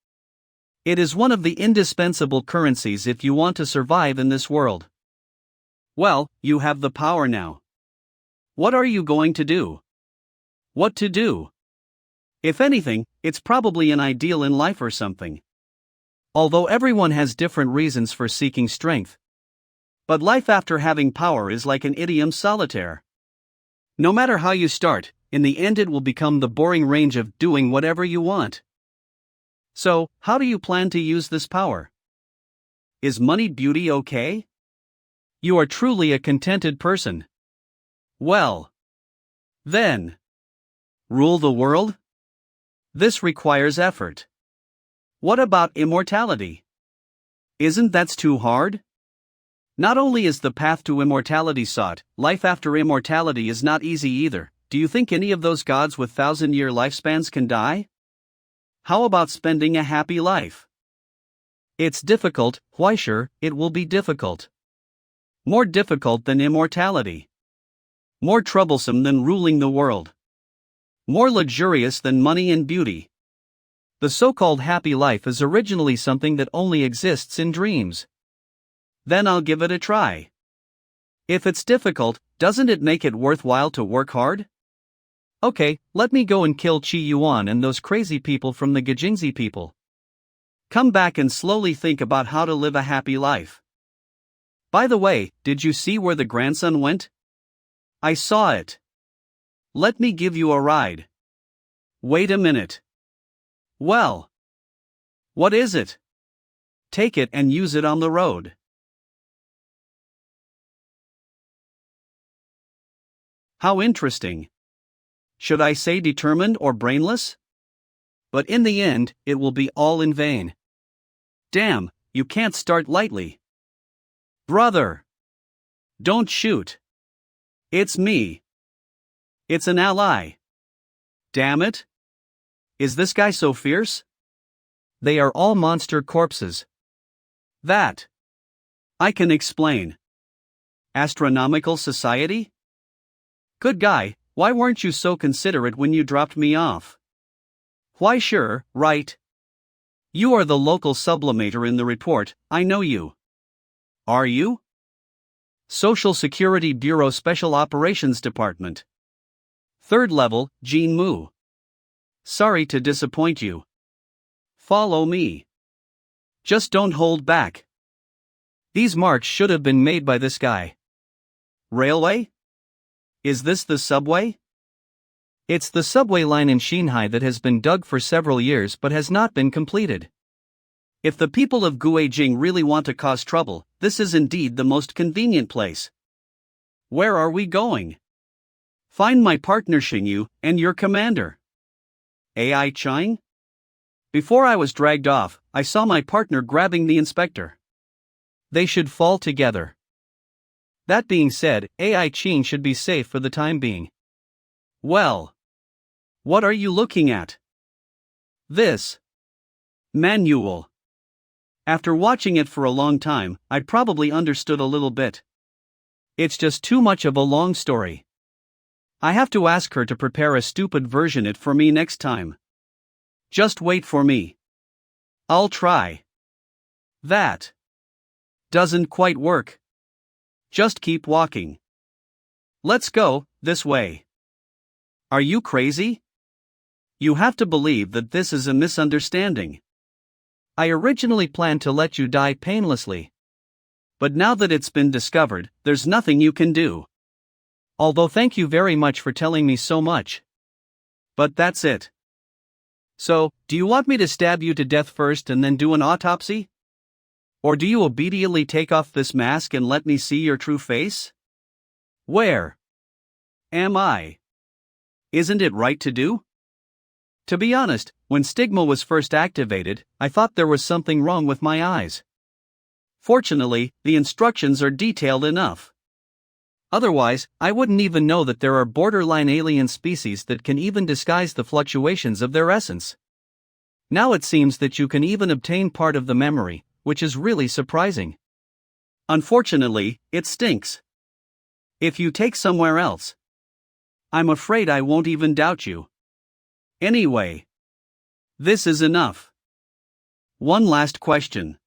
It is one of the indispensable currencies if you want to survive in this world. Well, you have the power now. What are you going to do? What to do? If anything, it's probably an ideal in life or something. Although everyone has different reasons for seeking strength. But life after having power is like an idiom solitaire. No matter how you start, in the end it will become the boring range of doing whatever you want. So, how do you plan to use this power? Is money beauty okay? You are truly a contented person. Well. Then. Rule the world? This requires effort. What about immortality? Isn't that too hard? Not only is the path to immortality sought, life after immortality is not easy either. Do you think any of those gods with 1,000-year lifespans can die? How about spending a happy life? It's difficult. Why sure, it will be difficult. More difficult than immortality. More troublesome than ruling the world. More luxurious than money and beauty. The so-called happy life is originally something that only exists in dreams. Then I'll give it a try. If it's difficult, doesn't it make it worthwhile to work hard? Okay, let me go and kill Qi Yuan and those crazy people from the Gajingzi people. Come back and slowly think about how to live a happy life. By the way, did you see where the grandson went? I saw it. Let me give you a ride. Wait a minute. Well. What is it? Take it and use it on the road. How interesting. Should I say determined or brainless? But in the end, it will be all in vain. Damn, you can't start lightly. Brother! Don't shoot. It's me. It's an ally. Damn it. Is this guy so fierce? They are all monster corpses. That. I can explain. Astronomical Society? Good guy, why weren't you so considerate when you dropped me off? Why sure, right. You are the local sublimator in the report, I know you. Are you? Social Security Bureau Special Operations Department. 3rd level, Jean Mu. Sorry to disappoint you. Follow me. Just don't hold back. These marks should have been made by this guy. Railway? Is this the subway? It's the subway line in Shanghai that has been dug for several years but has not been completed. If the people of Guijing really want to cause trouble, this is indeed the most convenient place. Where are we going? Find my partner Xingyu and your commander. AI Chang? Before I was dragged off, I saw my partner grabbing the inspector. They should fall together. That being said, AI Ching should be safe for the time being. Well. What are you looking at? This. Manual. After watching it for a long time, I probably understood a little bit. It's just too much of a long story. I have to ask her to prepare a stupid version it for me next time. Just wait for me. I'll try. That doesn't quite work. Just keep walking. Let's go, this way. Are you crazy? You have to believe that this is a misunderstanding. I originally planned to let you die painlessly. But now that it's been discovered, there's nothing you can do. Although thank you very much for telling me so much. But that's it. So, do you want me to stab you to death first and then do an autopsy? Or do you obediently take off this mask and let me see your true face? Where am I? Isn't it right to do? To be honest, when stigma was first activated, I thought there was something wrong with my eyes. Fortunately, the instructions are detailed enough. Otherwise, I wouldn't even know that there are borderline alien species that can even disguise the fluctuations of their essence. Now it seems that you can even obtain part of the memory, which is really surprising. Unfortunately, it stinks. If you take somewhere else, I'm afraid I won't even doubt you. Anyway, this is enough. One last question.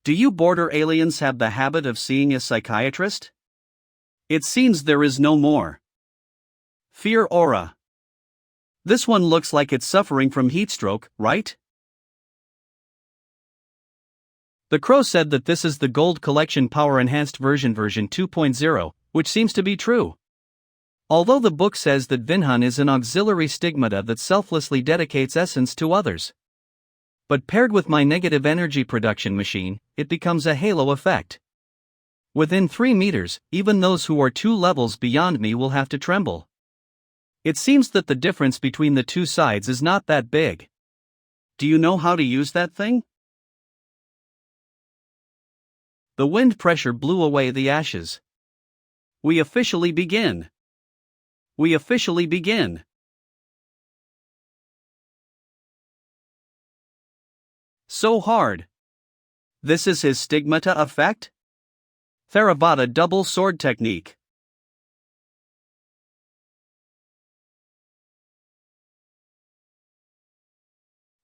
Do you border aliens have the habit of seeing a psychiatrist? It seems there is no more. Fear aura. This one looks like it's suffering from heatstroke, right? The Crow said that this is the Gold Collection Power Enhanced version 2.0, which seems to be true. Although the book says that Vinhan is an auxiliary stigmata that selflessly dedicates essence to others. But paired with my negative energy production machine, it becomes a halo effect. Within 3 meters, even those who are 2 levels beyond me will have to tremble. It seems that the difference between the two sides is not that big. Do you know how to use that thing? The wind pressure blew away the ashes. We officially begin. We officially begin. So hard. This is his stigmata effect? Theravada double sword technique.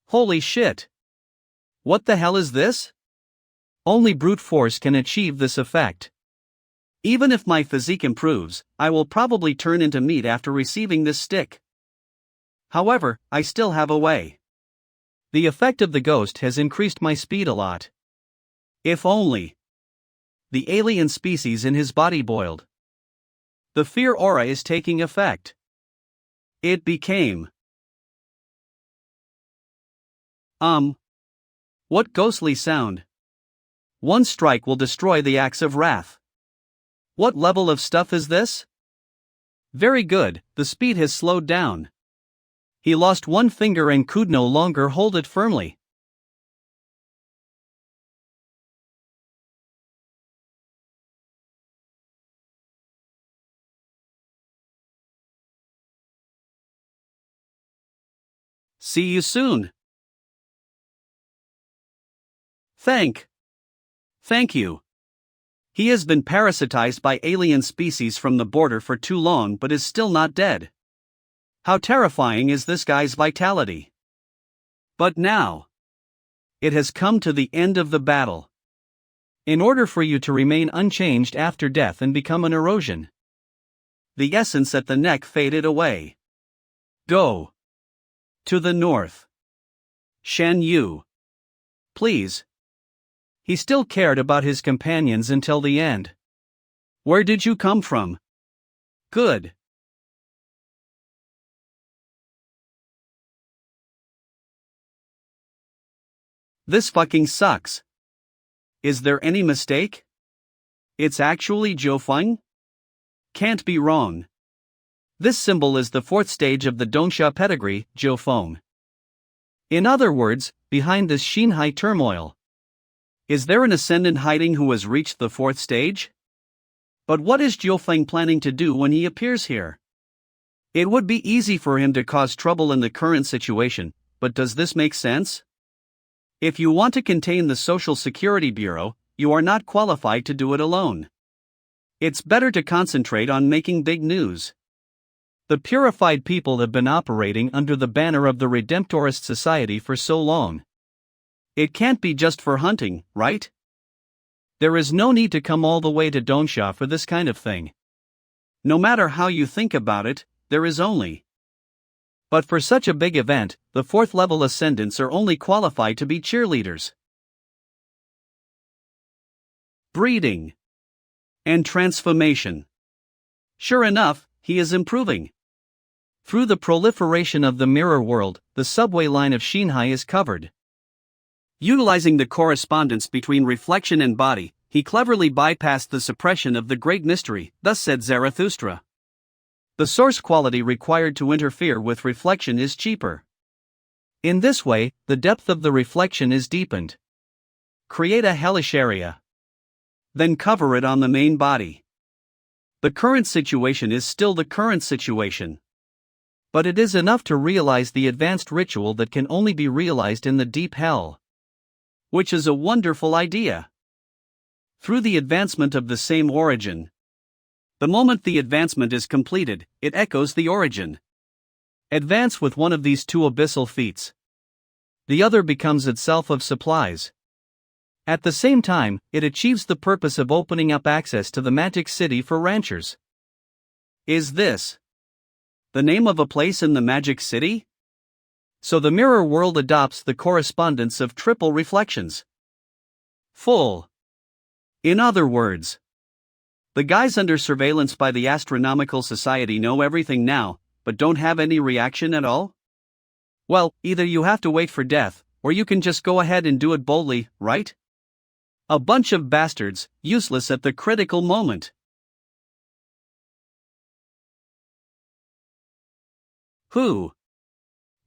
Holy shit. What the hell is this? Only brute force can achieve this effect. Even if my physique improves, I will probably turn into meat after receiving this stick. However, I still have a way. The effect of the ghost has increased my speed a lot. If only. The alien species in his body boiled. The fear aura is taking effect. It became. What ghostly sound? One strike will destroy the axe of wrath. What level of stuff is this? Very good, the speed has slowed down. He lost one finger and could no longer hold it firmly. See you soon. Thank you. He has been parasitized by alien species from the border for too long but is still not dead. How terrifying is this guy's vitality? But now, it has come to the end of the battle. In order for you to remain unchanged after death and become an erosion, the essence at the neck faded away. Go to the north. Shan Yu. Please. He still cared about his companions until the end. Where did you come from? Good. This fucking sucks. Is there any mistake? It's actually Zhou Feng? Can't be wrong. This symbol is the fourth stage of the Dongxia pedigree, Zhou Feng. In other words, behind this Xinhai turmoil. Is there an ascendant hiding who has reached the fourth stage? But what is Zhou Feng planning to do when he appears here? It would be easy for him to cause trouble in the current situation, but does this make sense? If you want to contain the Social Security Bureau, you are not qualified to do it alone. It's better to concentrate on making big news. The purified people have been operating under the banner of the Redemptorist Society for so long. It can't be just for hunting, right? There is no need to come all the way to Dongxia for this kind of thing. No matter how you think about it, there is only. But for such a big event, the fourth level ascendants are only qualified to be cheerleaders. Breeding. And transformation. Sure enough, he is improving. Through the proliferation of the mirror world, the subway line of Xinhai is covered. Utilizing the correspondence between reflection and body, he cleverly bypassed the suppression of the great mystery, thus said Zarathustra. The source quality required to interfere with reflection is cheaper. In this way, the depth of the reflection is deepened. Create a hellish area. Then cover it on the main body. The current situation is still the current situation. But it is enough to realize the advanced ritual that can only be realized in the deep hell. Which is a wonderful idea. Through the advancement of the same origin. The moment the advancement is completed, it echoes the origin. Advance with one of these two abyssal feats. The other becomes itself of supplies. At the same time, it achieves the purpose of opening up access to the magic city for ranchers. Is this the name of a place in the magic city? So the mirror world adopts the correspondence of triple reflections. Full. In other words, the guys under surveillance by the Astronomical Society know everything now, but don't have any reaction at all? Well, either you have to wait for death, or you can just go ahead and do it boldly, right? A bunch of bastards, useless at the critical moment. Who?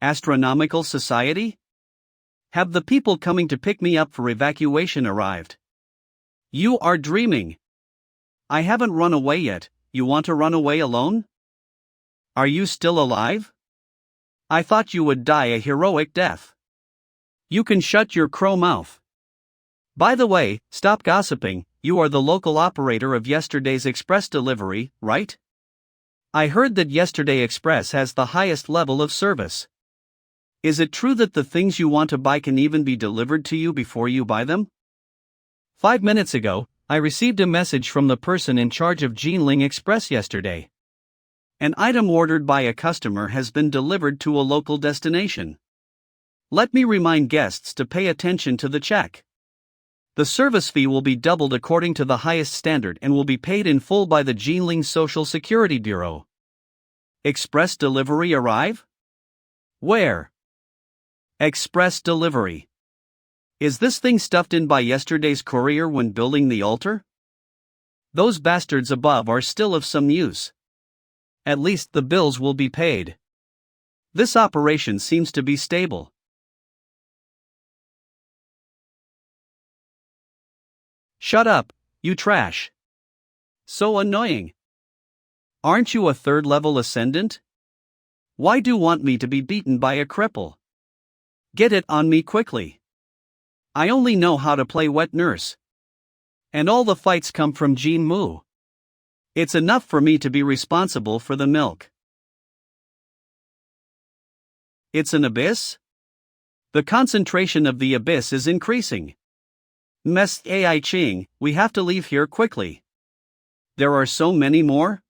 Astronomical Society? Have the people coming to pick me up for evacuation arrived? You are dreaming. I haven't run away yet. You want to run away alone? Are you still alive? I thought you would die a heroic death. You can shut your crow mouth. By the way, stop gossiping. You are the local operator of yesterday's express delivery, right? I heard that Yesterday Express has the highest level of service. Is it true that the things you want to buy can even be delivered to you before you buy them? 5 minutes ago, I received a message from the person in charge of Jinling Express yesterday. An item ordered by a customer has been delivered to a local destination. Let me remind guests to pay attention to the check. The service fee will be doubled according to the highest standard and will be paid in full by the Jinling Social Security Bureau. Express delivery arrive? Where? Express delivery. Is this thing stuffed in by yesterday's courier when building the altar? Those bastards above are still of some use. At least the bills will be paid. This operation seems to be stable. Shut up, you trash. So annoying. Aren't you a third-level ascendant? Why do you want me to be beaten by a cripple? Get it on me quickly. I only know how to play wet nurse. And all the fights come from Jin Mu. It's enough for me to be responsible for the milk. It's an abyss? The concentration of the abyss is increasing. Mess AI Ching, we have to leave here quickly. There are so many more?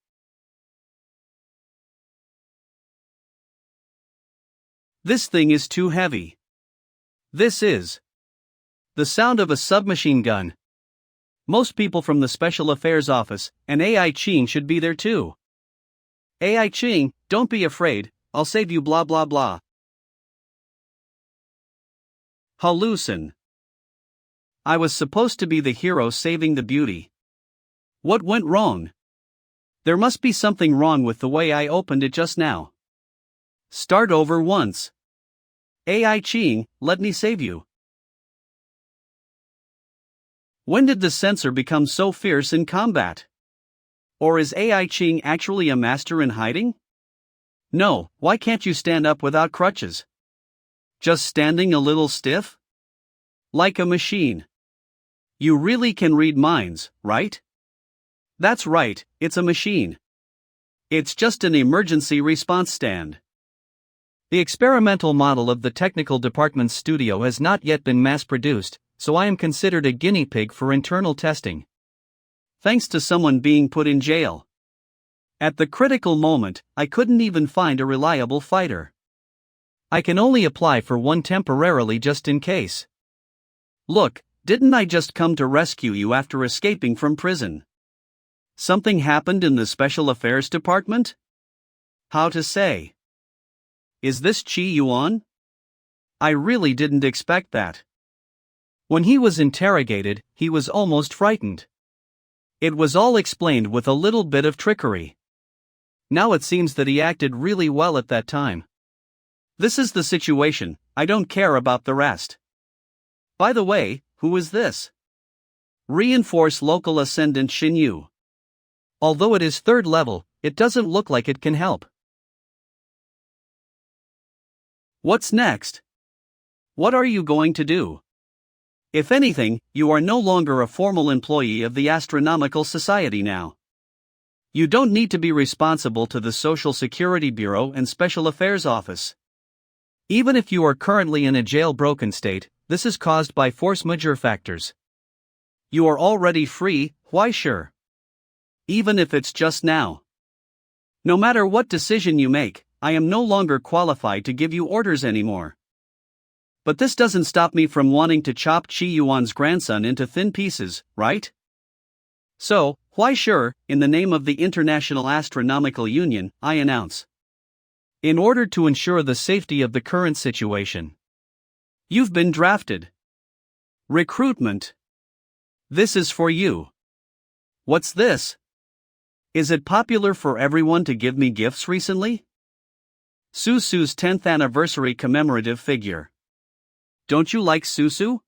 This thing is too heavy. This is the sound of a submachine gun. Most people from the Special Affairs Office and AI Ching should be there too. AI Ching, don't be afraid, I'll save you blah blah blah. Hallucin. I was supposed to be the hero saving the beauty. What went wrong? There must be something wrong with the way I opened it just now. Start over once. AI Ching, let me save you. When did the sensor become so fierce in combat? Or is AI Ching actually a master in hiding? No, why can't you stand up without crutches? Just standing a little stiff? Like a machine. You really can read minds, right? That's right, it's a machine. It's just an emergency response stand. The experimental model of the technical department's studio has not yet been mass-produced, so I am considered a guinea pig for internal testing. Thanks to someone being put in jail. At the critical moment, I couldn't even find a reliable fighter. I can only apply for one temporarily just in case. Look, didn't I just come to rescue you after escaping from prison? Something happened in the Special Affairs Department? How to say? Is this Chi Yuan? I really didn't expect that. When he was interrogated, he was almost frightened. It was all explained with a little bit of trickery. Now it seems that he acted really well at that time. This is the situation, I don't care about the rest. By the way, who is this? Reinforce local ascendant Xinyu. Although it is third level, it doesn't look like it can help. What's next? What are you going to do? If anything, you are no longer a formal employee of the Astronomical Society now. You don't need to be responsible to the Social Security Bureau and Special Affairs Office. Even if you are currently in a jailbroken state, this is caused by force majeure factors. You are already free, why sure? Even if it's just now. No matter what decision you make, I am no longer qualified to give you orders anymore. But this doesn't stop me from wanting to chop Chi Yuan's grandson into thin pieces, right? So, why sure, in the name of the International Astronomical Union, I announce. In order to ensure the safety of the current situation. You've been drafted. Recruitment. This is for you. What's this? Is it popular for everyone to give me gifts recently? Susu's 10th anniversary commemorative figure. Don't you like Susu?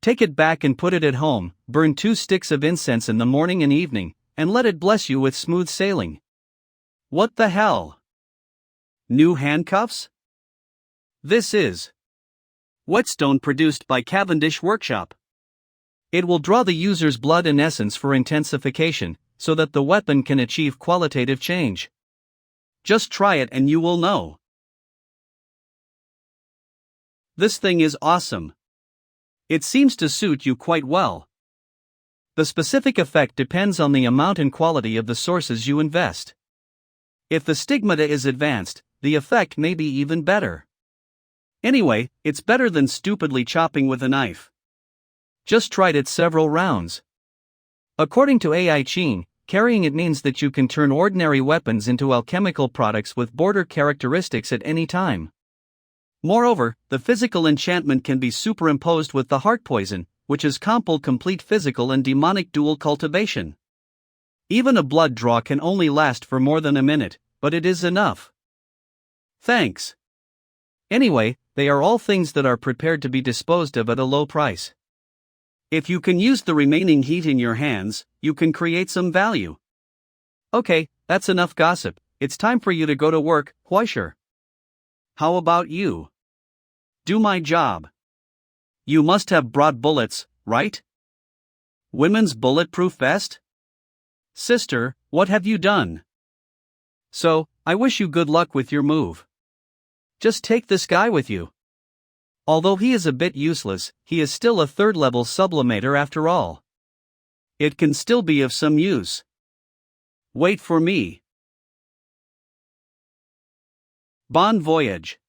Take it back and put it at home, burn 2 sticks of incense in the morning and evening, and let it bless you with smooth sailing. What the hell? New handcuffs? This is whetstone produced by Cavendish Workshop. It will draw the user's blood and essence for intensification, so that the weapon can achieve qualitative change. Just try it and you will know. This thing is awesome. It seems to suit you quite well. The specific effect depends on the amount and quality of the sources you invest. If the stigmata is advanced, the effect may be even better. Anyway, it's better than stupidly chopping with a knife. Just tried it several rounds. According to AI Chin, carrying it means that you can turn ordinary weapons into alchemical products with border characteristics at any time. Moreover, the physical enchantment can be superimposed with the heart poison, which is complete physical and demonic dual cultivation. Even a blood draw can only last for more than a minute, but it is enough. Thanks. Anyway, they are all things that are prepared to be disposed of at a low price. If you can use the remaining heat in your hands, you can create some value. Okay, that's enough gossip. It's time for you to go to work, Huisher. How about you? Do my job. You must have brought bullets, right? Women's bulletproof vest? Sister, what have you done? So, I wish you good luck with your move. Just take this guy with you. Although he is a bit useless, he is still a third-level sublimator after all. It can still be of some use. Wait for me. Bon voyage.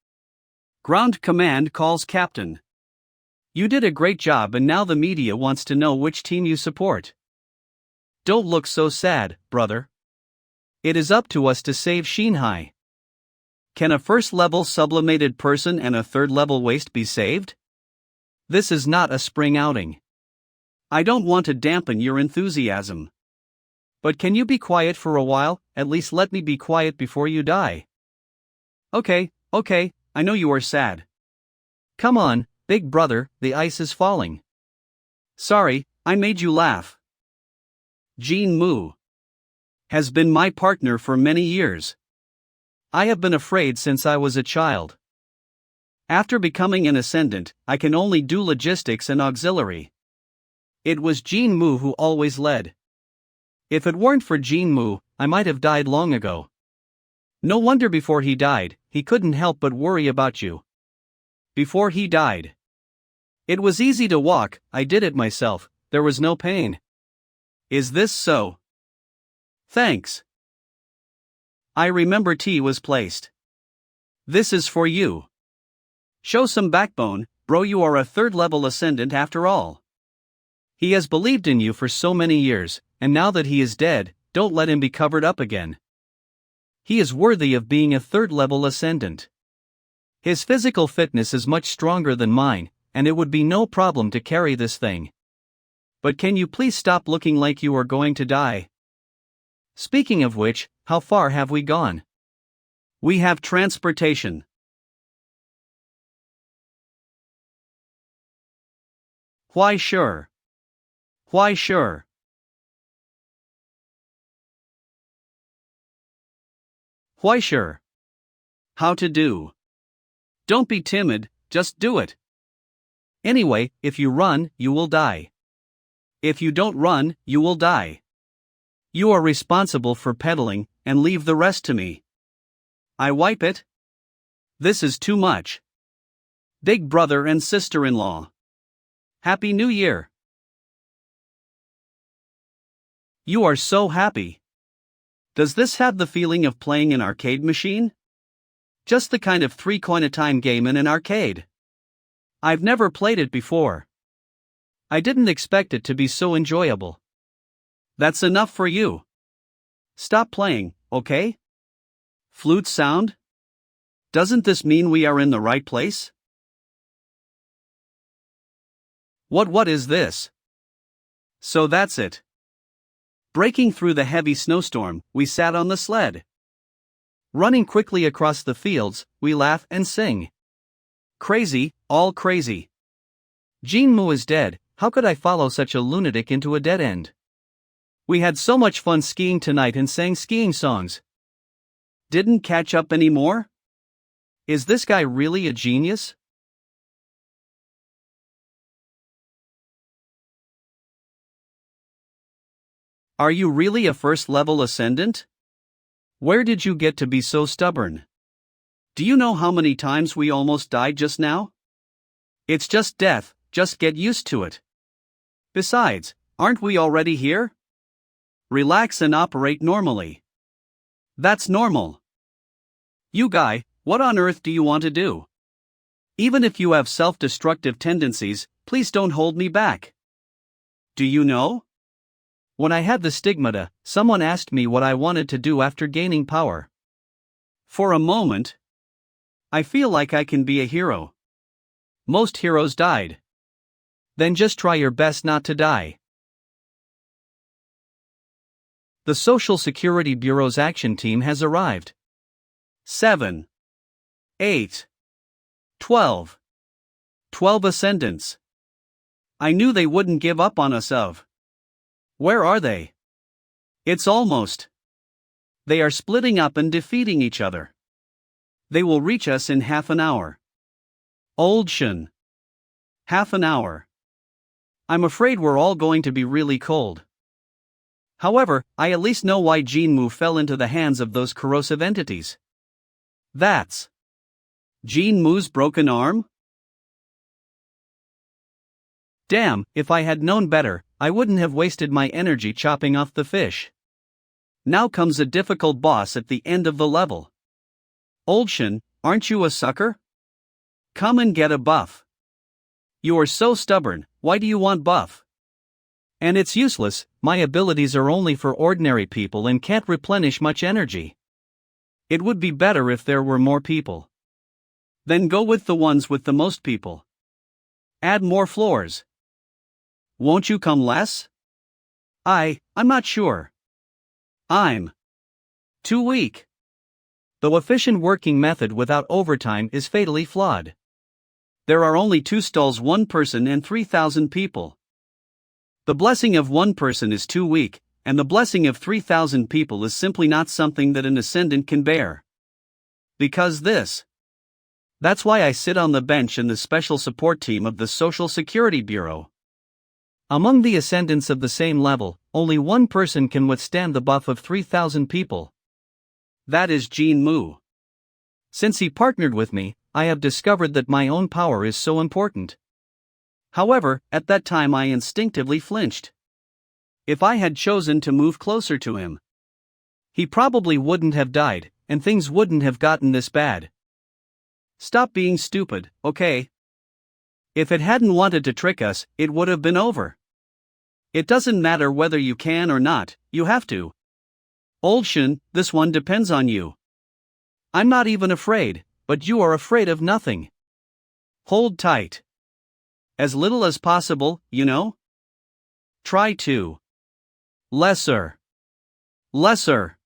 Ground Command calls Captain. You did a great job and now the media wants to know which team you support. Don't look so sad, brother. It is up to us to save Shinhai. Can a first-level sublimated person and a third-level waste be saved? This is not a spring outing. I don't want to dampen your enthusiasm. But can you be quiet for a while? At least let me be quiet before you die. Okay, I know you are sad. Come on, big brother, the ice is falling. Sorry, I made you laugh. Jin Mu has been my partner for many years. I have been afraid since I was a child. After becoming an ascendant, I can only do logistics and auxiliary. It was Jin Mu who always led. If it weren't for Jin Mu, I might have died long ago. No wonder before he died, he couldn't help but worry about you. Before he died. It was easy to walk, I did it myself, there was no pain. Is this so? Thanks. I remember tea was placed. This is for you. Show some backbone, bro, you are a third-level ascendant after all. He has believed in you for so many years, and now that he is dead, don't let him be covered up again. He is worthy of being a third-level ascendant. His physical fitness is much stronger than mine, and it would be no problem to carry this thing. But can you please stop looking like you are going to die? Speaking of which, how far have we gone? We have transportation. Why sure? Why sure? Why sure? How to do? Don't be timid, just do it. Anyway, if you run, you will die. If you don't run, you will die. You are responsible for pedaling, and leave the rest to me. I wipe it? This is too much. Big brother and sister-in-law. Happy New Year. You are so happy. Does this have the feeling of playing an arcade machine? Just the kind of 3-coin-a-time game in an arcade. I've never played it before. I didn't expect it to be so enjoyable. That's enough for you. Stop playing, okay? Flute sound? Doesn't this mean we are in the right place? What is this? So that's it. Breaking through the heavy snowstorm, we sat on the sled. Running quickly across the fields, we laugh and sing. Crazy, all crazy. Jin Mu is dead, How could I follow such a lunatic into a dead end? We had so much fun skiing tonight and sang skiing songs. Didn't catch up anymore? Is this guy really a genius? Are you really a first-level ascendant? Where did you get to be so stubborn? Do you know how many times we almost died just now? It's just death, just get used to it. Besides, aren't we already here? Relax and operate normally. That's normal. You guy, what on earth do you want to do? Even if you have self-destructive tendencies, please don't hold me back. Do you know? When I had the stigmata, someone asked me what I wanted to do after gaining power. For a moment, I feel like I can be a hero. Most heroes died. Then just try your best not to die. The Social Security Bureau's action team has arrived. 7, 8, 12. 12 ascendants. I knew they wouldn't give up on us of. Where are they? It's almost. They are splitting up and defeating each other. They will reach us in half an hour. Old Shun. Half an hour. I'm afraid we're all going to be really cold. However, I at least know why Jinmu fell into the hands of those corrosive entities. That's Jinmu's broken arm? Damn, if I had known better, I wouldn't have wasted my energy chopping off the fish. Now comes a difficult boss at the end of the level. Old Shun, aren't you a sucker? Come and get a buff. You are so stubborn, why do you want buff? And it's useless, my abilities are only for ordinary people and can't replenish much energy. It would be better if there were more people. Then go with the ones with the most people. Add more floors. Won't you come less? I'm not sure. I'm too weak. The efficient working method without overtime is fatally flawed. There are only 2 stalls, 1 person and 3,000 people. The blessing of 1 person is too weak, and the blessing of 3,000 people is simply not something that an ascendant can bear. Because this. That's why I sit on the bench in the special support team of the Social Security Bureau. Among the ascendants of the same level, only 1 person can withstand the buff of 3,000 people. That is Jinmu. Since he partnered with me, I have discovered that my own power is so important. However, at that time I instinctively flinched. If I had chosen to move closer to him, he probably wouldn't have died, and things wouldn't have gotten this bad. Stop being stupid, okay? If it hadn't wanted to trick us, it would have been over. It doesn't matter whether you can or not, you have to. Old Shun, this one depends on you. I'm not even afraid, but you are afraid of nothing. Hold tight. As little as possible, you know? Try to. Lesser. Lesser.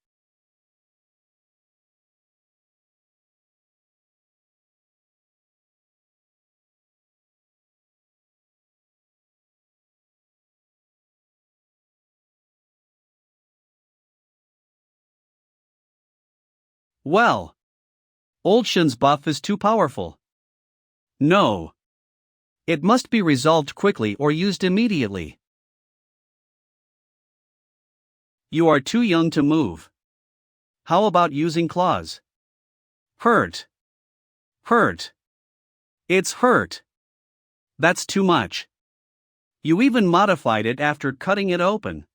Well. Old Shun's buff is too powerful. No. It must be resolved quickly or used immediately. You are too young to move. How about using claws? Hurt. Hurt. It's hurt. That's too much. You even modified it after cutting it open.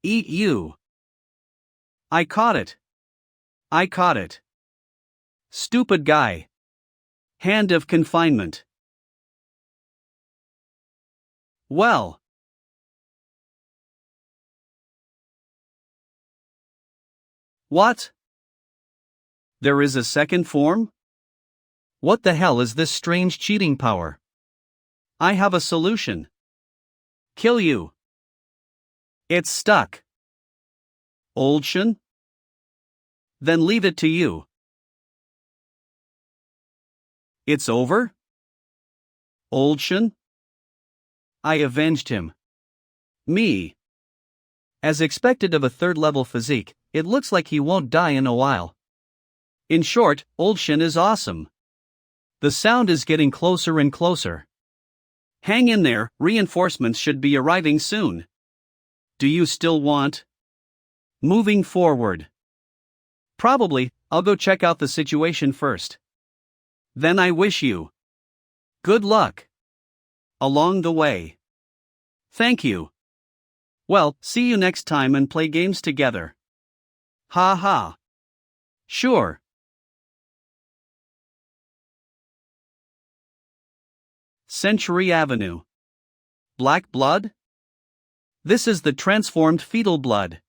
Eat you. I caught it. I caught it. Stupid guy. Hand of confinement. Well. What? There is a second form? What the hell is this strange cheating power? I have a solution. Kill you. It's stuck. Old Shun? Then leave it to you. It's over? Old Shun? I avenged him. Me. As expected of a third-level physique, it looks like he won't die in a while. In short, old Shin is awesome. The sound is getting closer and closer. Hang in there, reinforcements should be arriving soon. Do you still want? Moving forward. Probably, I'll go check out the situation first. Then I wish you good luck along the way. Thank you. Well, see you next time and play games together. Ha ha. Sure. Century Avenue. Black blood? This is the transformed fetal blood.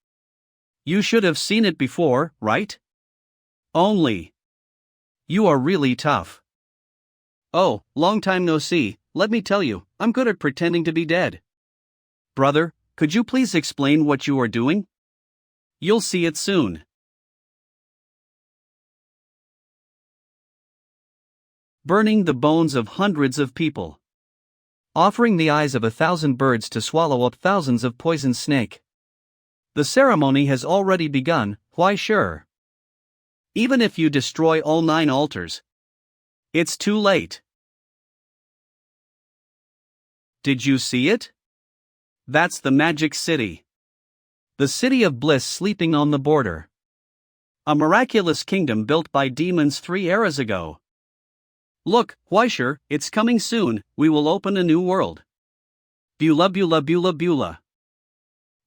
You should have seen it before, right? Only. You are really tough. Oh, long time no see, let me tell you, I'm good at pretending to be dead. Brother, could you please explain what you are doing? You'll see it soon. Burning the bones of hundreds of people. Offering the eyes of 1,000 birds to swallow up thousands of poisoned snake. The ceremony has already begun, why sure? Even if you destroy all 9 altars, it's too late. Did you see it? That's the magic city. The city of bliss sleeping on the border. A miraculous kingdom built by demons 3 eras ago. Look, why sure, it's coming soon, we will open a new world. Beulah beulah beulah beulah.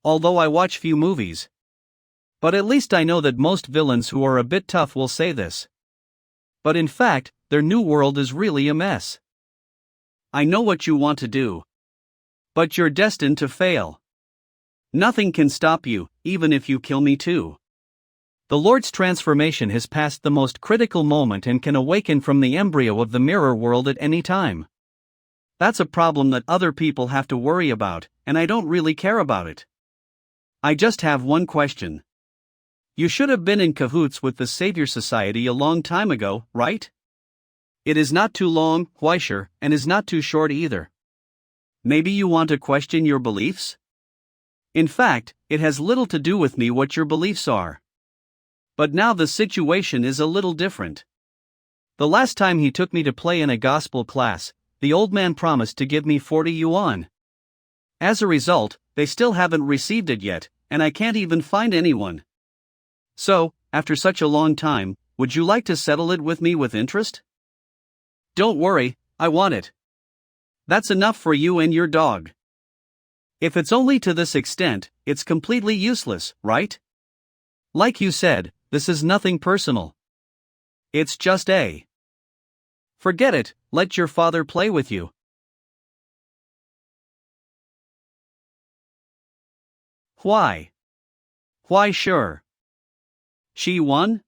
Although I watch few movies. But at least I know that most villains who are a bit tough will say this. But in fact, their new world is really a mess. I know what you want to do. But you're destined to fail. Nothing can stop you, even if you kill me too. The Lord's transformation has passed the most critical moment and can awaken from the embryo of the mirror world at any time. That's a problem that other people have to worry about, and I don't really care about it. I just have one question. You should have been in cahoots with the Savior Society a long time ago, right? It is not too long, why sure, and is not too short either. Maybe you want to question your beliefs? In fact, it has little to do with me what your beliefs are. But now the situation is a little different. The last time he took me to play in a gospel class, the old man promised to give me 40 yuan. As a result, they still haven't received it yet, and I can't even find anyone. So, after such a long time, would you like to settle it with me with interest? Don't worry, I want it. That's enough for you and your dog. If it's only to this extent, it's completely useless, right? Like you said, this is nothing personal. It's just a. Forget it, let your father play with you. Why? Why sure? She won?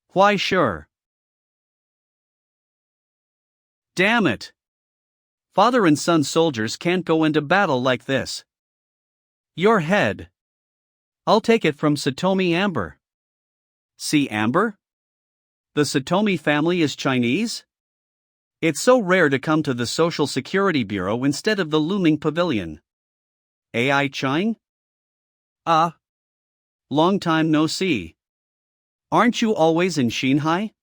Why sure? Damn it! Father and son soldiers can't go into battle like this. Your head. I'll take it from Satomi Amber. See Amber? The Satomi family is Chinese? It's so rare to come to the Social Security Bureau instead of the looming pavilion. AI Chine? Long time no see. Aren't you always in Shanghai?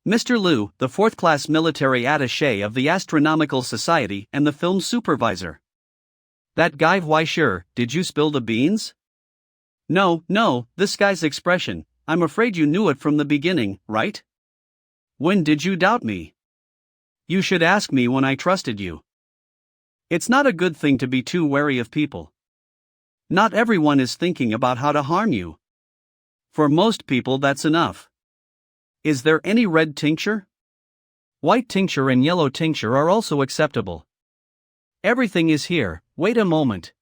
Mr. Liu, the 4th-class military attaché of the Astronomical Society and the film supervisor. That guy why sure, did you spill the beans? No, this guy's expression, I'm afraid you knew it from the beginning, right? When did you doubt me? You should ask me when I trusted you. It's not a good thing to be too wary of people. Not everyone is thinking about how to harm you. For most people that's enough. Is there any red tincture? White tincture and yellow tincture are also acceptable. Everything is here, wait a moment.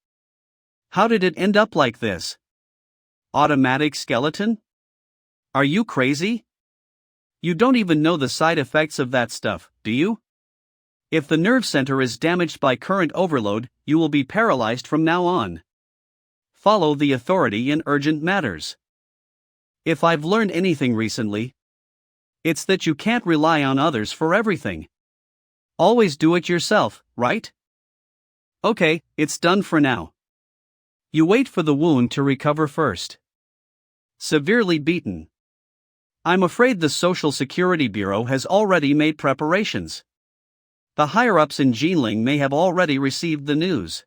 How did it end up like this? Automatic skeleton? Are you crazy? You don't even know the side effects of that stuff, do you? If the nerve center is damaged by current overload, you will be paralyzed from now on. Follow the authority in urgent matters. If I've learned anything recently, it's that you can't rely on others for everything. Always do it yourself, right? Okay, it's done for now. You wait for the wound to recover first. Severely beaten. I'm afraid the Social Security Bureau has already made preparations. The higher-ups in Jinling may have already received the news.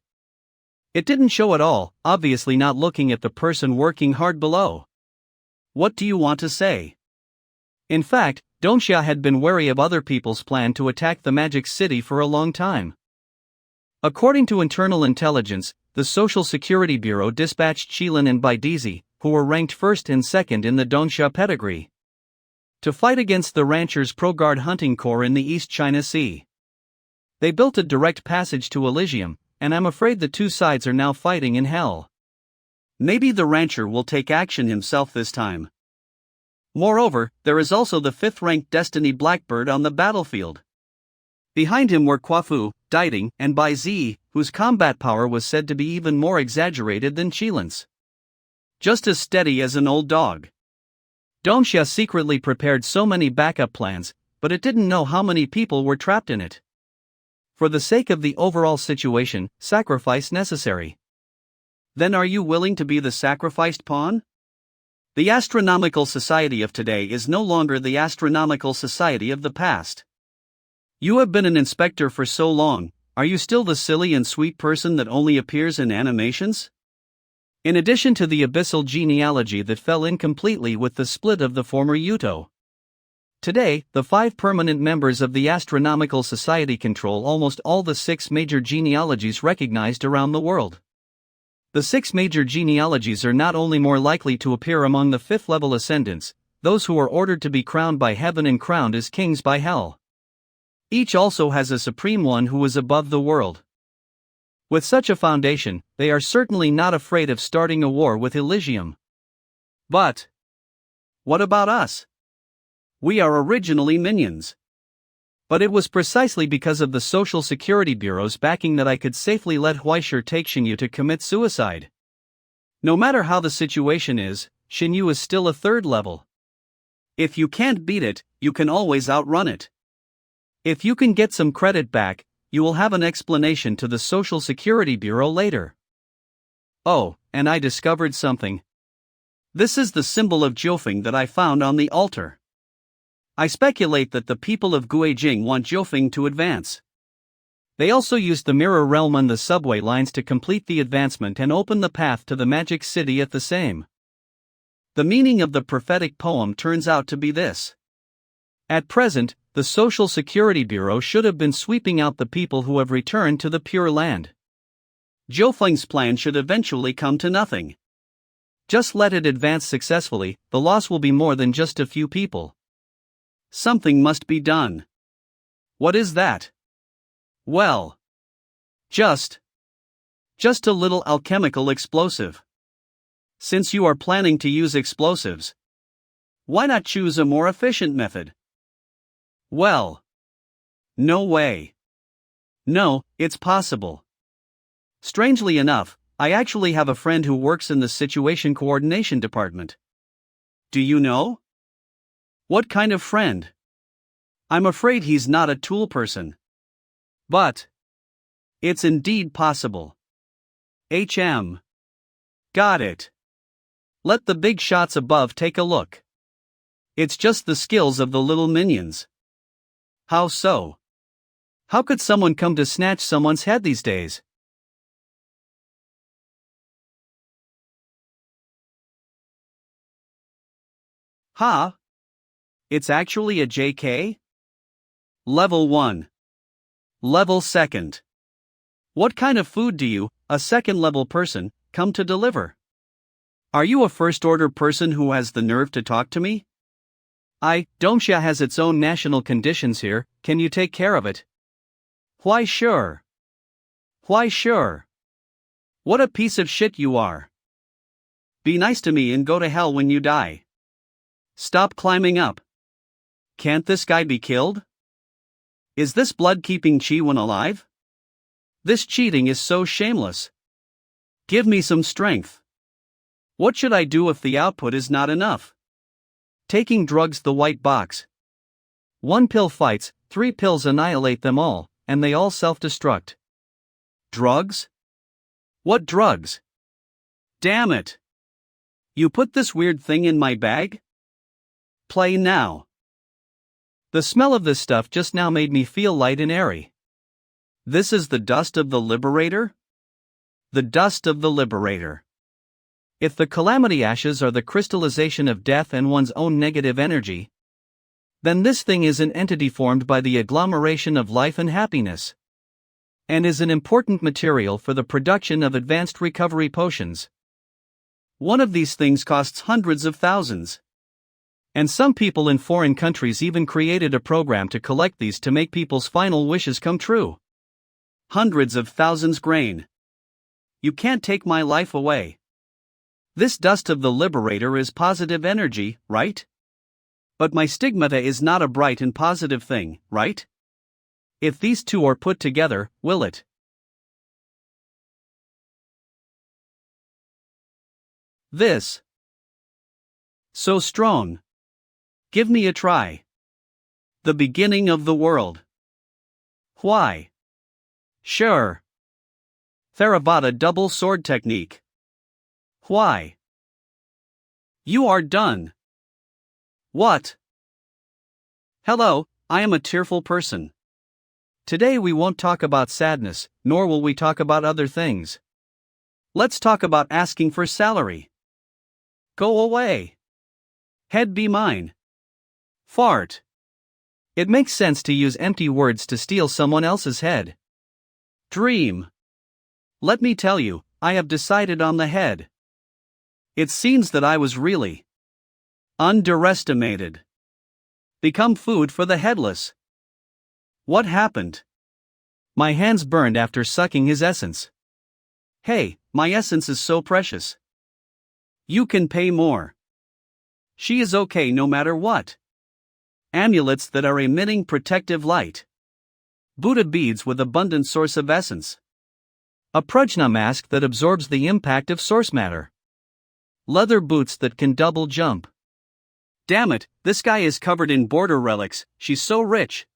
It didn't show at all, obviously not looking at the person working hard below. What do you want to say? In fact, Dongxia had been wary of other people's plan to attack the Magic City for a long time. According to internal intelligence, the Social Security Bureau dispatched Qilin and Baidizi, who were ranked first and second in the Dongxia pedigree, to fight against the ranchers' pro-guard hunting corps in the East China Sea. They built a direct passage to Elysium, and I'm afraid the two sides are now fighting in hell. Maybe the rancher will take action himself this time. Moreover, there is also the 5th-ranked Destiny Blackbird on the battlefield. Behind him were Quafu, Diding, and Bai Zi, whose combat power was said to be even more exaggerated than Qilin's. Just as steady as an old dog. Dongxia secretly prepared so many backup plans, but it didn't know how many people were trapped in it. For the sake of the overall situation, sacrifice necessary. Then are you willing to be the sacrificed pawn? The astronomical society of today is no longer the astronomical society of the past. You have been an inspector for so long, are you still the silly and sweet person that only appears in animations? In addition to the abyssal genealogy that fell incompletely with the split of the former Yuto. Today, the 5 permanent members of the Astronomical Society control almost all the 6 major genealogies recognized around the world. The 6 major genealogies are not only more likely to appear among the 5th-level ascendants, those who are ordered to be crowned by heaven and crowned as kings by hell. Each also has a supreme one who is above the world. With such a foundation, they are certainly not afraid of starting a war with Elysium. But what about us? We are originally minions. But it was precisely because of the Social Security Bureau's backing that I could safely let Huaishir take Xinyu to commit suicide. No matter how the situation is, Xinyu is still a 3rd level. If you can't beat it, you can always outrun it. If you can get some credit back, you will have an explanation to the Social Security Bureau later. Oh, and I discovered something. This is the symbol of Jiufeng that I found on the altar. I speculate that the people of Guijing want Jiufeng to advance. They also used the Mirror Realm and the subway lines to complete the advancement and open the path to the Magic City at the same. The meaning of the prophetic poem turns out to be this. At present, the Social Security Bureau should have been sweeping out the people who have returned to the Pure Land. Jiufeng's plan should eventually come to nothing. Just let it advance successfully, the loss will be more than just a few people. Something must be done. What is that? Well, just a little alchemical explosive. Since you are planning to use explosives, why not choose a more efficient method? Well, no way. No, it's possible. Strangely enough, I actually have a friend who works in the Situation Coordination Department. Do you know? What kind of friend? I'm afraid he's not a tool person. But it's indeed possible. Got it. Let the big shots above take a look. It's just the skills of the little minions. How so? How could someone come to snatch someone's head these days? Ha! It's actually a JK? Level 1. Level 2nd. What kind of food do you, a 2nd-level person, come to deliver? Are you a first-order person who has the nerve to talk to me? Dongxia has its own national conditions here, can you take care of it? Why sure. Why sure. What a piece of shit you are. Be nice to me and go to hell when you die. Stop climbing up. Can't this guy be killed? Is this blood keeping Chi-Wen alive? This cheating is so shameless. Give me some strength. What should I do if the output is not enough? Taking drugs, the white box. 1 pill fights, 3 pills annihilate them all, and they all self-destruct. Drugs? What drugs? Damn it! You put this weird thing in my bag? Play now. The smell of this stuff just now made me feel light and airy. This is the dust of the liberator? The dust of the liberator. If the calamity ashes are the crystallization of death and one's own negative energy, then this thing is an entity formed by the agglomeration of life and happiness, and is an important material for the production of advanced recovery potions. One of these things costs hundreds of thousands. And some people in foreign countries even created a program to collect these to make people's final wishes come true. Hundreds of thousands grain. You can't take my life away. This dust of the liberator is positive energy, right? But my stigmata is not a bright and positive thing, right? If these two are put together, will it? This. So strong. Give me a try. The beginning of the world. Why? Sure. Theravada double sword technique. Why? You are done. What? Hello, I am a tearful person. Today we won't talk about sadness, nor will we talk about other things. Let's talk about asking for salary. Go away. Head be mine. Fart. It makes sense to use empty words to steal someone else's head. Dream. Let me tell you, I have decided on the head. It seems that I was really underestimated. Become food for the headless. What happened? My hands burned after sucking his essence. Hey, my essence is so precious. You can pay more. She is okay no matter what. Amulets that are emitting protective light. Buddha beads with abundant source of essence. A prajna mask that absorbs the impact of source matter. Leather boots that can double jump. Damn it, this guy is covered in border relics, she's so rich.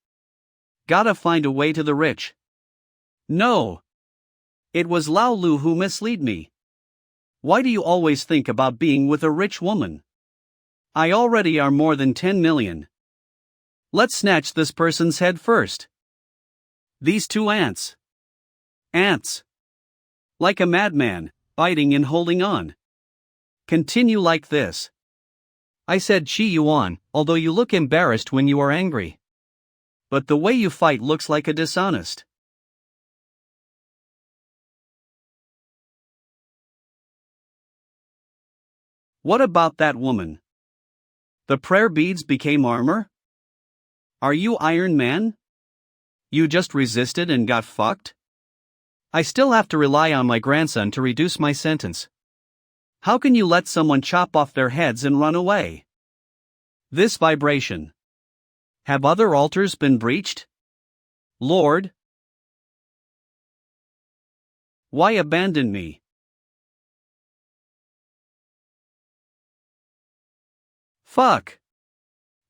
Gotta find a way to the rich. No. It was Lao Lu who misled me. Why do you always think about being with a rich woman? I already are more than 10 million. Let's snatch this person's head first. These two ants. Ants. Like a madman, biting and holding on. Continue like this. I said Chi Yuan, although you look embarrassed when you are angry. But the way you fight looks like a dishonest. What about that woman? The prayer beads became armor? Are you Iron Man? You just resisted and got fucked? I still have to rely on my grandson to reduce my sentence. How can you let someone chop off their heads and run away? This vibration. Have other altars been breached? Lord? Why abandon me? Fuck.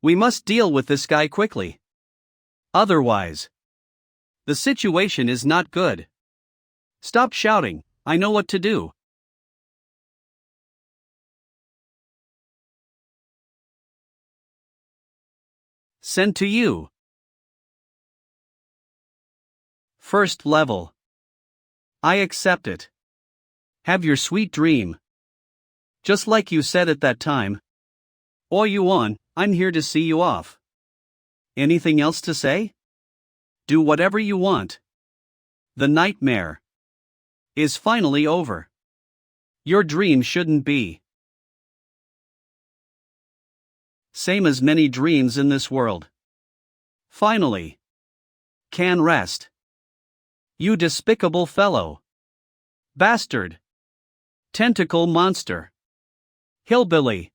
We must deal with this guy quickly. Otherwise, the situation is not good. Stop shouting, I know what to do. Send to you. First level. I accept it. Have your sweet dream. Just like you said at that time. Oi Yuan, I'm here to see you off. Anything else to say? Do whatever you want. The nightmare is finally over. Your dream shouldn't be. Same as many dreams in this world. Finally. Can rest. You despicable fellow. Bastard. Tentacle monster. Hillbilly.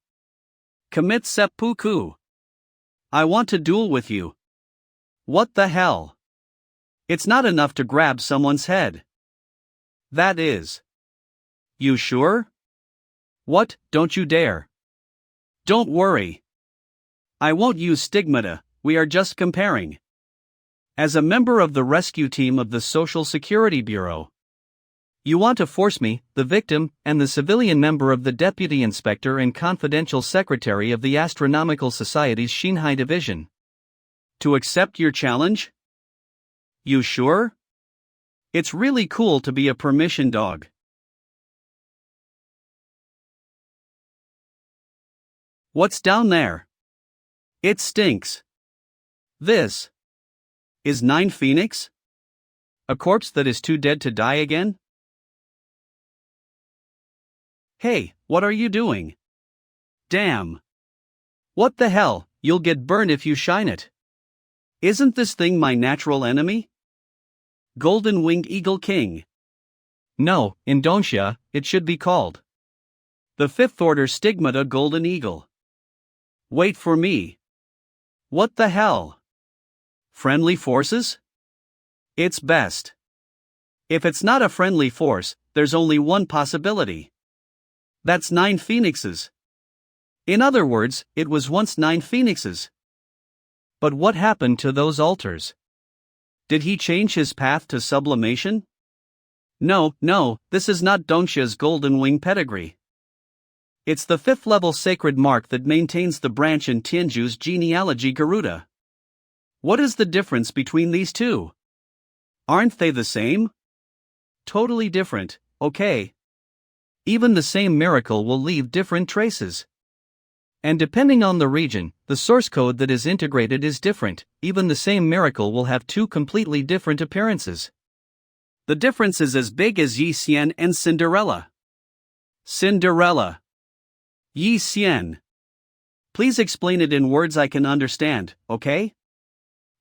Commit seppuku. I want to duel with you. What the hell? It's not enough to grab someone's head. That is. You sure? What, don't you dare. Don't worry. I won't use stigmata, we are just comparing. As a member of the rescue team of the Social Security Bureau, You want to force me, the victim, and the civilian member of the Deputy Inspector and Confidential Secretary of the Astronomical Society's Shinhai Division, to accept your challenge? You sure? It's really cool to be a permission dog. What's down there? It stinks. This is 9 Phoenix? A corpse that is too dead to die again? Hey, what are you doing? Damn. What the hell, you'll get burned if you shine it. Isn't this thing my natural enemy? Golden Winged Eagle King. No, in Dongxia, it should be called the Fifth Order Stigmata Golden Eagle. Wait for me. What the hell? Friendly forces? It's best. If it's not a friendly force, there's only one possibility. That's 9 phoenixes. In other words, it was once 9 phoenixes. But what happened to those altars? Did he change his path to sublimation? No, this is not Dongxia's Golden Wing pedigree. It's the 5th level sacred mark that maintains the branch in Tianju's genealogy Garuda. What is the difference between these two? Aren't they the same? Totally different, okay. Even the same miracle will leave different traces. And depending on the region, the source code that is integrated is different. Even the same miracle will have 2 completely different appearances. The difference is as big as Yi Xian and Cinderella. Cinderella. Yi Xian. Please explain it in words I can understand, okay?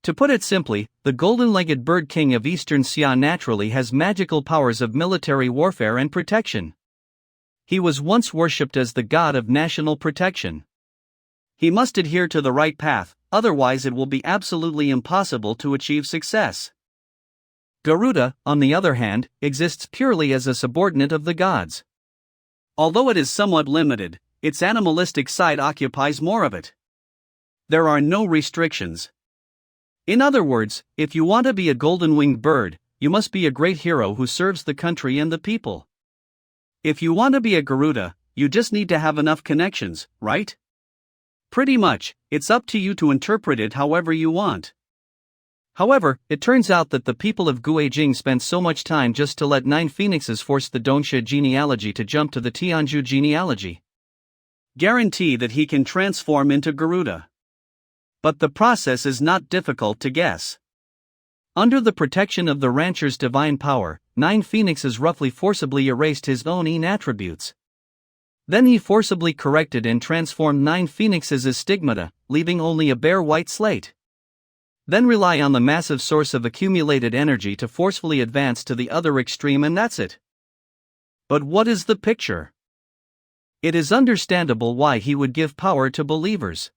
To put it simply, the golden-legged bird king of Eastern Xia naturally has magical powers of military warfare and protection. He was once worshipped as the god of national protection. He must adhere to the right path, otherwise it will be absolutely impossible to achieve success. Garuda, on the other hand, exists purely as a subordinate of the gods. Although it is somewhat limited, its animalistic side occupies more of it. There are no restrictions. In other words, if you want to be a golden-winged bird, you must be a great hero who serves the country and the people. If you want to be a Garuda, you just need to have enough connections, right? Pretty much, it's up to you to interpret it however you want. However, it turns out that the people of Guijing spent so much time just to let 9 phoenixes force the Dongxia genealogy to jump to the Tianju genealogy. Guarantee that he can transform into Garuda. But the process is not difficult to guess. Under the protection of the rancher's divine power, 9 phoenixes roughly forcibly erased his own yin attributes. Then he forcibly corrected and transformed 9 phoenixes as stigmata, leaving only a bare white slate. Then rely on the massive source of accumulated energy to forcefully advance to the other extreme, and that's it. But what is the picture? It is understandable why he would give power to believers.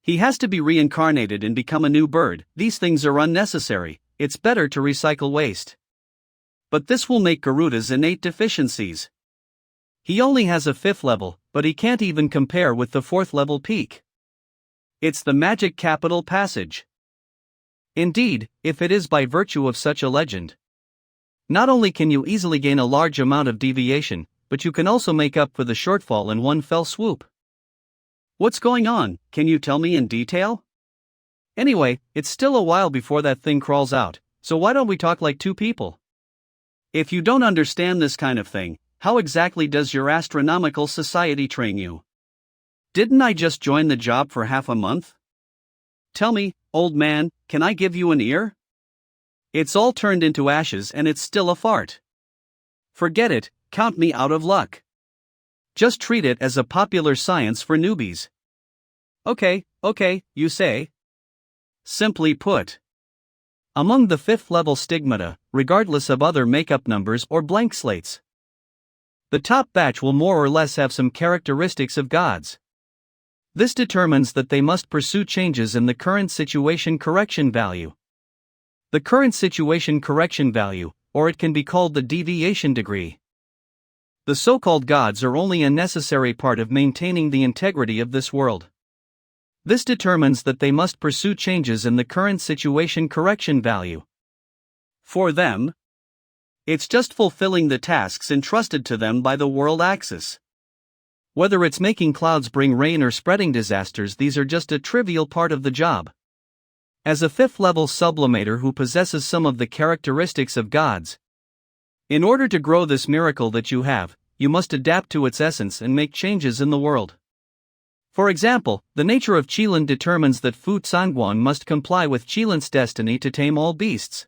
He has to be reincarnated and become a new bird. These things are unnecessary, it's better to recycle waste. But this will make Garuda's innate deficiencies. He only has a 5th level, but he can't even compare with the 4th level peak. It's the magic capital passage. Indeed, if it is by virtue of such a legend. Not only can you easily gain a large amount of deviation, but you can also make up for the shortfall in one fell swoop. What's going on? Can you tell me in detail? Anyway, it's still a while before that thing crawls out, so why don't we talk like 2 people? If you don't understand this kind of thing, how exactly does your astronomical society train you? Didn't I just join the job for half a month? Tell me, old man, can I give you an ear? It's all turned into ashes and it's still a fart. Forget it, count me out of luck. Just treat it as a popular science for newbies. Okay, you say. Simply put, among the 5th level stigmata, regardless of other makeup numbers or blank slates, the top batch will more or less have some characteristics of gods. This determines that they must pursue changes in the current situation correction value. The current situation correction value, or it can be called the deviation degree. The so-called gods are only a necessary part of maintaining the integrity of this world. This determines that they must pursue changes in the current situation correction value. For them, It's just fulfilling the tasks entrusted to them by the world axis. Whether it's making clouds bring rain or spreading disasters, these are just a trivial part of the job. As a fifth-level sublimator who possesses some of the characteristics of gods, in order to grow this miracle that you have, you must adapt to its essence and make changes in the world. For example, the nature of Qilin determines that Fu Sangguan must comply with Qilin's destiny to tame all beasts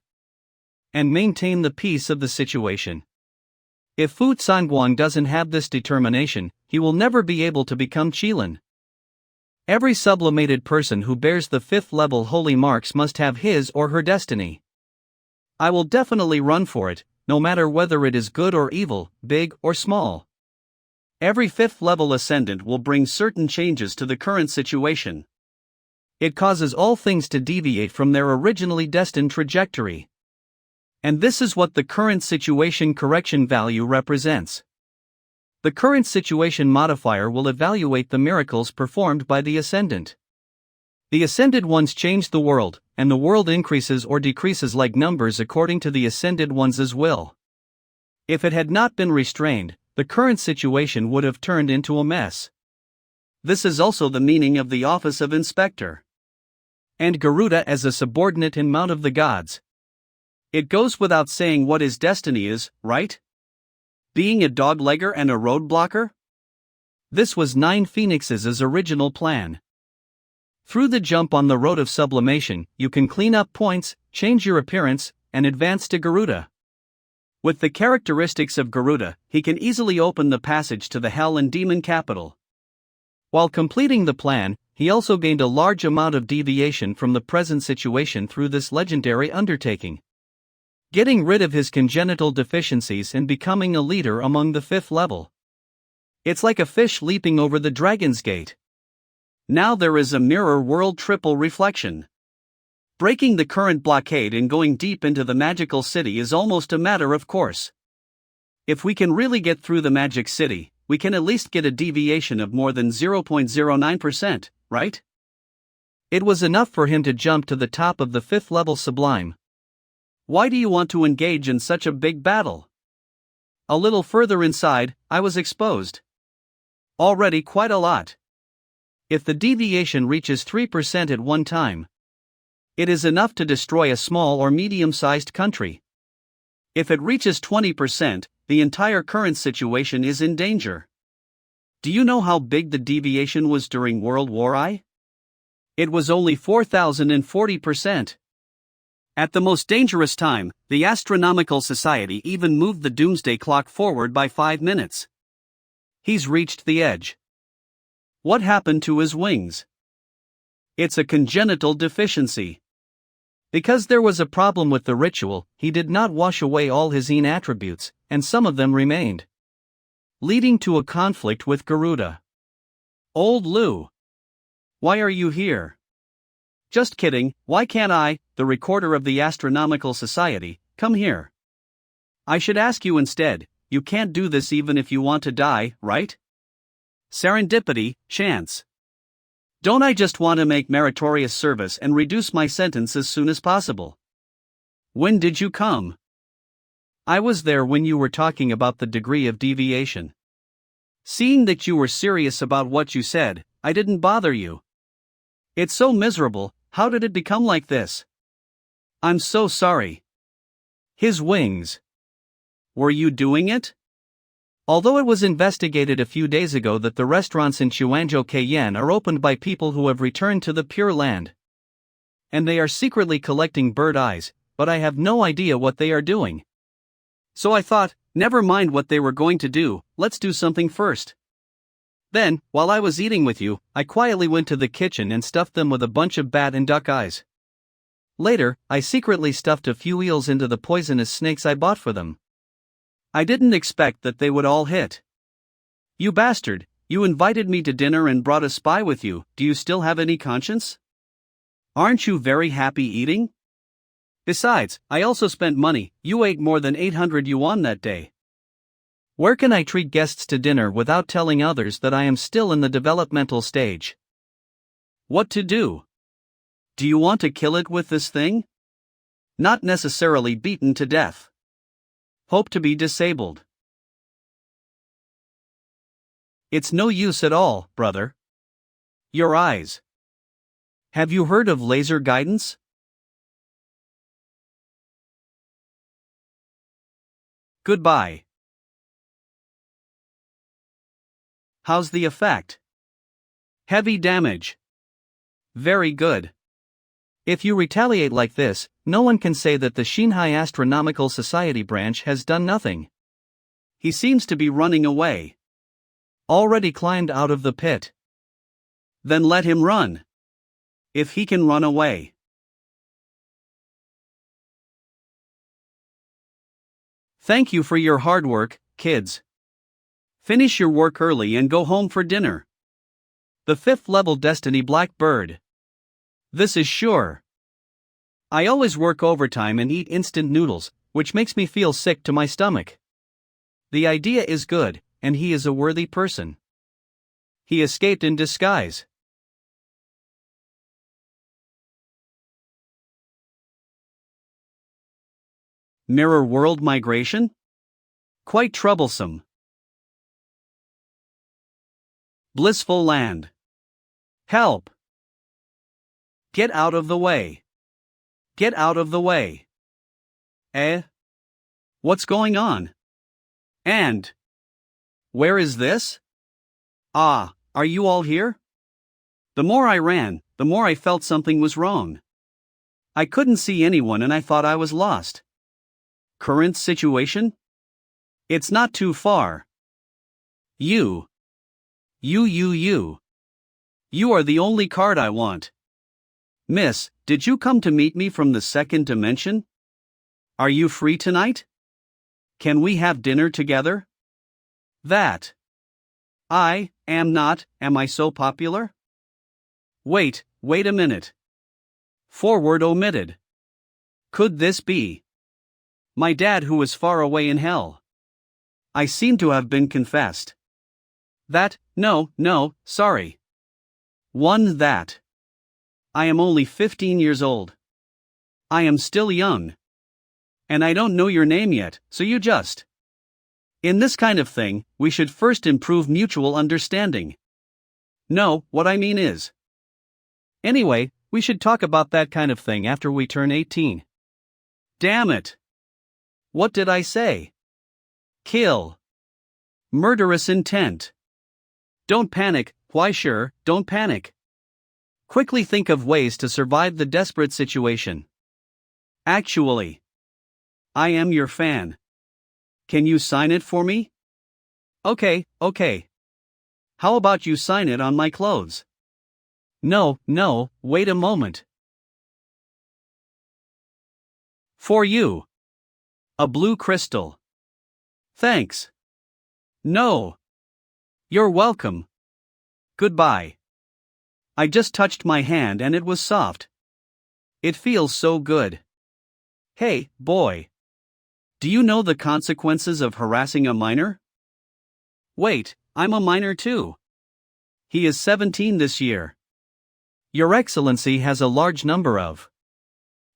and maintain the peace of the situation. If Fu Sangguan doesn't have this determination, he will never be able to become Qilin. Every sublimated person who bears the fifth-level holy marks must have his or her destiny. I will definitely run for it, no matter whether it is good or evil, big or small. Every fifth-level ascendant will bring certain changes to the current situation. It causes all things to deviate from their originally destined trajectory. And this is what the current situation correction value represents. The current situation modifier will evaluate the miracles performed by the ascendant. The ascended ones change the world, and the world increases or decreases like numbers according to the ascended ones' will. If it had not been restrained, the current situation would have turned into a mess. This is also the meaning of the office of inspector. And Garuda as a subordinate in Mount of the Gods. It goes without saying what his destiny is, right? Being a doglegger and a roadblocker? This was Nine Phoenixes' original plan. Through the jump on the road of sublimation, you can clean up points, change your appearance, and advance to Garuda. With the characteristics of Garuda, he can easily open the passage to the Hell and Demon capital. While completing the plan, he also gained a large amount of deviation from the present situation through this legendary undertaking. Getting rid of his congenital deficiencies and becoming a leader among the fifth level. It's like a fish leaping over the dragon's gate. Now there is a mirror world triple reflection. Breaking the current blockade and going deep into the magical city is almost a matter of course. If we can really get through the magic city, we can at least get a deviation of more than 0.09%, right? It was enough for him to jump to the top of the fifth level sublime. Why do you want to engage in such a big battle? A little further inside, I was exposed. Already quite a lot. If the deviation reaches 3% at one time, it is enough to destroy a small or medium-sized country. If it reaches 20%, the entire current situation is in danger. Do you know how big the deviation was during World War I? It was only 4,040%. At the most dangerous time, the Astronomical Society even moved the doomsday clock forward by 5 minutes. He's reached the edge. What happened to his wings? It's a congenital deficiency. Because there was a problem with the ritual, he did not wash away all his Yin attributes, and some of them remained, leading to a conflict with Garuda. Old Lu. Why are you here? Just kidding, why can't I, the recorder of the Astronomical Society, come here? I should ask you instead, you can't do this even if you want to die, right? Serendipity, chance. Don't I just want to make meritorious service and reduce my sentence as soon as possible? When did you come? I was there when you were talking about the degree of deviation. Seeing that you were serious about what you said, I didn't bother you. It's so miserable. How did it become like this? I'm so sorry. His wings. Were you doing it? Although it was investigated a few days ago that the restaurants in Chuanzhou Kayan are opened by people who have returned to the Pure Land. And they are secretly collecting bird eyes, but I have no idea what they are doing. So I thought, never mind what they were going to do, let's do something first. Then, while I was eating with you, I quietly went to the kitchen and stuffed them with a bunch of bat and duck eyes. Later, I secretly stuffed a few eels into the poisonous snakes I bought for them. I didn't expect that they would all hit. You bastard, you invited me to dinner and brought a spy with you, do you still have any conscience? Aren't you very happy eating? Besides, I also spent money, you ate more than 800 yuan that day. Where can I treat guests to dinner without telling others that I am still in the developmental stage? What to do? Do you want to kill it with this thing? Not necessarily beaten to death. Hope to be disabled. It's no use at all, brother. Your eyes. Have you heard of laser guidance? Goodbye. How's the effect? Heavy damage. Very good. If you retaliate like this, no one can say that the Shinhai Astronomical Society branch has done nothing. He seems to be running away. Already climbed out of the pit. Then let him run. If he can run away. Thank you for your hard work, kids. Finish your work early and go home for dinner. The 5th level Destiny Blackbird. This is sure. I always work overtime and eat instant noodles, which makes me feel sick to my stomach. The idea is good, and he is a worthy person. He escaped in disguise. Mirror world migration? Quite troublesome. Blissful land. Help! Get out of the way. Get out of the way. What's going on? And where is this? Ah, are you all here? The more I ran, the more I felt something was wrong. I couldn't see anyone and I thought I was lost. Current situation? It's not too far. You are the only card I want. Miss, did you come to meet me from the 2nd dimension? Are you free tonight? Can we have dinner together? That. I am not, am I so popular? Wait a minute. Forward omitted. Could this be my dad who is far away in hell? I seem to have been confessed. That, no, sorry. That. I am only 15 years old. I am still young. And I don't know your name yet, so you just. In this kind of thing, we should first improve mutual understanding. No, what I mean is. Anyway, we should talk about that kind of thing after we turn 18. Damn it. What did I say? Kill. Murderous intent. Don't panic, why sure, don't panic. Quickly think of ways to survive the desperate situation. Actually, I am your fan. Can you sign it for me? Okay. How about you sign it on my clothes? No, wait a moment. For you. A blue crystal. Thanks. No. You're welcome. Goodbye. I just touched my hand and it was soft. It feels so good. Hey, boy. Do you know the consequences of harassing a minor? Wait, I'm a minor too. He is 17 this year. Your Excellency has a large number of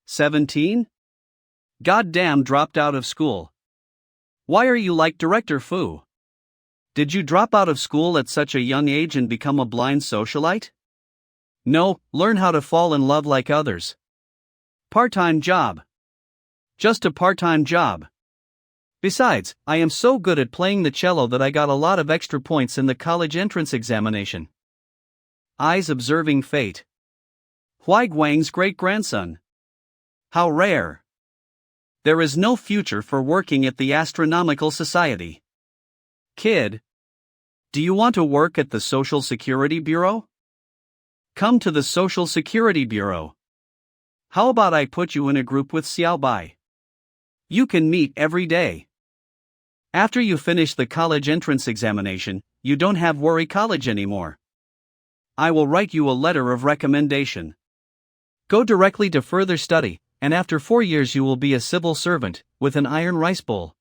17? Goddamn dropped out of school. Why are you like Director Fu? Did you drop out of school at such a young age and become a blind socialite? No, learn how to fall in love like others. Part-time job. Just a part-time job. Besides, I am so good at playing the cello that I got a lot of extra points in the college entrance examination. Eyes observing fate. Huai Guang's great-grandson. How rare. There is no future for working at the Astronomical Society. Kid. Do you want to work at the Social Security Bureau? Come to the Social Security Bureau. How about I put you in a group with Xiaobai? You can meet every day. After you finish the college entrance examination, you don't have worry college anymore. I will write you a letter of recommendation. Go directly to further study, and after 4 years you will be a civil servant, with an iron rice bowl.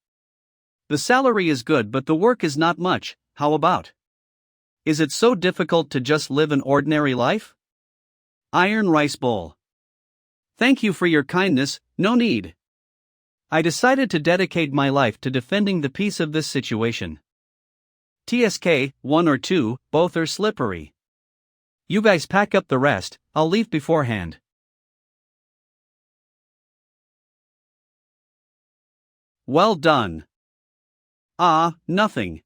The salary is good but the work is not much, how about? Is it so difficult to just live an ordinary life? Iron rice bowl. Thank you for your kindness, no need. I decided to dedicate my life to defending the peace of this situation. TSK, 1 or 2, both are slippery. You guys pack up the rest, I'll leave beforehand. Well done. Ah, nothing.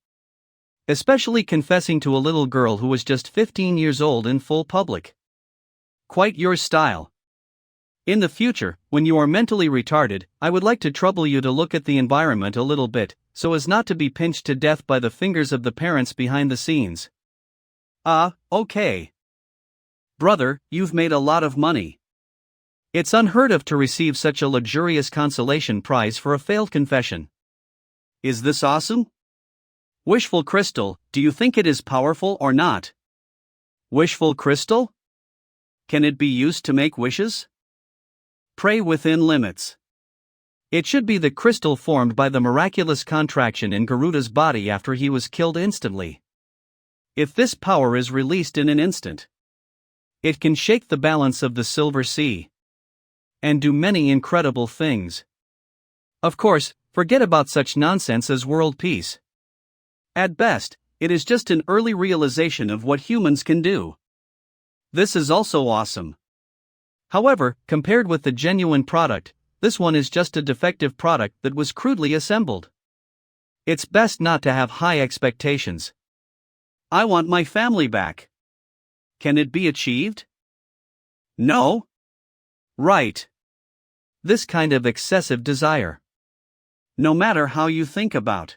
Especially confessing to a little girl who was just 15 years old in full public. Quite your style. In the future, when you are mentally retarded, I would like to trouble you to look at the environment a little bit, so as not to be pinched to death by the fingers of the parents behind the scenes. Ah, okay. Brother, you've made a lot of money. It's unheard of to receive such a luxurious consolation prize for a failed confession. Is this awesome? Wishful crystal, do you think it is powerful or not? Wishful crystal? Can it be used to make wishes? Pray within limits. It should be the crystal formed by the miraculous contraction in Garuda's body after he was killed instantly. If this power is released in an instant, it can shake the balance of the Silver Sea and do many incredible things. Of course, forget about such nonsense as world peace. At best, it is just an early realization of what humans can do. This is also awesome. However, compared with the genuine product, this one is just a defective product that was crudely assembled. It's best not to have high expectations. I want my family back. Can it be achieved? No? Right. This kind of excessive desire. No matter how you think about.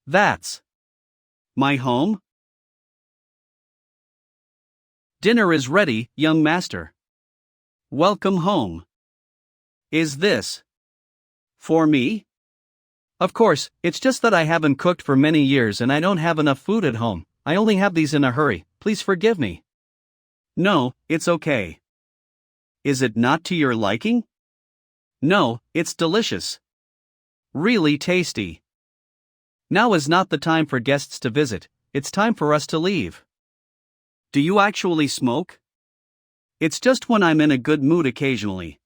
That's my home? Dinner is ready, young master. Welcome home. Is this for me? Of course, it's just that I haven't cooked for many years and I don't have enough food at home. I only have these in a hurry, please forgive me. No, it's okay. Is it not to your liking? No, it's delicious. Really tasty. Now is not the time for guests to visit, it's time for us to leave. Do you actually smoke? It's just when I'm in a good mood occasionally.